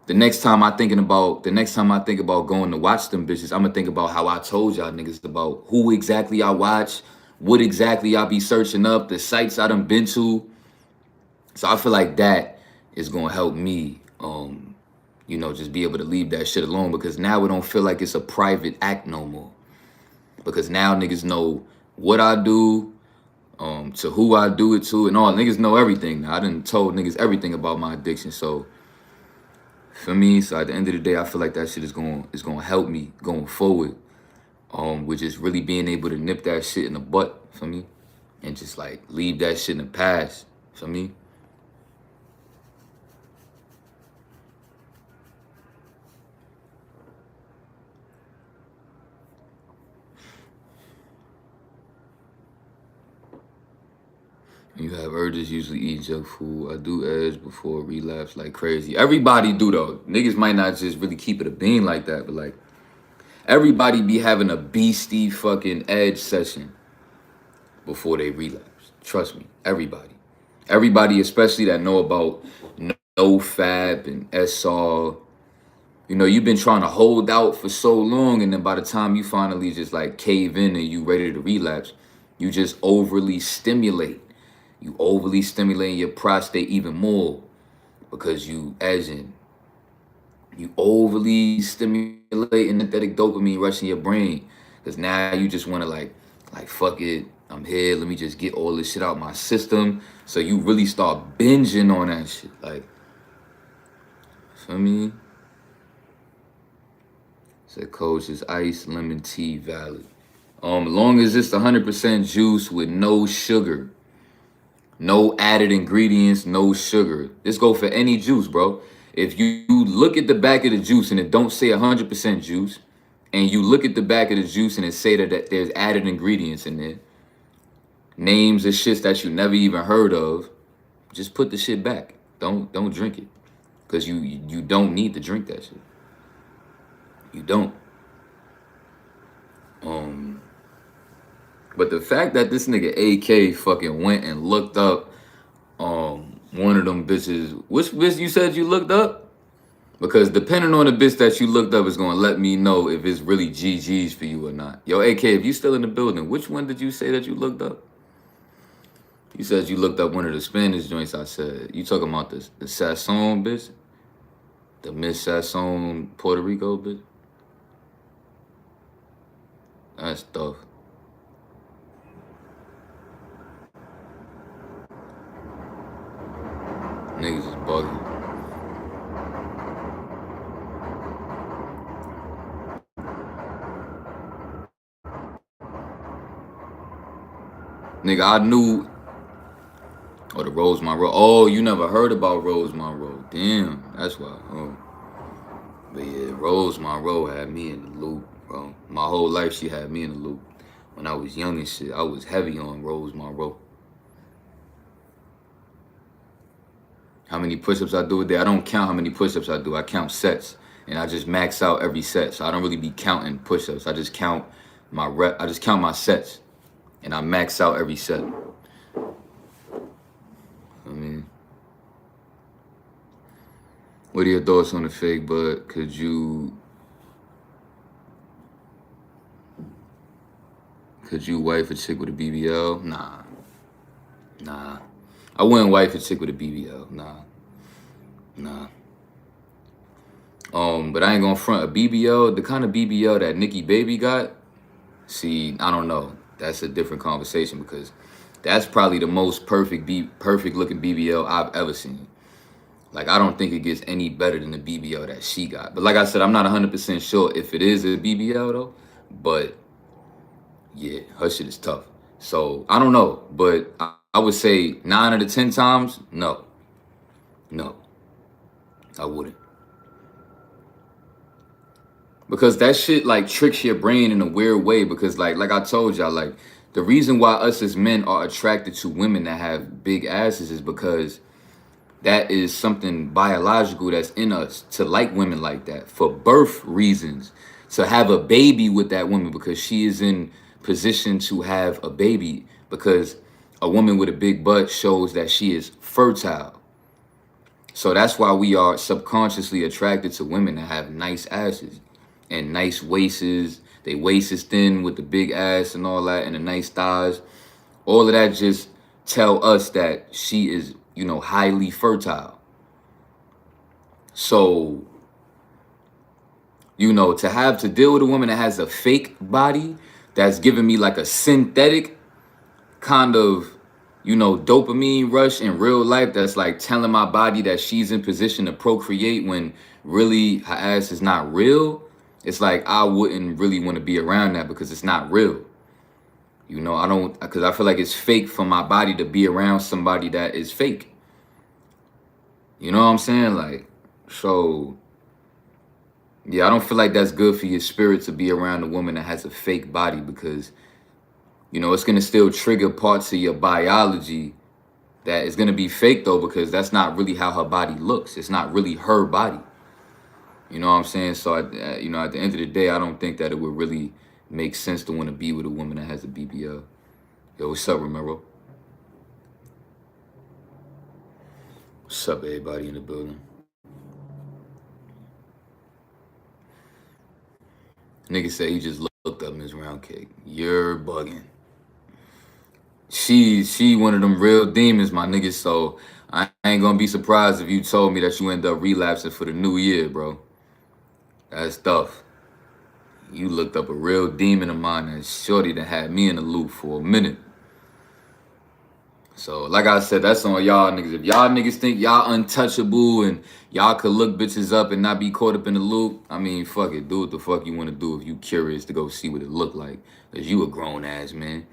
the next time I think about going to watch them bitches, I'm going to think about how I told y'all niggas about who exactly I watch, what exactly I be searching up, the sites I done been to. So I feel like that is going to help me, you know, just be able to leave that shit alone, because now it don't feel like it's a private act no more. because now niggas know what I do, to who I do it to, and all. Niggas know everything now. I done told niggas everything about my addiction. So for me, so at the end of the day, I feel like that shit is gonna help me going forward. With just really being able to nip that shit in the butt for me, and just like leave that shit in the past for me. You have urges, usually eat junk food. I do edge before relapse like crazy. Everybody do though. Niggas might not just really keep it a bean like that, but like everybody be having a beastie fucking edge session before they relapse. Trust me, everybody. Everybody, especially that know about no fab and SR. You know, you've been trying to hold out for so long, and then by the time you finally just like cave in and you ready to relapse, you just overly stimulate. You overly stimulating your prostate even more because you edging. You overly stimulating synthetic dopamine rushing your brain because now you just want to like fuck it. I'm here. Let me just get all this shit out my system. So you really start binging on that shit. Like, feel me? Said coach is ice lemon tea valid. Long as it's 100% juice with no sugar. No added ingredients, no sugar. This go for any juice, bro. If you look at the back of the juice and it don't say 100% juice, and you look at the back of the juice and it say that there's added ingredients in there, names of shits that you never even heard of, just put the shit back. Don't drink it, cause you don't need to drink that shit. You don't. But the fact that this nigga AK fucking went and looked up one of them bitches, which bitch you said you looked up? Because depending on the bitch that you looked up is gonna let me know if it's really GG's for you or not. Yo, AK, if you still in the building, which one did you say that you looked up? You said you looked up one of the Spanish joints. I said, you talking about the Sasson bitch? The Miss Sasson Puerto Rico bitch? That's tough. Niggas is bugging. Nigga, I knew. Oh, the Rose Monroe. Oh, you never heard about Rose Monroe. Damn, that's why. Oh. But yeah, Rose Monroe had me in the loop, bro. My whole life she had me in the loop. When I was young and shit, I was heavy on Rose Monroe. How many push-ups I do a day? I don't count how many push-ups I do. I count sets. And I just max out every set. So I don't really be counting push-ups. I just count I just count my sets. And I max out every set. I mean, what are your thoughts on the fake butt? Could you wife a chick with a BBL? Nah. I wouldn't wife a chick with a BBL. Nah. But I ain't gonna front a BBL. The kind of BBL that Nikki Baby got. See, I don't know. That's a different conversation because that's probably the most perfect looking BBL I've ever seen. Like, I don't think it gets any better than the BBL that she got. But like I said, I'm not 100% sure if it is a BBL though. But yeah, her shit is tough. So I don't know. But I would say 9 out of 10 times, no. I wouldn't. Because that shit like tricks your brain in a weird way. Because like I told y'all, like the reason why us as men are attracted to women that have big asses is because that is something biological that's in us to like women like that for birth reasons. To have a baby with that woman because she is in position to have a baby, because a woman with a big butt shows that she is fertile. So that's why we are subconsciously attracted to women that have nice asses and nice waists. They waist is thin with the big ass and all that, and the nice thighs. All of that just tell us that she is, you know, highly fertile. So, you know, to deal with a woman that has a fake body, that's giving me like a synthetic kind of, you know, dopamine rush in real life, that's like telling my body that she's in position to procreate when really her ass is not real, it's like I wouldn't really want to be around that because it's not real. You know, I don't, because I feel like it's fake for my body to be around somebody that is fake. You know what I'm saying? Like, so yeah, I don't feel like that's good for your spirit to be around a woman that has a fake body, because, you know, it's gonna still trigger parts of your biology that is gonna be fake though, because that's not really how her body looks. It's not really her body. You know what I'm saying? So, you know, at the end of the day, I don't think that it would really make sense to want to be with a woman that has a BBL. Yo, what's up, Romero? What's up, everybody in the building? Nigga said he just looked up Miss Round Cake. You're bugging. She one of them real demons, my nigga. So I ain't gonna be surprised if you told me that you end up relapsing for the new year, bro. That's tough. You looked up a real demon of mine, and shorty that had me in the loop for a minute. So, like I said, that's on y'all niggas. If y'all niggas think y'all untouchable and y'all could look bitches up and not be caught up in the loop, I mean, fuck it. Do what the fuck you want to do if you curious to go see what it look like. Because you a grown-ass man.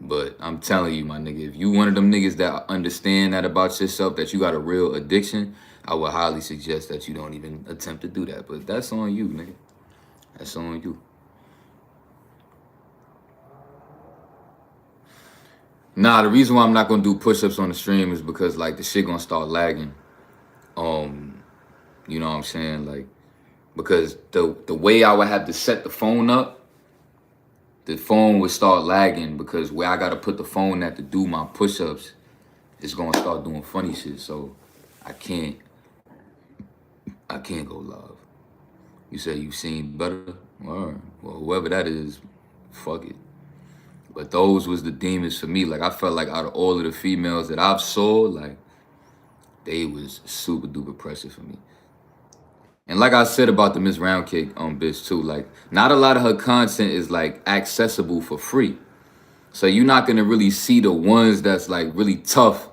But I'm telling you, my nigga, if you one of them niggas that understand that about yourself, that you got a real addiction, I would highly suggest that you don't even attempt to do that. But that's on you, nigga. That's on you. Nah, the reason why I'm not gonna do push-ups on the stream is because like the shit gonna start lagging. You know what I'm saying? Like, because the way I would have to set the phone up, the phone would start lagging, because where I gotta put the phone at to do my push-ups, it's gonna start doing funny shit. So I can't go live. You say you seen better? All right. Well, whoever that is, fuck it. But those was the demons for me. Like, I felt like out of all of the females that I've saw, like, they was super duper pressure for me. And like I said about the Miss Round Cake bitch too, like, not a lot of her content is like accessible for free. So you're not gonna really see the ones that's like really tough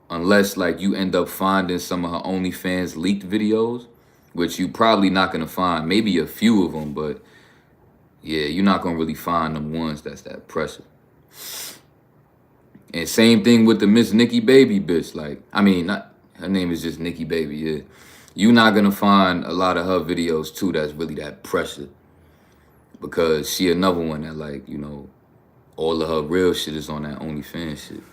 unless like you end up finding some of her OnlyFans leaked videos, which you probably not gonna find. Maybe a few of them, but yeah, you're not gonna really find them ones that's that pressure. And same thing with the Miss Nikki Baby bitch. Like, I mean, not her name is just Nikki Baby. Yeah, you're not gonna find a lot of her videos too that's really that pressure, because she another one that, like, you know, all of her real shit is on that OnlyFans shit.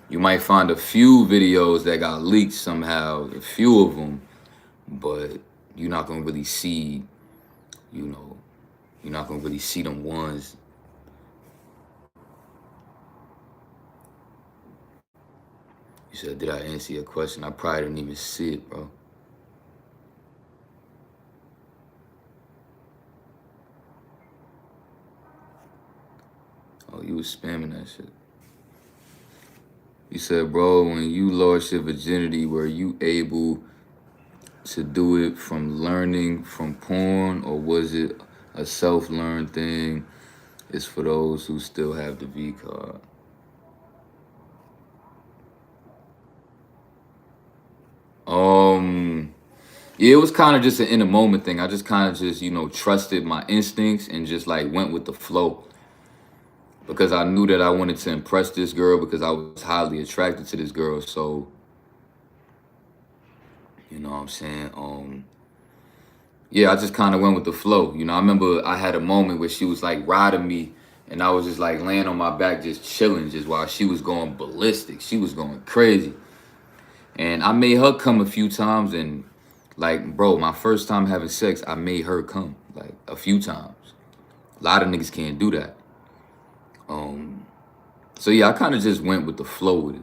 You might find a few videos that got leaked somehow, a few of them, but you're not gonna really see, you know, you're not gonna really see them ones. You said, did I answer your question? I probably didn't even see it, bro. Oh, you was spamming that shit. You said, bro, when you lost your virginity, were you able to do it from learning from porn, or was it a self-learned thing? It's for those who still have the V card. Yeah, it was kind of just an in the moment thing. I just kind of just, you know, trusted my instincts and just like went with the flow, because I knew that I wanted to impress this girl, because I was highly attracted to this girl. So, you know what I'm saying? Yeah, I just kind of went with the flow. You know, I remember I had a moment where she was like riding me, and I was just like laying on my back, just chilling, just while she was going ballistic. She was going crazy. And I made her come a few times, and like, bro, my first time having sex, I made her come like a few times. A lot of niggas can't do that. So yeah, I kind of just went with the flow with it.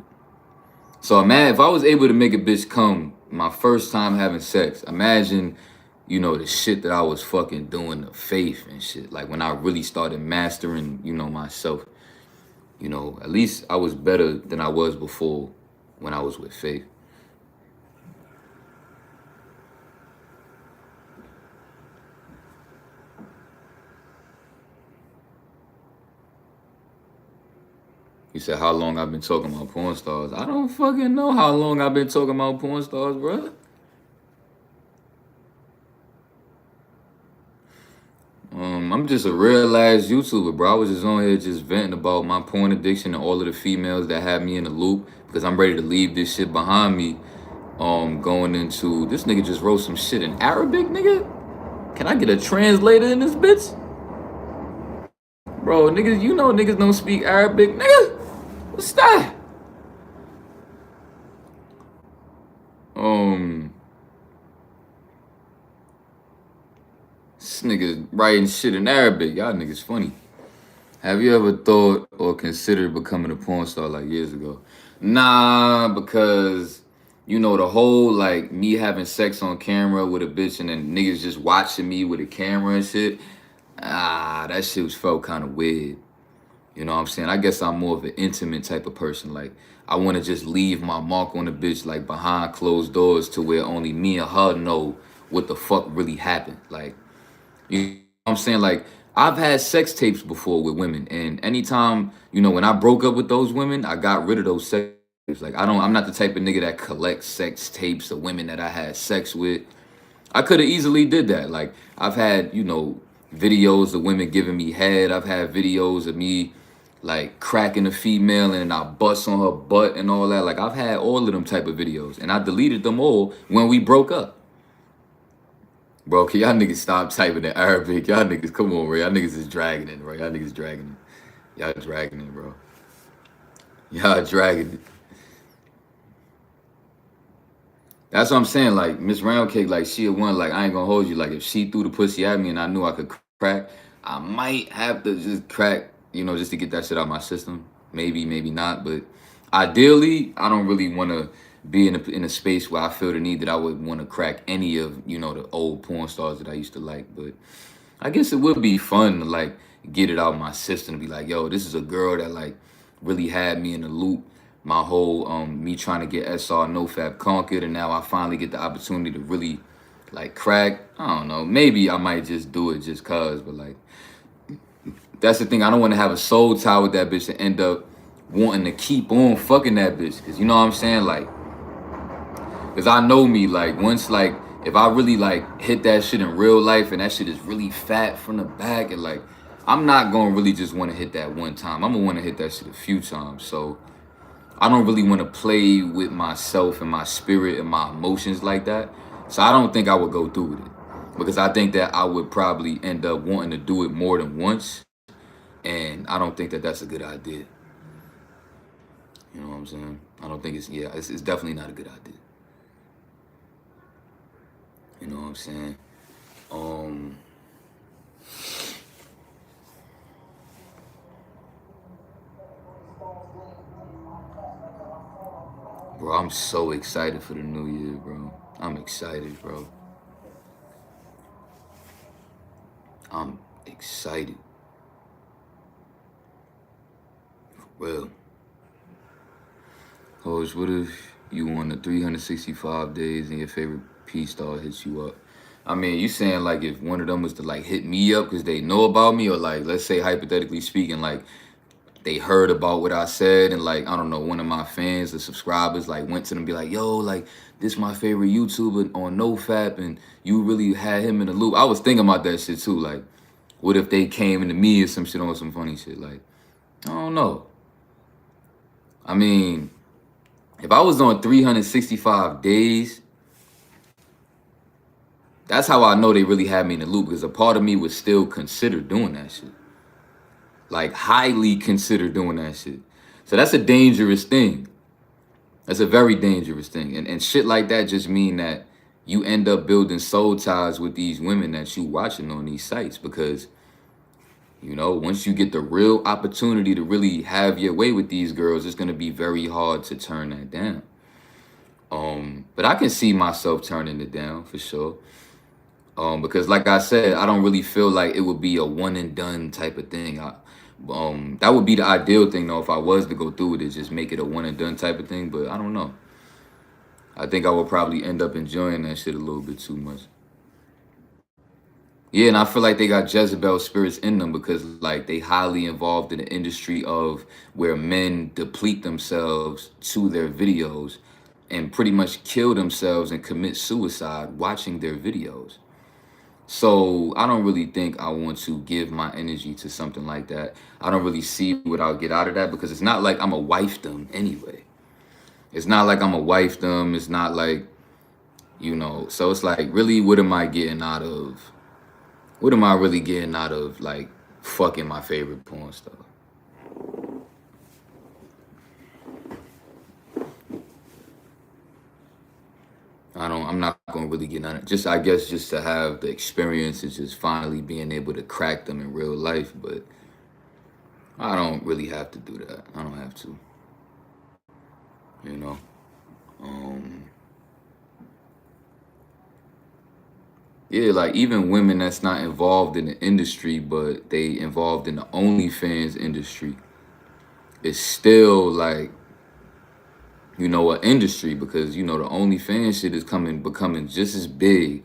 So man, if I was able to make a bitch come my first time having sex, imagine, you know, the shit that I was fucking doing to Faith and shit. Like when I really started mastering, you know, myself. You know, at least I was better than I was before when I was with Faith. He said, how long I've been talking about porn stars? I don't fucking know how long I've been talking about porn stars, bro. I'm just a real ass YouTuber, bro. I was just on here just venting about my porn addiction and all of the females that had me in the loop because I'm ready to leave this shit behind me. Going into this nigga just wrote some shit in Arabic, nigga. Can I get a translator in this bitch? Bro, niggas, you know niggas don't speak Arabic, nigga. What's that? This nigga writing shit in Arabic. Y'all niggas funny. Have you ever thought or considered becoming a porn star like years ago? Nah, because you know the whole like me having sex on camera with a bitch and then niggas just watching me with a camera and shit. That shit was felt kind of weird. You know what I'm saying? I guess I'm more of an intimate type of person. Like I want to just leave my mark on the bitch like behind closed doors to where only me and her know what the fuck really happened. Like you know what I'm saying? Like, I've had sex tapes before with women, and anytime, you know, when I broke up with those women, I got rid of those sex tapes. Like, I'm not the type of nigga that collects sex tapes of women that I had sex with. I could have easily did that. Like, I've had, you know, videos of women giving me head. I've had videos of me, like, cracking a female and I bust on her butt and all that. Like, I've had all of them type of videos, and I deleted them all when we broke up. Bro, can y'all niggas stop typing in Arabic? Y'all niggas, come on, bro. Y'all niggas is dragging it, bro. Y'all niggas dragging it. Y'all dragging it, bro. Y'all dragging it. That's what I'm saying. Like, Miss Roundcake, like, she a one. Like, I ain't gonna hold you. Like, if she threw the pussy at me and I knew I could crack, I might have to just crack, you know, just to get that shit out of my system. Maybe, maybe not. But ideally, I don't really want to be in a space where I feel the need that I would want to crack any of, you know, the old porn stars that I used to like. But I guess it would be fun to like get it out of my system and be like, yo, this is a girl that like really had me in the loop. My whole me trying to get SR NoFap conquered, and now I finally get the opportunity to really like crack. I don't know, maybe I might just do it just cause, but like that's the thing. I don't want to have a soul tie with that bitch and end up wanting to keep on fucking that bitch. Cause you know what I'm saying? Like, cause I know me, like once like if I really like hit that shit in real life and that shit is really fat from the back, and like I'm not gonna really just want to hit that one time. I'm gonna want to hit that shit a few times. So I don't really want to play with myself and my spirit and my emotions like that. So I don't think I would go through with it. Because I think that I would probably end up wanting to do it more than once. And I don't think that that's a good idea. You know what I'm saying? I don't think it's definitely not a good idea. You know what I'm saying? Bro, I'm so excited for the new year, bro. I'm excited, bro. I'm excited. Well, Coach, what if you won the 365 days and your favorite P-star hits you up? I mean, you saying like if one of them was to like hit me up because they know about me, or like let's say hypothetically speaking, like they heard about what I said and like, I don't know, one of my fans or subscribers like went to them and be like, yo, like this my favorite YouTuber on NoFap and you really had him in the loop. I was thinking about that shit too. Like, what if they came into me or some shit on some funny shit? Like, I don't know. I mean, if I was on 365 days, that's how I know they really had me in the loop, because a part of me would still consider doing that shit. Like, highly consider doing that shit. So that's a dangerous thing. That's a very dangerous thing. And shit like that just mean that you end up building soul ties with these women that you watching on these sites, because, you know, once you get the real opportunity to really have your way with these girls, it's going to be very hard to turn that down. But I can see myself turning it down for sure. Because like I said, I don't really feel like it would be a one and done type of thing. That would be the ideal thing though, if I was to go through with it, just make it a one and done type of thing. But I don't know. I think I would probably end up enjoying that shit a little bit too much. Yeah, and I feel like they got Jezebel spirits in them because like they highly involved in the industry of where men deplete themselves to their videos and pretty much kill themselves and commit suicide watching their videos. So I don't really think I want to give my energy to something like that. I don't really see what I'll get out of that because it's not like I'm a wife them anyway. It's not like I'm a wife them. It's not like, you know, so it's like really what am I getting out of what am I really getting out of like fucking my favorite porn star? I'm not gonna really get on it. Just I guess just to have the experience is just finally being able to crack them in real life, but I don't really have to do that. I don't have to, you know. Um yeah, like even women that's not involved in the industry, but they involved in the OnlyFans industry, it's still like, you know, an industry because you know the OnlyFans shit is becoming just as big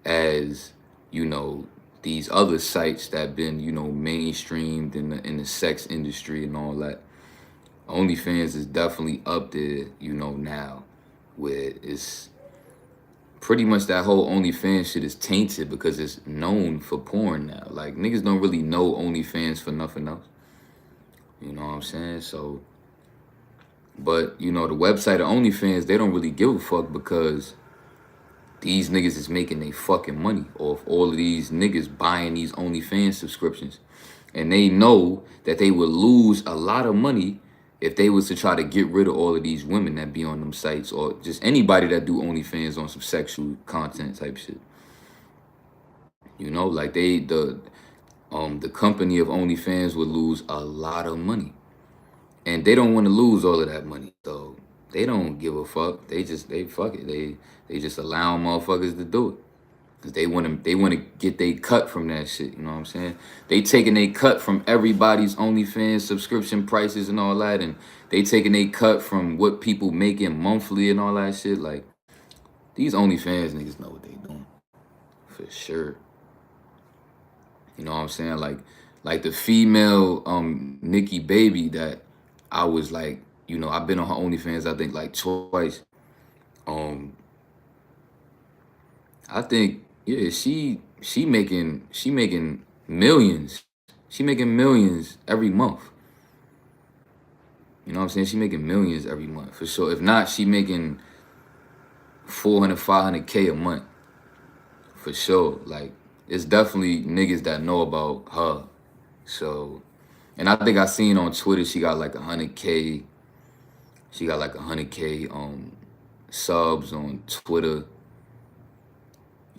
as, you know, these other sites that been, you know, mainstreamed in the sex industry and all that. OnlyFans is definitely up there, you know, now where it's pretty much that whole OnlyFans shit is tainted because it's known for porn now. Like niggas don't really know OnlyFans for nothing else. You know what I'm saying? So, but you know, the website of OnlyFans, they don't really give a fuck because these niggas is making they fucking money off all of these niggas buying these OnlyFans subscriptions. And they know that they would lose a lot of money if they was to try to get rid of all of these women that be on them sites or just anybody that do OnlyFans on some sexual content type shit. You know, like the company of OnlyFans would lose a lot of money. And they don't want to lose all of that money. So they don't give a fuck. They fuck it. They just allow motherfuckers to do it. Cause they wanna get they cut from that shit. You know what I'm saying? They taking they cut from everybody's OnlyFans subscription prices and all that, and they taking they cut from what people making monthly and all that shit. Like these OnlyFans niggas know what they doing for sure. You know what I'm saying? Like the female Nikki Baby that I was like, you know, I've been on her OnlyFans I think like twice. Um, I think yeah, she making millions. She making millions every month. You know what I'm saying? She making millions every month for sure. If not, she making 400, 500K a month for sure. Like it's definitely niggas that know about her. So, and I think I seen on Twitter she got like 100K. She got like 100K subs on Twitter.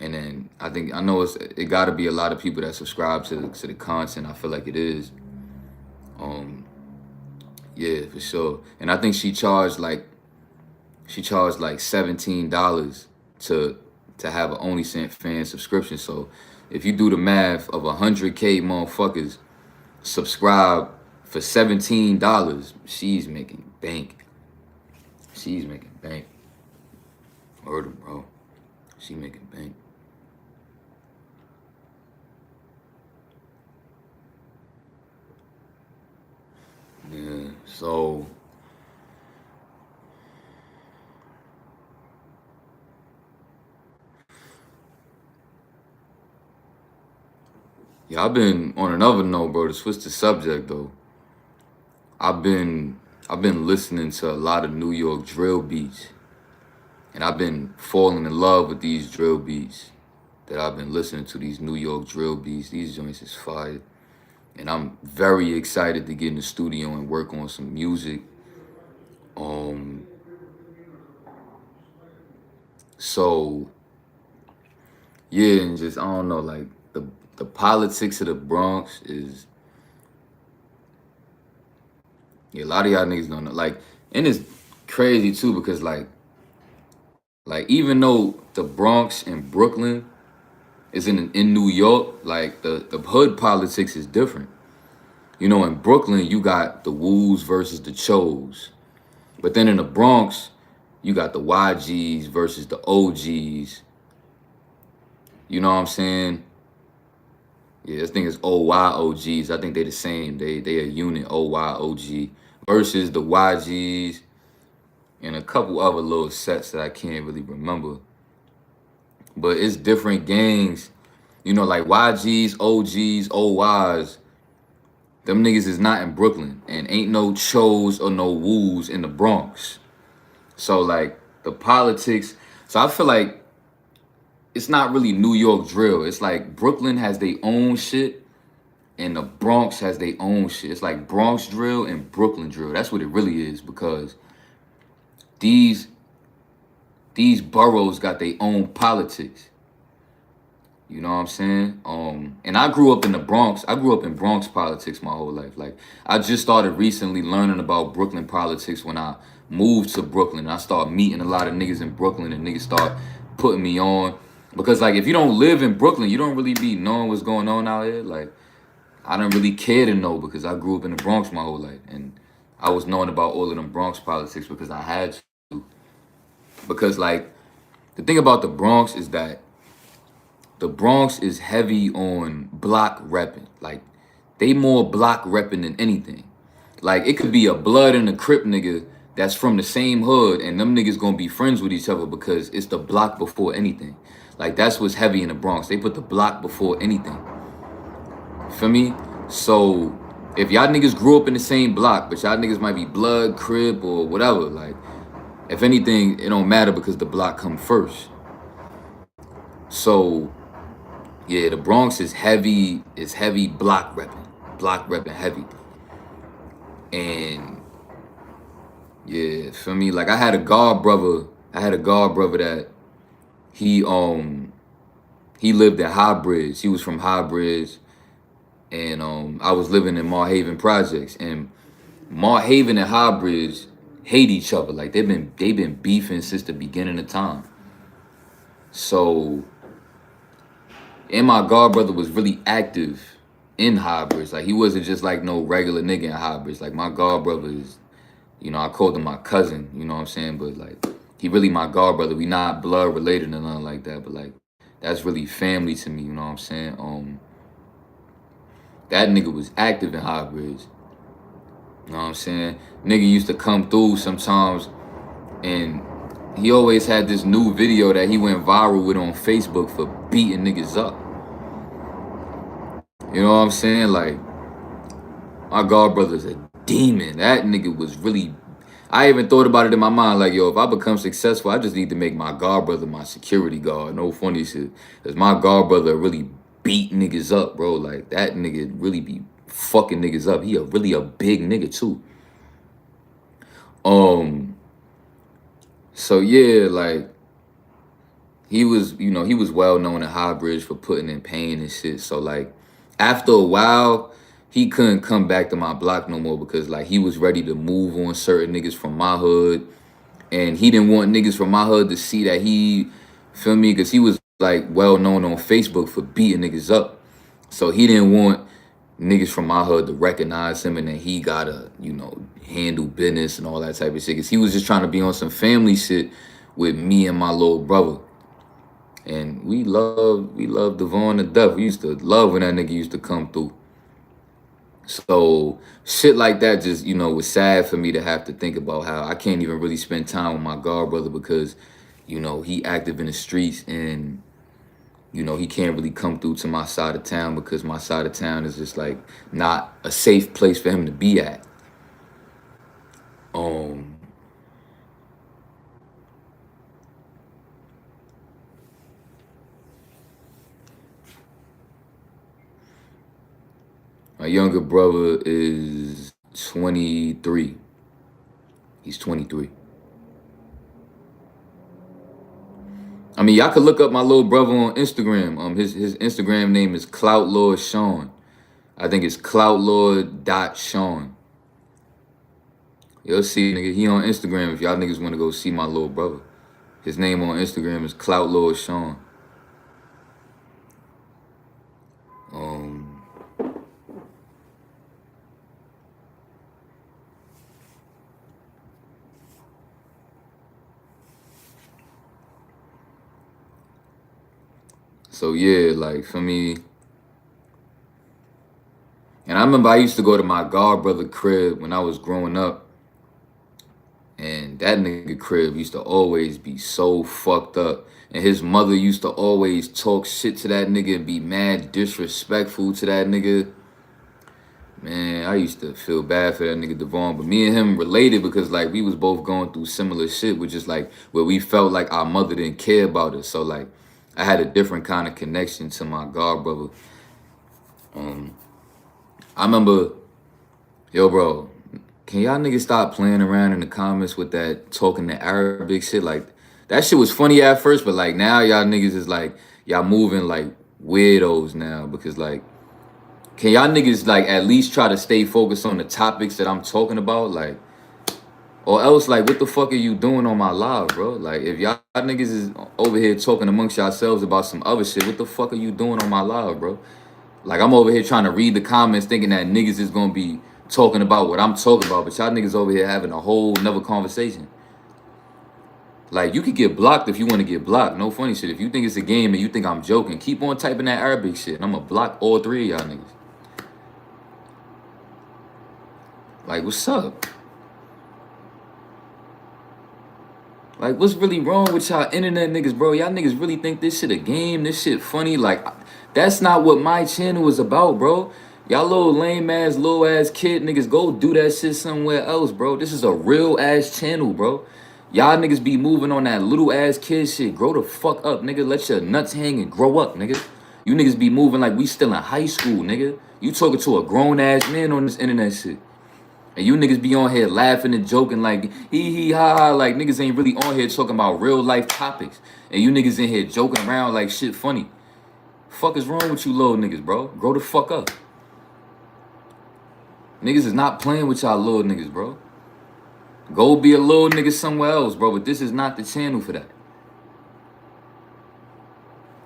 And then I know it got to be a lot of people that subscribe to the content. I feel like it is. Um, yeah, for sure. And I think she charged like $17 to have an OnlyFans subscription. So if you do the math of 100K motherfuckers subscribe for $17, she's making bank. She's making bank. Word, bro. She making bank. Yeah, so yeah, I've been on another note, bro, to switch the subject though. I've been I've been listening to a lot of New York drill beats. And I've been falling in love with these drill beats that I've been listening to, these New York drill beats. These joints is fire. And I'm very excited to get in the studio and work on some music. Um so yeah, and just I don't know, like the politics of the Bronx is yeah, a lot of y'all niggas don't know. Like, and it's crazy too because like even though the Bronx and Brooklyn is in New York, like the hood politics is different. You know, in Brooklyn you got the Woos versus the Chos, but then in the Bronx you got the YGs versus the OGs. You know what I'm saying? Yeah, this thing is OYOGs. I think they the same. They a unit, OYOG, versus the YGs and a couple other little sets that I can't really remember. But it's different gangs. You know, like YGs, OGs, OYs. Them niggas is not in Brooklyn. And ain't no Chos or no Woos in the Bronx. So, like, the politics. So, I feel like it's not really New York drill. It's like Brooklyn has their own shit and the Bronx has their own shit. It's like Bronx drill and Brooklyn drill. That's what it really is, because these boroughs got their own politics. You know what I'm saying? And I grew up in the Bronx. I grew up in Bronx politics my whole life. Like, I just started recently learning about Brooklyn politics when I moved to Brooklyn. I started meeting a lot of niggas in Brooklyn, and niggas start putting me on. Because, like, if you don't live in Brooklyn, you don't really be knowing what's going on out here. Like, I don't really care to know, because I grew up in the Bronx my whole life. And I was knowing about all of them Bronx politics because I had to. Because, like, the thing about the Bronx is that the Bronx is heavy on block repping. Like, they more block repping than anything. Like, it could be a blood and a Crip nigga that's from the same hood, and them niggas gonna be friends with each other because it's the block before anything. Like, that's what's heavy in the Bronx. They put the block before anything. Feel me? So, if y'all niggas grew up in the same block, but y'all niggas might be blood, Crip, or whatever, like, if anything, it don't matter because the block come first. So, yeah, the Bronx is heavy block repping heavy. And yeah, for me, like, I had a god brother that he lived at High Bridge. He was from High Bridge, and I was living in Marhaven Projects, and Marhaven and High Bridge hate each other. Like, they've been beefing since the beginning of time. So, and my god brother was really active in High Bridge. Like, he wasn't just like no regular nigga in High Bridge. Like, my god brother is, you know, I called him my cousin, you know what I'm saying? But, like, he really my god brother. We not blood related or nothing like that, but, like, that's really family to me, you know what I'm saying? That nigga was active in High Bridge. You know what I'm saying? Nigga used to come through sometimes, and he always had this new video that he went viral with on Facebook for beating niggas up. You know what I'm saying? Like, my god brother's a demon. That nigga was really... I even thought about it in my mind, like, yo, if I become successful, I just need to make my god brother my security guard. No funny shit. Because my god brother really beat niggas up, bro. Like, that nigga really be fucking niggas up. He really a big nigga, too. So, yeah, like, he was, you know, he was well known at High Bridge for putting in pain and shit. So, like, after a while, he couldn't come back to my block no more because, like, he was ready to move on certain niggas from my hood. And he didn't want niggas from my hood to see that he, feel me? Because he was, like, well known on Facebook for beating niggas up. So he didn't want niggas from my hood to recognize him and then he gotta, you know, handle business and all that type of shit. Because he was just trying to be on some family shit with me and my little brother. And we love Devon to death. We used to love when that nigga used to come through. So shit like that just, you know, was sad for me to have to think about how I can't even really spend time with my god brother because, you know, he active in the streets and, you know, he can't really come through to my side of town because my side of town is just, like, not a safe place for him to be at. My younger brother is 23. He's 23. I mean, y'all could look up my little brother on Instagram. His Instagram name is Cloutlord Sean. I think it's cloutlord.Sean. You'll see, nigga. He on Instagram if y'all niggas want to go see my little brother. His name on Instagram is Cloutlord Sean. So yeah, like, for me, I remember I used to go to my god brother crib when I was growing up. And that nigga crib used to always be so fucked up. And his mother used to always talk shit to that nigga and be mad disrespectful to that nigga. Man, I used to feel bad for that nigga Devon. But me and him related because, like, we was both going through similar shit, which is, like, where we felt like our mother didn't care about us. So, like, I had a different kind of connection to my god brother. I remember, yo, bro, can y'all niggas stop playing around in the comments with that talking the Arabic shit? Like, that shit was funny at first, but, like, now y'all niggas is, like, y'all moving like weirdos now because, like, can y'all niggas, like, at least try to stay focused on the topics that I'm talking about? Like, or else, like, what the fuck are you doing on my live, bro? Like, if y'all niggas is over here talking amongst yourselves about some other shit, what the fuck are you doing on my live, bro? Like, I'm over here trying to read the comments thinking that niggas is gonna be talking about what I'm talking about, but y'all niggas over here having a whole nother conversation. Like, you could get blocked if you want to get blocked. No funny shit. If you think it's a game and you think I'm joking, keep on typing that Arabic shit. And I'm gonna block all three of y'all niggas. Like, what's up? Like, what's really wrong with y'all internet niggas, bro? Y'all niggas really think this shit a game? This shit funny? Like, that's not what my channel is about, bro. Y'all little lame-ass, little-ass kid niggas, go do that shit somewhere else, bro. This is a real-ass channel, bro. Y'all niggas be moving on that little-ass kid shit. Grow the fuck up, nigga. Let your nuts hang and grow up, nigga. You niggas be moving like we still in high school, nigga. You talking to a grown-ass man on this internet shit. And you niggas be on here laughing and joking like hee ha ha, like niggas ain't really on here talking about real life topics. And you niggas in here joking around like shit funny. Fuck is wrong with you little niggas, bro? Grow the fuck up. Niggas is not playing with y'all little niggas, bro. Go be a little nigga somewhere else, bro. But this is not the channel for that.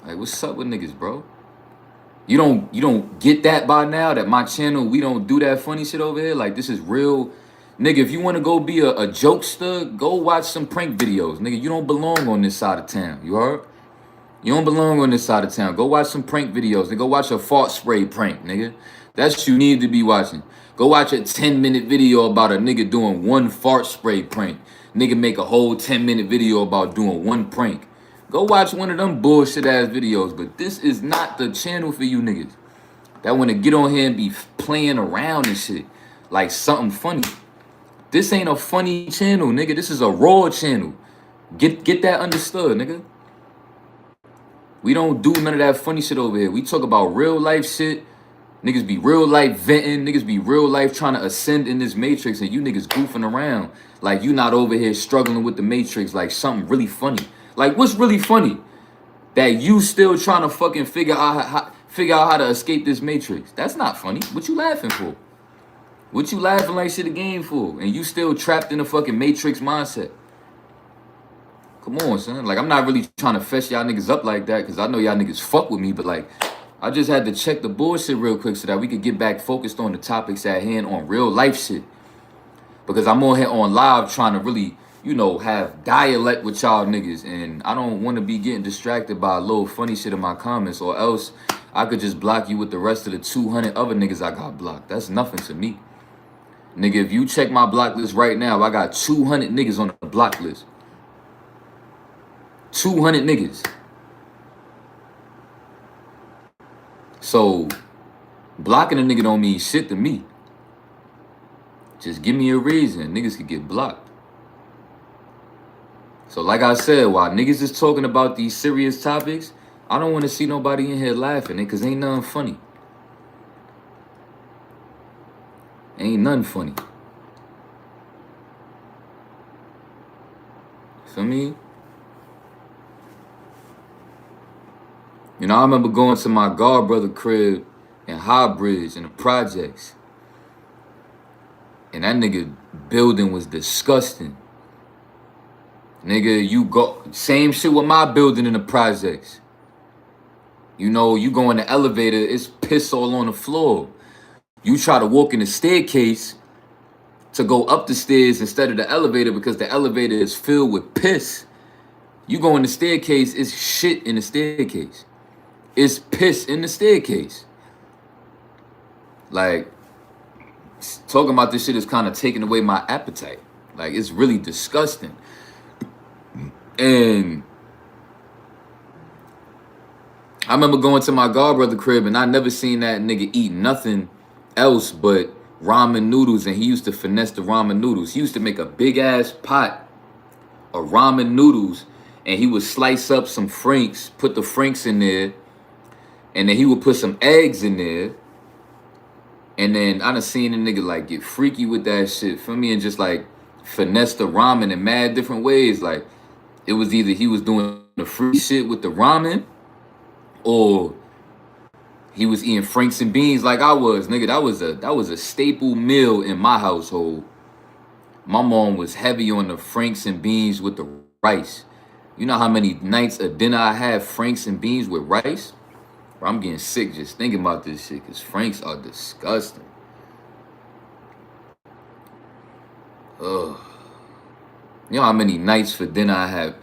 Like, what's up with niggas, bro? You don't get that by now that my channel, we don't do that funny shit over here? Like, this is real. Nigga, if you want to go be a jokester, go watch some prank videos. Nigga, you don't belong on this side of town. You heard? You don't belong on this side of town. Go watch some prank videos. Nigga, go watch a fart spray prank, nigga. That's what you need to be watching. Go watch a 10-minute video about a nigga doing one fart spray prank. Nigga make a whole 10-minute video about doing one prank. Go watch one of them bullshit ass videos. But this is not the channel for you niggas that want to get on here and be playing around and shit like something funny. This ain't a funny channel, nigga. This is a raw channel. Get that understood, nigga. We don't do none of that funny shit over here. We talk about real life shit. Niggas be real life venting. Niggas be real life trying to ascend in this matrix. And you niggas goofing around like you not over here struggling with the matrix like something really funny. Like, what's really funny? That you still trying to fucking figure out how to escape this matrix. That's not funny. What you laughing for? What you laughing like shit a game for? And you still trapped in the fucking matrix mindset. Come on, son. Like, I'm not really trying to fess y'all niggas up like that because I know y'all niggas fuck with me, but like, I just had to check the bullshit real quick so that we could get back focused on the topics at hand on real life shit. Because I'm on here on live trying to really, you know, have dialect with y'all niggas. And I don't want to be getting distracted by a little funny shit in my comments, or else I could just block you with the rest of the 200 other niggas I got blocked. That's nothing to me. Nigga, if you check my block list right now, I got 200 niggas on the block list. 200 niggas. So, blocking a nigga don't mean shit to me. Just give me a reason. Niggas could get blocked. So, like I said, while niggas is talking about these serious topics, I don't want to see nobody in here laughing, because ain't nothing funny. Ain't nothing funny. Feel me? You know, I remember going to my god brother crib in High Bridge in the projects. And that nigga building was disgusting. Nigga, you go, same shit with my building in the projects. You know, you go in the elevator, it's piss all on the floor. You try to walk in the staircase to go up the stairs instead of the elevator because the elevator is filled with piss. You go in the staircase, it's shit in the staircase. It's piss in the staircase. Like, talking about this shit is kind of taking away my appetite. Like, it's really disgusting. And I remember going to my godbrother crib, and I never seen that nigga eat nothing else but ramen noodles, and he used to finesse the ramen noodles. He used to make a big ass pot of ramen noodles, and he would slice up some franks, put the franks in there, and then he would put some eggs in there. And then I done seen a nigga like get freaky with that shit for me, and just like finesse the ramen in mad different ways. Like, it was either he was doing the free shit with the ramen, or he was eating franks and beans like I was, nigga. That was a staple meal in my household. My mom was heavy on the franks and beans with the rice. You know how many nights of dinner I had franks and beans with rice? Bro, I'm getting sick just thinking about this shit, because franks are disgusting. Ugh. You know how many nights for dinner I have?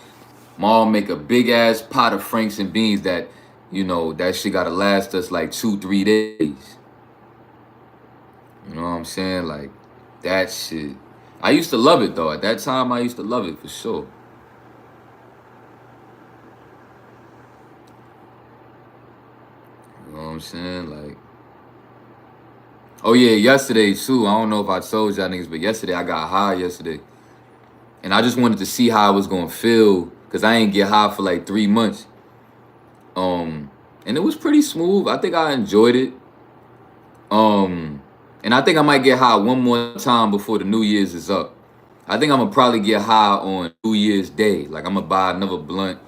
Mom make a big ass pot of franks and beans that, you know, that shit gotta last us like 2-3 days. You know what I'm saying? Like, that shit. I used to love it though. At that time, I used to love it for sure. You know what I'm saying? Like, oh yeah, yesterday too. I don't know if I told y'all niggas, but yesterday I got high yesterday. And I just wanted to see how I was gonna feel, because I ain't get high for like 3 months. And it was pretty smooth. I think I enjoyed it. And I think I might get high one more time before the New Year's is up. I think I'm gonna probably get high on New Year's Day. Like, I'm gonna buy another blunt,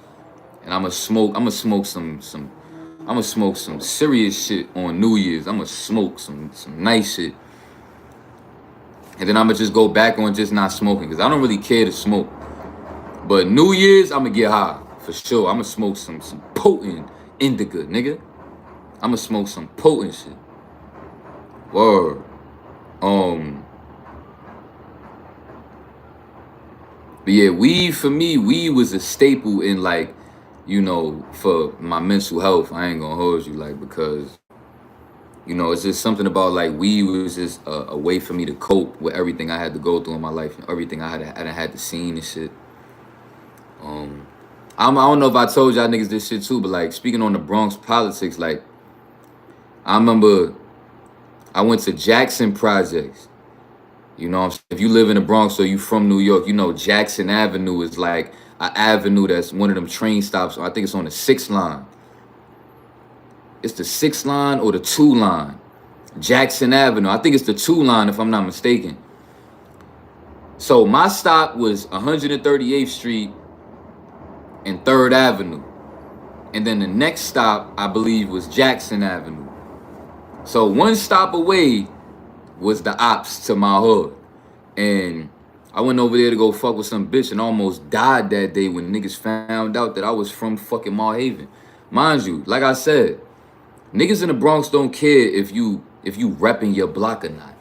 and I'm gonna smoke some serious shit on New Year's. I'm gonna smoke some nice shit. And then I'm gonna just go back on just not smoking, because I don't really care to smoke. But New Year's, I'm gonna get high for sure. I'm gonna smoke some potent indica, nigga. I'm gonna smoke some potent shit. Word. But yeah, weed for me, weed was a staple in, like, you know, for my mental health. I ain't gonna hold you, like, because, you know, it's just something about, like, weed was just a way for me to cope with everything I had to go through in my life, and everything I had to see and shit. I don't know if I told y'all niggas this shit too, but like, speaking on the Bronx politics, like, I remember I went to Jackson Projects. You know what I'm saying? If you live in the Bronx or you from New York, you know Jackson Avenue is like an avenue that's one of them train stops. I think it's on the 6th line. It's the 6th line or the 2 line. Jackson Avenue. I think it's the 2 line if I'm not mistaken. So my stop was 138th Street and 3rd Avenue. And then the next stop, I believe, was Jackson Avenue. So one stop away was the ops to my hood. And I went over there to go fuck with some bitch and almost died that day when niggas found out that I was from fucking Marhaven. Mind you, like I said, niggas in the Bronx don't care if you repping your block or not.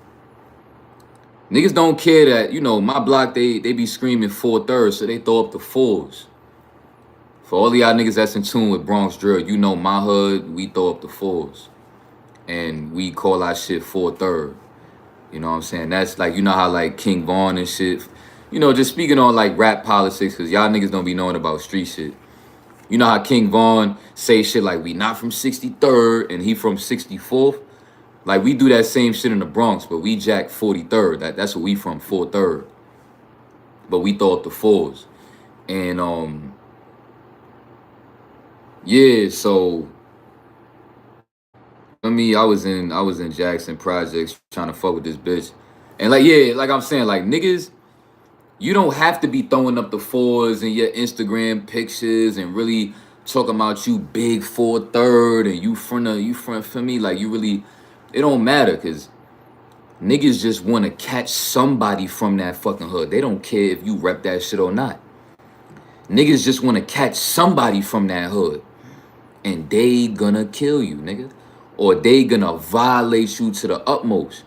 Niggas don't care that, you know, my block, they be screaming 4/3, so they throw up the 4s. For all of y'all niggas that's in tune with Bronx drill, you know my hood, we throw up the 4s. And we call our shit 4/3. You know what I'm saying? That's like, you know how like King Vaughn and shit, you know, just speaking on like rap politics, because y'all niggas don't be knowing about street shit. You know how King Vaughn say shit like, we not from 63rd and he from 64th? Like, we do that same shit in the Bronx, but we jack 43rd. That's what we from, 4/3. But we throw up the 4s. And yeah, so for me, I was in Jackson Projects trying to fuck with this bitch. And like, yeah, like I'm saying, like, niggas, you don't have to be throwing up the 4s in your Instagram pictures and really talking about you big 4/3 and you front for me. Like, you really, it don't matter, because niggas just want to catch somebody from that fucking hood. They don't care if you rep that shit or not. Niggas just want to catch somebody from that hood, and they gonna kill you, nigga. Or they gonna violate you to the utmost.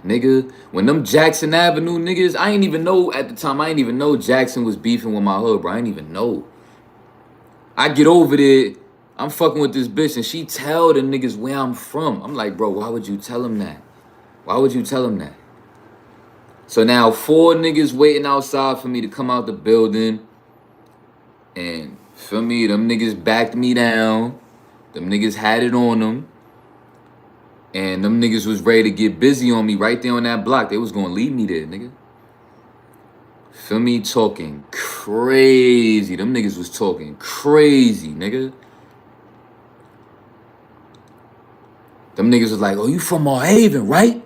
Nigga, when them Jackson Avenue niggas, I ain't even know at the time, I ain't even know Jackson was beefing with my hood, bro. I ain't even know. I get over there, I'm fucking with this bitch, and she tell the niggas where I'm from. I'm like, bro, why would you tell them that? Why would you tell him that? So now 4 niggas waiting outside for me to come out the building. And for me, them niggas backed me down. Them niggas had it on them. And them niggas was ready to get busy on me right there on that block. They was gonna leave me there, nigga. Feel me? Talking crazy. Them niggas was talking crazy, nigga. Them niggas was like, oh, you from Marhaven, right?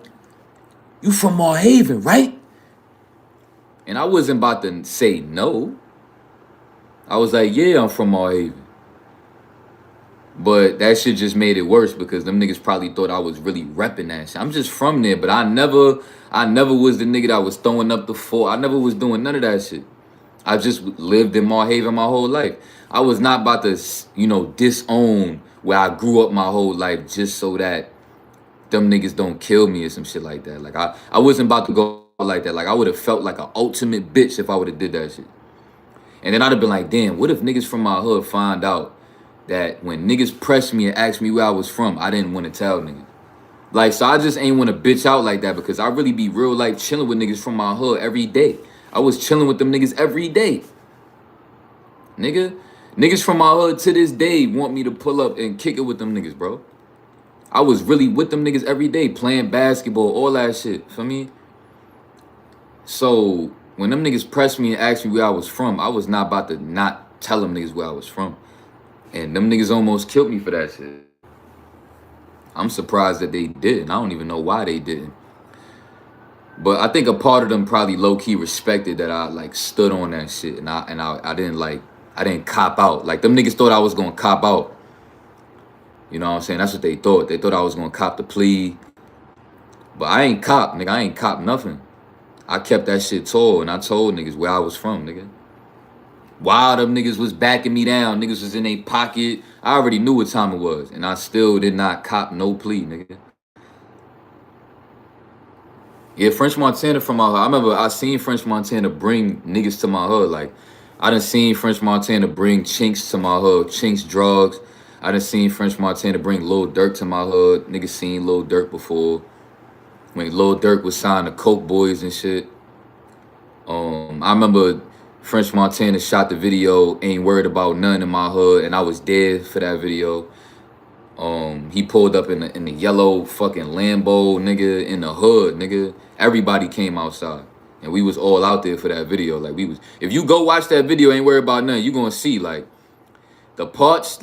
You from Marhaven, right? And I wasn't about to say no. I was like, yeah, I'm from Marhaven. But that shit just made it worse because them niggas probably thought I was really repping that shit. I'm just from there, but I never was the nigga that was throwing up the fort. I never was doing none of that shit. I just lived in Marhaven my whole life. I was not about to, you know, disown where I grew up my whole life just so that them niggas don't kill me or some shit like that. Like, I wasn't about to go like that. Like, I would have felt like an ultimate bitch if I would have did that shit. And then I'd have been like, damn, what if niggas from my hood find out that when niggas pressed me and asked me where I was from, I didn't want to tell niggas. Like, so I just ain't want to bitch out like that because I really be real life chilling with niggas from my hood every day. I was chilling with them niggas every day. Nigga. Niggas from my hood to this day want me to pull up and kick it with them niggas, bro. I was really with them niggas every day, playing basketball, all that shit, for me. So, when them niggas pressed me and asked me where I was from, I was not about to not tell them niggas where I was from. And them niggas almost killed me for that shit. I'm surprised that they didn't. I don't even know why they didn't. But I think a part of them probably low-key respected that I like stood on that shit and I didn't cop out. Like them niggas thought I was gonna cop out. You know what I'm saying? That's what they thought. They thought I was gonna cop the plea. But I ain't cop, nigga. I ain't cop nothing. I kept that shit tall and I told niggas where I was from, nigga. While them niggas was backing me down, niggas was in their pocket. I already knew what time it was. And I still did not cop no plea, nigga. Yeah, French Montana from my hood. I remember I seen French Montana bring niggas to my hood. Like, I done seen French Montana bring Chinks to my hood. Chinks drugs. I done seen French Montana bring Lil Durk to my hood. Niggas seen Lil Durk before. When Lil Durk was signed to Coke Boys and shit. I remember French Montana shot the video, Ain't Worried About None in my hood. And I was there for that video. He pulled up in the yellow fucking Lambo, nigga, in the hood, nigga. Everybody came outside. And we was all out there for that video. Like, we was, if you go watch that video, Ain't Worried About None, you gonna see, like, the parts of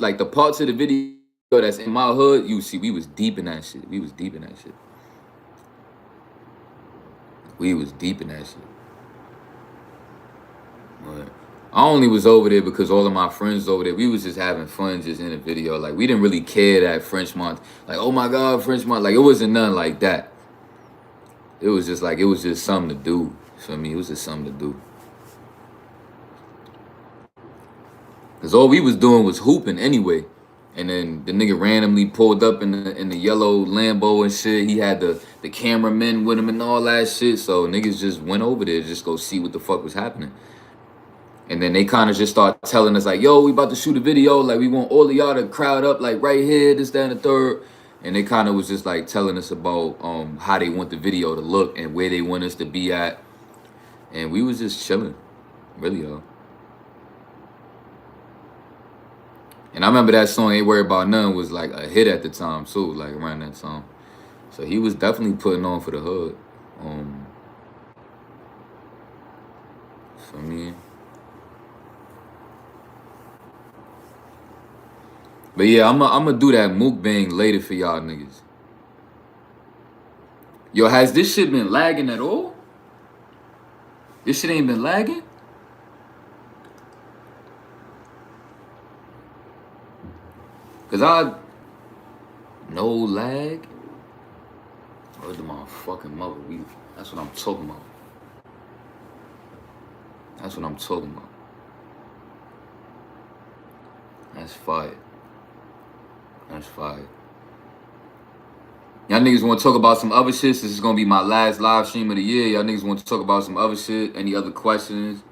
the video that's in my hood, you see, we was deep in that shit. We was deep in that shit. We was deep in that shit. But I only was over there because all of my friends over there, we was just having fun just in the video. Like, we didn't really care that French Montana, like, oh my God, French Montana. Like, it wasn't nothing like that. It was just like, it was just something to do. For me, it was just something to do. Because all we was doing was hooping anyway. And then the nigga randomly pulled up in the yellow Lambo and shit. He had the cameramen with him and all that shit. So niggas just went over there just go see what the fuck was happening. And then they kind of just start telling us like, yo, we about to shoot a video. Like, we want all of y'all to crowd up like right here, this, that, and the third. And they kind of was just like telling us about how they want the video to look and where they want us to be at. And we was just chilling, really, yo. And I remember that song, Ain't Worried About None, was like a hit at the time too, like around that song. So he was definitely putting on for the hood. For me. But yeah, I'm gonna do that mukbang later for y'all niggas. Yo, has this shit been lagging at all? This shit ain't been lagging? Cause no lag? Where's my fucking mother? That's what I'm talking about. That's what I'm talking about. That's fire. That's fire. Y'all niggas want to talk about some other shit? This is going to be my last live stream of the year. Y'all niggas want to talk about some other shit? Any other questions?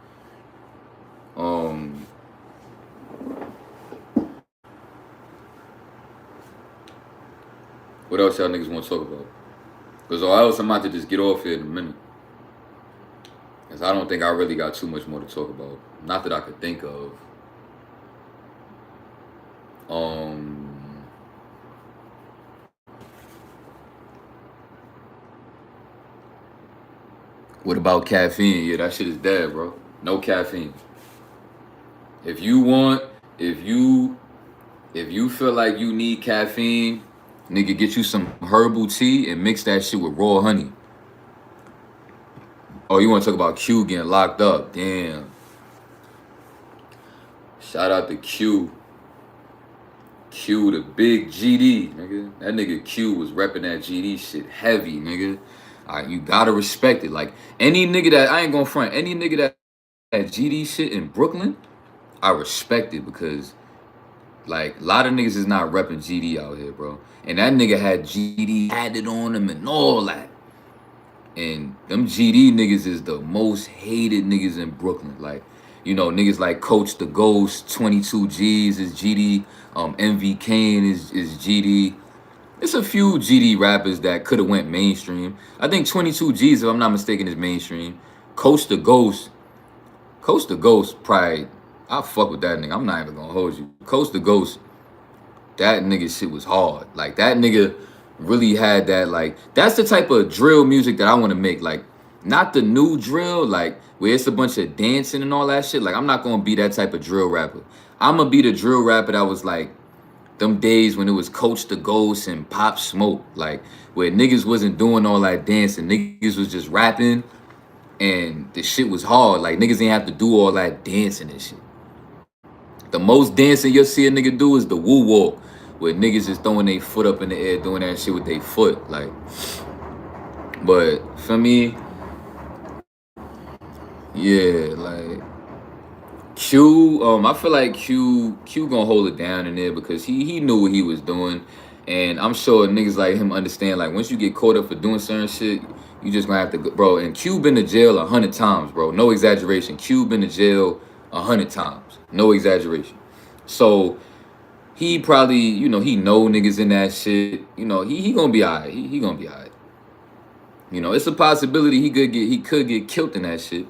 What else y'all niggas want to talk about? Because or else I'm about to just get off here in a minute. Because I don't think I really got too much more to talk about. Not that I could think of. What about caffeine? Yeah, that shit is dead, bro. No caffeine. If you want, if you feel like you need caffeine, nigga, get you some herbal tea and mix that shit with raw honey. Oh, you want to talk about Q getting locked up? Damn. Shout out to Q. Q, the big GD, nigga. That nigga Q was repping that GD shit heavy, nigga. You gotta respect it. Like, any nigga that, I ain't gonna front, any nigga that GD shit in Brooklyn, I respect it because, like, a lot of niggas is not repping GD out here, bro. And that nigga had GD added on him and all that. And them GD niggas is the most hated niggas in Brooklyn. Like, you know, niggas like Coach the Ghost, 22 G's is GD, MV Kane is GD. It's a few GD rappers that could have went mainstream. I think 22 G's, if I'm not mistaken, is mainstream. Coach the Ghost probably, I fuck with that nigga. I'm not even gonna hold you. Coach the Ghost, that nigga shit was hard. Like, that nigga really had that, like, that's the type of drill music that I want to make. Like, not the new drill, like, where it's a bunch of dancing and all that shit. Like, I'm not gonna be that type of drill rapper. I'm gonna be the drill rapper that was like, them days when it was Coach the Ghost and Pop Smoke. Like, where niggas wasn't doing all that dancing. Niggas was just rapping and the shit was hard. Like, niggas didn't have to do all that dancing and shit. The most dancing you'll see a nigga do is the woo walk, where niggas is throwing their foot up in the air, doing that shit with their foot. Like, but for me, yeah, like, Q, I feel like Q gonna hold it down in there because he knew what he was doing. And I'm sure niggas like him understand, like, once you get caught up for doing certain shit, you just gonna have to go, bro. And Q been to jail 100 times, bro. No exaggeration. Q been to jail 100 times. No exaggeration. So he probably, you know, he know niggas in that shit. You know, he gonna be alright. He gonna be alright. You know, it's a possibility he could get killed in that shit.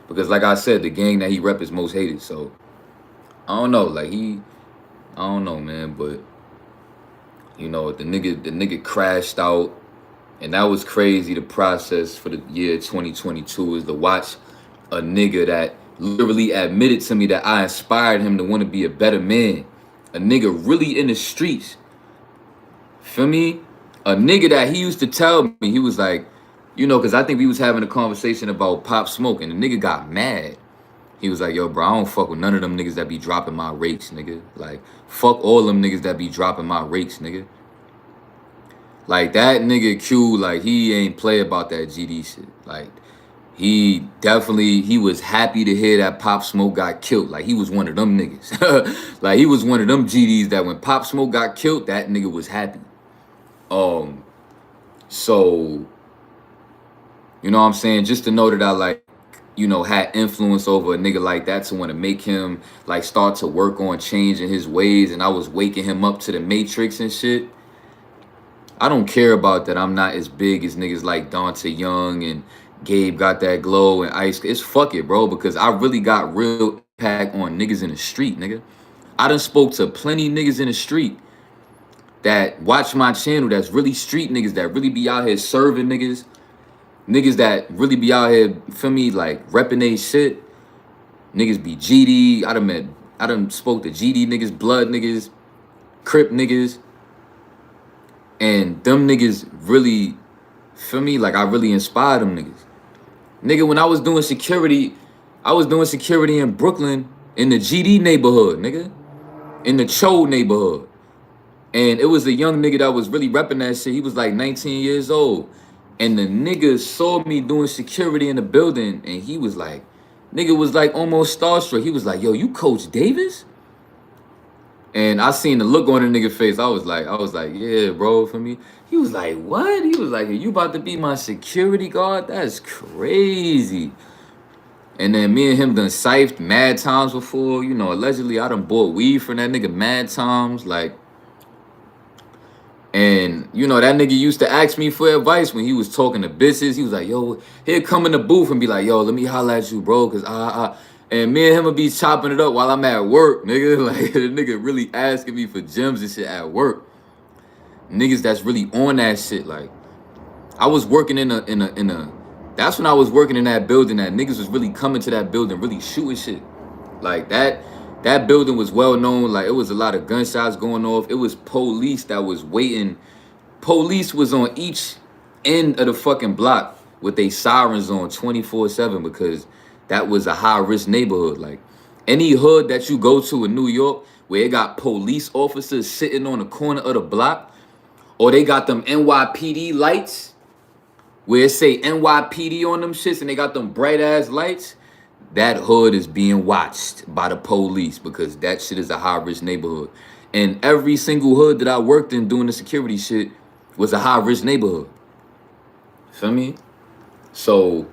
Because like I said, the gang that he rep is most hated. So I don't know. Like, I don't know, man. But you know, the nigga crashed out. And that was crazy. The process for the year 2022 is to watch a nigga that literally admitted to me that I inspired him to want to be a better man. A nigga really in the streets. Feel me? A nigga that he used to tell me, he was like, you know, because I think we was having a conversation about Pop Smoke, and the nigga got mad. He was like, yo, bro, I don't fuck with none of them niggas that be dropping my rakes, nigga. Like, fuck all them niggas that be dropping my rakes, nigga. Like, that nigga Q, like, he ain't play about that GD shit. Like, he was happy to hear that Pop Smoke got killed. Like, he was one of them niggas. Like, he was one of them GDs that when Pop Smoke got killed, that nigga was happy. So, you know what I'm saying? Just to know that I, like, you know, had influence over a nigga like that to want to make him, like, start to work on changing his ways, and I was waking him up to the Matrix and shit. I don't care about that. I'm not as big as niggas like Dante Young and Gabe got that glow and Ice. It's fuck it, bro, because I really got real impact on niggas in the street, nigga. I done spoke to plenty niggas in the street that watch my channel that's really street niggas that really be out here serving niggas. Niggas that really be out here, feel me, like, repping they shit. Niggas be GD. I done spoke to GD niggas, blood niggas, Crip niggas. And them niggas really, feel me, like, I really inspired them niggas. Nigga, when I was doing security in Brooklyn in the GD neighborhood, nigga. In the Cho neighborhood. And it was a young nigga that was really repping that shit. He was like 19 years old. And the nigga saw me doing security in the building, and he was like, nigga was like almost starstruck. He was like, yo, you Coach Davis? And I seen the look on the nigga face. I was like, yeah, bro, for me. He was like, what? He was like, you about to be my security guard? That's crazy. And then me and him done siped mad times before. You know, allegedly I done bought weed from that nigga mad times. Like, And you know, that nigga used to ask me for advice when he was talking to bitches. He was like, yo, he'd come in the booth and be like, yo, let me holler at you, bro, cause and me and him would be chopping it up while I'm at work, nigga. Like the nigga really asking me for gems and shit at work. Niggas that's really on that shit. Like I was working in a that's when I was working in that building that niggas was really coming to that building, really shooting shit. Like that building was well known. Like it was a lot of gunshots going off. It was police that was waiting. Police was on each end of the fucking block with they sirens on 24/7 because that was a high risk neighborhood. Like any hood that you go to in New York where it got police officers sitting on the corner of the block, or they got them NYPD lights where it say NYPD on them shits and they got them bright ass lights, that hood is being watched by the police because that shit is a high risk neighborhood. And every single hood that I worked in doing the security shit was a high risk neighborhood. Feel me? So,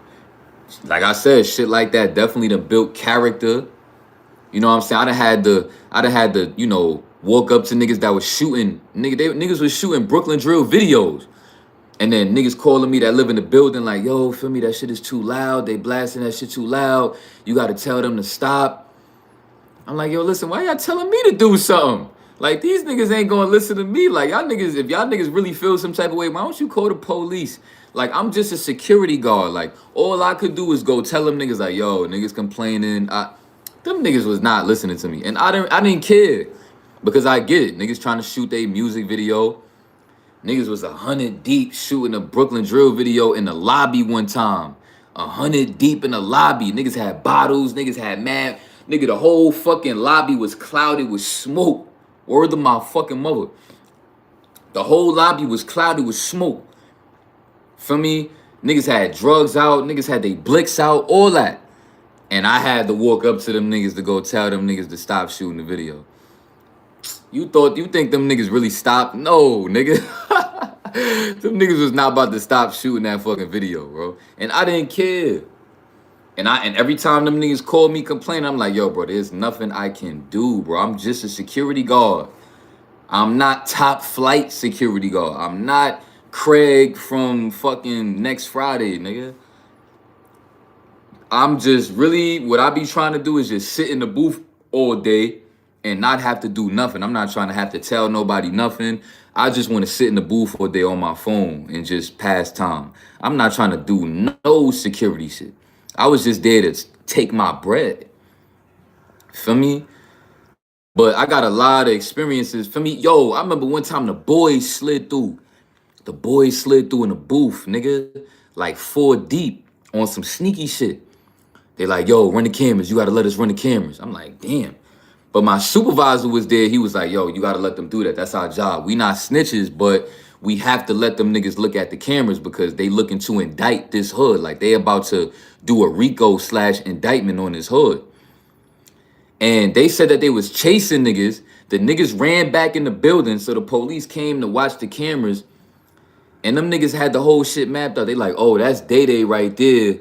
like I said, shit like that definitely done built character. You know what I'm saying? I done had to, you know, walk up to niggas that was shooting, niggas was shooting Brooklyn drill videos. And then niggas calling me that live in the building like, yo, feel me, that shit is too loud. They blasting that shit too loud. You gotta tell them to stop. I'm like, yo, listen, why y'all telling me to do something? Like, these niggas ain't gonna listen to me. Like, y'all niggas, if y'all niggas really feel some type of way, why don't you call the police? Like, I'm just a security guard. Like, all I could do is go tell them niggas like, yo, niggas complaining. Them niggas was not listening to me. And I didn't care because I get it. Niggas trying to shoot their music video. Niggas was 100 deep shooting a Brooklyn drill video in the lobby one time. 100 deep in the lobby. Niggas had bottles. Niggas had mad. Nigga, the whole fucking lobby was clouded with smoke. Word to my fucking mother. The whole lobby was clouded with smoke. Feel me? Niggas had drugs out. Niggas had they blicks out. All that. And I had to walk up to them niggas to go tell them niggas to stop shooting the video. You think them niggas really stopped? No, nigga. Them niggas was not about to stop shooting that fucking video, bro. And I didn't care. And every time them niggas called me complaining, I'm like, yo, bro, there's nothing I can do, bro. I'm just a security guard. I'm not top flight security guard. I'm not Craig from fucking Next Friday, nigga. I'm just really, what I be trying to do is just sit in the booth all day and not have to do nothing. I'm not trying to have to tell nobody nothing. I just want to sit in the booth all day on my phone and just pass time. I'm not trying to do no security shit. I was just there to take my bread. Feel me? But I got a lot of experiences. Feel me? Yo, I remember one time the boys slid through. The boys slid through in the booth, nigga. Like 4 deep on some sneaky shit. They like, yo, run the cameras. You got to let us run the cameras. I'm like, damn. But my supervisor was there. He was like, yo, you got to let them do that. That's our job. We not snitches, but we have to let them niggas look at the cameras because they looking to indict this hood. Like they about to do a RICO/indictment on this hood. And they said that they was chasing niggas. The niggas ran back in the building. So the police came to watch the cameras. And them niggas had the whole shit mapped out. They like, oh, that's Day right there.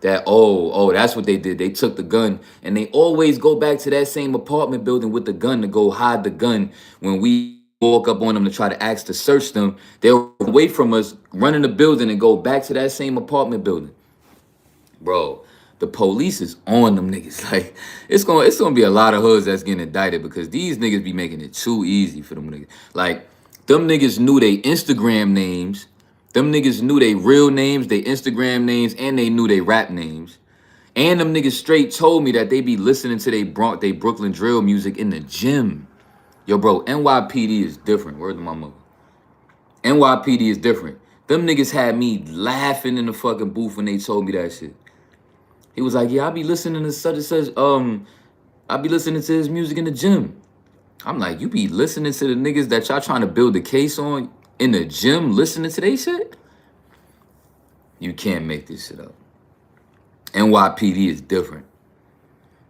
That, oh, that's what they did. They took the gun. And they always go back to that same apartment building with the gun to go hide the gun. When we walk up on them to try to ask to search them, they'll away from us, run in the building and go back to that same apartment building. Bro, the police is on them niggas. Like, it's gonna be a lot of hoods that's getting indicted because these niggas be making it too easy for them niggas. Like, them niggas knew they Instagram names. Them niggas knew they real names, they Instagram names, and they knew they rap names. And them niggas straight told me that they be listening to they Brooklyn drill music in the gym. Yo, bro, NYPD is different. Word to my mother. NYPD is different. Them niggas had me laughing in the fucking booth when they told me that shit. He was like, yeah, I be listening to such and such, I be listening to his music in the gym. I'm like, you be listening to the niggas that y'all trying to build a case on in the gym listening to they shit? You can't make this shit up. NYPD is different.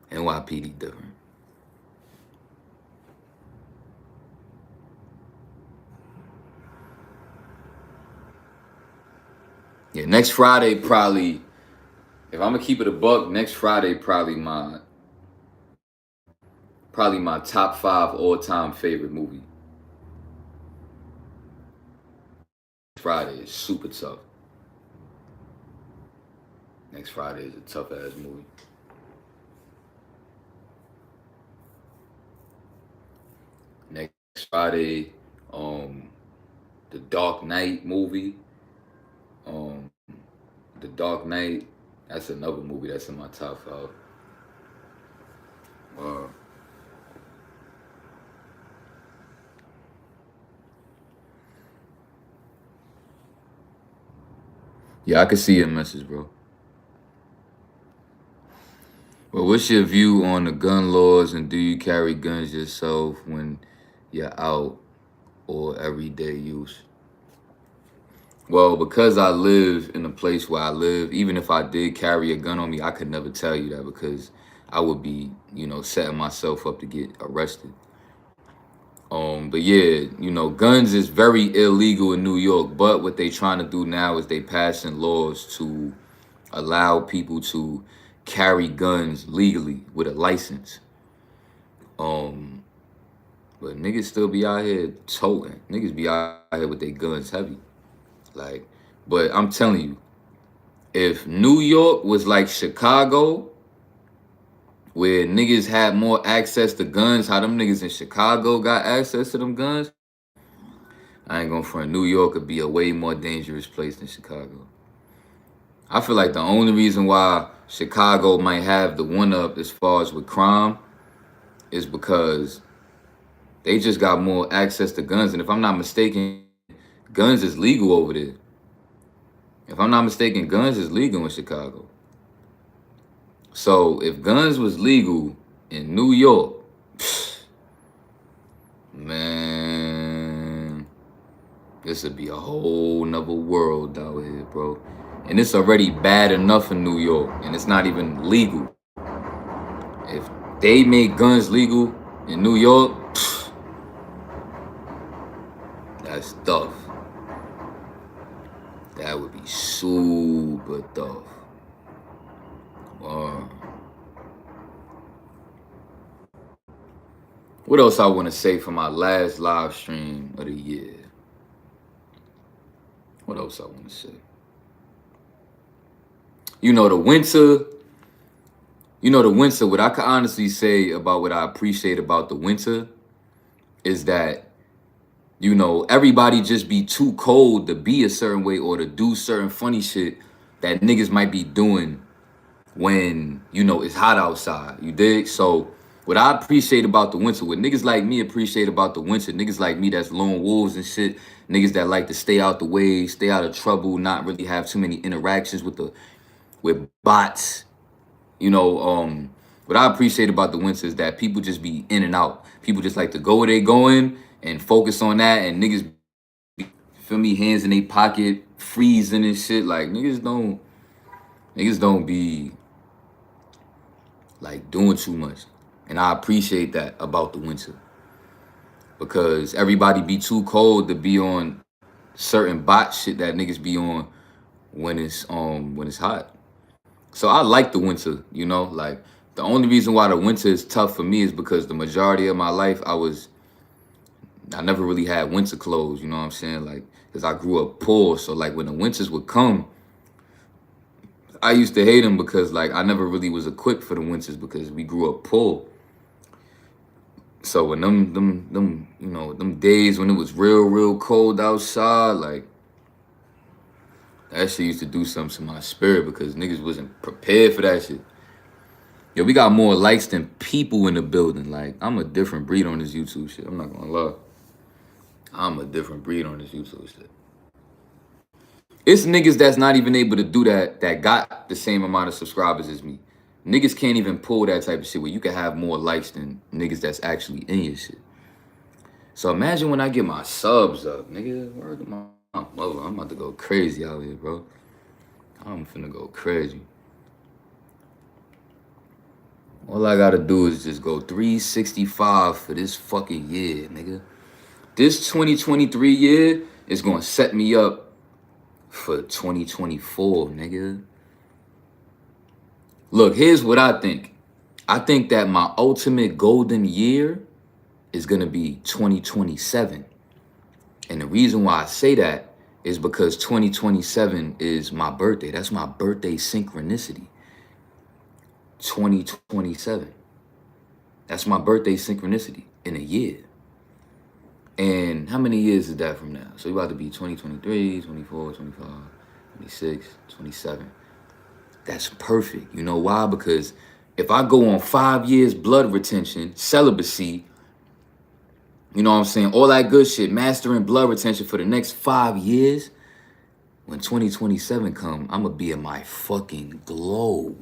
NYPD different. Yeah, next Friday probably, if I'm gonna keep it a buck, next Friday probably my top 5 all-time favorite movie. Friday is super tough. Next Friday is a tough ass movie. Next Friday, the Dark Knight movie. Um, the Dark Knight. That's another movie that's in my top 5. Uh, yeah, I can see your message, bro. Well, what's your view on the gun laws, and do you carry guns yourself when you're out or everyday use? Well, because I live in the place where I live, even if I did carry a gun on me, I could never tell you that because I would be, setting myself up to get arrested. But yeah, guns is very illegal in New York, but what they trying to do now is they passing laws to allow people to carry guns legally with a license. Um, but niggas still be out here toting. Niggas be out here with their guns heavy. Like, but I'm telling you, if New York was like Chicago, where niggas had more access to guns, how them niggas in Chicago got access to them guns, I ain't going front. New York could be a way more dangerous place than Chicago. I feel like the only reason why Chicago might have the one up as far as with crime is because they just got more access to guns. And if I'm not mistaken, guns is legal over there. If I'm not mistaken, guns is legal in Chicago. So if guns was legal in New York, man, this would be a whole nother world out here, bro. And it's already bad enough in New York, and it's not even legal. If they make guns legal in New York, that's tough. That would be super tough. What else I want to say for my last live stream of the year? What else I want to say? The winter, what I can honestly say about what I appreciate about the winter is that, everybody just be too cold to be a certain way or to do certain funny shit that niggas might be doing when, it's hot outside. You dig? So what I appreciate about the winter, what niggas like me appreciate about the winter, niggas like me that's lone wolves and shit, niggas that like to stay out the way, stay out of trouble, not really have too many interactions with bots. What I appreciate about the winter is that people just be in and out. People just like to go where they going and focus on that, and niggas be, feel me, hands in their pocket, freezing and shit. Like niggas don't be like doing too much. And I appreciate that about the winter. Because everybody be too cold to be on certain bot shit that niggas be on when it's hot. So I like the winter, like the only reason why the winter is tough for me is because the majority of my life I never really had winter clothes, you know what I'm saying? Like, because I grew up poor. So like when the winters would come, I used to hate them because like I never really was equipped for the winters because we grew up poor. So when them days when it was real cold outside, like that shit used to do something to my spirit because niggas wasn't prepared for that shit. Yo, we got more likes than people in the building. Like, I'm a different breed on this YouTube shit. I'm not gonna lie. I'm a different breed on this YouTube shit. It's niggas that's not even able to do that got the same amount of subscribers as me. Niggas can't even pull that type of shit where you can have more likes than niggas that's actually in your shit. So imagine when I get my subs up, nigga. Word to my mother. I'm about to go crazy out here, bro. I'm finna go crazy. All I gotta do is just go 365 for this fucking year, nigga. This 2023 year is gonna set me up for 2024, nigga. Look, here's what I think. I think that my ultimate golden year is gonna be 2027. And the reason why I say that is because 2027 is my birthday. That's my birthday synchronicity. 2027. That's my birthday synchronicity in a year. And how many years is that from now? So you're about to be 2023, 24, 25, 26, 27. That's perfect. You know why? Because if I go on 5 years blood retention, celibacy, you know what I'm saying? All that good shit, mastering blood retention for the next 5 years, when 2027 come, I'm going to be in my fucking glow.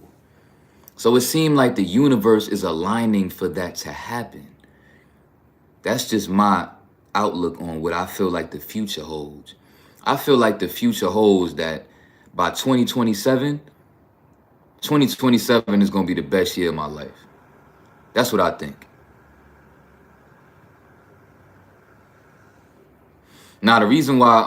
So it seemed like the universe is aligning for that to happen. That's just my outlook on what I feel like the future holds. I feel like the future holds that by 2027 is going to be the best year of my life. That's what I think. Now, the reason why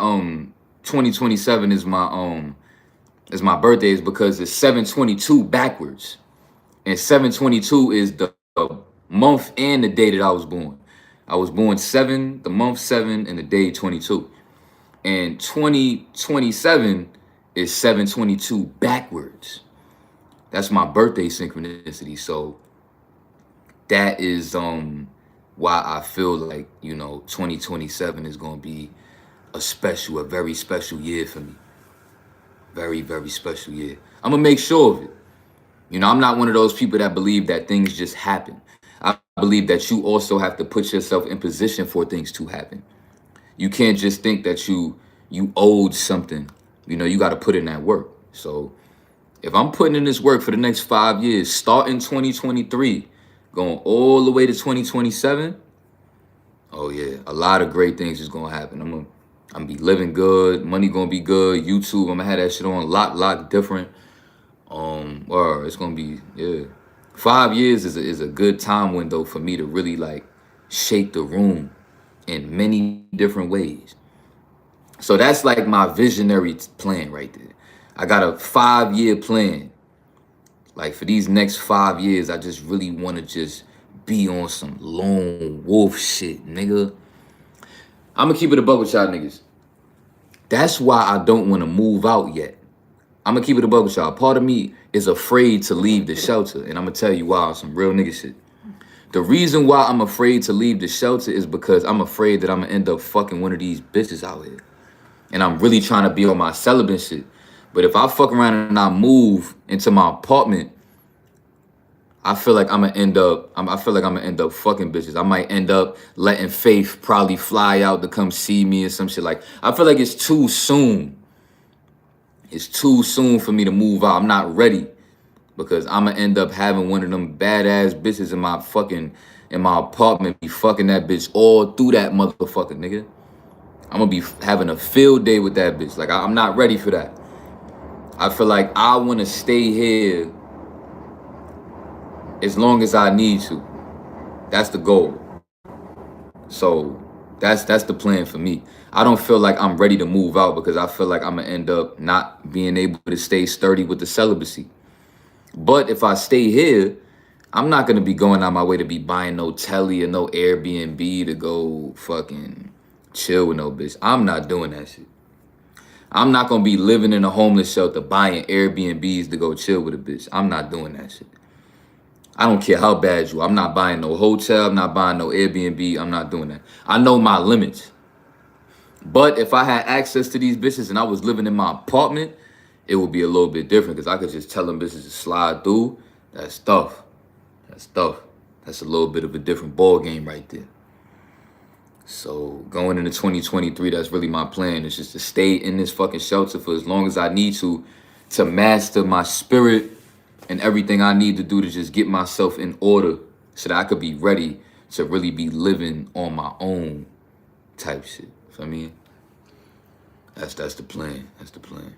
2027 is my birthday is because it's 722 backwards. And 722 is the month and the day that I was born. I was born 7, the month 7, and the day 22. And 2027 is 722 backwards. That's my birthday synchronicity. So that is why I feel like, you know, 2027 is going to be a very special year for me. Very, very special year. I'm going to make sure of it. You know, I'm not one of those people that believe that things just happen. I believe that you also have to put yourself in position for things to happen. You can't just think that you owed something. You know, you got to put in that work. So if I'm putting in this work for the next 5 years, starting 2023, going all the way to 2027, oh yeah, a lot of great things is going to happen. I'm gonna be living good. Money going to be good. YouTube, I'm going to have that shit on lock different. Or it's gonna be, yeah. 5 years is a good time window for me to really like shake the room in many different ways. So that's like my visionary plan right there. I got a 5-year plan. Like for these next 5 years, I just really want to just be on some lone wolf shit, nigga. I'm gonna keep it a buck with y'all niggas. That's why I don't want to move out yet. I'm gonna keep it a buck with y'all. Part of me is afraid to leave the shelter. And I'm gonna tell you why on some real nigga shit. The reason why I'm afraid to leave the shelter is because I'm afraid that I'm gonna end up fucking one of these bitches out here. And I'm really trying to be on my celibate shit. But if I fuck around and I move into my apartment, I feel like I'm gonna end up fucking bitches. I might end up letting Faith probably fly out to come see me or some shit. Like, I feel like it's too soon. It's too soon for me to move out. I'm not ready because I'm gonna end up having one of them badass bitches in my apartment, be fucking that bitch all through that motherfucker, nigga. I'm gonna be having a field day with that bitch. Like, I'm not ready for that. I feel like I want to stay here as long as I need to. That's the goal. So that's the plan for me. I don't feel like I'm ready to move out because I feel like I'm gonna end up not being able to stay sturdy with the celibacy. But if I stay here, I'm not gonna be going out my way to be buying no telly or no Airbnb to go fucking chill with no bitch. I'm not doing that shit. I'm not gonna be living in a homeless shelter buying Airbnbs to go chill with a bitch. I'm not doing that shit. I don't care how bad you are. I'm not buying no hotel. I'm not buying no Airbnb. I'm not doing that. I know my limits. But if I had access to these bitches and I was living in my apartment, it would be a little bit different because I could just tell them bitches to slide through. That's tough. That's tough. That's a little bit of a different ball game right there. So going into 2023, that's really my plan. It's just to stay in this fucking shelter for as long as I need to master my spirit and everything I need to do to just get myself in order so that I could be ready to really be living on my own type shit. So, I mean, that's the plan. That's the plan.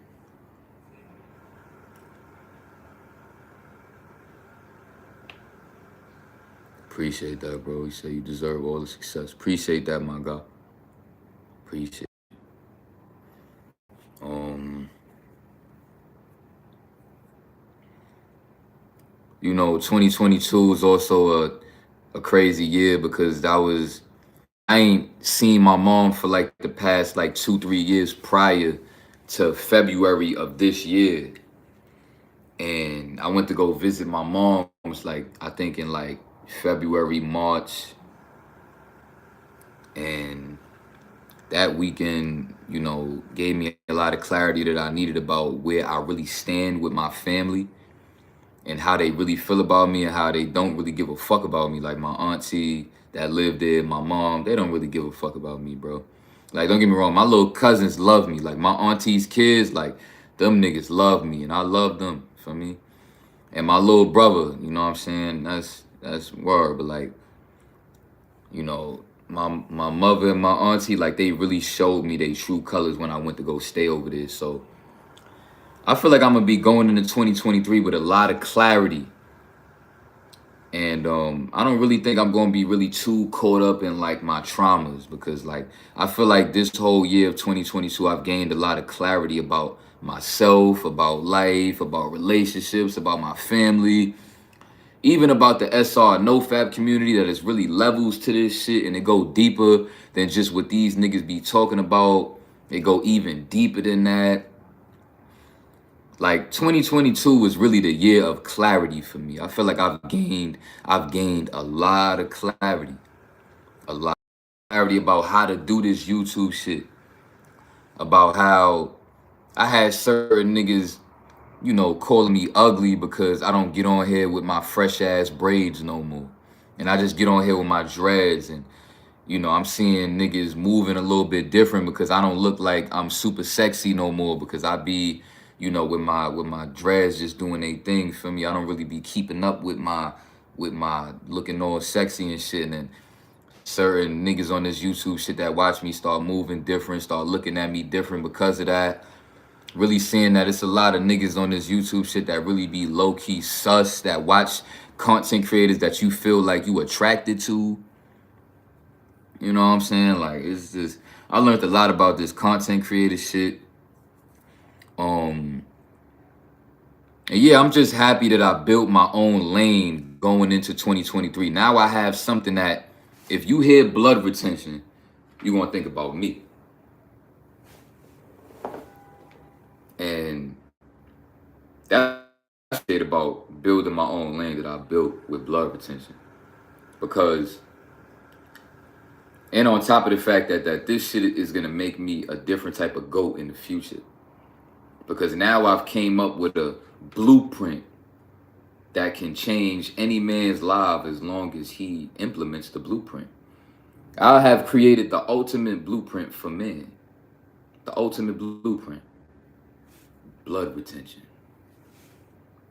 Appreciate that, bro. You say you deserve all the success. Appreciate that, my guy. Appreciate it. You know, 2022 is also a crazy year because that was I ain't seen my mom for like the past like 2, 3 years prior to February of this year. And I went to go visit my mom's like I think in like February, March. And that weekend, you know, gave me a lot of clarity that I needed about where I really stand with my family and how they really feel about me and how they don't really give a fuck about me. Like my auntie that lived there, my mom, they don't really give a fuck about me, bro. Like, don't get me wrong, my little cousins love me. Like my auntie's kids, like them niggas love me and I love them, for me. And my little brother, you know what I'm saying? That's word, but like, you know, my mother and my auntie, like they really showed me their true colors when I went to go stay over there. So I feel like I'm gonna be going into 2023 with a lot of clarity. And I don't really think I'm gonna be really too caught up in like my traumas, because like I feel like this whole year of 2022 I've gained a lot of clarity about myself, about life, about relationships, about my family, even about the SR NoFap community, that is really levels to this shit and it go deeper than just what these niggas be talking about. It go even deeper than that. Like 2022 was really the year of clarity for me. I feel like I've gained a lot of clarity. A lot of clarity about how to do this YouTube shit. About how I had certain niggas, you know, calling me ugly because I don't get on here with my fresh ass braids no more. And I just get on here with my dreads. And, you know, I'm seeing niggas moving a little bit different because I don't look like I'm super sexy no more, because I be, you know, with my dreads just doing their thing, for me. I don't really be keeping up with my looking all sexy and shit. And then certain niggas on this YouTube shit that watch me start moving different, start looking at me different because of that. Really seeing that it's a lot of niggas on this YouTube shit that really be low-key sus, that watch content creators that you feel like you attracted to. You know what I'm saying? Like, it's just, I learned a lot about this content creator shit. And yeah, I'm just happy that I built my own lane going into 2023. Now I have something that, if you hear blood retention, you're gonna think about me. And that's shit about building my own lane that I built with blood retention. Because, and on top of the fact that this shit is gonna make me a different type of GOAT in the future. Because now I've came up with a blueprint that can change any man's life as long as he implements the blueprint. I have created the ultimate blueprint for men. The ultimate blueprint. Blood retention.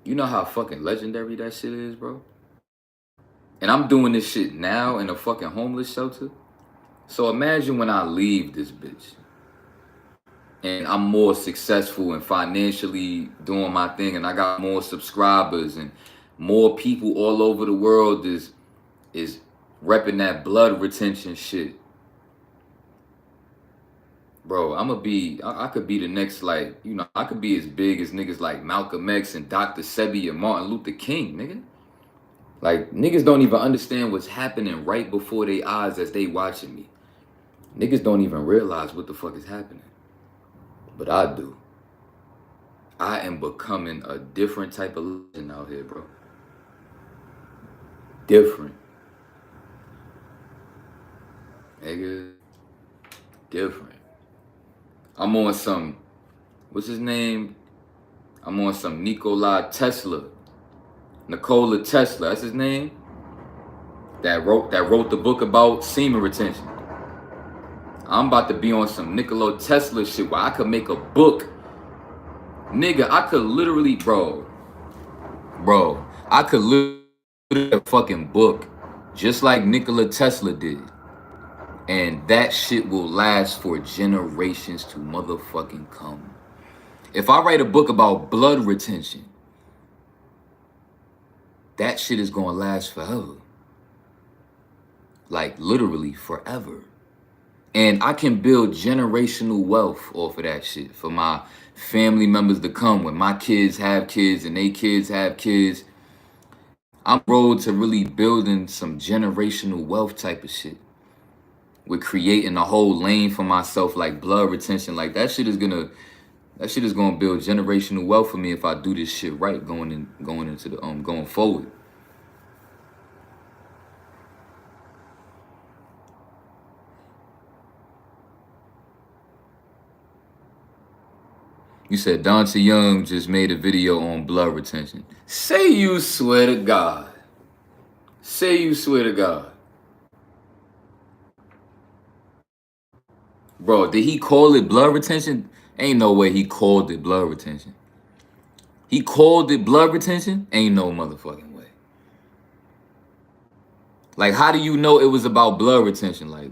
You know how fucking legendary that shit is, bro? And I'm doing this shit now in a fucking homeless shelter. So imagine when I leave this bitch and I'm more successful and financially doing my thing, and I got more subscribers and more people all over the world is repping that blood retention shit. Bro, I could be the next, like, you know, I could be as big as niggas like Malcolm X and Dr. Sebi and Martin Luther King, nigga. Like, niggas don't even understand what's happening right before their eyes as they watching me. Niggas don't even realize what the fuck is happening. But I do. I am becoming a different type of legend out here, bro. Different. Nigga. Different. I'm on some, what's his name? I'm on some Nikola Tesla. That's his name. That wrote the book about semen retention. I'm about to be on some Nikola Tesla shit where I could make a book. Nigga, I could literally, bro, I could literally a fucking book just like Nikola Tesla did. And that shit will last for generations to motherfucking come. If I write a book about blood retention, that shit is gonna last forever. Like, literally forever. And I can build generational wealth off of that shit for my family members to come. When my kids have kids and they kids have kids, I'm road to really building some generational wealth type of shit. with creating a whole lane for myself, like blood retention. Like that shit is gonna build generational wealth for me if I do this shit right going into the going forward. You said Dante Young just made a video on blood retention. Say you swear to God. Say you swear to God. Bro, did he call it blood retention? Ain't no way he called it blood retention. He called it blood retention? Ain't no motherfucking way. Like, how do you know it was about blood retention? Like,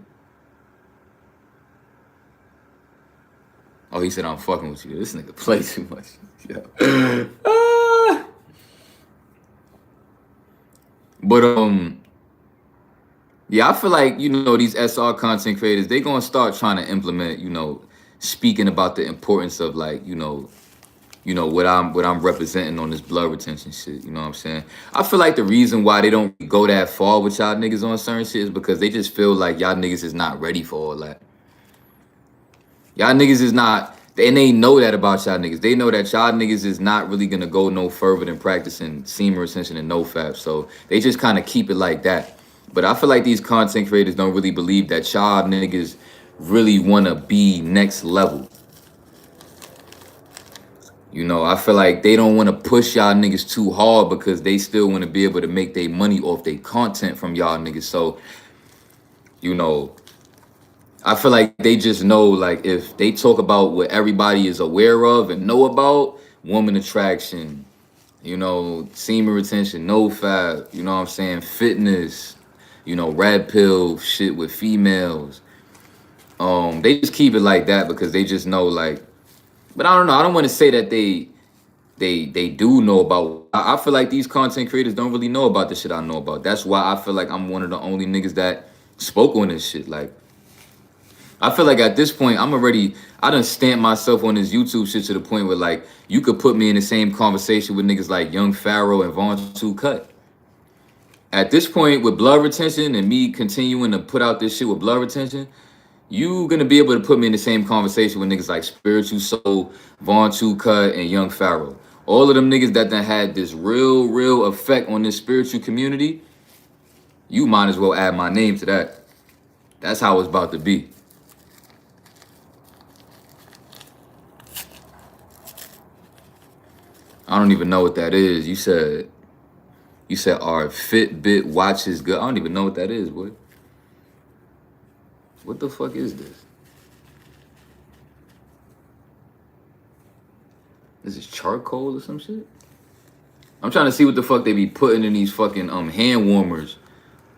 oh, he said I'm fucking with you. This nigga play too much. Yeah. But yeah, I feel like, you know, these SR content creators, they gonna start trying to implement, you know, speaking about the importance of, like, you know what I'm representing on this blood retention shit. You know what I'm saying? I feel like the reason why they don't go that far with y'all niggas on certain shit is because they just feel like y'all niggas is not ready for all that. Y'all niggas is not, and they know that about y'all niggas. They know that y'all niggas is not really gonna go no further than practicing semen retention and nofap. So they just kind of keep it like that. But I feel like these content creators don't really believe that y'all niggas really wanna be next level. You know, I feel like they don't want to push y'all niggas too hard because they still want to be able to make their money off their content from y'all niggas. So, you know, I feel like they just know, like, if they talk about what everybody is aware of and know about, woman attraction, you know, semen retention, nofap, you know what I'm saying, fitness, you know, red pill shit with females. They just keep it like that because they just know, like, but I don't know. I don't want to say that they do know about. I feel like these content creators don't really know about the shit I know about. That's why I feel like I'm one of the only niggas that spoke on this shit. Like, I feel like at this point, I done stamped myself on this YouTube shit to the point where, like, you could put me in the same conversation with niggas like Young Pharaoh and Vaughn 2 Cut. At this point, with blood retention and me continuing to put out this shit with blood retention, you gonna be able to put me in the same conversation with niggas like Spiritual Soul, Vaughn 2 Cut, and Young Pharaoh. All of them niggas that done had this real effect on this spiritual community, you might as well add my name to that. That's how it's about to be. I don't even know what that is. You said our Fitbit watch is good. I don't even know what that is, boy. What the fuck is this? This is charcoal or some shit? I'm trying to see what the fuck they be putting in these fucking hand warmers.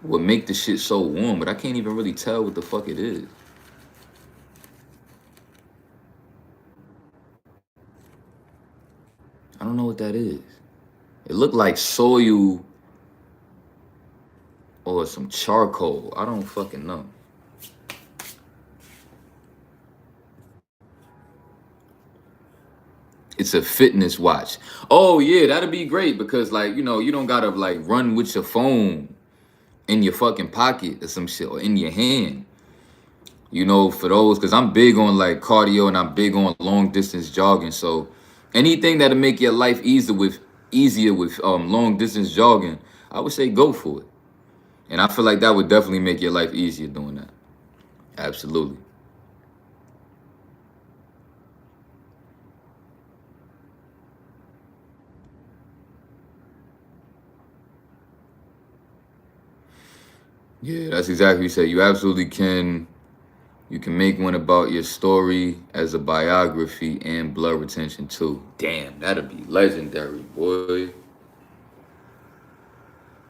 What make the shit so warm, but I can't even really tell what the fuck it is. I don't know what that is. It looked like soil or some charcoal. I don't fucking know. It's a fitness watch. Oh yeah, that'd be great because, like, you know, you don't gotta like run with your phone in your fucking pocket or some shit or in your hand. You know, for those, because I'm big on like cardio and I'm big on long distance jogging. So anything that'll make your life easier with long distance jogging, I would say go for it. And I feel like that would definitely make your life easier doing that. Absolutely. Yeah, that's exactly what you said. You absolutely can. You can make one about your story as a biography and blood retention too. Damn, that'll be legendary, boy.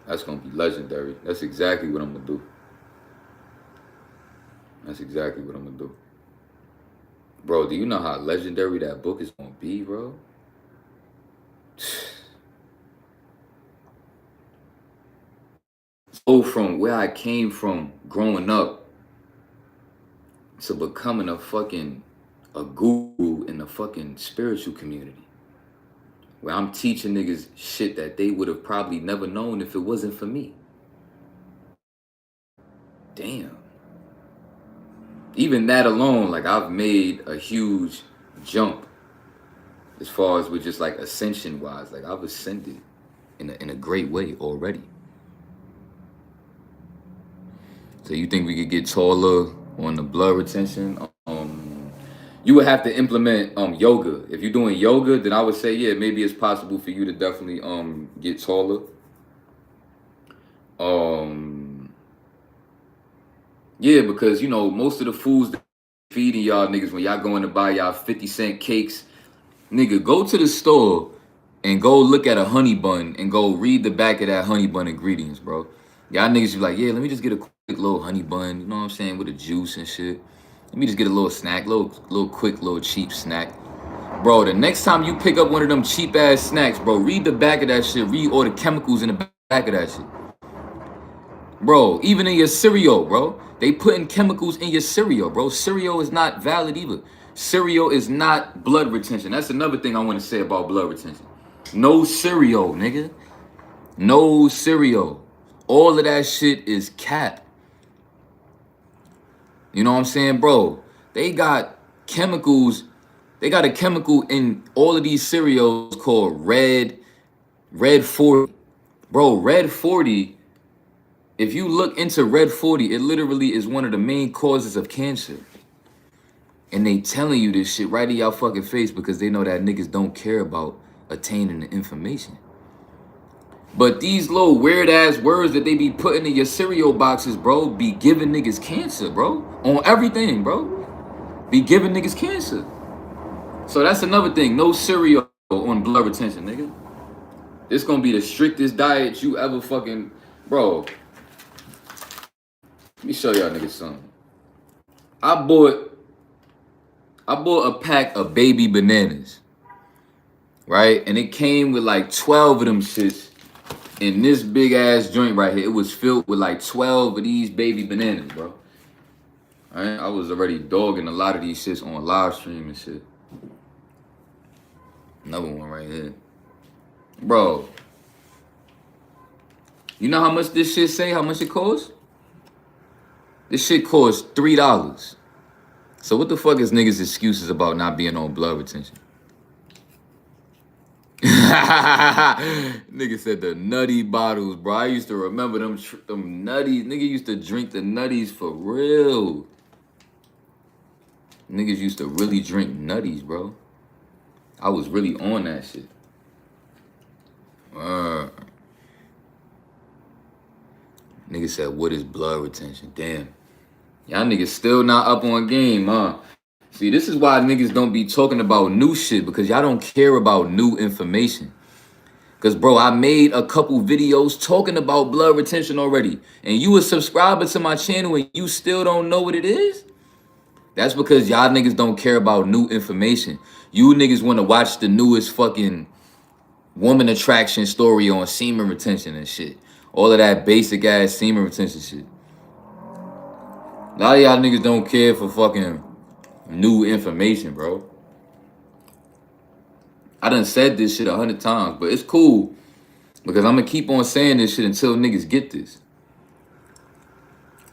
That's gonna be legendary. That's exactly what I'm gonna do. That's exactly what I'm gonna do. Bro, do you know how legendary that book is gonna be, bro? So from where I came from growing up to becoming a guru in the fucking spiritual community, where I'm teaching niggas shit that they would have probably never known if it wasn't for me. Damn. even that alone, like I've made a huge jump as far as with just like ascension wise. Like I've ascended in a great way already. So you think we could get taller on the blood retention? You would have to implement yoga. If you're doing yoga, then I would say yeah, maybe it's possible for you to definitely get taller. Yeah, because you know most of the foods that feeding y'all niggas when y'all going to buy y'all 50-cent cakes, nigga, go to the store and go look at a honey bun and go read the back of that honey bun ingredients, bro. Y'all niggas be like, yeah, let me just get a quick little honey bun, you know what I'm saying, with a juice and shit. Let me just get a little snack, little quick, little cheap snack. Bro, the next time you pick up one of them cheap ass snacks, bro, read the back of that shit. Read all the chemicals in the back of that shit. Bro, even in your cereal, bro. They putting chemicals in your cereal, bro. Cereal is not valid either. Cereal is not blood retention. That's another thing I want to say about blood retention. No cereal, nigga. No cereal. All of that shit is cap. You know what I'm saying, bro? They got chemicals. They got a chemical in all of these cereals called Red 40. Bro, Red 40, if you look into Red 40, it literally is one of the main causes of cancer. And they telling you this shit right in y'all fucking face because they know that niggas don't care about attaining the information. But these little weird ass words that they be putting in your cereal boxes, bro, be giving niggas cancer, bro. On everything, bro. Be giving niggas cancer. So that's another thing. No cereal on blood retention, nigga. This gonna be the strictest diet you ever fucking... Bro, let me show y'all niggas something. I bought a pack of baby bananas, right? And it came with like 12 of them shits in this big ass joint right here. It was filled with like 12 of these baby bananas, bro. All right? I was already dogging a lot of these shits on Livestream and shit. Another one right here. Bro, you know how much this shit say? How much it costs? This shit costs $3. So what the fuck is niggas' excuses about not being on blood retention? Nigga said the nutty bottles, bro. I used to remember them nutties. Nigga used to drink the nutties for real. Niggas used to really drink nutties, bro. I was really on that shit. Nigga said, what is blood retention? Damn. Y'all niggas still not up on game, huh? See, this is why niggas don't be talking about new shit, because y'all don't care about new information. Because, bro, I made a couple videos talking about blood retention already. And you a subscriber to my channel and you still don't know what it is? That's because y'all niggas don't care about new information. You niggas want to watch the newest fucking woman attraction story on semen retention and shit. All of that basic ass semen retention shit. A lot of y'all niggas don't care for fucking new information, bro. I done said this shit 100 times, but it's cool because I'm going to keep on saying this shit until niggas get this.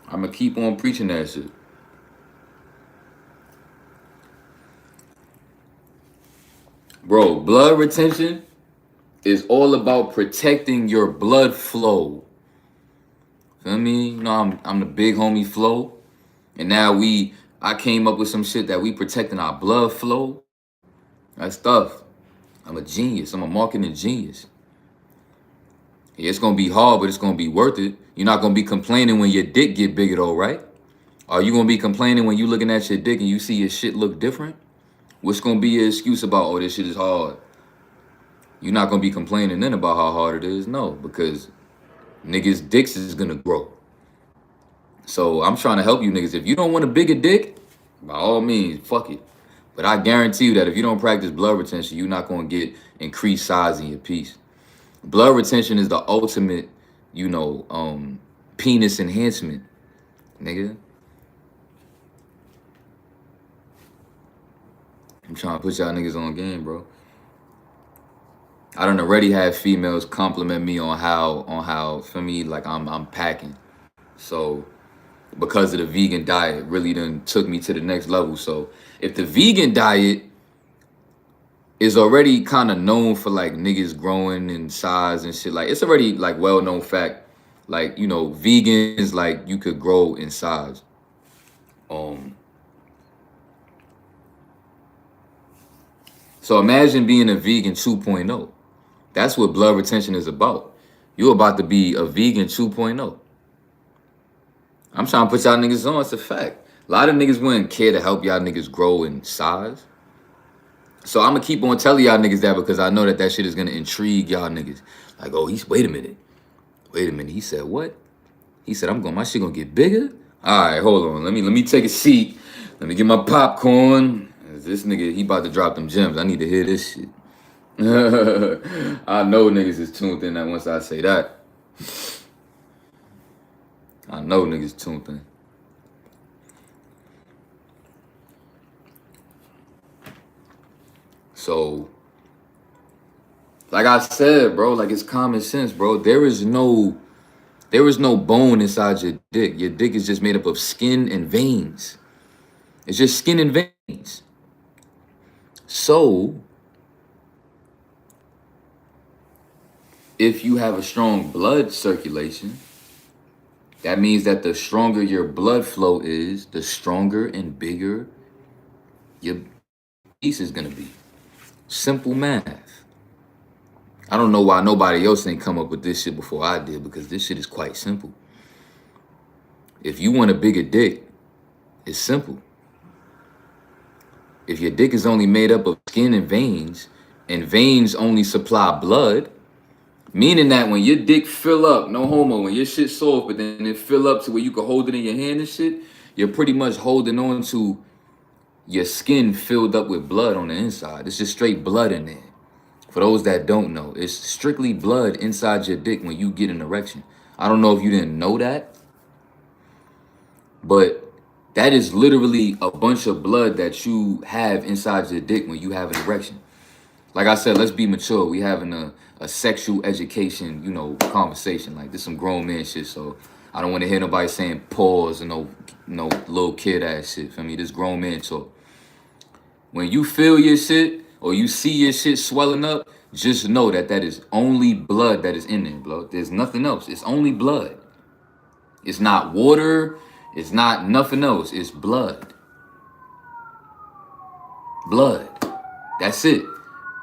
I'm going to keep on preaching that shit. Bro, blood retention is all about protecting your blood flow. Feel me? You know, I'm the big homie Flow. And now I came up with some shit that we protecting our blood flow. That stuff. I'm a genius. I'm a marketing genius. Yeah, it's going to be hard, but it's going to be worth it. You're not going to be complaining when your dick get bigger though, right? Are you going to be complaining when you looking at your dick and you see your shit look different? What's going to be your excuse about, oh, this shit is hard? You're not going to be complaining then about how hard it is. No, because niggas' dicks is going to grow. So I'm trying to help you niggas. If you don't want a bigger dick, by all means, fuck it. But I guarantee you that if you don't practice blood retention, you're not going to get increased size in your piece. Blood retention is the ultimate, you know, penis enhancement, nigga. I'm trying to put y'all niggas on game, bro. I done already had females compliment me on how, for me, like I'm packing. So because of the vegan diet really done took me to the next level. So if the vegan diet is already kind of known for like niggas growing in size and shit, like it's already like well known fact, like you know vegans like you could grow in size. Um, so imagine being a vegan 2.0. That's what blood retention is about. You're about to be a vegan 2.0. I'm trying to put y'all niggas on. It's a fact. A lot of niggas wouldn't care to help y'all niggas grow in size. So I'm gonna keep on telling y'all niggas that because I know that that shit is gonna intrigue y'all niggas. Like, oh, wait a minute. He said what? He said my shit gonna get bigger. All right, hold on. Let me take a seat. Let me get my popcorn. This nigga, he about to drop them gems. I need to hear this shit. I know niggas is tuned in that once I say that. I know niggas tuned in. So, like I said, bro, like it's common sense, bro. There is no bone inside your dick. Your dick is just made up of skin and veins. It's just skin and veins. So, if you have a strong blood circulation, that means that the stronger your blood flow is, the stronger and bigger your piece is gonna be. Simple math. I don't know why nobody else ain't come up with this shit before I did, because this shit is quite simple. If you want a bigger dick, it's simple. If your dick is only made up of skin and veins only supply blood, meaning that when your dick fill up, no homo, when your shit soft, but then it fill up to where you can hold it in your hand and shit, you're pretty much holding on to your skin filled up with blood on the inside. It's just straight blood in there. For those that don't know, it's strictly blood inside your dick when you get an erection. I don't know if you didn't know that, but that is literally a bunch of blood that you have inside your dick when you have an erection. Like I said, let's be mature. We having a sexual education, you know, conversation. Like this some grown man shit, so I don't want to hear nobody saying pause and no little kid ass shit. For me, this grown man talk. When you feel your shit or you see your shit swelling up, just know that that is only blood that is in there, bro. There's nothing else. It's only blood. It's not water. It's not nothing else. It's blood. Blood. That's it.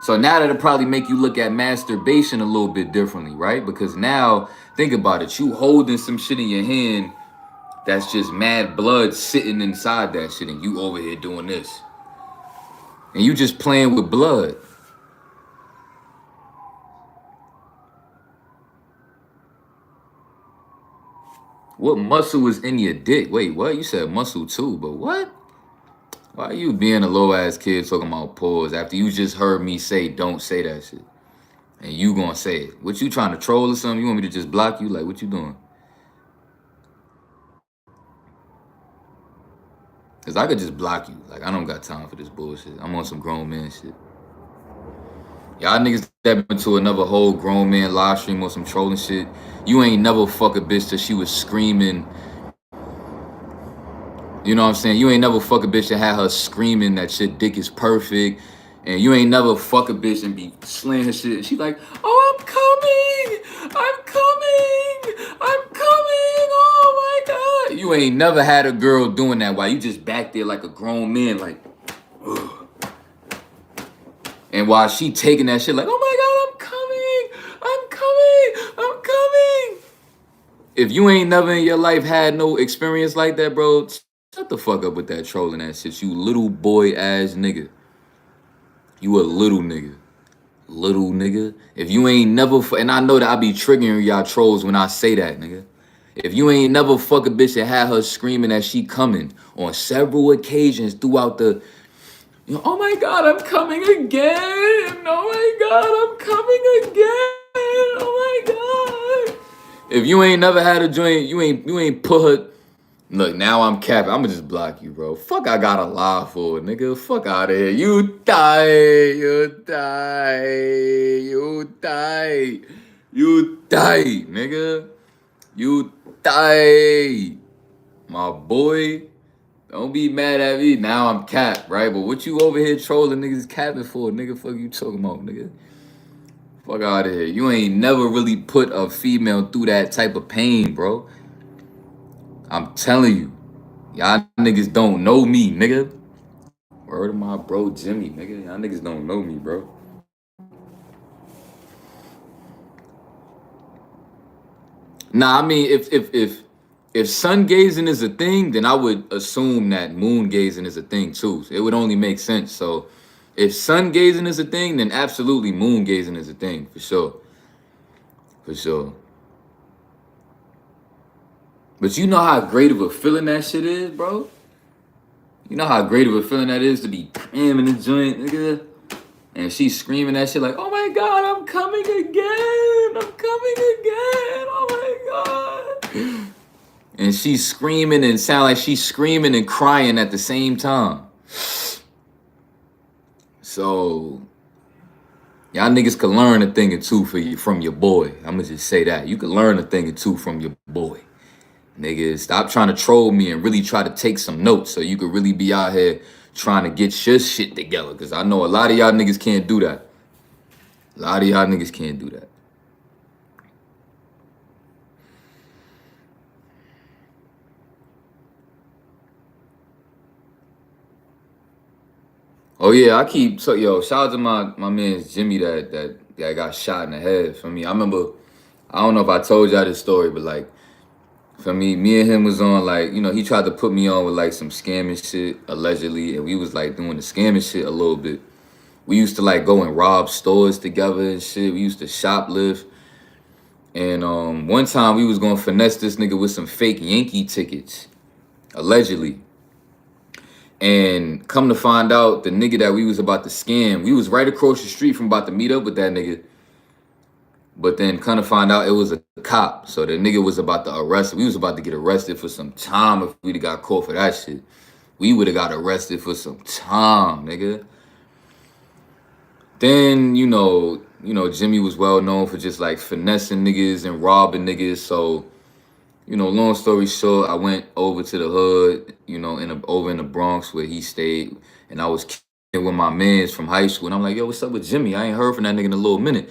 So now that'll probably make you look at masturbation a little bit differently, right? Because now, think about it. You holding some shit in your hand that's just mad blood sitting inside that shit, and you over here doing this. And you just playing with blood. What muscle is in your dick? Wait, what? You said muscle too, but what? Why are you being a low ass kid talking about pause after you just heard me say don't say that shit? And you gonna say it. What, you trying to troll or something? You want me to just block you? Like, what you doing? Cause I could just block you. Like, I don't got time for this bullshit. I'm on some grown man shit. Y'all niggas that been to another whole grown man live stream or some trolling shit, you ain't never fuck a bitch till she was screaming. You know what I'm saying? You ain't never fuck a bitch that had her screaming that your dick is perfect. And you ain't never fuck a bitch and be slaying her shit. And she like, oh, I'm coming. I'm coming. I'm coming. Oh my God. You ain't never had a girl doing that while you just back there like a grown man, like, ugh. And while she taking that shit like, oh my God, I'm coming. I'm coming. I'm coming. If you ain't never in your life had no experience like that, bro, shut the fuck up with that trolling ass shit. You little boy ass nigga. You a little nigga. Little nigga. If you ain't never, and I know that I be triggering y'all trolls when I say that, nigga. If you ain't never fuck a bitch and had her screaming that she coming on several occasions throughout the, you know, oh my God, I'm coming again. Oh my God, I'm coming again. Oh my God. If you ain't never had a joint, you ain't put her. Look, now I'm capping. I'ma just block you, bro. Fuck, I gotta lie for, nigga. Fuck out of here. You die. You die. You die. You die, nigga. You die. My boy, don't be mad at me. Now I'm capped, right? But what you over here trolling niggas capping for, nigga? Fuck you talking about, nigga? Fuck out of here. You ain't never really put a female through that type of pain, bro. I'm telling you. Y'all niggas don't know me, nigga. Word of my bro Jimmy, nigga. Y'all niggas don't know me, bro. Nah, I mean, if sun gazing is a thing, then I would assume that moon gazing is a thing too. It would only make sense. So, if sun gazing is a thing, then absolutely moon gazing is a thing for sure, for sure. But you know how great of a feeling that shit is, bro. You know how great of a feeling that is to be cramming the joint, nigga. And she's screaming that shit like, "Oh my god, I'm coming again! I'm coming again! Oh my god!" And she's screaming and sound like she's screaming and crying at the same time. So y'all niggas can learn a thing or two from your boy. I'ma just say that. You can learn a thing or two from your boy. Niggas, stop trying to troll me and really try to take some notes so you could really be out here trying to get your shit together. Cause I know a lot of y'all niggas can't do that. A lot of y'all niggas can't do that. Oh yeah, I keep so yo, shout out to my man Jimmy that got shot in the head. For me, I remember, I don't know if I told y'all this story, but like for me and him was on like, you know, he tried to put me on with like some scamming shit allegedly, and we was like doing the scamming shit a little bit. We used to like go and rob stores together and shit. We used to shoplift. And one time we was gonna finesse this nigga with some fake Yankee tickets, allegedly. And come to find out, the nigga that we was about to scam, we was right across the street from about to meet up with that nigga. But then come to find out it was a cop. So the nigga was about to arrest. We was about to get arrested for some time if we'd have got caught for that shit. We would have got arrested for some time, nigga. Then, Jimmy was well known for just like finessing niggas and robbing niggas. So, long story short, I went over to the hood, over in the Bronx where he stayed, and I was kicking with my mans from high school. And I'm like, yo, what's up with Jimmy? I ain't heard from that nigga in a little minute.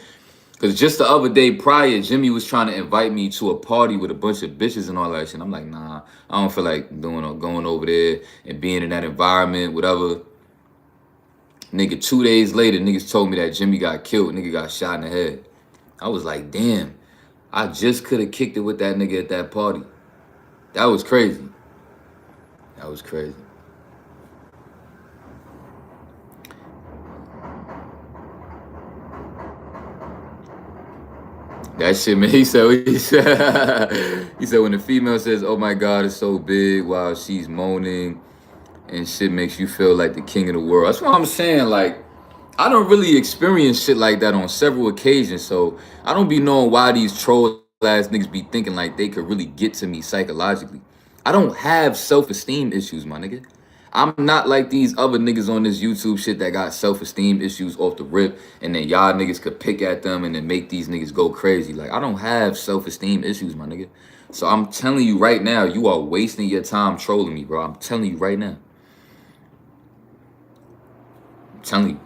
Cause just the other day prior, Jimmy was trying to invite me to a party with a bunch of bitches and all that shit. I'm like, nah, I don't feel like doing or going over there and being in that environment, whatever. Nigga, 2 days later, niggas told me that Jimmy got killed. Nigga got shot in the head. I was like, damn, I just could have kicked it with that nigga at that party. That was crazy. That was crazy. That shit, man. He said, he said when the female says, "Oh my God, it's so big," while she's moaning and shit makes you feel like the king of the world. That's what I'm saying. Like, I don't really experience shit like that on several occasions, so I don't be knowing why these troll ass niggas be thinking like they could really get to me psychologically. I don't have self-esteem issues, my nigga. I'm not like these other niggas on this YouTube shit that got self-esteem issues off the rip, and then y'all niggas could pick at them and then make these niggas go crazy. Like, I don't have self-esteem issues, my nigga. So I'm telling you right now, you are wasting your time trolling me, bro. I'm telling you right now. I'm telling you.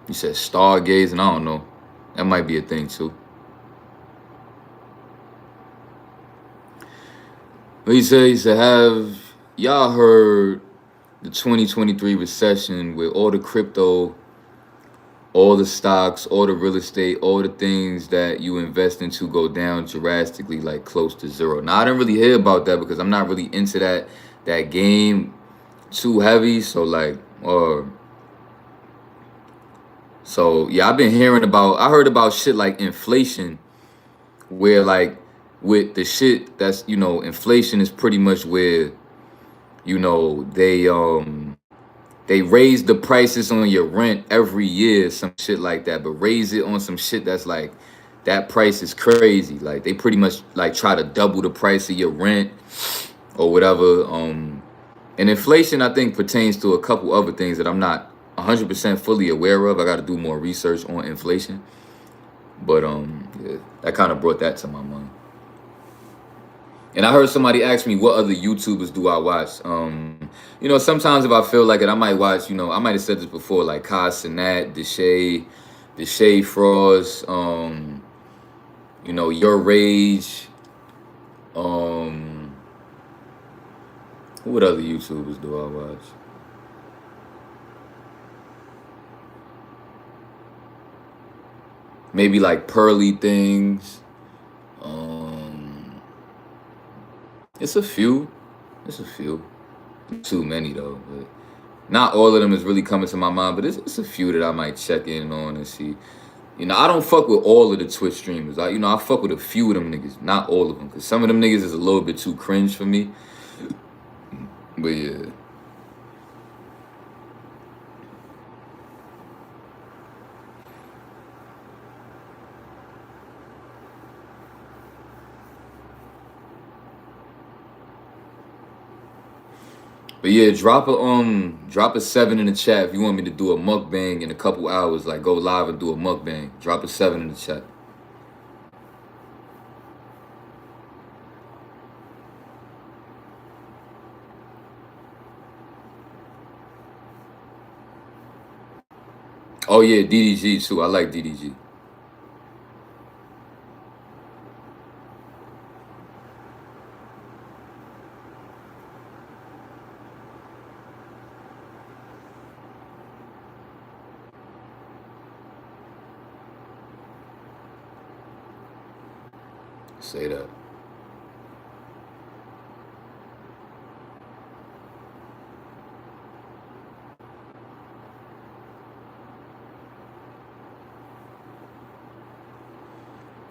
You said stargazing. I don't know. That might be a thing too. But he said, have y'all heard the 2023 recession with all the crypto, all the stocks, all the real estate, all the things that you invest into go down drastically, like close to zero? Now, I didn't really hear about that because I'm not really into that game too heavy. So like, so yeah, I've been hearing about, I heard about shit like inflation, where like with the shit that's, inflation is pretty much where, they raise the prices on your rent every year, some shit like that, but raise it on some shit that's like, that price is crazy. Like they pretty much like try to double the price of your rent or whatever. And And inflation, I think, pertains to a couple other things that I'm not 100% fully aware of. I got to do more research on inflation. But yeah, that kind of brought that to my mind. And I heard somebody ask me, what other YouTubers do I watch? You know, sometimes if I feel like it, I might watch, you know, I might have said this before, like Kai Cenat, Deshae Frost, you know, Your Rage. What other YouTubers do I watch? Maybe like Pearly Things. It's a few. It's a few. Too many though, but not all of them is really coming to my mind. But it's a few that I might check in on and see. You know, I don't fuck with all of the Twitch streamers. I fuck with a few of them niggas, not all of them, because some of them niggas is a little bit too cringe for me. But yeah. But yeah, drop a 7 in the chat if you want me to do a mukbang in a couple hours. Like go live and do a mukbang. Drop a 7 in the chat. Oh yeah, DDG too. I like DDG. Say that.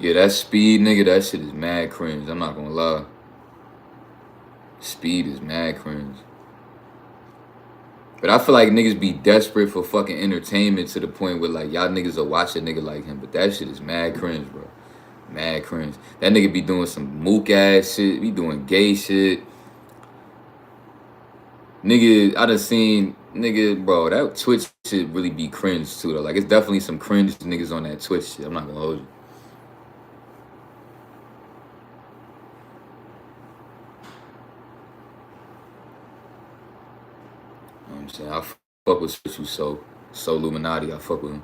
Yeah, that Speed nigga, that shit is mad cringe. I'm not gonna lie. Speed is mad cringe. But I feel like niggas be desperate for fucking entertainment to the point where like y'all niggas will watch a nigga like him. But that shit is mad cringe, bro. Mad cringe. That nigga be doing some mook ass shit. Be doing gay shit. Nigga, I done seen, nigga, bro, that Twitch shit really be cringe too though. Like it's definitely some cringe niggas on that Twitch shit. I'm not gonna hold you. You know what I'm saying? I fuck with Switch, you so Illuminati. I fuck with him.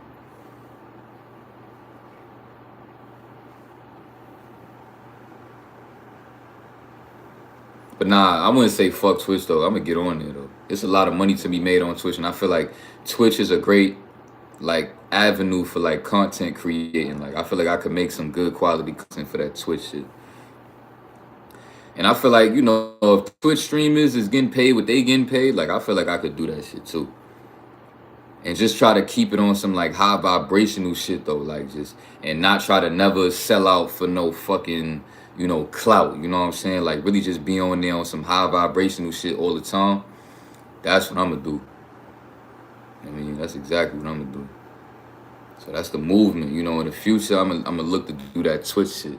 But nah, I wouldn't say fuck Twitch though. I'm gonna get on there though. It's a lot of money to be made on Twitch, and I feel like Twitch is a great like avenue for like content creating. Like I feel like I could make some good quality content for that Twitch shit. And I feel like, you know, if Twitch streamers is getting paid what they getting paid, like I feel like I could do that shit too. And just try to keep it on some like high vibrational shit though, like just and not try to never sell out for no fucking, you know, clout. You know what I'm saying? Like really just be on there on some high vibrational shit all the time. That's what I'm gonna do. I mean, that's exactly what I'm gonna do. So that's the movement, you know. In the future, I'm gonna look to do that Twitch shit.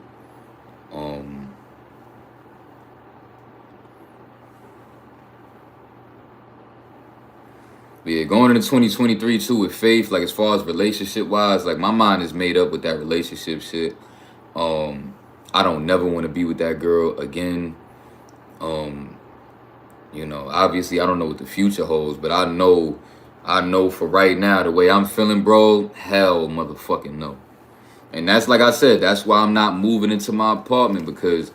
But yeah, going into 2023 too with Faith, like as far as relationship wise, like my mind is made up with that relationship shit. I don't never want to be with that girl again. You know, obviously I don't know what the future holds, but I know for right now the way I'm feeling, bro, hell motherfucking no. And that's like I said, that's why I'm not moving into my apartment, because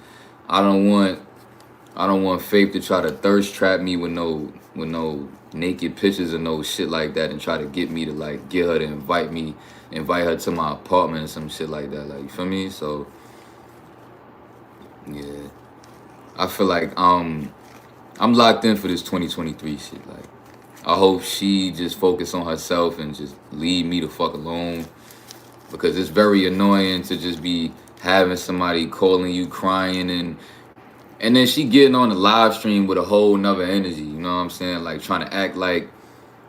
I don't want Faith to try to thirst trap me with no naked pictures and no shit like that and try to get me to like get her to invite her to my apartment or some shit like that. Like, you feel me? So yeah. I feel like I'm locked in for this 2023 shit. Like I hope she just focus on herself and just leave me the fuck alone, because it's very annoying to just be having somebody calling you crying and then she getting on the live stream with a whole nother energy, you know what I'm saying? Like trying to act like,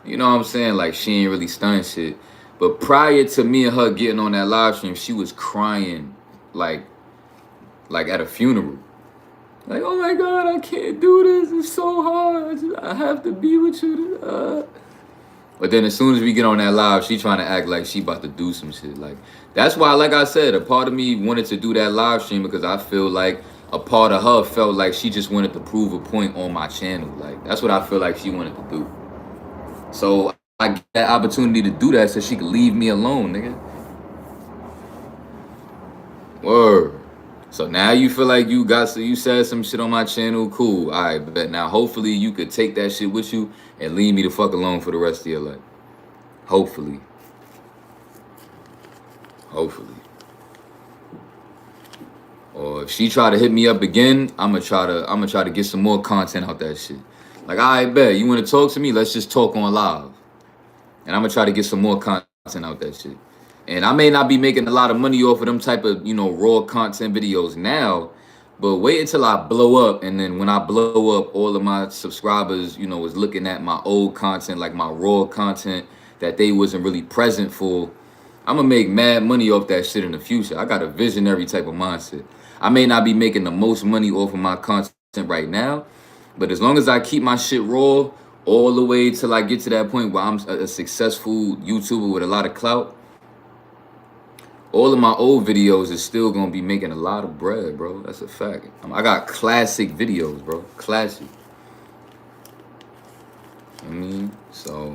you know what I'm saying? Like she ain't really stunned shit. But prior to me and her getting on that live stream, she was crying like at a funeral. Like, oh my God, I can't do this. It's so hard. I have to be with you. But then as soon as we get on that live, she trying to act like she about to do some shit. Like, that's why, like I said, a part of me wanted to do that live stream because I feel like a part of her felt like she just wanted to prove a point on my channel. Like, that's what I feel like she wanted to do. So I get that opportunity to do that so she could leave me alone, nigga. Word. So now you feel like you said some shit on my channel, cool. All right, but now hopefully you could take that shit with you and leave me the fuck alone for the rest of your life. Hopefully. Hopefully. Or if she try to hit me up again, I'ma try to get some more content out that shit. Like, all right, bet you want to talk to me? Let's just talk on live. And I'm gonna try to get some more content out that shit. And I may not be making a lot of money off of them type of, raw content videos now, but wait until I blow up. And then when I blow up, all of my subscribers, was looking at my old content, like my raw content that they wasn't really present for. I'm gonna make mad money off that shit in the future. I got a visionary type of mindset. I may not be making the most money off of my content right now, but as long as I keep my shit raw all the way till I get to that point where I'm a successful YouTuber with a lot of clout, all of my old videos is still gonna be making a lot of bread, bro. That's a fact. I got classic videos, bro. Classic. I mean, so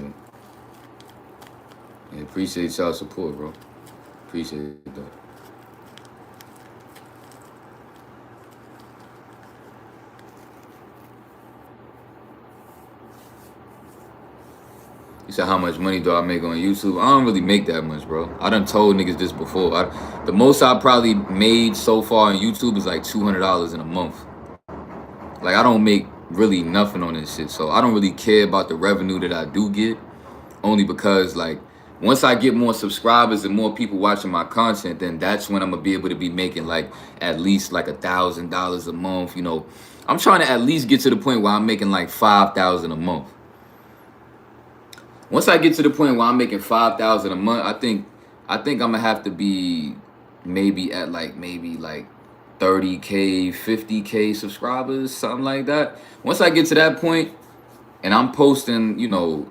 yeah, appreciate y'all support, bro. Appreciate that. You said, how much money do I make on YouTube? I don't really make that much, bro. I done told niggas this before. The most I probably made so far on YouTube is like $200 in a month. Like, I don't make really nothing on this shit. So I don't really care about the revenue that I do get. Only because, like, once I get more subscribers and more people watching my content, then that's when I'm going to be able to be making, like, at least, like, $1,000 a month, I'm trying to at least get to the point where I'm making, like, $5,000 a month. Once I get to the point where I'm making $5,000 a month, I think I'm gonna have to be maybe at maybe 30K, 50K subscribers, something like that. Once I get to that point, and I'm posting, yeah,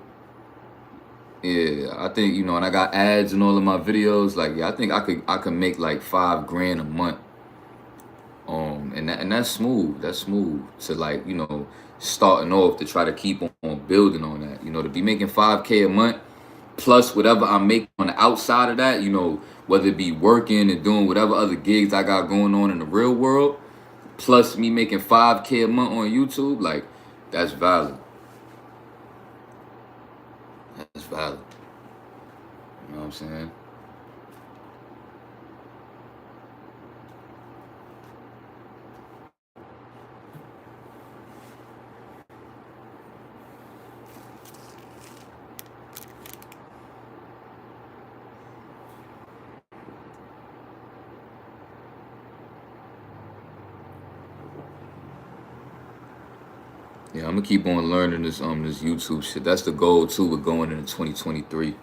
I think and I got ads in all of my videos. Like, yeah, I think I could make like $5,000 a month. And that's smooth. That's smooth to, like, starting off to try to keep on building on that. To be making $5K a month plus whatever I'm making on the outside of that, whether it be working and doing whatever other gigs I got going on in the real world, plus me making $5K a month on YouTube, like, that's valid. That's valid. You know what I'm saying? Yeah, I'm gonna keep on learning this YouTube shit. That's the goal too with going into 2023.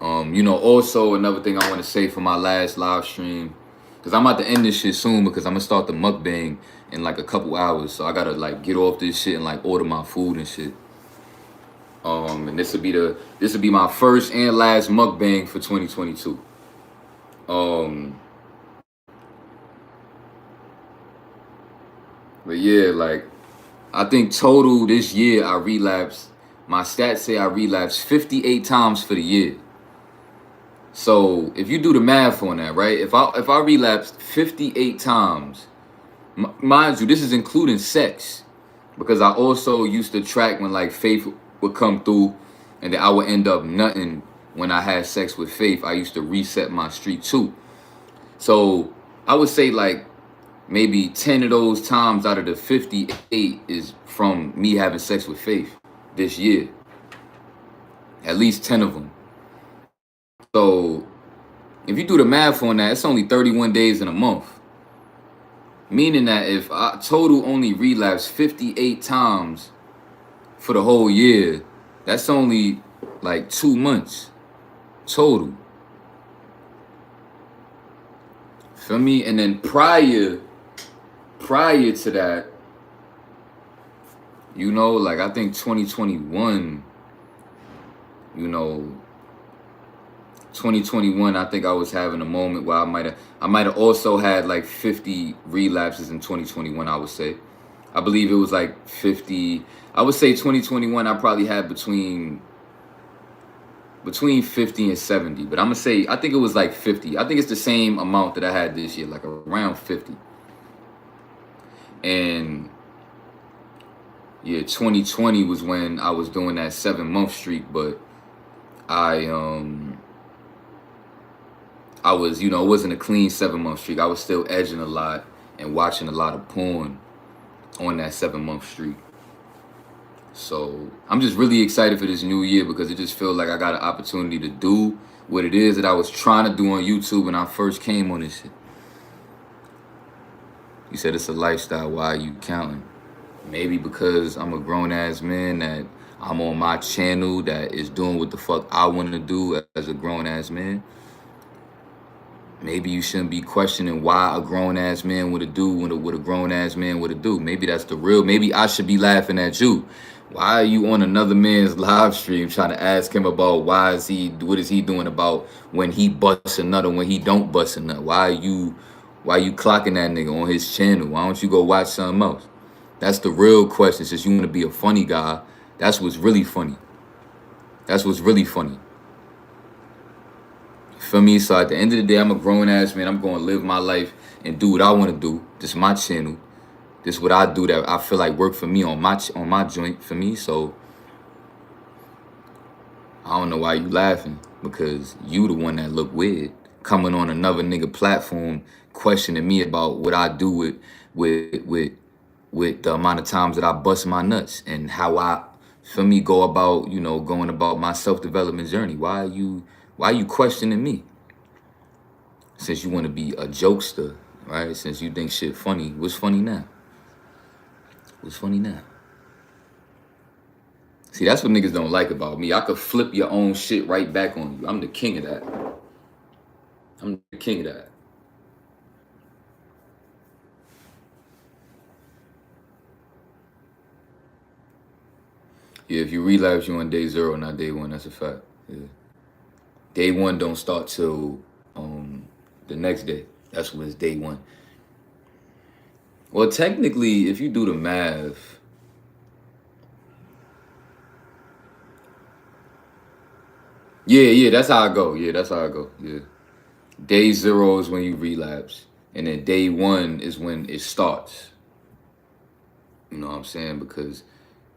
Also another thing I want to say for my last live stream, because I'm about to end this shit soon because I'm gonna start the mukbang in like a couple hours. So I gotta like get off this shit and like order my food and shit. And this will be my first and last mukbang for 2022. But yeah, like, I think total this year I relapsed. My stats say I relapsed 58 times for the year. So if you do the math on that, right? If I relapsed 58 times, mind you, this is including sex, because I also used to track when like Faith would come through, and then I would end up nutting when I had sex with Faith. I used to reset my streak too. So I would say like maybe 10 of those times out of the 58 is from me having sex with Faith this year. At least 10 of them. So if you do the math on that, it's only 31 days in a month. Meaning that if I total only relapse 58 times for the whole year, that's only like 2 months total. Feel me? And then prior to that, You know, like I think 2021, you know, 2021, I think I was having a moment where I might have also had like 50 relapses in 2021, I would say. I believe it was like 50. I would say 2021 I probably had between 50 and 70, but I'm gonna say I think it was like 50. I think it's the same amount that I had this year, like around 50. And yeah, 2020 was when I was doing that 7 month streak, but I I was, it wasn't a clean 7 month streak. I was still edging a lot and watching a lot of porn on that 7 month streak. So I'm just really excited for this new year because it just feels like I got an opportunity to do what it is that I was trying to do on YouTube when I first came on this shit. You said it's a lifestyle. Why are you counting? Maybe because I'm a grown ass man that I'm on my channel that is doing what the fuck I want to do as a grown ass man. Maybe you shouldn't be questioning why a grown ass man would do what a grown ass man would do. Maybe that's the real. Maybe I should be laughing at you. Why are you on another man's live stream trying to ask him about what is he doing about when he busts a nut or when he don't bust a nut? Why are you clocking that nigga on his channel? Why don't you go watch something else? That's the real question. Since you want to be a funny guy, that's what's really funny. That's what's really funny. For me, so at the end of the day, I'm a grown ass man. I'm going to live my life and do what I want to do. This is my channel. This is what I do that I feel like work for me on my joint for me. So I don't know why you laughing, because you the one that look weird coming on another nigga platform questioning me about what I do with the amount of times that I bust my nuts and how I, for me, go about, going about my self-development journey. Why are you questioning me? Since you want to be a jokester, right? Since you think shit funny, what's funny now? What's funny now? See, that's what niggas don't like about me. I could flip your own shit right back on you. I'm the king of that. I'm the king of that. Yeah, if you relapse, you on day 0, not day 1. That's a fact. Yeah. Day 1 don't start till the next day. That's when it's day 1. Well, technically, if you do the math, yeah, that's how I go. Yeah, that's how I go. Yeah. Day 0 is when you relapse. And then day 1 is when it starts. You know what I'm saying? Because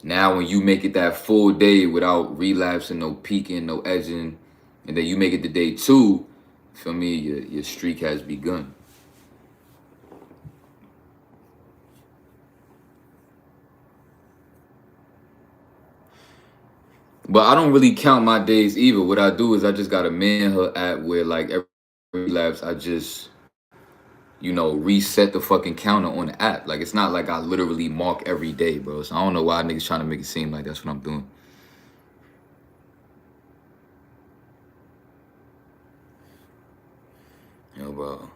now when you make it that full day without relapsing, no peeking, no edging, and then you make it to day 2, for me, your streak has begun. But I don't really count my days either. What I do is I just got a manhood app where like every relapse, I just, reset the fucking counter on the app. Like it's not like I literally mark every day, bro. So I don't know why niggas trying to make it seem like that's what I'm doing. Bro.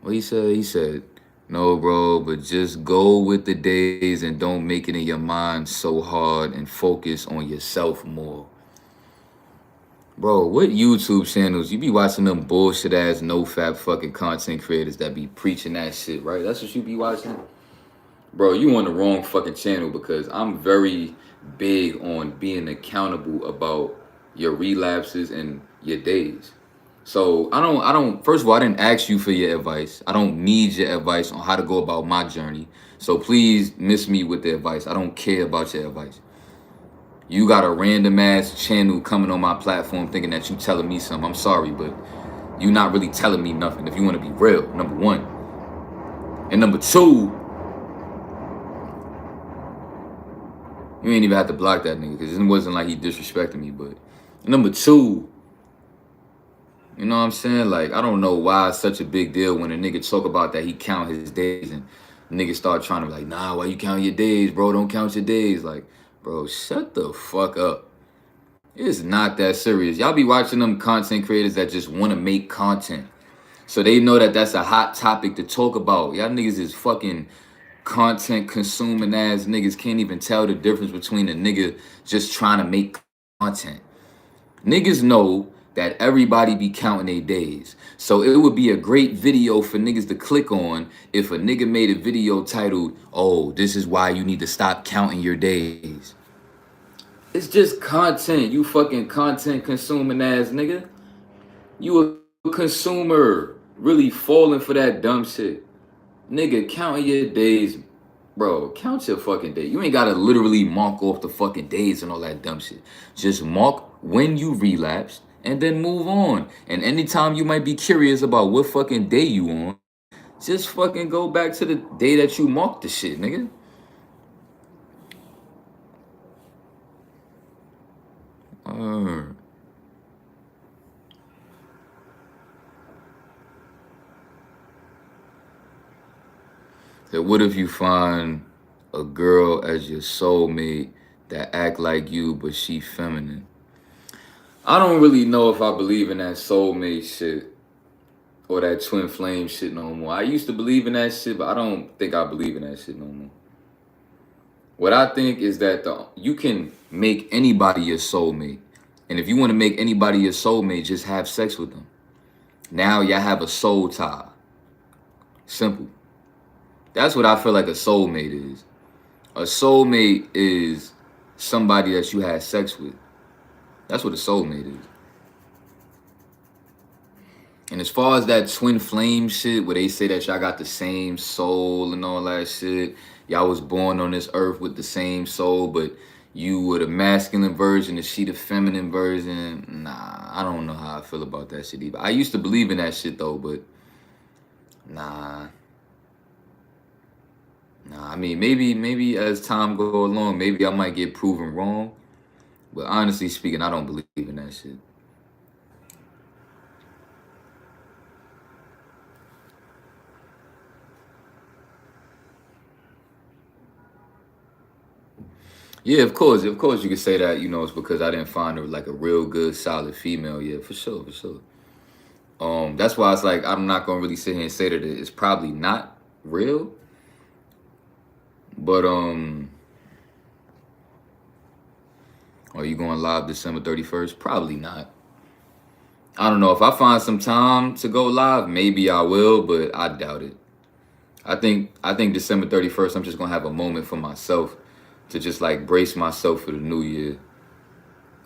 What he said? He said, no, bro, but just go with the days and don't make it in your mind so hard and focus on yourself more. Bro, what YouTube channels? You be watching them bullshit ass no-fap fucking content creators that be preaching that shit, right? That's what you be watching? Bro, you on the wrong fucking channel, because I'm very big on being accountable about your relapses and your days. So I don't, first of all, I didn't ask you for your advice. I don't need your advice on how to go about my journey. So please miss me with the advice. I don't care about your advice. You got a random ass channel coming on my platform thinking that you telling me something. I'm sorry, but you not really telling me nothing if you want to be real, number 1. And number 2, you ain't even have to block that nigga, because it wasn't like he disrespected me. But number 2, you know what I'm saying? Like, I don't know why it's such a big deal when a nigga talk about that he count his days, and niggas start trying to be like, nah, why you count your days, bro? Don't count your days. Like, bro, shut the fuck up. It's not that serious. Y'all be watching them content creators that just want to make content, so they know that that's a hot topic to talk about. Y'all niggas is fucking content consuming ass niggas can't even tell the difference between a nigga just trying to make content. Niggas know that everybody be counting their days. So it would be a great video for niggas to click on if a nigga made a video titled, "Oh, this is why you need to stop counting your days." It's just content, you fucking content consuming ass nigga. You a consumer really falling for that dumb shit. Nigga, counting your days. Bro, count your fucking day. You ain't gotta literally mark off the fucking days and all that dumb shit. Just mark when you relapsed and then move on. And anytime you might be curious about what fucking day you on, just fucking go back to the day that you marked the shit, nigga. So what if you find a girl as your soulmate that act like you but she feminine? I don't really know if I believe in that soulmate shit or that twin flame shit no more. I used to believe in that shit, but I don't think I believe in that shit no more. What I think is that you can make anybody your soulmate. And if you want to make anybody your soulmate, just have sex with them. Now y'all have a soul tie. Simple. That's what I feel like a soulmate is. A soulmate is somebody that you had sex with. That's what a soulmate is. And as far as that twin flame shit, where they say that y'all got the same soul and all that shit, y'all was born on this earth with the same soul, but you were the masculine version and she the feminine version. Nah, I don't know how I feel about that shit either. I used to believe in that shit though, but nah. I mean, maybe as time go along, maybe I might get proven wrong. But honestly speaking, I don't believe in that shit. Yeah, of course you could say that, it's because I didn't find her like a real good, solid female. Yeah, for sure. That's why it's like I'm not gonna really sit here and say that it's probably not real. But are you going live December 31st? Probably not. I don't know. If I find some time to go live, maybe I will, but I doubt it. I think December 31st, I'm just gonna have a moment for myself to just like brace myself for the new year.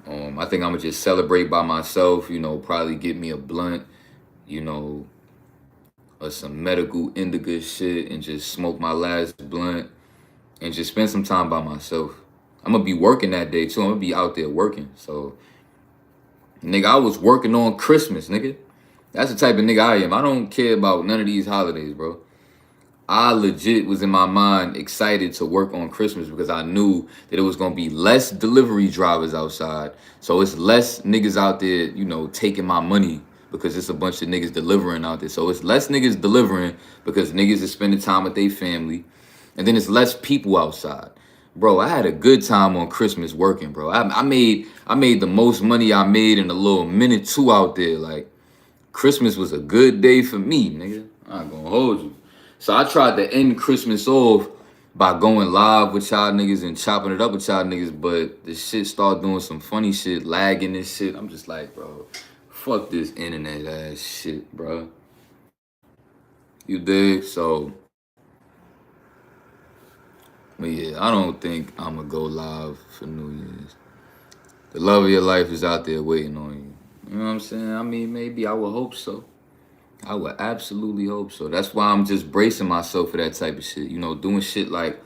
I think I'm gonna just celebrate by myself, probably get me a blunt, or some medical indica shit and just smoke my last blunt and just spend some time by myself. I'm gonna be working that day too. I'm gonna be out there working. So, nigga, I was working on Christmas, nigga. That's the type of nigga I am. I don't care about none of these holidays, bro. I legit was in my mind excited to work on Christmas because I knew that it was gonna be less delivery drivers outside. So it's less niggas out there, taking my money because it's a bunch of niggas delivering out there. So it's less niggas delivering because niggas is spending time with their family. And then it's less people outside. Bro, I had a good time on Christmas working, bro. I made the most money I made in a little minute too out there. Like, Christmas was a good day for me, nigga. I ain't gonna hold you. So I tried to end Christmas off by going live with y'all niggas and chopping it up with y'all niggas, but the shit started doing some funny shit, lagging this shit. I'm just like, bro, fuck this internet ass shit, bro. You dig? So, but yeah, I don't think I'm gonna go live for New Year's. The love of your life is out there waiting on you. You know what I'm saying? I mean, maybe I would hope so. I would absolutely hope so. That's why I'm just bracing myself for that type of shit. Doing shit like,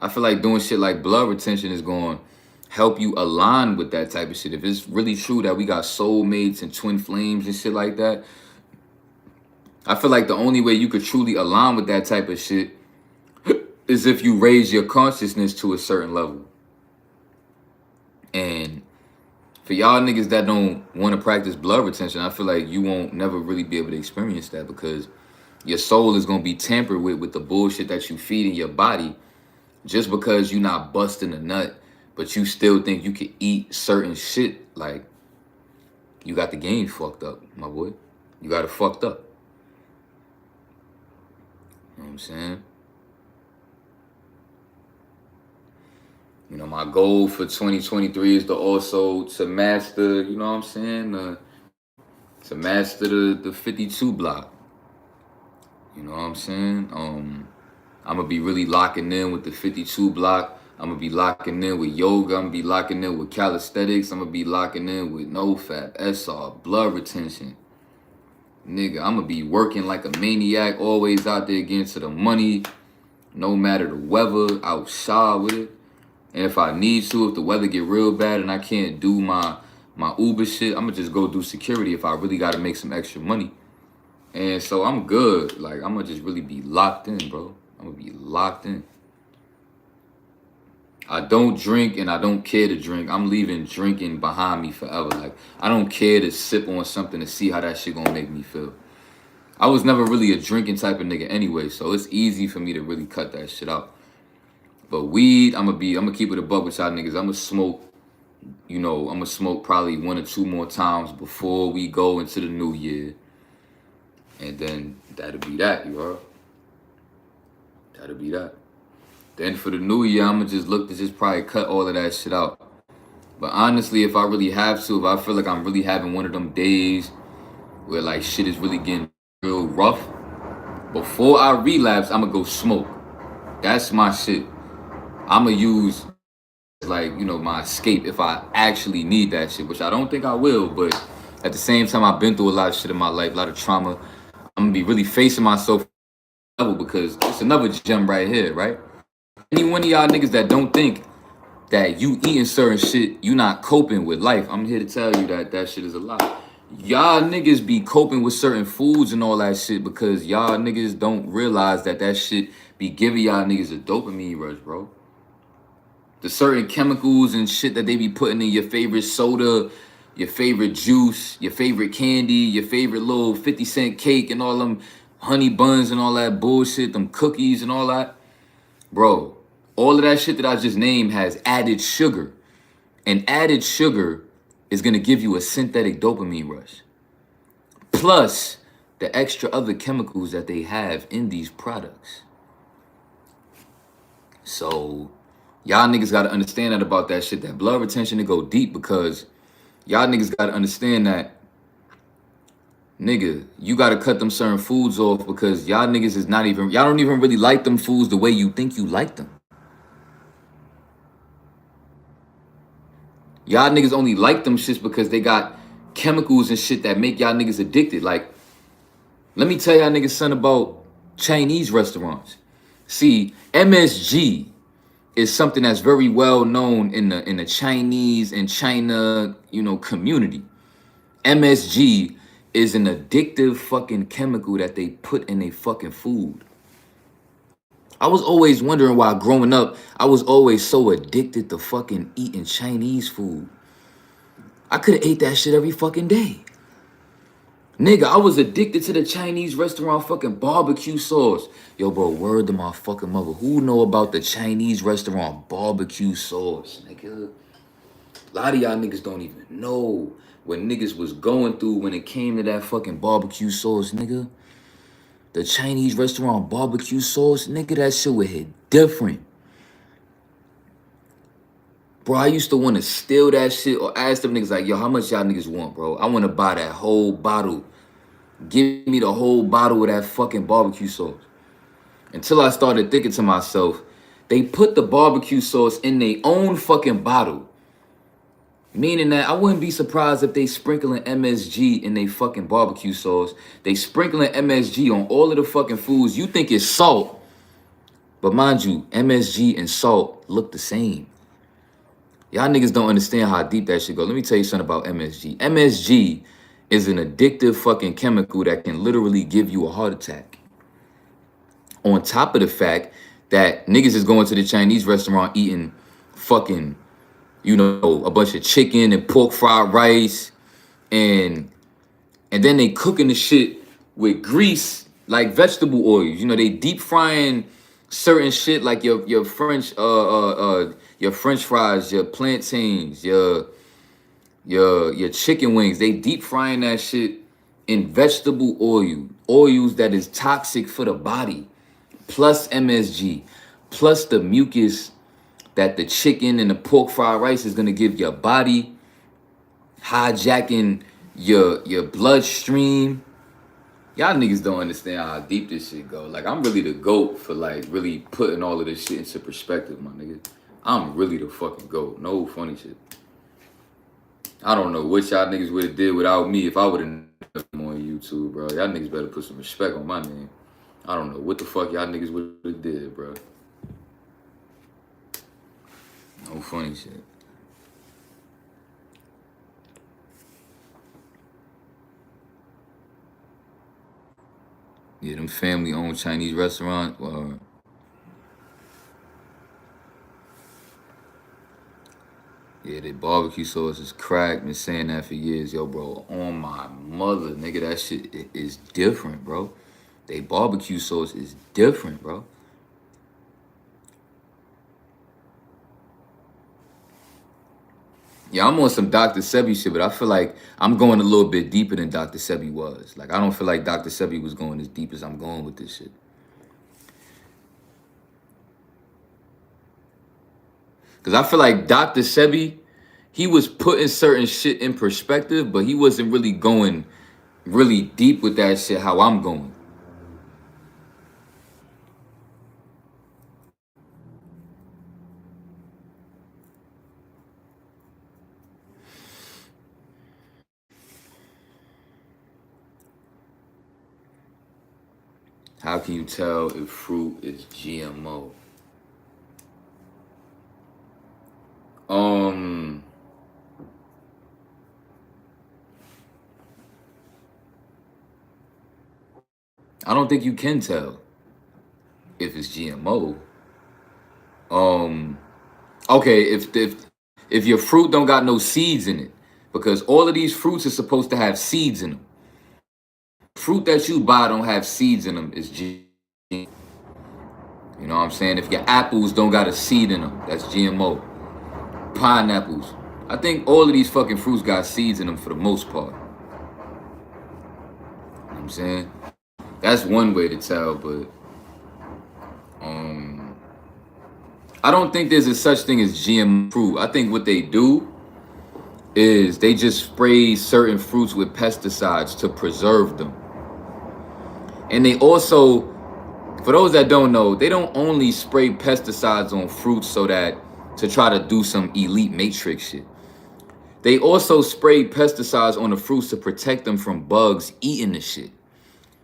I feel like doing shit like blood retention is going to help you align with that type of shit. If it's really true that we got soulmates and twin flames and shit like that, I feel like the only way you could truly align with that type of shit is if you raise your consciousness to a certain level. And for y'all niggas that don't want to practice blood retention, I feel like you won't never really be able to experience that because your soul is going to be tampered with the bullshit that you feed in your body just because you're not busting a nut, but you still think you can eat certain shit. Like, you got the game fucked up, my boy. You got it fucked up. You know what I'm saying? You know, my goal for 2023 is to also to master, you know what I'm saying, to master the 52 block. You know what I'm saying? I'm gonna be really locking in with the 52 block. I'm gonna be locking in with yoga. I'm gonna be locking in with calisthenics. I'm gonna be locking in with no fat, SR, blood retention. Nigga, I'm gonna be working like a maniac, always out there getting to the money, no matter the weather, outside with it. And if I need to, if the weather get real bad and I can't do my Uber shit, I'm gonna just go do security if I really gotta make some extra money. And so I'm good. Like, I'm gonna just really be locked in, bro. I'm gonna be locked in. I don't drink and I don't care to drink. I'm leaving drinking behind me forever. Like, I don't care to sip on something to see how that shit gonna make me feel. I was never really a drinking type of nigga anyway, so it's easy for me to really cut that shit out. But weed, I'm gonna keep it a buck with y'all niggas. I'm gonna smoke, you know, I'm gonna smoke probably 1 or 2 more times before we go into the new year. And then that'll be that, you heard? That'll be that. Then for the new year, I'm gonna just look to just probably cut all of that shit out. But honestly, if I really have to, if I feel like I'm really having one of them days where like shit is really getting real rough, before I relapse, I'm gonna go smoke. That's my shit. I'm gonna use like, you know, my escape if I actually need that shit, which I don't think I will, but at the same time, I've been through a lot of shit in my life, a lot of trauma. I'm gonna be really facing myself because it's another gem right here, right? Any one of y'all niggas that don't think that you eating certain shit, you not coping with life, I'm here to tell you that that shit is a lie. Y'all niggas be coping with certain foods and all that shit because y'all niggas don't realize that that shit be giving y'all niggas a dopamine rush, bro. The certain chemicals and shit that they be putting in your favorite soda, your favorite juice, your favorite candy, your favorite little 50-cent cake and all them honey buns and all that bullshit, them cookies and all that. Bro, all of that shit that I just named has added sugar. And added sugar is going to give you a synthetic dopamine rush. Plus the extra other chemicals that they have in these products. So y'all niggas got to understand that about that shit, that blood retention to go deep, because y'all niggas got to understand that, nigga, you got to cut them certain foods off because y'all niggas is not even, y'all don't even really like them foods the way you think you like them. Y'all niggas only like them shits because they got chemicals and shit that make y'all niggas addicted. Like, let me tell y'all niggas something about Chinese restaurants. See, MSG is something that's very well known in the Chinese and China, you know, community. MSG is an addictive fucking chemical that they put in a fucking food. I was always wondering why growing up, I was always so addicted to fucking eating Chinese food. I could have ate that shit every fucking day. Nigga, I was addicted to the Chinese restaurant fucking barbecue sauce. Yo, bro, word to my fucking mother. Who know about the Chinese restaurant barbecue sauce, nigga? A lot of y'all niggas don't even know what niggas was going through when it came to that fucking barbecue sauce, nigga. The Chinese restaurant barbecue sauce, nigga, that shit would hit different. Bro, I used to want to steal that shit or ask them niggas like, yo, how much y'all niggas want, bro? I want to buy that whole bottle. Give me the whole bottle of that fucking barbecue sauce. Until I started thinking to myself, they put the barbecue sauce in their own fucking bottle. Meaning that I wouldn't be surprised if they sprinkling MSG in their fucking barbecue sauce. They sprinkling MSG on all of the fucking foods. You think it's salt. But mind you, MSG and salt look the same. Y'all niggas don't understand how deep that shit go. Let me tell you something about MSG. MSG is an addictive fucking chemical that can literally give you a heart attack. On top of the fact that niggas is going to the Chinese restaurant eating fucking, you know, a bunch of chicken and pork fried rice, and then they cooking the shit with grease like vegetable oils. You know, they deep frying certain shit like your French fries, your plantains, your chicken wings. They deep frying that shit in vegetable oils that is toxic for the body, plus MSG, plus the mucus that the chicken and the pork fried rice is gonna give your body, hijacking your bloodstream. Y'all niggas don't understand how deep this shit go. Like, I'm really the GOAT for, like, really putting all of this shit into perspective, my nigga. I'm really the fucking GOAT. No funny shit. I don't know what y'all niggas would have did without me if I would have been on YouTube, bro. Y'all niggas better put some respect on my name. I don't know what the fuck y'all niggas would have did, bro. No funny shit. Yeah, them family-owned Chinese restaurants. Yeah, the barbecue sauce is cracked. Been saying that for years, yo, bro. On my mother, nigga, that shit is different, bro. They barbecue sauce is different, bro. Yeah, I'm on some Dr. Sebi shit, but I feel like I'm going a little bit deeper than Dr. Sebi was. Like, I don't feel like Dr. Sebi was going as deep as I'm going with this shit. Because I feel like Dr. Sebi, he was putting certain shit in perspective, but he wasn't really going really deep with that shit how I'm going. How can you tell if fruit is GMO? I don't think you can tell if it's GMO. Okay, if your fruit don't got no seeds in it, because all of these fruits are supposed to have seeds in them. Fruit that you buy don't have seeds in them is GMO. You know what I'm saying? If your apples don't got a seed in them, that's GMO. Pineapples. I think all of these fucking fruits got seeds in them for the most part. You know what I'm saying? That's one way to tell, but I don't think there's a such thing as GMO fruit. I think what they do is they just spray certain fruits with pesticides to preserve them. And they also, for those that don't know, they don't only spray pesticides on fruits so that to try to do some elite matrix shit. They also spray pesticides on the fruits to protect them from bugs eating the shit.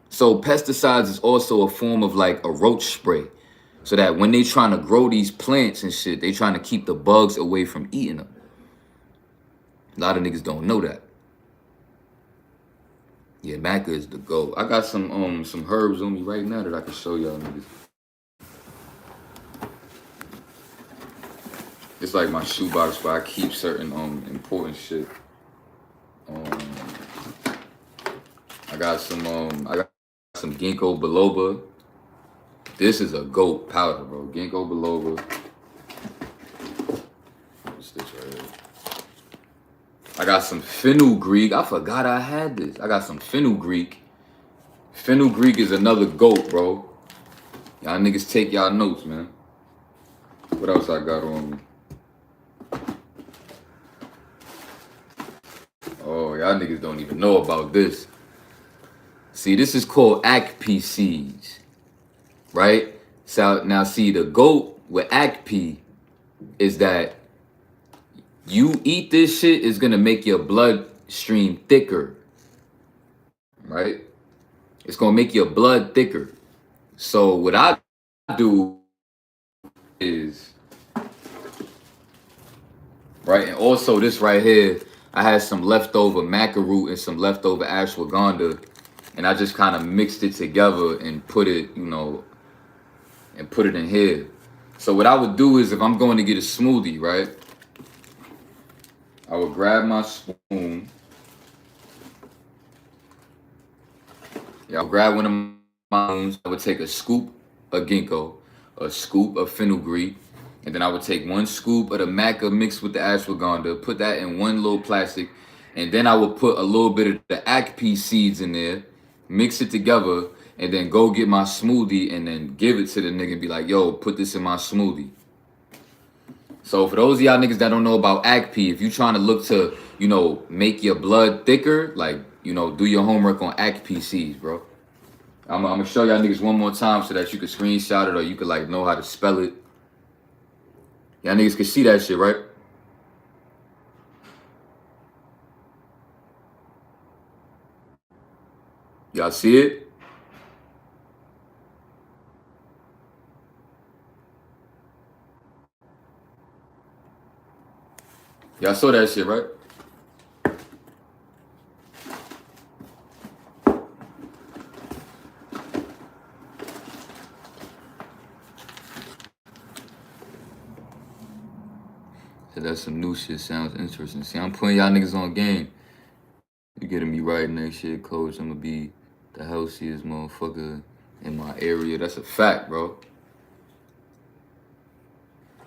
So pesticides is also a form of like a roach spray. So that when they trying to grow these plants and shit, they trying to keep the bugs away from eating them. A lot of niggas don't know that. Yeah, Maca is the GOAT. I got some herbs on me right now that I can show y'all niggas. It's like my shoebox where I keep certain important shit. I got some ginkgo biloba. This is a GOAT powder, bro. Ginkgo biloba. What's this right here? I got some fenugreek. I forgot I had this. I got some fenugreek. Fenugreek is another GOAT, bro. Y'all niggas take y'all notes, man. What else I got on me? Oh, y'all niggas don't even know about this. See, this is called ACP seeds, right? So now see, the GOAT with ACP is that you eat this shit is gonna make your bloodstream thicker, right? It's gonna make your blood thicker. So what I do is, right, and also this right here, I had some leftover maca root and some leftover ashwagandha, and I just kind of mixed it together and put it, you know, and put it in here. So what I would do is, if I'm going to get a smoothie, right, I would grab my spoon. Yeah, I'll grab one of my spoons. I would take a scoop of ginkgo, a scoop of fenugreek, and then I would take 1 scoop of the maca mixed with the ashwagandha, put that in one little plastic, and then I would put a little bit of the ACP seeds in there, mix it together, and then go get my smoothie and then give it to the nigga and be like, yo, put this in my smoothie. So for those of y'all niggas that don't know about ACP, if you trying to look to, you know, make your blood thicker, like, you know, do your homework on ACP seeds, bro. I'm gonna show y'all niggas one more time so that you can screenshot it or you could like know how to spell it. Y'all niggas can see that shit, right? Y'all see it? Y'all saw that shit, right? So that's some new shit. Sounds interesting. See, I'm putting y'all niggas on game. You getting me right next year, coach. I'm gonna be the healthiest motherfucker in my area. That's a fact, bro.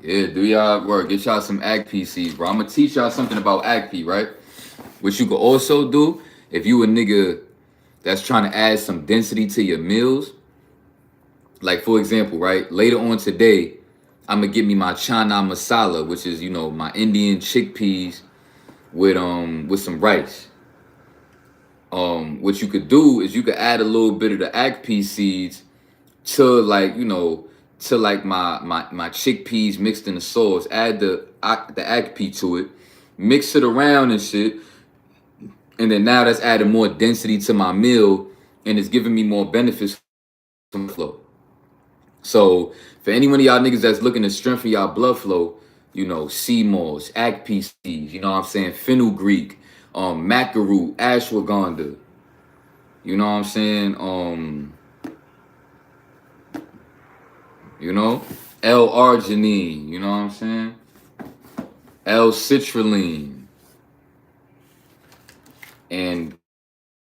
Yeah, do y'all work. Get y'all some ACP seeds, bro. I'm gonna teach y'all something about ACP, right? What you could also do if you a nigga that's trying to add some density to your meals. Like for example, right? Later on today, I'm gonna get me my chana masala, which is, you know, my Indian chickpeas with some rice. What you could do is you could add a little bit of the ACP seeds to like, you know, to like my chickpeas mixed in the sauce. Add the ACP to it, mix it around and shit, and then now that's adding more density to my meal, and it's giving me more benefits from flow. So for any one of y'all niggas that's looking to strengthen y'all blood flow, you know, sea moss, ACP seeds, you know what I'm saying, fenugreek, macaroot, ashwagandha, you know what I'm saying, you know, L-arginine, you know what I'm saying, L-citrulline, and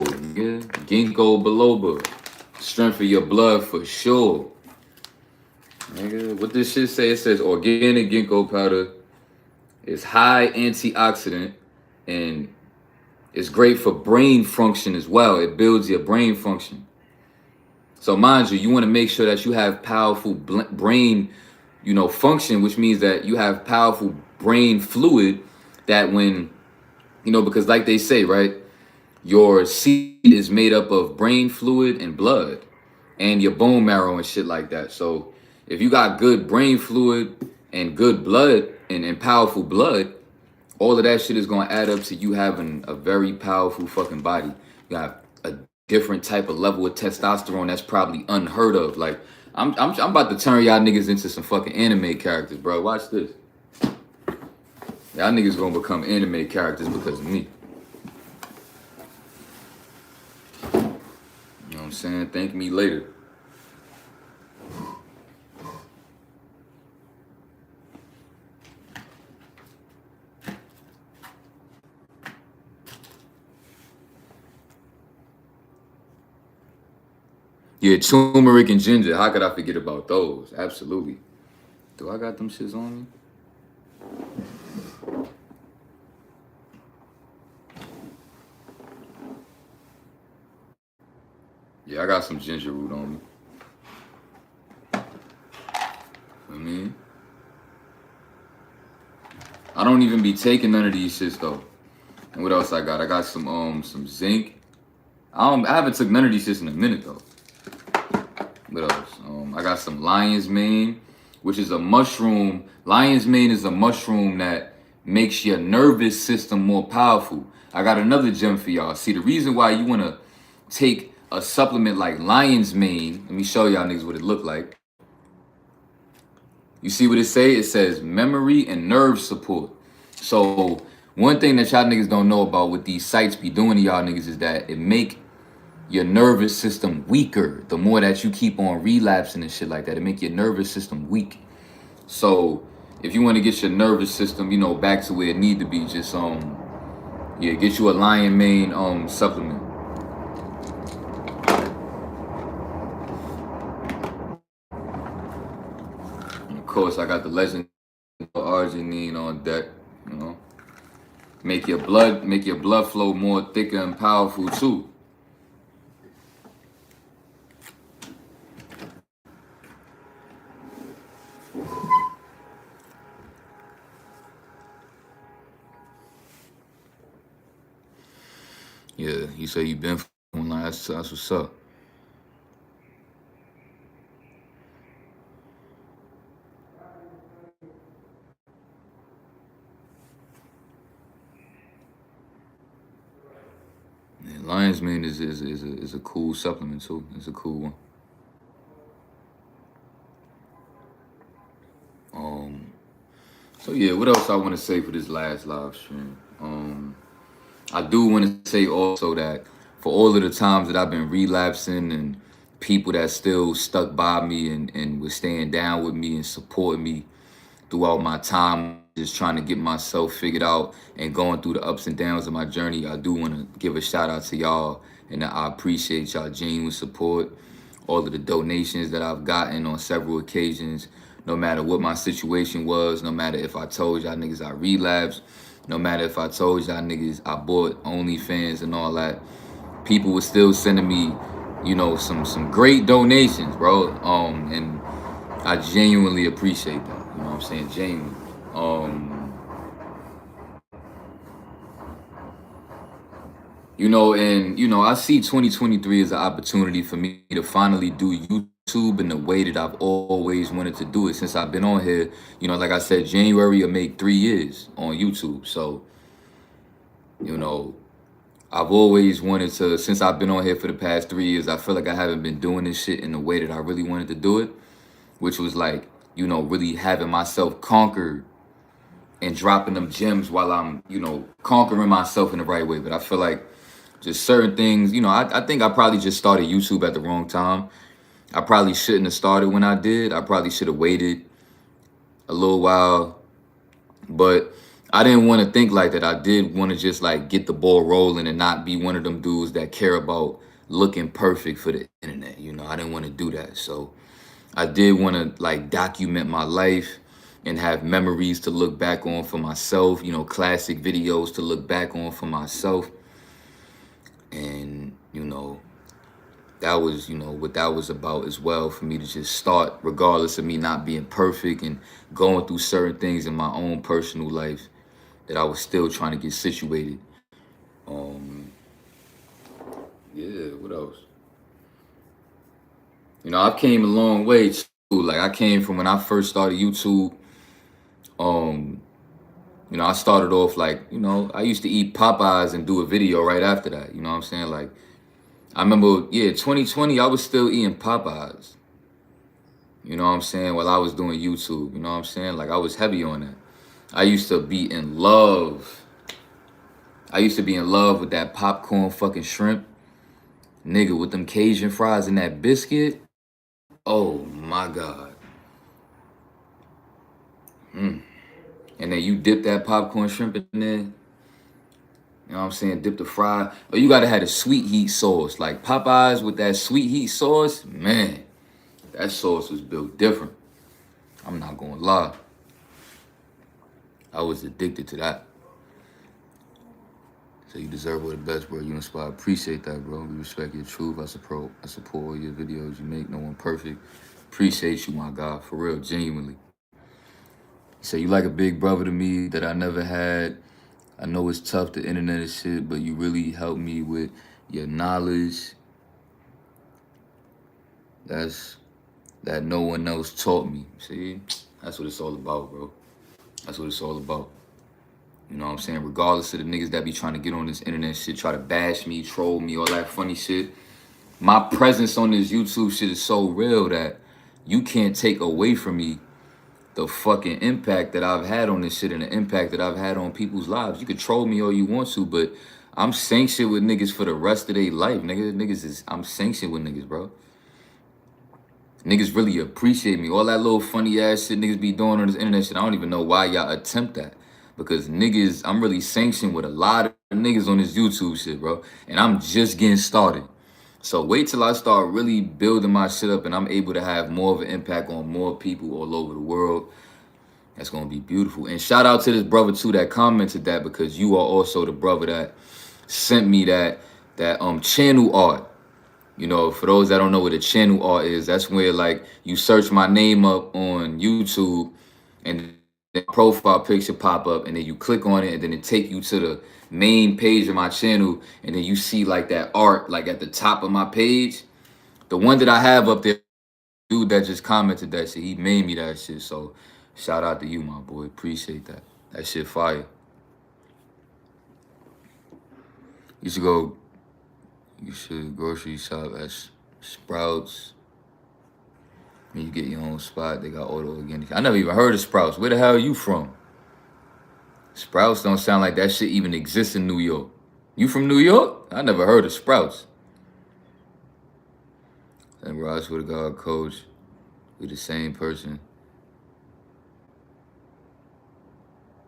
yeah, ginkgo biloba, strengthen your blood for sure. Nigga, what this shit say? It says organic ginkgo powder is high antioxidant and it's great for brain function as well. It builds your brain function. So mind you, you want to make sure that you have powerful brain, you know, function, which means that you have powerful brain fluid that when, you know, because like they say, right, your seed is made up of brain fluid and blood and your bone marrow and shit like that. So if you got good brain fluid and good blood and powerful blood, all of that shit is gonna add up to you having a very powerful fucking body. You got a different type of level of testosterone that's probably unheard of. Like I'm about to turn y'all niggas into some fucking anime characters, bro. Watch this. Y'all niggas gonna become anime characters because of me. You know what I'm saying? Thank me later. Yeah, turmeric and ginger. How could I forget about those? Absolutely. Do I got them shits on me? Yeah, I got some ginger root on me. I don't even be taking none of these shits though. And what else I got? I got some zinc. I haven't took none of these shits in a minute though. What else? I got some lion's mane, which is a mushroom. Lion's mane is a mushroom that makes your nervous system more powerful. I got another gem for y'all. See, the reason why you want to take a supplement like lion's mane, let me show y'all niggas what it look like. You see what it say? It says memory and nerve support. So one thing that y'all niggas don't know about what these sites be doing to y'all niggas is that it make your nervous system weaker. The more that you keep on relapsing and shit like that, it make your nervous system weak. So if you want to get your nervous system, you know, back to where it need to be, just yeah, get you a lion mane supplement. And of course, I got the legend arginine on deck. You know, make your blood flow more thicker and powerful too. Yeah, you say you been online. That's what's up. Yeah, lion's mane is a cool supplement too. It's a cool one. Um. So yeah, what else I want to say for this last live stream? I do want to say also that for all of the times that I've been relapsing and people that still stuck by me and was staying down with me and supporting me throughout my time, just trying to get myself figured out and going through the ups and downs of my journey, I do want to give a shout out to y'all, and I appreciate y'all genuine support, all of the donations that I've gotten on several occasions, no matter what my situation was, no matter if I told y'all niggas I relapsed, no matter if I told y'all niggas I bought OnlyFans and all that, people were still sending me, some great donations, bro. And I genuinely appreciate that. You know what I'm saying? Genuinely. Um, I see 2023 as an opportunity for me to finally do YouTube in the way that I've always wanted to do it since I've been on here. Like I said, January will make 3 years on YouTube. So, you know, I've always wanted to, since I've been on here for the past 3 years, I feel like I haven't been doing this shit in the way that I really wanted to do it, which was like, really having myself conquered and dropping them gems while I'm, conquering myself in the right way. But I feel like just certain things, I think I probably just started YouTube at the wrong time. I probably shouldn't have started when I did. I probably should have waited a little while, but I didn't want to think like that. I did want to just like get the ball rolling and not be one of them dudes that care about looking perfect for the internet. I didn't want to do that. So I did want to like document my life and have memories to look back on for myself, classic videos to look back on for myself. And, that was, what that was about as well, for me to just start, regardless of me not being perfect and going through certain things in my own personal life, that I was still trying to get situated. Um, yeah, what else? I've came a long way too. Like I came from when I first started YouTube. Um, I started off like, I used to eat Popeyes and do a video right after that. You know what I'm saying? Like I remember, 2020, I was still eating Popeyes. You know what I'm saying? While I was doing YouTube, you know what I'm saying? Like I was heavy on that. I used to be in love. I used to be in love with that popcorn fucking shrimp. Nigga, with them Cajun fries and that biscuit. Oh my God. Mm. And then you dip that popcorn shrimp in there. You know what I'm saying? Dip the fry. Or you gotta have the sweet heat sauce. Like Popeyes with that sweet heat sauce, man, that sauce was built different. I'm not gonna lie. I was addicted to that. So you deserve all the best, bro. You inspire. Appreciate that, bro. We respect your truth. I support all your videos you make. No one perfect. Appreciate you, my God. For real, genuinely. So you like a big brother to me that I never had. I know it's tough, the internet and shit, but you really helped me with your knowledge. That no one else taught me. See? That's what it's all about, bro. That's what it's all about. You know what I'm saying? Regardless of the niggas that be trying to get on this internet shit, try to bash me, troll me, all that funny shit. My presence on this YouTube shit is so real that you can't take away from me the fucking impact that I've had on this shit and the impact that I've had on people's lives. You could troll me all you want to, but I'm sanctioned with niggas for the rest of their life. I'm sanctioned with niggas, bro. Niggas really appreciate me. All that little funny ass shit niggas be doing on this internet shit, I don't even know why y'all attempt that. Because niggas, I'm really sanctioned with a lot of niggas on this YouTube shit, bro. And I'm just getting started. So wait till I start really building my shit up and I'm able to have more of an impact on more people all over the world. That's gonna be beautiful. And shout out to this brother too that commented that, because you are also the brother that sent me that channel art. For those that don't know what a channel art is, that's where like you search my name up on YouTube and the profile picture pop up, and then you click on it, and then it take you to the main page of my channel, and then you see like that art like at the top of my page. The one that I have up there, dude that just commented that shit, he made me that shit. So shout out to you, my boy. Appreciate that. That shit fire. You should grocery shop at Sprouts. When you get your own spot, they got auto organic. I never even heard of Sprouts. Where the hell are you from? Sprouts don't sound like that shit even exists in New York. You from New York? I never heard of Sprouts. And bro, I swear to God, coach, we the same person.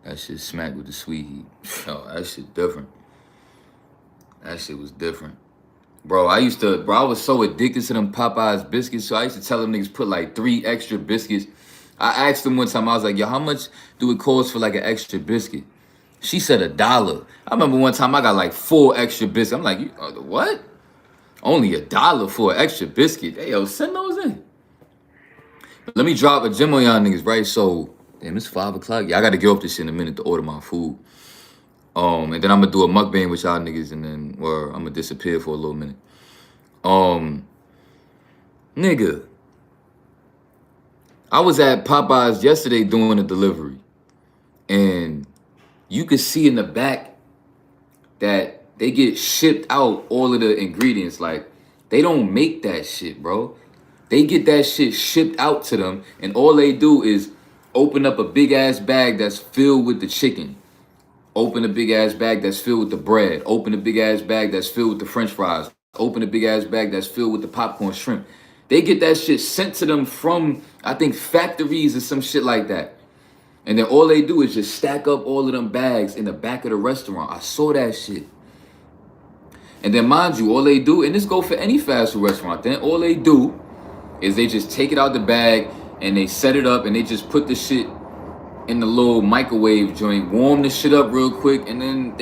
That shit smacked with the sweet heat. Yo, that shit different. That shit was different. Bro, I was so addicted to them Popeyes biscuits, so I used to tell them niggas put like 3 extra biscuits. I asked them one time, I was like, yo, how much do it cost for like an extra biscuit? She said $1. I remember one time I got like 4 extra biscuits. I'm like, what? Only $1 for an extra biscuit? Hey, yo, send those in. Let me drop a gem on y'all niggas, right? So, damn, it's 5 o'clock. Yeah, I got to get off this shit in a minute to order my food. And then I'm going to do a mukbang with y'all niggas, and then, or I'm going to disappear for a little minute. Nigga, I was at Popeyes yesterday doing a delivery, and you could see in the back that they get shipped out all of the ingredients. Like, they don't make that shit, bro. They get that shit shipped out to them, and all they do is open up a big-ass bag that's filled with the chicken. Open a big-ass bag that's filled with the bread. Open a big-ass bag that's filled with the french fries. Open a big-ass bag that's filled with the popcorn shrimp. They get that shit sent to them from, I think, factories or some shit like that. And then all they do is just stack up all of them bags in the back of the restaurant. I saw that shit. And then mind you, all they do, and this go for any fast food restaurant, then all they do is they just take it out the bag and they set it up and they just put the shit in the little microwave joint, warm the shit up real quick, and then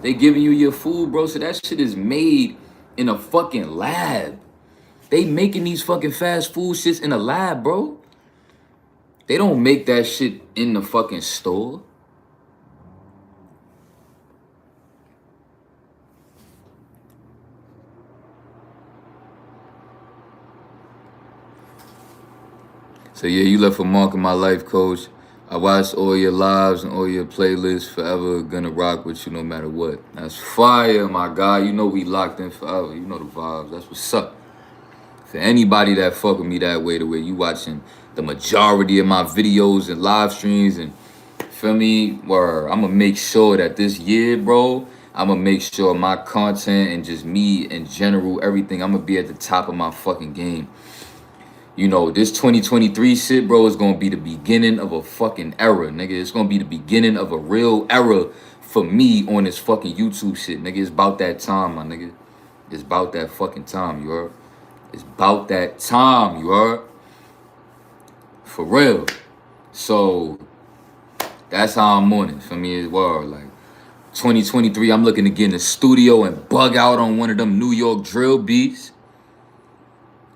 they giving you your food, bro. So that shit is made in a fucking lab. They making these fucking fast food shits in a lab, bro. They don't make that shit in the fucking store. So yeah, you left a mark in my life, coach. I watched all your lives and all your playlists. Forever gonna rock with you no matter what. That's fire, my guy. You know we locked in forever. You know the vibes. That's what's up. For anybody that fuck with me that way, the way you watching the majority of my videos and live streams, and feel me, where I'm gonna make sure that this year, bro, I'm gonna make sure my content and just me in general, everything, I'm gonna be at the top of my fucking game. You know, this 2023 shit, bro, is gonna be the beginning of a fucking era, nigga. It's gonna be the beginning of a real era for me on this fucking YouTube shit, nigga. It's about that time, my nigga. It's about that fucking time, you heard? It's about that time, you heard? For real. So, that's how I'm on it for me as well. Like, 2023, I'm looking to get in the studio and bug out on one of them New York drill beats.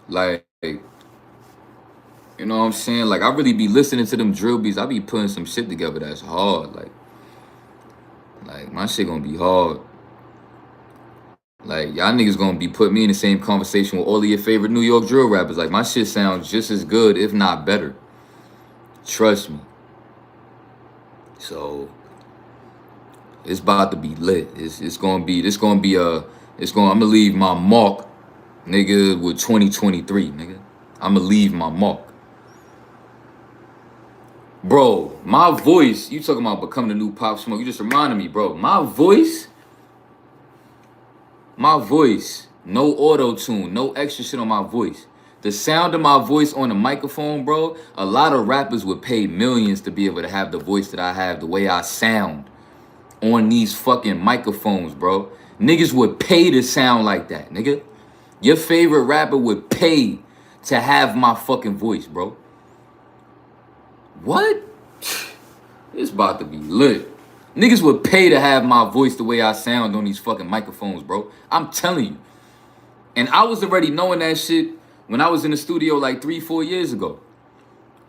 Like, you know what I'm saying? Like, I really be listening to them drill beats. I be putting some shit together that's hard. Like my shit gonna be hard. Like, y'all niggas gonna be putting me in the same conversation with all of your favorite New York drill rappers. Like, my shit sounds just as good, if not better. Trust me. So, it's about to be lit. I'm gonna leave my mark, nigga, with 2023, nigga. I'm gonna leave my mark. Bro, my voice, you talking about becoming the new Pop Smoke, you just reminded me, bro. My voice, no auto-tune, no extra shit on my voice. The sound of my voice on the microphone, bro, a lot of rappers would pay millions to be able to have the voice that I have, the way I sound on these fucking microphones, bro. Niggas would pay to sound like that, nigga. Your favorite rapper would pay to have my fucking voice, bro. What? It's about to be lit. Niggas would pay to have my voice the way I sound on these fucking microphones, bro. I'm telling you. And I was already knowing that shit when I was in the studio like 3-4 years ago.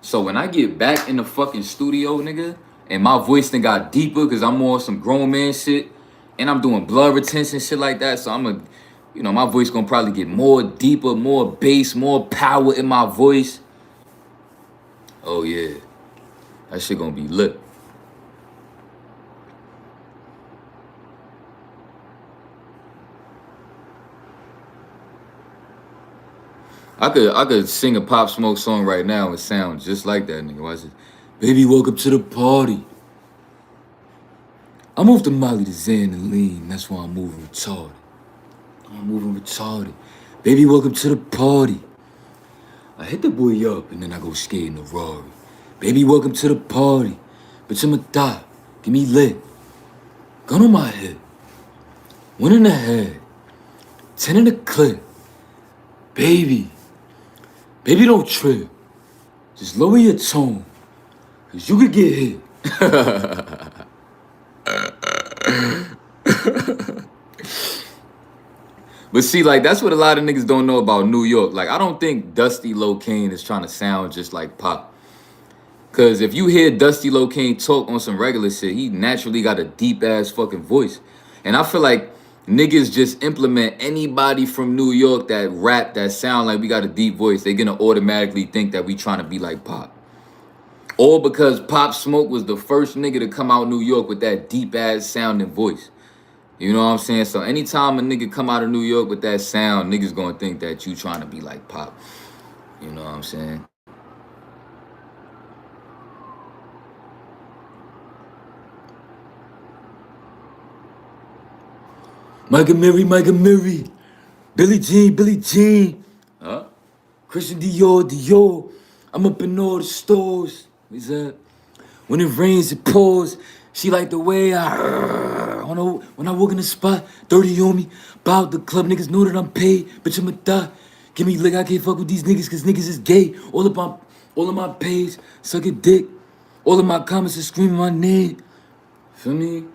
So when I get back in the fucking studio, nigga, and my voice then got deeper because I'm on some grown man shit, and I'm doing blood retention shit like that. So I'm a, you know, my voice gonna probably get more deeper, more bass, more power in my voice. Oh yeah, that shit gonna be lit. I could sing a Pop Smoke song right now and sound just like that, nigga. Watch it. Baby, welcome to the party. I moved to Molly to Xan and Lean. That's why I'm moving retarded. I'm moving retarded. Baby, welcome to the party. I hit the boy up and then I go skate in the Rari. Baby, welcome to the party. Bitch, I'm a thot. Give me lit. Gun on my head. 1 in the head. 10 in the clip. Baby. Baby, don't trip. Just lower your tone. Cause you could get hit. But see, like, that's what a lot of niggas don't know about New York. Like, I don't think Dusty Locane is trying to sound just like Pop. Because if you hear Dusty Locane talk on some regular shit, he naturally got a deep-ass fucking voice. And I feel like niggas just implement anybody from New York that rap, that sound like we got a deep voice. They're going to automatically think that we trying to be like Pop. All because Pop Smoke was the first nigga to come out New York with that deep-ass sounding voice. You know what I'm saying? So anytime a nigga come out of New York with that sound, niggas gonna think that you trying to be like Pop. You know what I'm saying? Micah Mary. Billie Jean. Huh? Christian Dior. I'm up in all the stores. What's that? When it rains, it pours. She like the way when I walk in the spot, 30 on me. Bout the club, niggas know that I'm paid. Bitch, I'm a thot. Give me lick, I can't fuck with these niggas cause niggas is gay. All of my page, suck a dick. All of my comments are screaming my name. Feel me?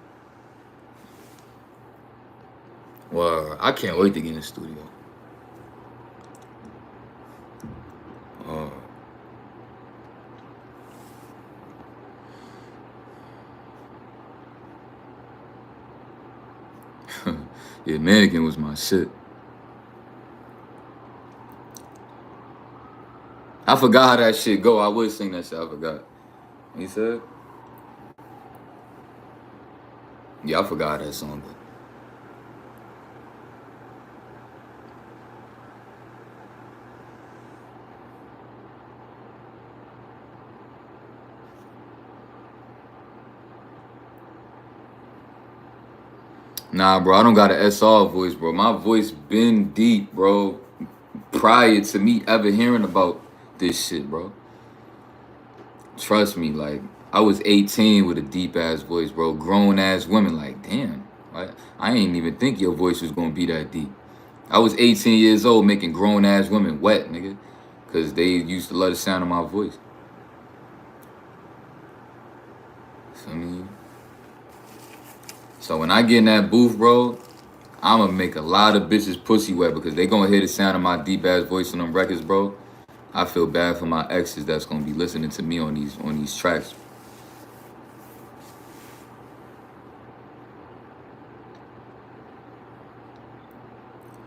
Well, I can't wait to get in the studio. Yeah, Mannequin was my shit. I forgot how that shit go. I would sing that shit. I forgot. You said? Yeah, I forgot that song. But nah, bro, I don't got an SR voice, bro. My voice been deep, bro, prior to me ever hearing about this shit, bro. Trust me, like, I was 18 with a deep-ass voice, bro. Grown-ass women, like, damn. I ain't even think your voice was gonna be that deep. I was 18 years old making grown-ass women wet, nigga. Because they used to love the sound of my voice. Feel me? So when I get in that booth, bro, I'ma make a lot of bitches pussy wet because they gonna hear the sound of my deep ass voice on them records, bro. I feel bad for my exes that's gonna be listening to me on these tracks.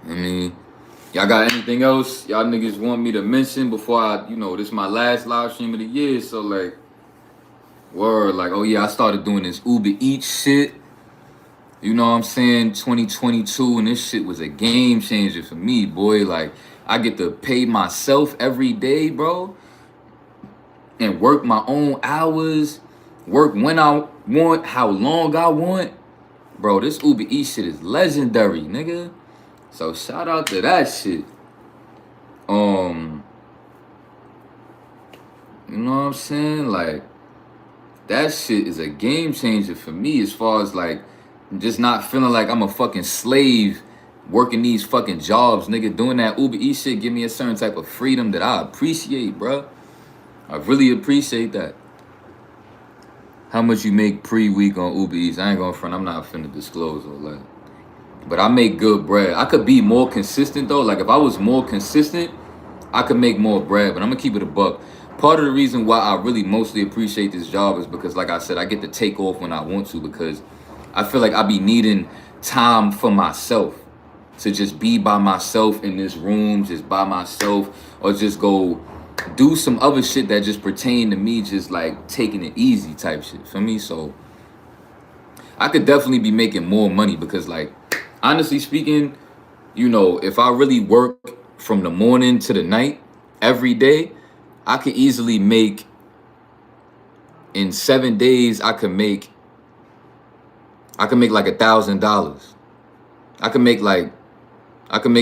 I mean, y'all got anything else y'all niggas want me to mention before I, this is my last live stream of the year, so like, word, like, oh yeah, I started doing this Uber Eats shit. You know what I'm saying? 2022, and this shit was a game changer for me, boy. Like, I get to pay myself every day, bro, and work my own hours, work when I want, how long I want. Bro, this Uber Eats shit is legendary, nigga. So shout out to that shit. You know what I'm saying? Like, that shit is a game changer for me as far as like just not feeling like I'm a fucking slave working these fucking jobs, nigga. Doing that Uber Eats shit give me a certain type of freedom that I appreciate, bro. I really appreciate that. How much you make pre-week on Uber Eats? I ain't gonna front. I'm not finna disclose all that. But I make good bread. I could be more consistent though. Like if I was more consistent, I could make more bread. But I'm gonna keep it a buck. part of the reason why I really mostly appreciate this job is because, like I said, I get to take off when I want to, because I feel like I be needing time for myself, to just be by myself in this room, just by myself, or just go do some other shit that just pertain to me, just like taking it easy type shit for me. So I could definitely be making more money, because, like, honestly speaking, you know, if I really work from the morning to the night every day, I could easily make, in 7 days, I could make like $1,000. I could make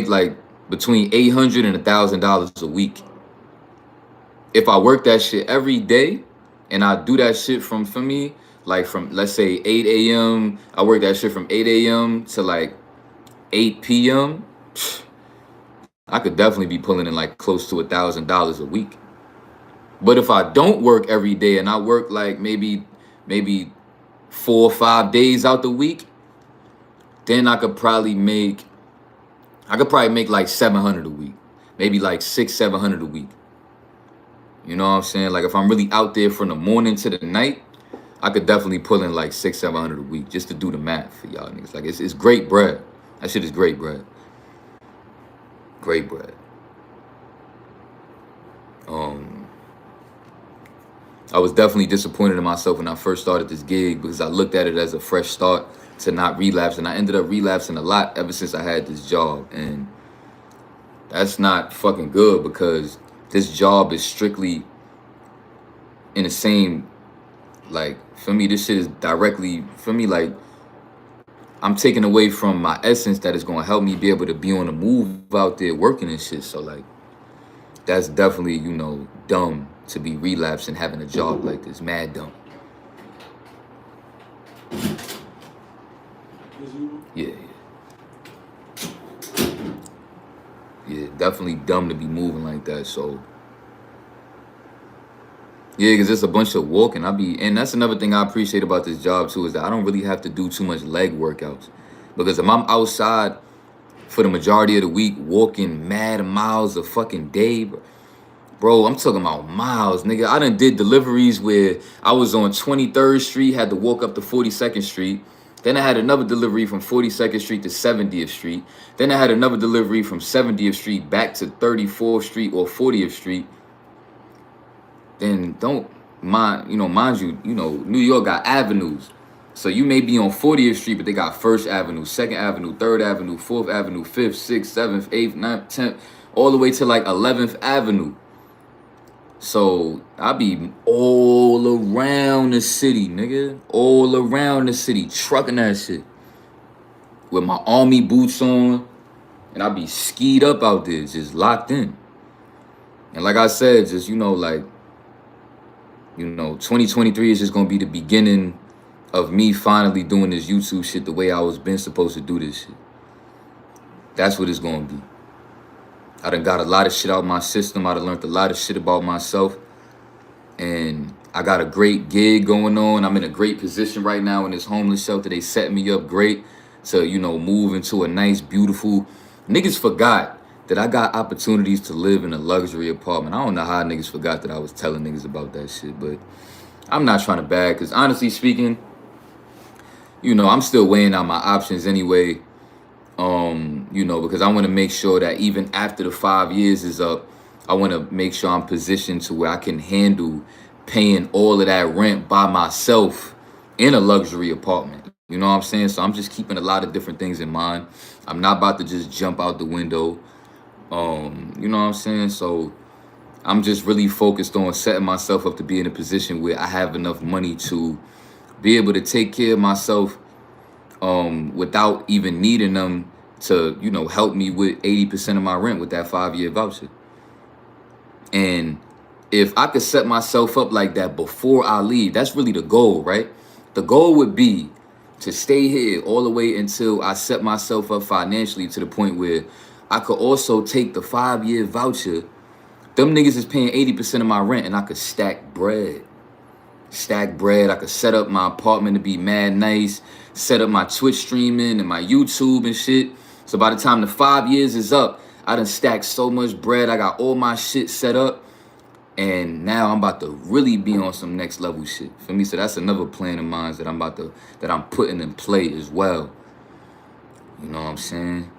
like between $800 and $1,000 a week if I work that shit every day. And I do that shit from, for me, like, from, let's say, 8 a.m. I work that shit from 8 a.m. to like 8 p.m. I could definitely be pulling in like close to $1,000 a week. But if I don't work every day and I work like maybe 4 or 5 days out the week, then I could probably make like 700 a week, maybe like 600-700 a week. You know what I'm saying? Like, if I'm really out there from the morning to the night, I could definitely pull in like 600-700 a week, just to do the math for y'all niggas. Like, it's great bread. That shit is great bread. Great bread. I was definitely disappointed in myself when I first started this gig, because I looked at it as a fresh start to not relapse, and I ended up relapsing a lot ever since I had this job. And that's not fucking good, because this job is strictly in the same, like, for me, this shit is directly, for me, like, I'm taking away from my essence that is going to help me be able to be on the move out there working and shit. So, like, that's definitely, you know, dumb to be relapsing having a job like this. Mad dumb. Yeah. Yeah, definitely dumb to be moving like that. So, yeah, because it's a bunch of walking. And that's another thing I appreciate about this job too, is that I don't really have to do too much leg workouts. Because if I'm outside for the majority of the week walking mad miles a fucking day, bro, I'm talking about miles, nigga. I done did deliveries where I was on 23rd Street, had to walk up to 42nd Street. Then I had another delivery from 42nd Street to 70th Street. Then I had another delivery from 70th Street back to 34th Street or 40th Street. Then mind you, New York got avenues. So you may be on 40th Street, but they got 1st Avenue, 2nd Avenue, 3rd Avenue, 4th Avenue, 5th, 6th, 7th, 8th, 9th, 10th, all the way to like 11th Avenue. So I be all around the city, nigga. All around the city, trucking that shit with my army boots on. And I be skied up out there, just locked in. And like I said, just, 2023 is just going to be the beginning of me finally doing this YouTube shit the way I was been supposed to do this shit. That's what it's going to be. I done got a lot of shit out of my system. I done learned a lot of shit about myself. And I got a great gig going on. I'm in a great position right now in this homeless shelter. They set me up great to, move into a nice, beautiful... Niggas forgot that I got opportunities to live in a luxury apartment. I don't know how niggas forgot that I was telling niggas about that shit, but I'm not trying to bag, because honestly speaking, I'm still weighing out my options anyway. Because I want to make sure that even after the 5 years is up, I want to make sure I'm positioned to where I can handle paying all of that rent by myself in a luxury apartment. You know what I'm saying? So I'm just keeping a lot of different things in mind. I'm not about to just jump out the window. You know what I'm saying? So I'm just really focused on setting myself up to be in a position where I have enough money to be able to take care of myself without even needing them to, help me with 80% of my rent with that 5-year voucher. And if I could set myself up like that before I leave, that's really the goal, right? The goal would be to stay here all the way until I set myself up financially to the point where I could also take the 5-year voucher. Them niggas is paying 80% of my rent, and I could stack bread. I could set up my apartment to be mad nice, set up my Twitch streaming and my YouTube and shit. So by the time the 5 years is up, I done stacked so much bread. I got all my shit set up. And now I'm about to really be on some next level shit. For me, so that's another plan of mine that I'm putting in play as well. You know what I'm saying?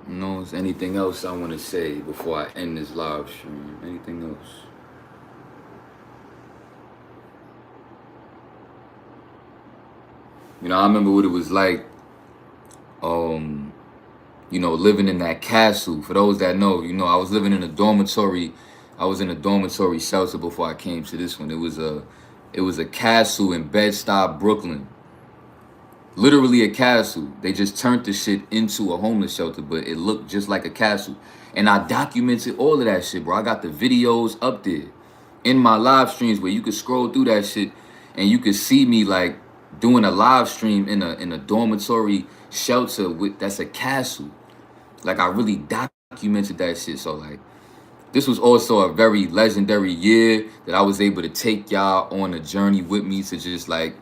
You know, is anything else I want to say before I end this live stream? Anything else? You know, I remember what it was like, you know, living in that castle. For those that know, you know, I was living in a dormitory. I was in a dormitory shelter before I came to this one. It was a castle in Bed-Stuy, Brooklyn. Literally a castle. They just turned the shit into a homeless shelter, but it looked just like a castle. And I documented all of that shit, bro. I got the videos up there in my live streams where you could scroll through that shit and you could see me like doing a live stream in a dormitory shelter that's a castle. Like, I really documented that shit. So like, this was also a very legendary year that I was able to take y'all on a journey with me to just like,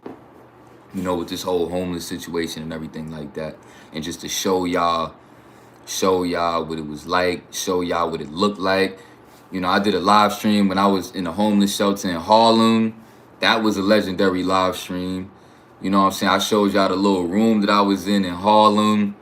you know, with this whole homeless situation and everything like that. And just to show y'all what it was like, show y'all what it looked like. You know, I did a live stream when I was in a homeless shelter in Harlem. That was a legendary live stream. You know what I'm saying? I showed y'all the little room that I was in Harlem.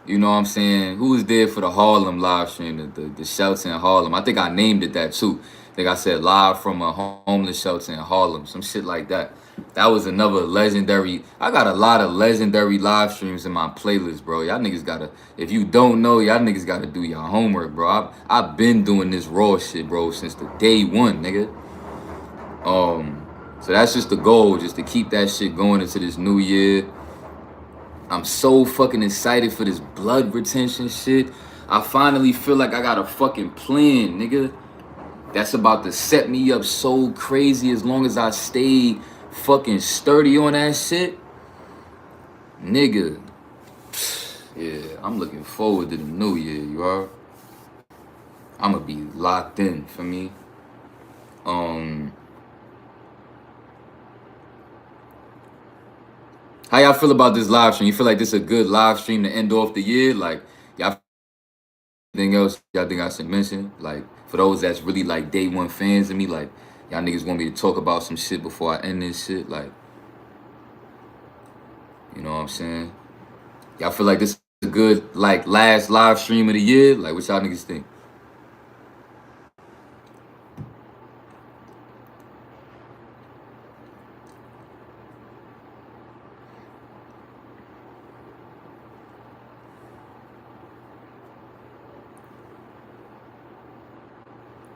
You know what I'm saying? Who was there for the Harlem live stream, the shelter in Harlem? I think I named it that too. I think I said live from a homeless shelter in Harlem, some shit like that. That was another legendary. I got a lot of legendary live streams in my playlist, bro. Y'all niggas gotta, if you don't know, y'all niggas gotta do your homework, bro. I've been doing this raw shit, bro, since the day one, nigga. So that's just the goal, just to keep that shit going into this new year. I'm so fucking excited for this blood retention shit. I finally feel like I got a fucking plan, nigga. That's about to set me up so crazy as long as I stay fucking sturdy on that shit. Nigga. Yeah, I'm looking forward to the new year, you heard? I'ma be locked in, for me. How y'all feel about this live stream? You feel like this is a good live stream to end off the year? Like, y'all, anything else y'all think I should mention? Like, for those that's really like day one fans of me, like, y'all niggas want me to talk about some shit before I end this shit? Like, you know what I'm saying? Y'all feel like this is a good, like, last live stream of the year? Like, what y'all niggas think?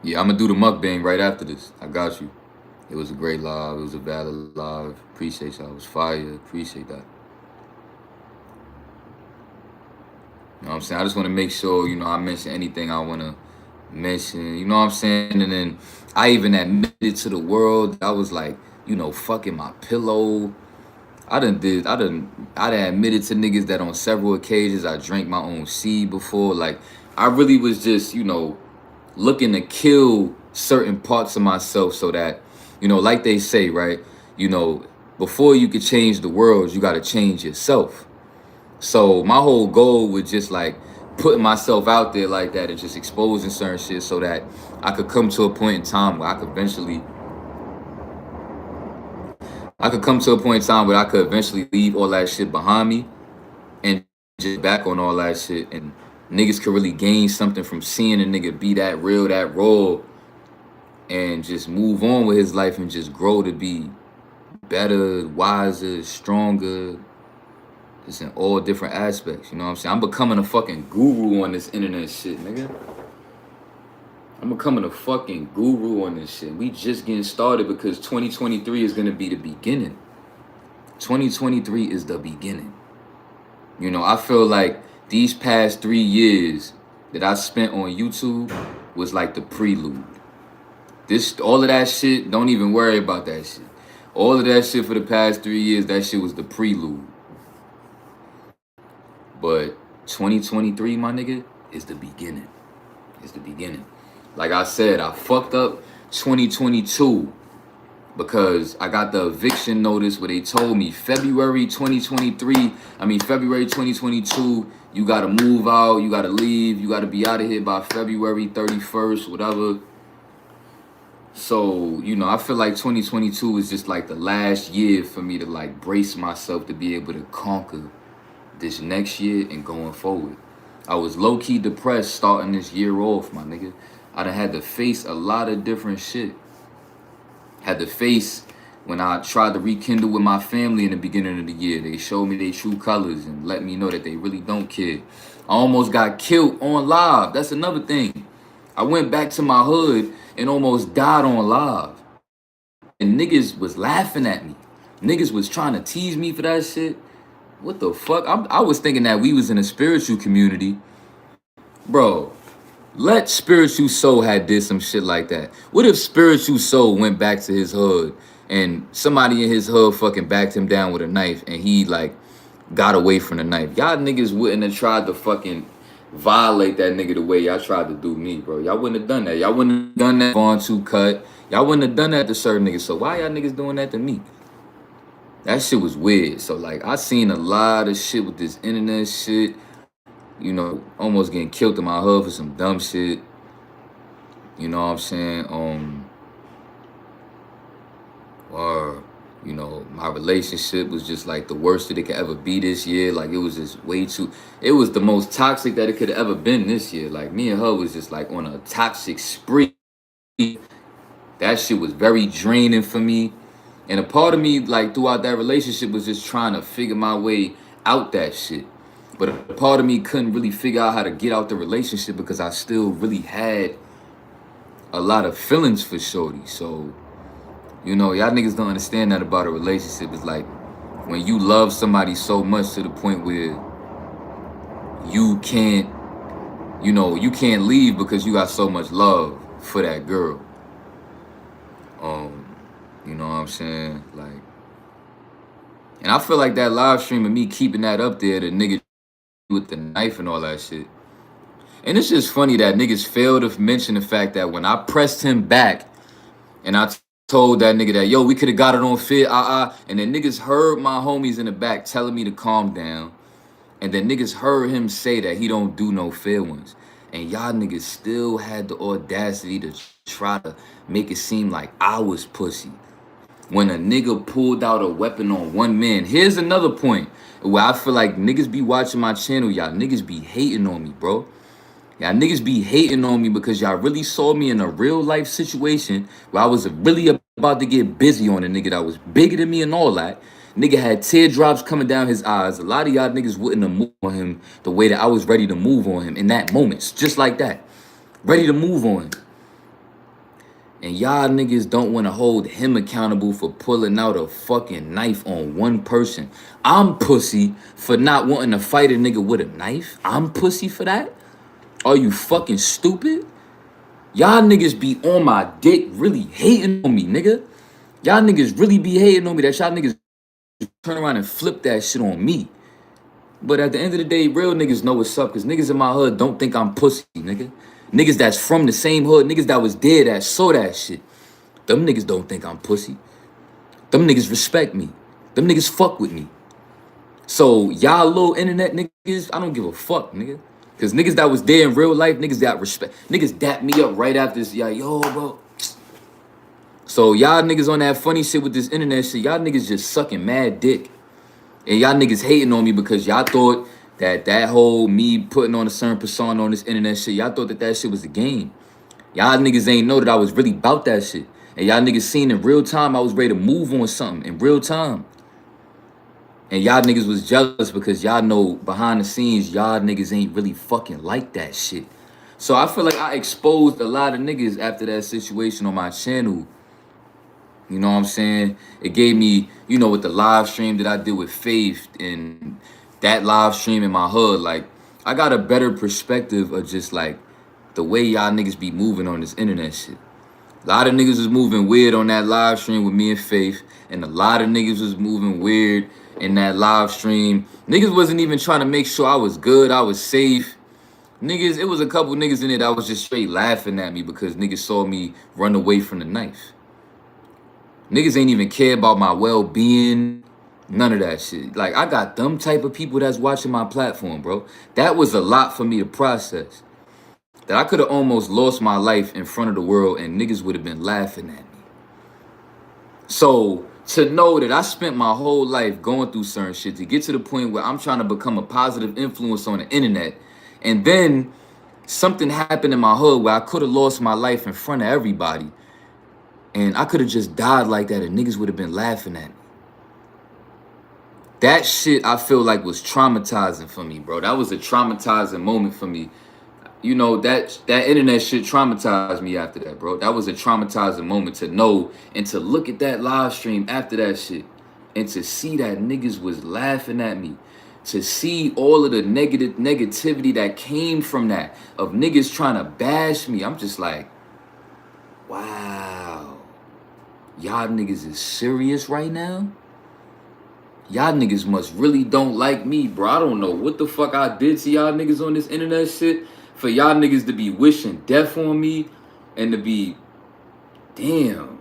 Yeah, I'm gonna do the mukbang right after this. I got you. It was a great live. It was a valid live. Appreciate y'all. It was fire. Appreciate that. You know what I'm saying? I just want to make sure, you know, I mention anything I want to mention. You know what I'm saying? And then I even admitted to the world. I was like, you know, fucking my pillow. I done admitted to niggas that on several occasions I drank my own seed before. Like, I really was just, you know, looking to kill certain parts of myself so that, you know, like they say, right? You know, before you could change the world, you got to change yourself. So my whole goal was just like putting myself out there like that and just exposing certain shit so that I could come to a point in time where I could eventually leave all that shit behind me and just back on all that shit, and niggas could really gain something from seeing a nigga be that real, that raw, and just move on with his life and just grow to be better, wiser, stronger, just in all different aspects. You know what I'm saying? I'm becoming a fucking guru on this internet shit, nigga. I'm becoming a fucking guru on this shit. We just getting started because 2023 is gonna be the beginning. 2023 is the beginning. You know, I feel like these past 3 years that I spent on YouTube was like the prelude. All of that shit, don't even worry about that shit. All of that shit for the past 3 years, that shit was the prelude. But 2023, my nigga, is the beginning. It's the beginning. Like I said, I fucked up 2022 because I got the eviction notice where they told me February 2022, You gotta move out, you gotta leave, you gotta be out of here by February 31st, whatever. So, you know, I feel like 2022 is just like the last year for me to like brace myself to be able to conquer this next year and going forward. I was low-key depressed starting this year off, my nigga. I done had to face a lot of different shit. Had to face when I tried to rekindle with my family in the beginning of the year. They showed me their true colors and let me know that they really don't care. I almost got killed on live. That's another thing. I went back to my hood and almost died on live. And niggas was laughing at me. Niggas was trying to tease me for that shit. What the fuck? I was thinking that we was in a spiritual community. Bro, let Spiritual Soul had did some shit like that. What if Spiritual Soul went back to his hood and somebody in his hood fucking backed him down with a knife and he like got away from the knife? Y'all niggas wouldn't have tried to fucking violate that nigga the way y'all tried to do me, bro. Y'all wouldn't have done that. Y'all wouldn't have done that on 2 cut. Y'all wouldn't have done that to certain niggas. So why y'all niggas doing that to me? That shit was weird. So like I seen a lot of shit with this internet shit. You know, almost getting killed in my hood for some dumb shit. You know what I'm saying? Or, you know, my relationship was just like the worst that it could ever be this year. Like it was just way too, it was the most toxic that it could have ever been this year. Like me and her was just like on a toxic spree. That shit was very draining for me. And a part of me, like throughout that relationship, was just trying to figure my way out that shit. But a part of me couldn't really figure out how to get out the relationship because I still really had a lot of feelings for shorty. So, you know, y'all niggas don't understand that about a relationship. It's like when you love somebody so much to the point where you can't, you know, you can't leave because you got so much love for that girl. You know what I'm saying? Like, and I feel like that live stream of me keeping that up there, the nigga with the knife and all that shit. And it's just funny that niggas fail to mention the fact that when I pressed him back and I told that nigga that, yo, we could have got it on fit, and then niggas heard my homies in the back telling me to calm down. And then niggas heard him say that he don't do no fair ones. And y'all niggas still had the audacity to try to make it seem like I was pussy. When a nigga pulled out a weapon on one man. Here's another point where I feel like niggas be watching my channel. Y'all niggas be hating on me, bro. Y'all niggas be hating on me because y'all really saw me in a real life situation where I was really about to get busy on a nigga that was bigger than me and all that. Nigga had teardrops coming down his eyes. A lot of y'all niggas wouldn't have moved on him the way that I was ready to move on him in that moment. Just like that. Ready to move on him. And y'all niggas don't want to hold him accountable for pulling out a fucking knife on one person. I'm pussy for not wanting to fight a nigga with a knife. I'm pussy for that. Are you fucking stupid? Y'all niggas be on my dick really hating on me, nigga. Y'all niggas really be hating on me that y'all niggas turn around and flip that shit on me. But at the end of the day, real niggas know what's up because niggas in my hood don't think I'm pussy, nigga. Niggas that's from the same hood, niggas that was there that saw that shit. Them niggas don't think I'm pussy. Them niggas respect me. Them niggas fuck with me. So y'all little internet niggas, I don't give a fuck, nigga. Because niggas that was there in real life, niggas got respect. Niggas dap me up right after this. Y'all, yo, bro. So y'all niggas on that funny shit with this internet shit, y'all niggas just sucking mad dick. And y'all niggas hating on me because y'all thought that whole me putting on a certain persona on this internet shit, y'all thought that shit was a game. Y'all niggas ain't know that I was really about that shit. And y'all niggas seen in real time I was ready to move on something in real time. And y'all niggas was jealous because y'all know behind the scenes, y'all niggas ain't really fucking like that shit. So I feel like I exposed a lot of niggas after that situation on my channel. You know what I'm saying? It gave me, you know, with the live stream that I did with Faith and that live stream in my hood, like, I got a better perspective of just, like, the way y'all niggas be moving on this internet shit. A lot of niggas was moving weird on that live stream with me and Faith, and a lot of niggas was moving weird in that live stream. Niggas wasn't even trying to make sure I was good, I was safe. Niggas, it was a couple niggas in it that was just straight laughing at me because niggas saw me run away from the knife. Niggas ain't even care about my well-being. None of that shit. Like, I got them type of people that's watching my platform, bro. That was a lot for me to process. That I could have almost lost my life in front of the world and niggas would have been laughing at me. So to know that I spent my whole life going through certain shit to get to the point where I'm trying to become a positive influence on the internet, and then something happened in my hood where I could have lost my life in front of everybody, and I could have just died like that and niggas would have been laughing at me. That shit I feel like was traumatizing for me, bro. That was a traumatizing moment for me. You know, that internet shit traumatized me after that, bro. That was a traumatizing moment to know and to look at that live stream after that shit and to see that niggas was laughing at me. To see all of the negativity that came from that, of niggas trying to bash me. I'm just like, wow. Y'all niggas is serious right now? Y'all niggas must really don't like me, bro. I don't know what the fuck I did to y'all niggas on this internet shit for y'all niggas to be wishing death on me and to be, damn.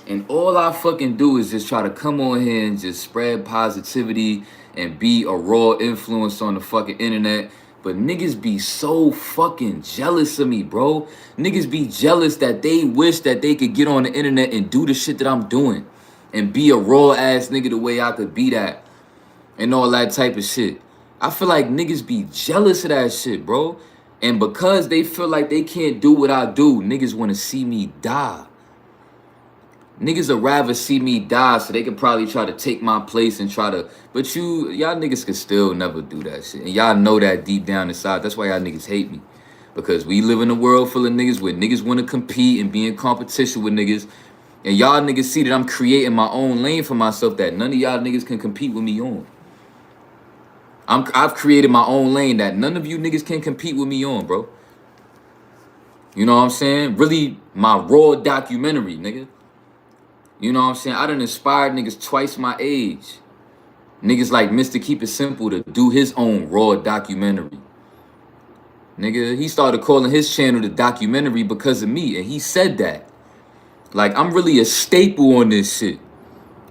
And all I fucking do is just try to come on here and just spread positivity and be a raw influence on the fucking internet. But niggas be so fucking jealous of me, bro. Niggas be jealous that they wish that they could get on the internet and do the shit that I'm doing. And be a raw ass nigga the way I could be that. And all that type of shit. I feel like niggas be jealous of that shit, bro. And because they feel like they can't do what I do, niggas want to see me die. Niggas would rather see me die so they could probably try to take my place and try to... But y'all niggas could still never do that shit. And y'all know that deep down inside. That's why y'all niggas hate me. Because we live in a world full of niggas where niggas want to compete and be in competition with niggas. And y'all niggas see that I'm creating my own lane for myself that none of y'all niggas can compete with me on. I've created my own lane that none of you niggas can compete with me on, bro. You know what I'm saying? Really, my raw documentary, nigga. You know what I'm saying? I done inspired niggas twice my age. Niggas like Mr. Keep It Simple to do his own raw documentary. Nigga, he started calling his channel The Documentary because of me, and he said that. Like, I'm really a staple on this shit.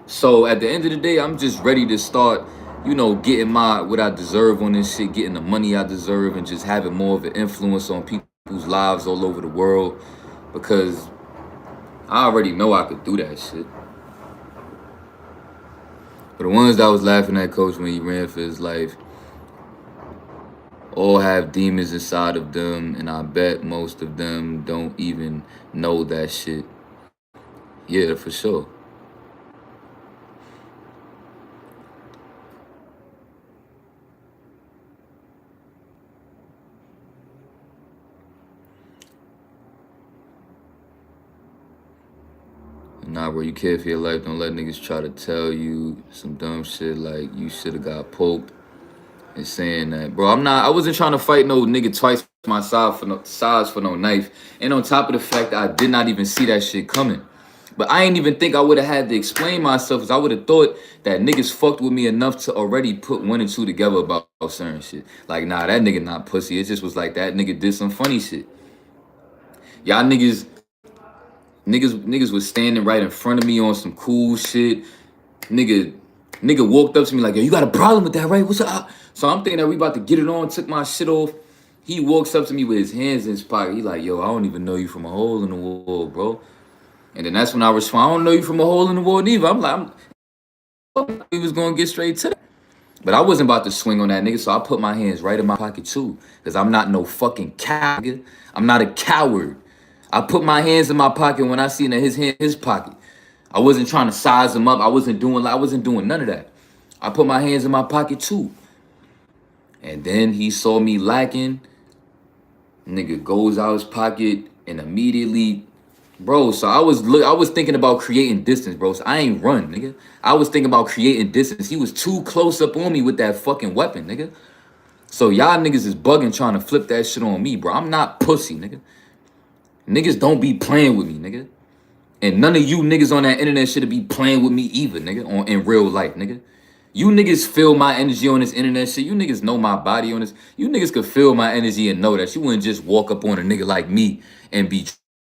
So at the end of the day, I'm just ready to start, you know, getting what I deserve on this shit, getting the money I deserve, and just having more of an influence on people's lives all over the world. Because I already know I could do that shit. But the ones that was laughing at Coach when he ran for his life all have demons inside of them, and I bet most of them don't even know that shit. Yeah, for sure. Nah, bro, you care for your life. Don't let niggas try to tell you some dumb shit like you should have got poked and saying that. Bro, I wasn't trying to fight no nigga twice my size for no knife. And on top of the fact that I did not even see that shit coming. But I ain't even think I would have had to explain myself, because I would have thought that niggas fucked with me enough to already put 1 and 2 together about certain shit. Like, nah, that nigga not pussy. It just was like that nigga did some funny shit. Y'all niggas was standing right in front of me on some cool shit. Nigga walked up to me like, yo, you got a problem with that, right? What's up? So I'm thinking that we about to get it on, took my shit off. He walks up to me with his hands in his pocket. He like, yo, I don't even know you from a hole in the wall, bro. And then that's when I respond, I don't know you from a hole in the wall neither. I'm like, he was going to get straight to that. But I wasn't about to swing on that nigga, so I put my hands right in my pocket too. Because I'm not no fucking coward. I'm not a coward. I put my hands in my pocket when I seen that his hand in his pocket. I wasn't trying to size him up. I wasn't doing none of that. I put my hands in my pocket too. And then he saw me lacking. Nigga goes out his pocket and immediately, bro. So I was thinking about creating distance, bro. So I ain't run, nigga. I was thinking about creating distance. He was too close up on me with that fucking weapon, nigga. So y'all niggas is bugging trying to flip that shit on me, bro. I'm not pussy, nigga. Niggas don't be playing with me, nigga. And none of you niggas on that internet should be playing with me either, nigga, in real life, nigga. You niggas feel my energy on this internet shit. You niggas know my body on this. You niggas could feel my energy and know that you wouldn't just walk up on a nigga like me and be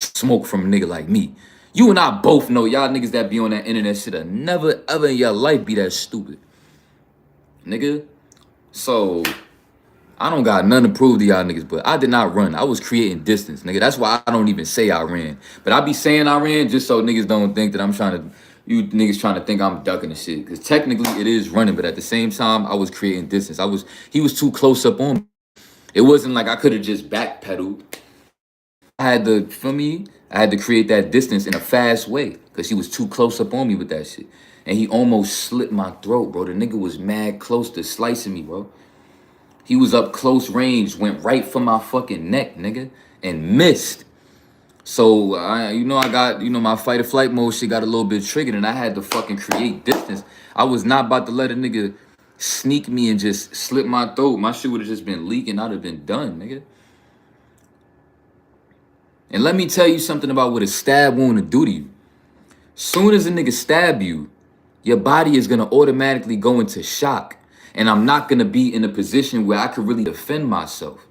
smoke from a nigga like me. You and I both know y'all niggas that be on that internet shit'll never ever in your life be that stupid. Nigga. So I don't got nothing to prove to y'all niggas, but I did not run. I was creating distance, nigga. That's why I don't even say I ran. But I be saying I ran just so niggas don't think that I'm trying to, you niggas trying to think I'm ducking the shit. Because technically it is running, but at the same time, I was creating distance. He was too close up on me. It wasn't like I could have just backpedaled. I had to, for me, I had to create that distance in a fast way because he was too close up on me with that shit. And he almost slit my throat, bro. The nigga was mad close to slicing me, bro. He was up close range, went right for my fucking neck, nigga, and missed. So, I got, my fight or flight mode shit got a little bit triggered, and I had to fucking create distance. I was not about to let a nigga sneak me and just slit my throat. My shit would have just been leaking. I'd have been done, nigga. And let me tell you something about what a stab wound will do to you. Soon as a nigga stab you, your body is gonna automatically go into shock. And I'm not gonna be in a position where I could really defend myself.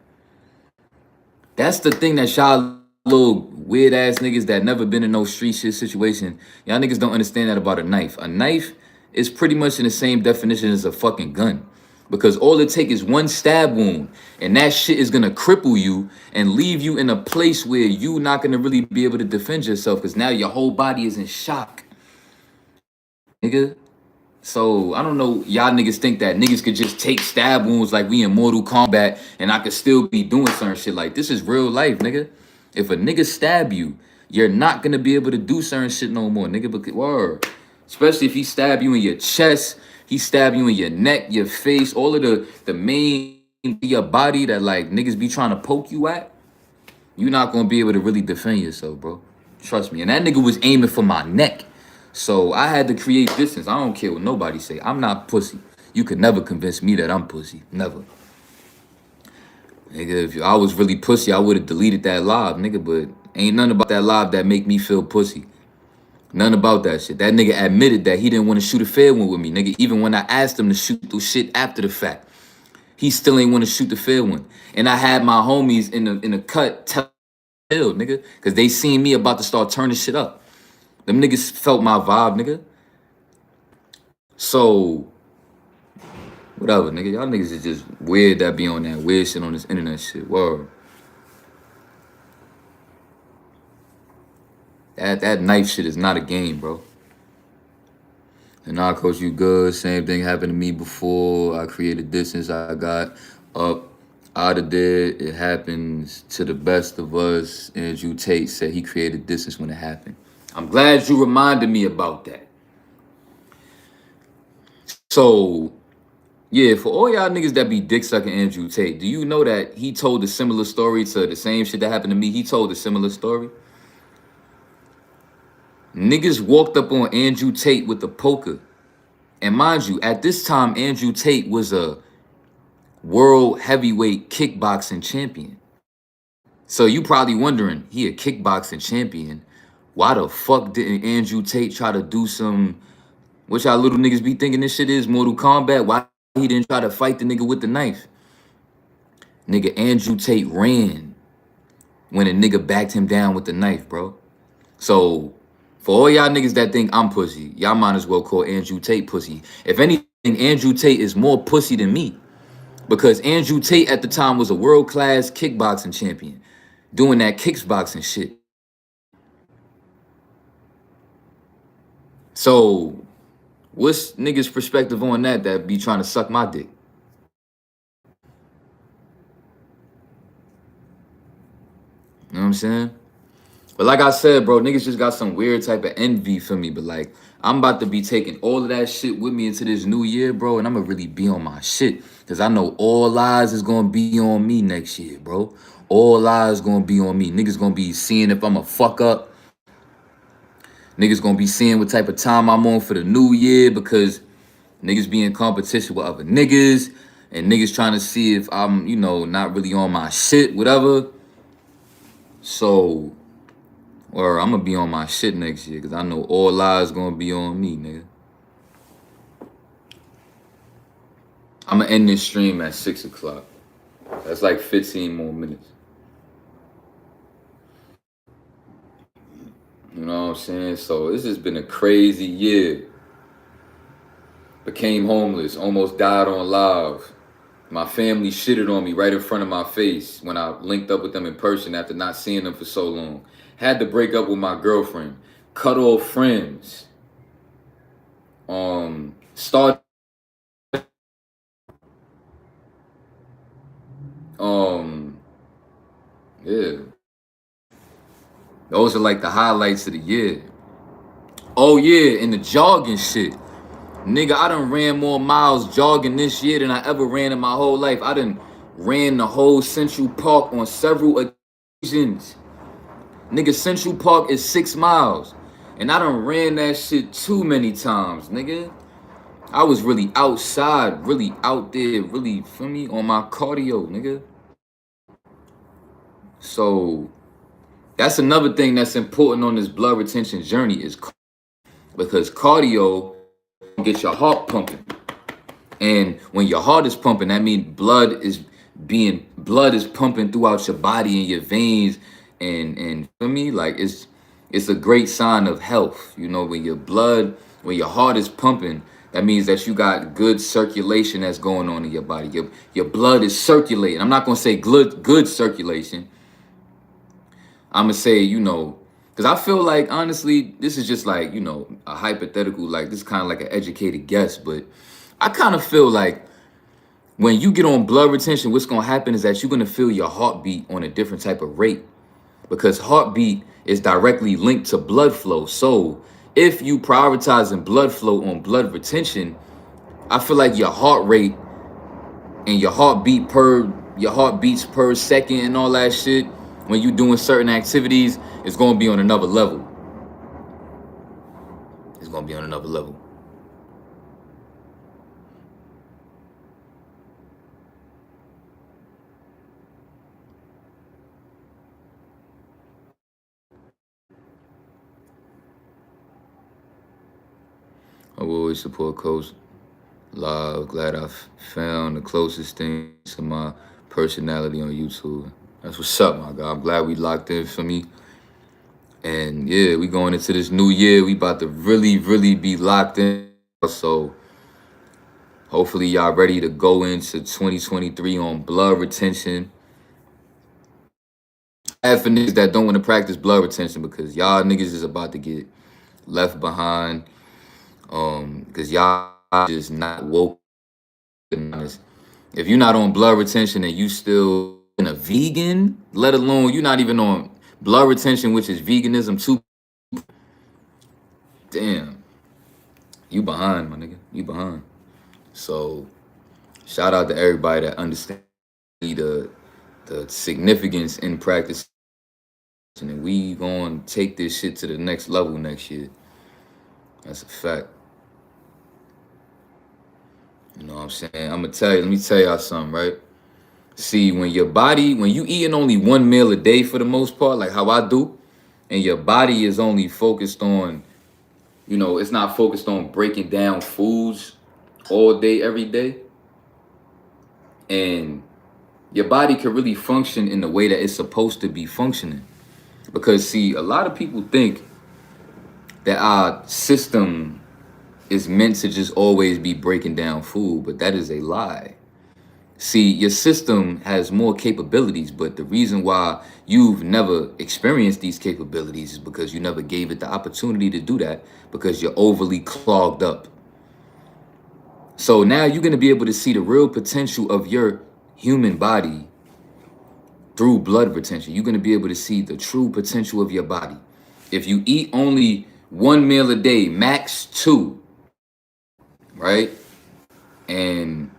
That's the thing that y'all little weird ass niggas that never been in no street shit situation, y'all niggas don't understand that about a knife. A knife is pretty much in the same definition as a fucking gun. Because all it takes is one stab wound, and that shit is gonna cripple you and leave you in a place where you not gonna really be able to defend yourself, because now your whole body is in shock. Nigga. So I don't know, y'all niggas think that niggas could just take stab wounds like we in Mortal Kombat and I could still be doing certain shit. Like, this is real life, nigga. If a nigga stab you, you're not gonna be able to do certain shit no more, nigga. Because, word. Especially if he stab you in your chest, he stab you in your neck, your face, all of the main of your body that like niggas be trying to poke you at, you're not gonna be able to really defend yourself, bro. Trust me. And that nigga was aiming for my neck. So I had to create distance. I don't care what nobody say. I'm not pussy. You could never convince me that I'm pussy. Never. Nigga, if I was really pussy, I would have deleted that live, nigga. But ain't nothing about that live that make me feel pussy. None about that shit. That nigga admitted that he didn't want to shoot a fair one with me, nigga. Even when I asked him to shoot through shit after the fact, he still ain't want to shoot the fair one. And I had my homies in the cut tell nigga, because they seen me about to start turning shit up. Them niggas felt my vibe, nigga. So, whatever, nigga. Y'all niggas is just weird that be on that weird shit on this internet shit. Word. That knife shit is not a game, bro. And now, coach, you good. Same thing happened to me before. I created distance. I got up out of there. It happens to the best of us. Andrew Tate said he created distance when it happened. I'm glad you reminded me about that. So, yeah, for all y'all niggas that be dick sucking Andrew Tate, do you know that he told a similar story to the same shit that happened to me? He told a similar story. Niggas walked up on Andrew Tate with the poker. And mind you, at this time, Andrew Tate was a world heavyweight kickboxing champion. So you probably wondering, he a kickboxing champion. Why the fuck didn't Andrew Tate try to do some, what y'all little niggas be thinking this shit is, Mortal Kombat? Why he didn't try to fight the nigga with the knife? Nigga, Andrew Tate ran when a nigga backed him down with the knife, bro. So, for all y'all niggas that think I'm pussy, y'all might as well call Andrew Tate pussy. If anything, Andrew Tate is more pussy than me. Because Andrew Tate at the time was a world-class kickboxing champion. Doing that kickboxing shit. So, what's niggas' perspective on that be trying to suck my dick? You know what I'm saying? But like I said, bro, niggas just got some weird type of envy for me. But like, I'm about to be taking all of that shit with me into this new year, bro. And I'm gonna really be on my shit. Because I know all eyes is gonna be on me next year, bro. All eyes gonna be on me. Niggas gonna be seeing if I'm a fuck up. Niggas gonna be seeing what type of time I'm on for the new year. Because niggas be in competition with other niggas. And niggas trying to see if I'm, not really on my shit, whatever. So... or I'm gonna be on my shit next year, because I know all eyes gonna be on me, nigga. I'm gonna end this stream at 6 o'clock. That's like 15 more minutes. You know what I'm saying? So this has been a crazy year. Became homeless, almost died on live. My family shitted on me right in front of my face when I linked up with them in person after not seeing them for so long. Had to break up with my girlfriend. Cut off friends. Start yeah. Those are like the highlights of the year. Oh yeah, and the jogging shit. Nigga, I done ran more miles jogging this year than I ever ran in my whole life. I done ran the whole Central Park on several occasions. Nigga, Central Park is 6 miles. And I done ran that shit too many times, nigga. I was really outside, really out there, really, feel me, on my cardio, nigga. So, that's another thing that's important on this blood retention journey is because cardio gets your heart pumping. And when your heart is pumping, that means blood is pumping throughout your body and your veins, and for me, like it's a great sign of health. You know, when your heart is pumping, that means that you got good circulation that's going on in your body. Your blood is circulating. I'm not gonna say good circulation. I'm gonna say, you know, because I feel like honestly, this is just like, you know, a hypothetical, like this is kind of like an educated guess, but I kind of feel like when you get on blood retention, what's gonna happen is that you're gonna feel your heartbeat on a different type of rate because heartbeat is directly linked to blood flow. So if you prioritizing blood flow on blood retention, I feel like your heart rate and your heartbeats per second and all that shit when you doing certain activities is gonna be on another level. It's gonna be on another level. I will always support Coach Live. Glad I found the closest thing to my personality on YouTube. That's what's up, my guy. I'm glad we locked in for me. And yeah, we going into this new year. We about to really, really be locked in. So hopefully y'all ready to go into 2023 on blood retention. And for niggas that don't want to practice blood retention because y'all niggas is about to get left behind. Because y'all just not woke. If you're not on blood retention and you still in a vegan, let alone you're not even on blood retention, which is veganism too, damn, you behind, my nigga. You behind. So shout out to everybody that understands the significance in practice. And we gonna take this shit to the next level next year. That's a fact. You know what I'm saying? Let me tell y'all something, right? See, when you eating only one meal a day for the most part, like how I do, and your body is only focused on, you know, it's not focused on breaking down foods all day, every day, and your body can really function in the way that it's supposed to be functioning. Because see, a lot of people think that our system is meant to just always be breaking down food, but that is a lie. See, your system has more capabilities, but the reason why you've never experienced these capabilities is because you never gave it the opportunity to do that because you're overly clogged up. So now you're going to be able to see the real potential of your human body through blood retention. You're going to be able to see the true potential of your body. If you eat only one meal a day, max 2, right? And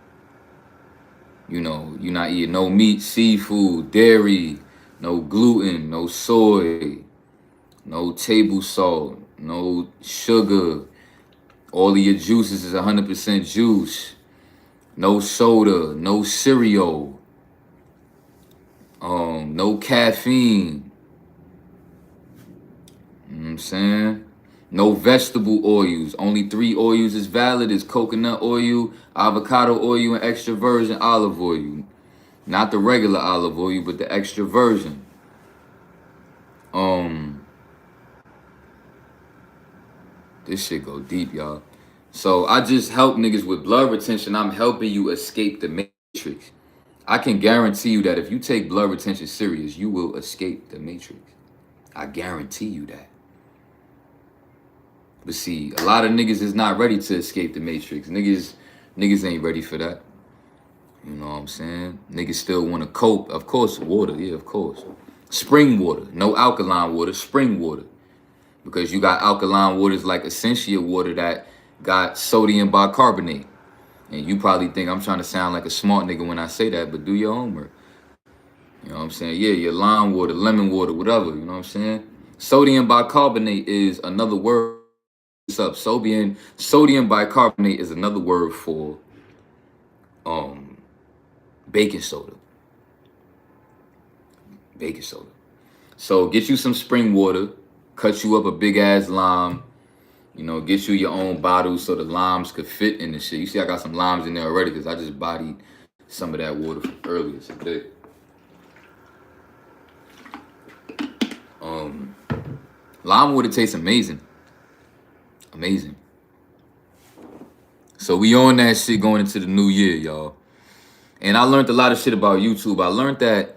you know, you're not eating no meat, seafood, dairy, no gluten, no soy, no table salt, no sugar. All of your juices is 100% juice. No soda, no cereal, no caffeine. You know what I'm saying? No vegetable oils. Only 3 oils is valid. Is coconut oil, avocado oil, and extra virgin olive oil. Not the regular olive oil, but the extra virgin. This shit go deep, y'all. So I just help niggas with blood retention. I'm helping you escape the matrix. I can guarantee you that if you take blood retention serious, you will escape the matrix. I guarantee you that. But see, a lot of niggas is not ready to escape the matrix. Niggas ain't ready for that. You know what I'm saying? Niggas still want to cope. Of course, water. Yeah, of course. Spring water. No alkaline water. Spring water. Because you got alkaline waters like Essentia water that got sodium bicarbonate. And you probably think I'm trying to sound like a smart nigga when I say that, but do your homework. You know what I'm saying? Yeah, your lime water, lemon water, whatever. You know what I'm saying? Sodium bicarbonate is another word. What's up? Sodium bicarbonate is another word for baking soda. Baking soda. So get you some spring water, cut you up a big ass lime, you know, get you your own bottle so the limes could fit in the shit. You see, I got some limes in there already because I just bodied some of that water from earlier today. Lime water tastes amazing. Amazing. So we on that shit going into the new year, y'all. And I learned a lot of shit about YouTube. I learned that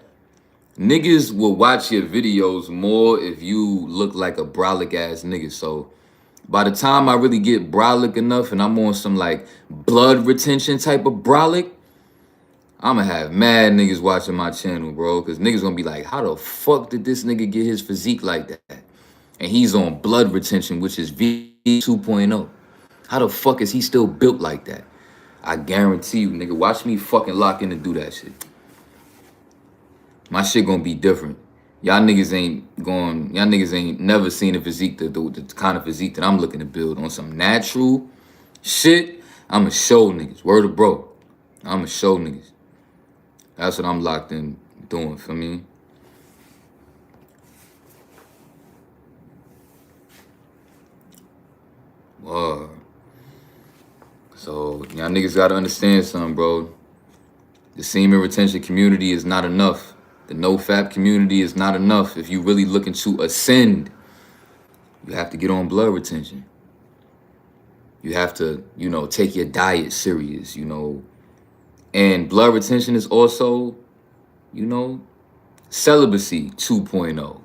niggas will watch your videos more if you look like a brolic ass nigga. So by the time I really get brolic enough and I'm on some like blood retention type of brolic, I'm gonna have mad niggas watching my channel, bro. Cause niggas gonna be like, how the fuck did this nigga get his physique like that? And he's on blood retention, which is V 2.0. How the fuck is he still built like that? I guarantee you, nigga, watch me fucking lock in and do that shit. My shit gonna be different. Y'all niggas ain't never seen a physique, the kind of physique that I'm looking to build on some natural shit. I'ma show niggas. Word of bro. I'ma show niggas. That's what I'm locked in doing for me. So y'all niggas gotta understand something, bro. The semen retention community is not enough. The no-fap community is not enough. If you really looking to ascend, you have to get on blood retention. You have to, you know, take your diet serious, you know. And blood retention is also, you know, celibacy 2.0.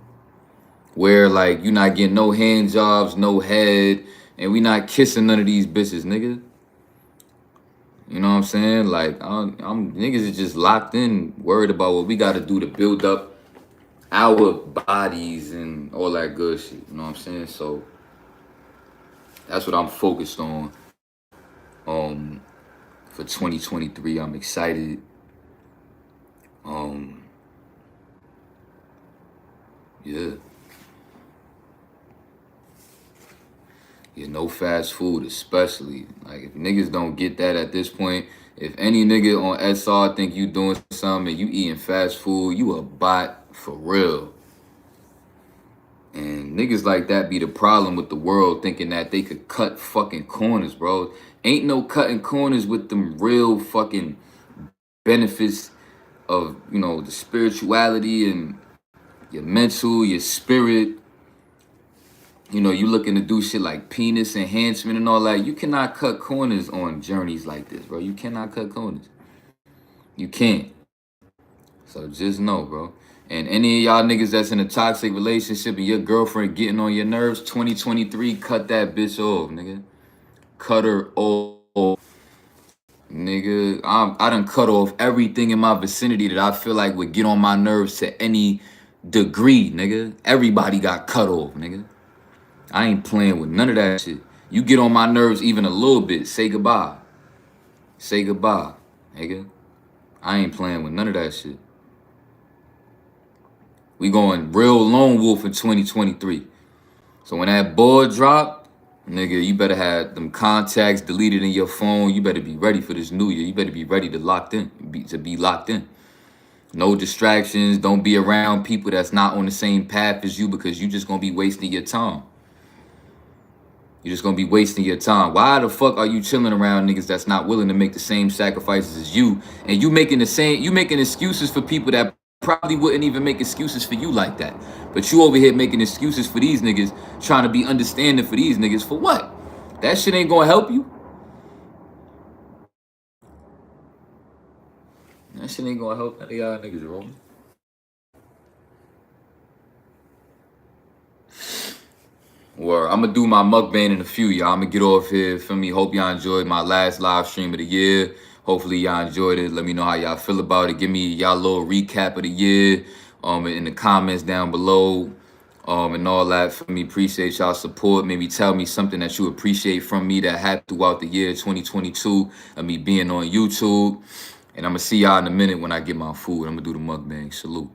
Where, like, you're not getting no hand jobs, no head, and we not kissing none of these bitches, nigga. You know what I'm saying? Like, niggas is just locked in, worried about what we got to do to build up our bodies and all that good shit. You know what I'm saying? So that's what I'm focused on. For 2023, I'm excited. Yeah. Yeah, no fast food, especially. Like, if niggas don't get that at this point, if any nigga on SR think you doing something and you eating fast food, you a bot for real. And niggas like that be the problem with the world, thinking that they could cut fucking corners, bro. Ain't no cutting corners with them real fucking benefits of, you know, the spirituality and your mental, your spirit. You know, you looking to do shit like penis enhancement and all that. You cannot cut corners on journeys like this, bro. You cannot cut corners. You can't. So just know, bro. And any of y'all niggas that's in a toxic relationship and your girlfriend getting on your nerves, 2023, cut that bitch off, nigga. Cut her off. Nigga, I done cut off everything in my vicinity that I feel like would get on my nerves to any degree, nigga. Everybody got cut off, nigga. I ain't playing with none of that shit. You get on my nerves even a little bit, say goodbye. Say goodbye, nigga. I ain't playing with none of that shit. We going real lone wolf in 2023. So when that ball drop, nigga, you better have them contacts deleted in your phone. You better be ready for this new year. You better be ready to be locked in. No distractions. Don't be around people that's not on the same path as you, because you just gonna be wasting your time. You're just gonna be wasting your time. Why the fuck are you chilling around niggas that's not willing to make the same sacrifices as you? And you making excuses for people that probably wouldn't even make excuses for you like that. But you over here making excuses for these niggas, trying to be understanding for these niggas for what? That shit ain't gonna help you. That shit ain't gonna help none of y'all niggas, bro. Well, I'm gonna do my mukbang in a few, y'all. I'm gonna get off here. For me, hope y'all enjoyed my last live stream of the year. Hopefully y'all enjoyed it. Let me know how y'all feel about it. Give me y'all little recap of the year in the comments down below and all that. For me, appreciate y'all support. Maybe tell me something that you appreciate from me that happened throughout the year 2022 of me being on YouTube. And I'm gonna see y'all in a minute when I get my food. I'm gonna do the mukbang. Salute.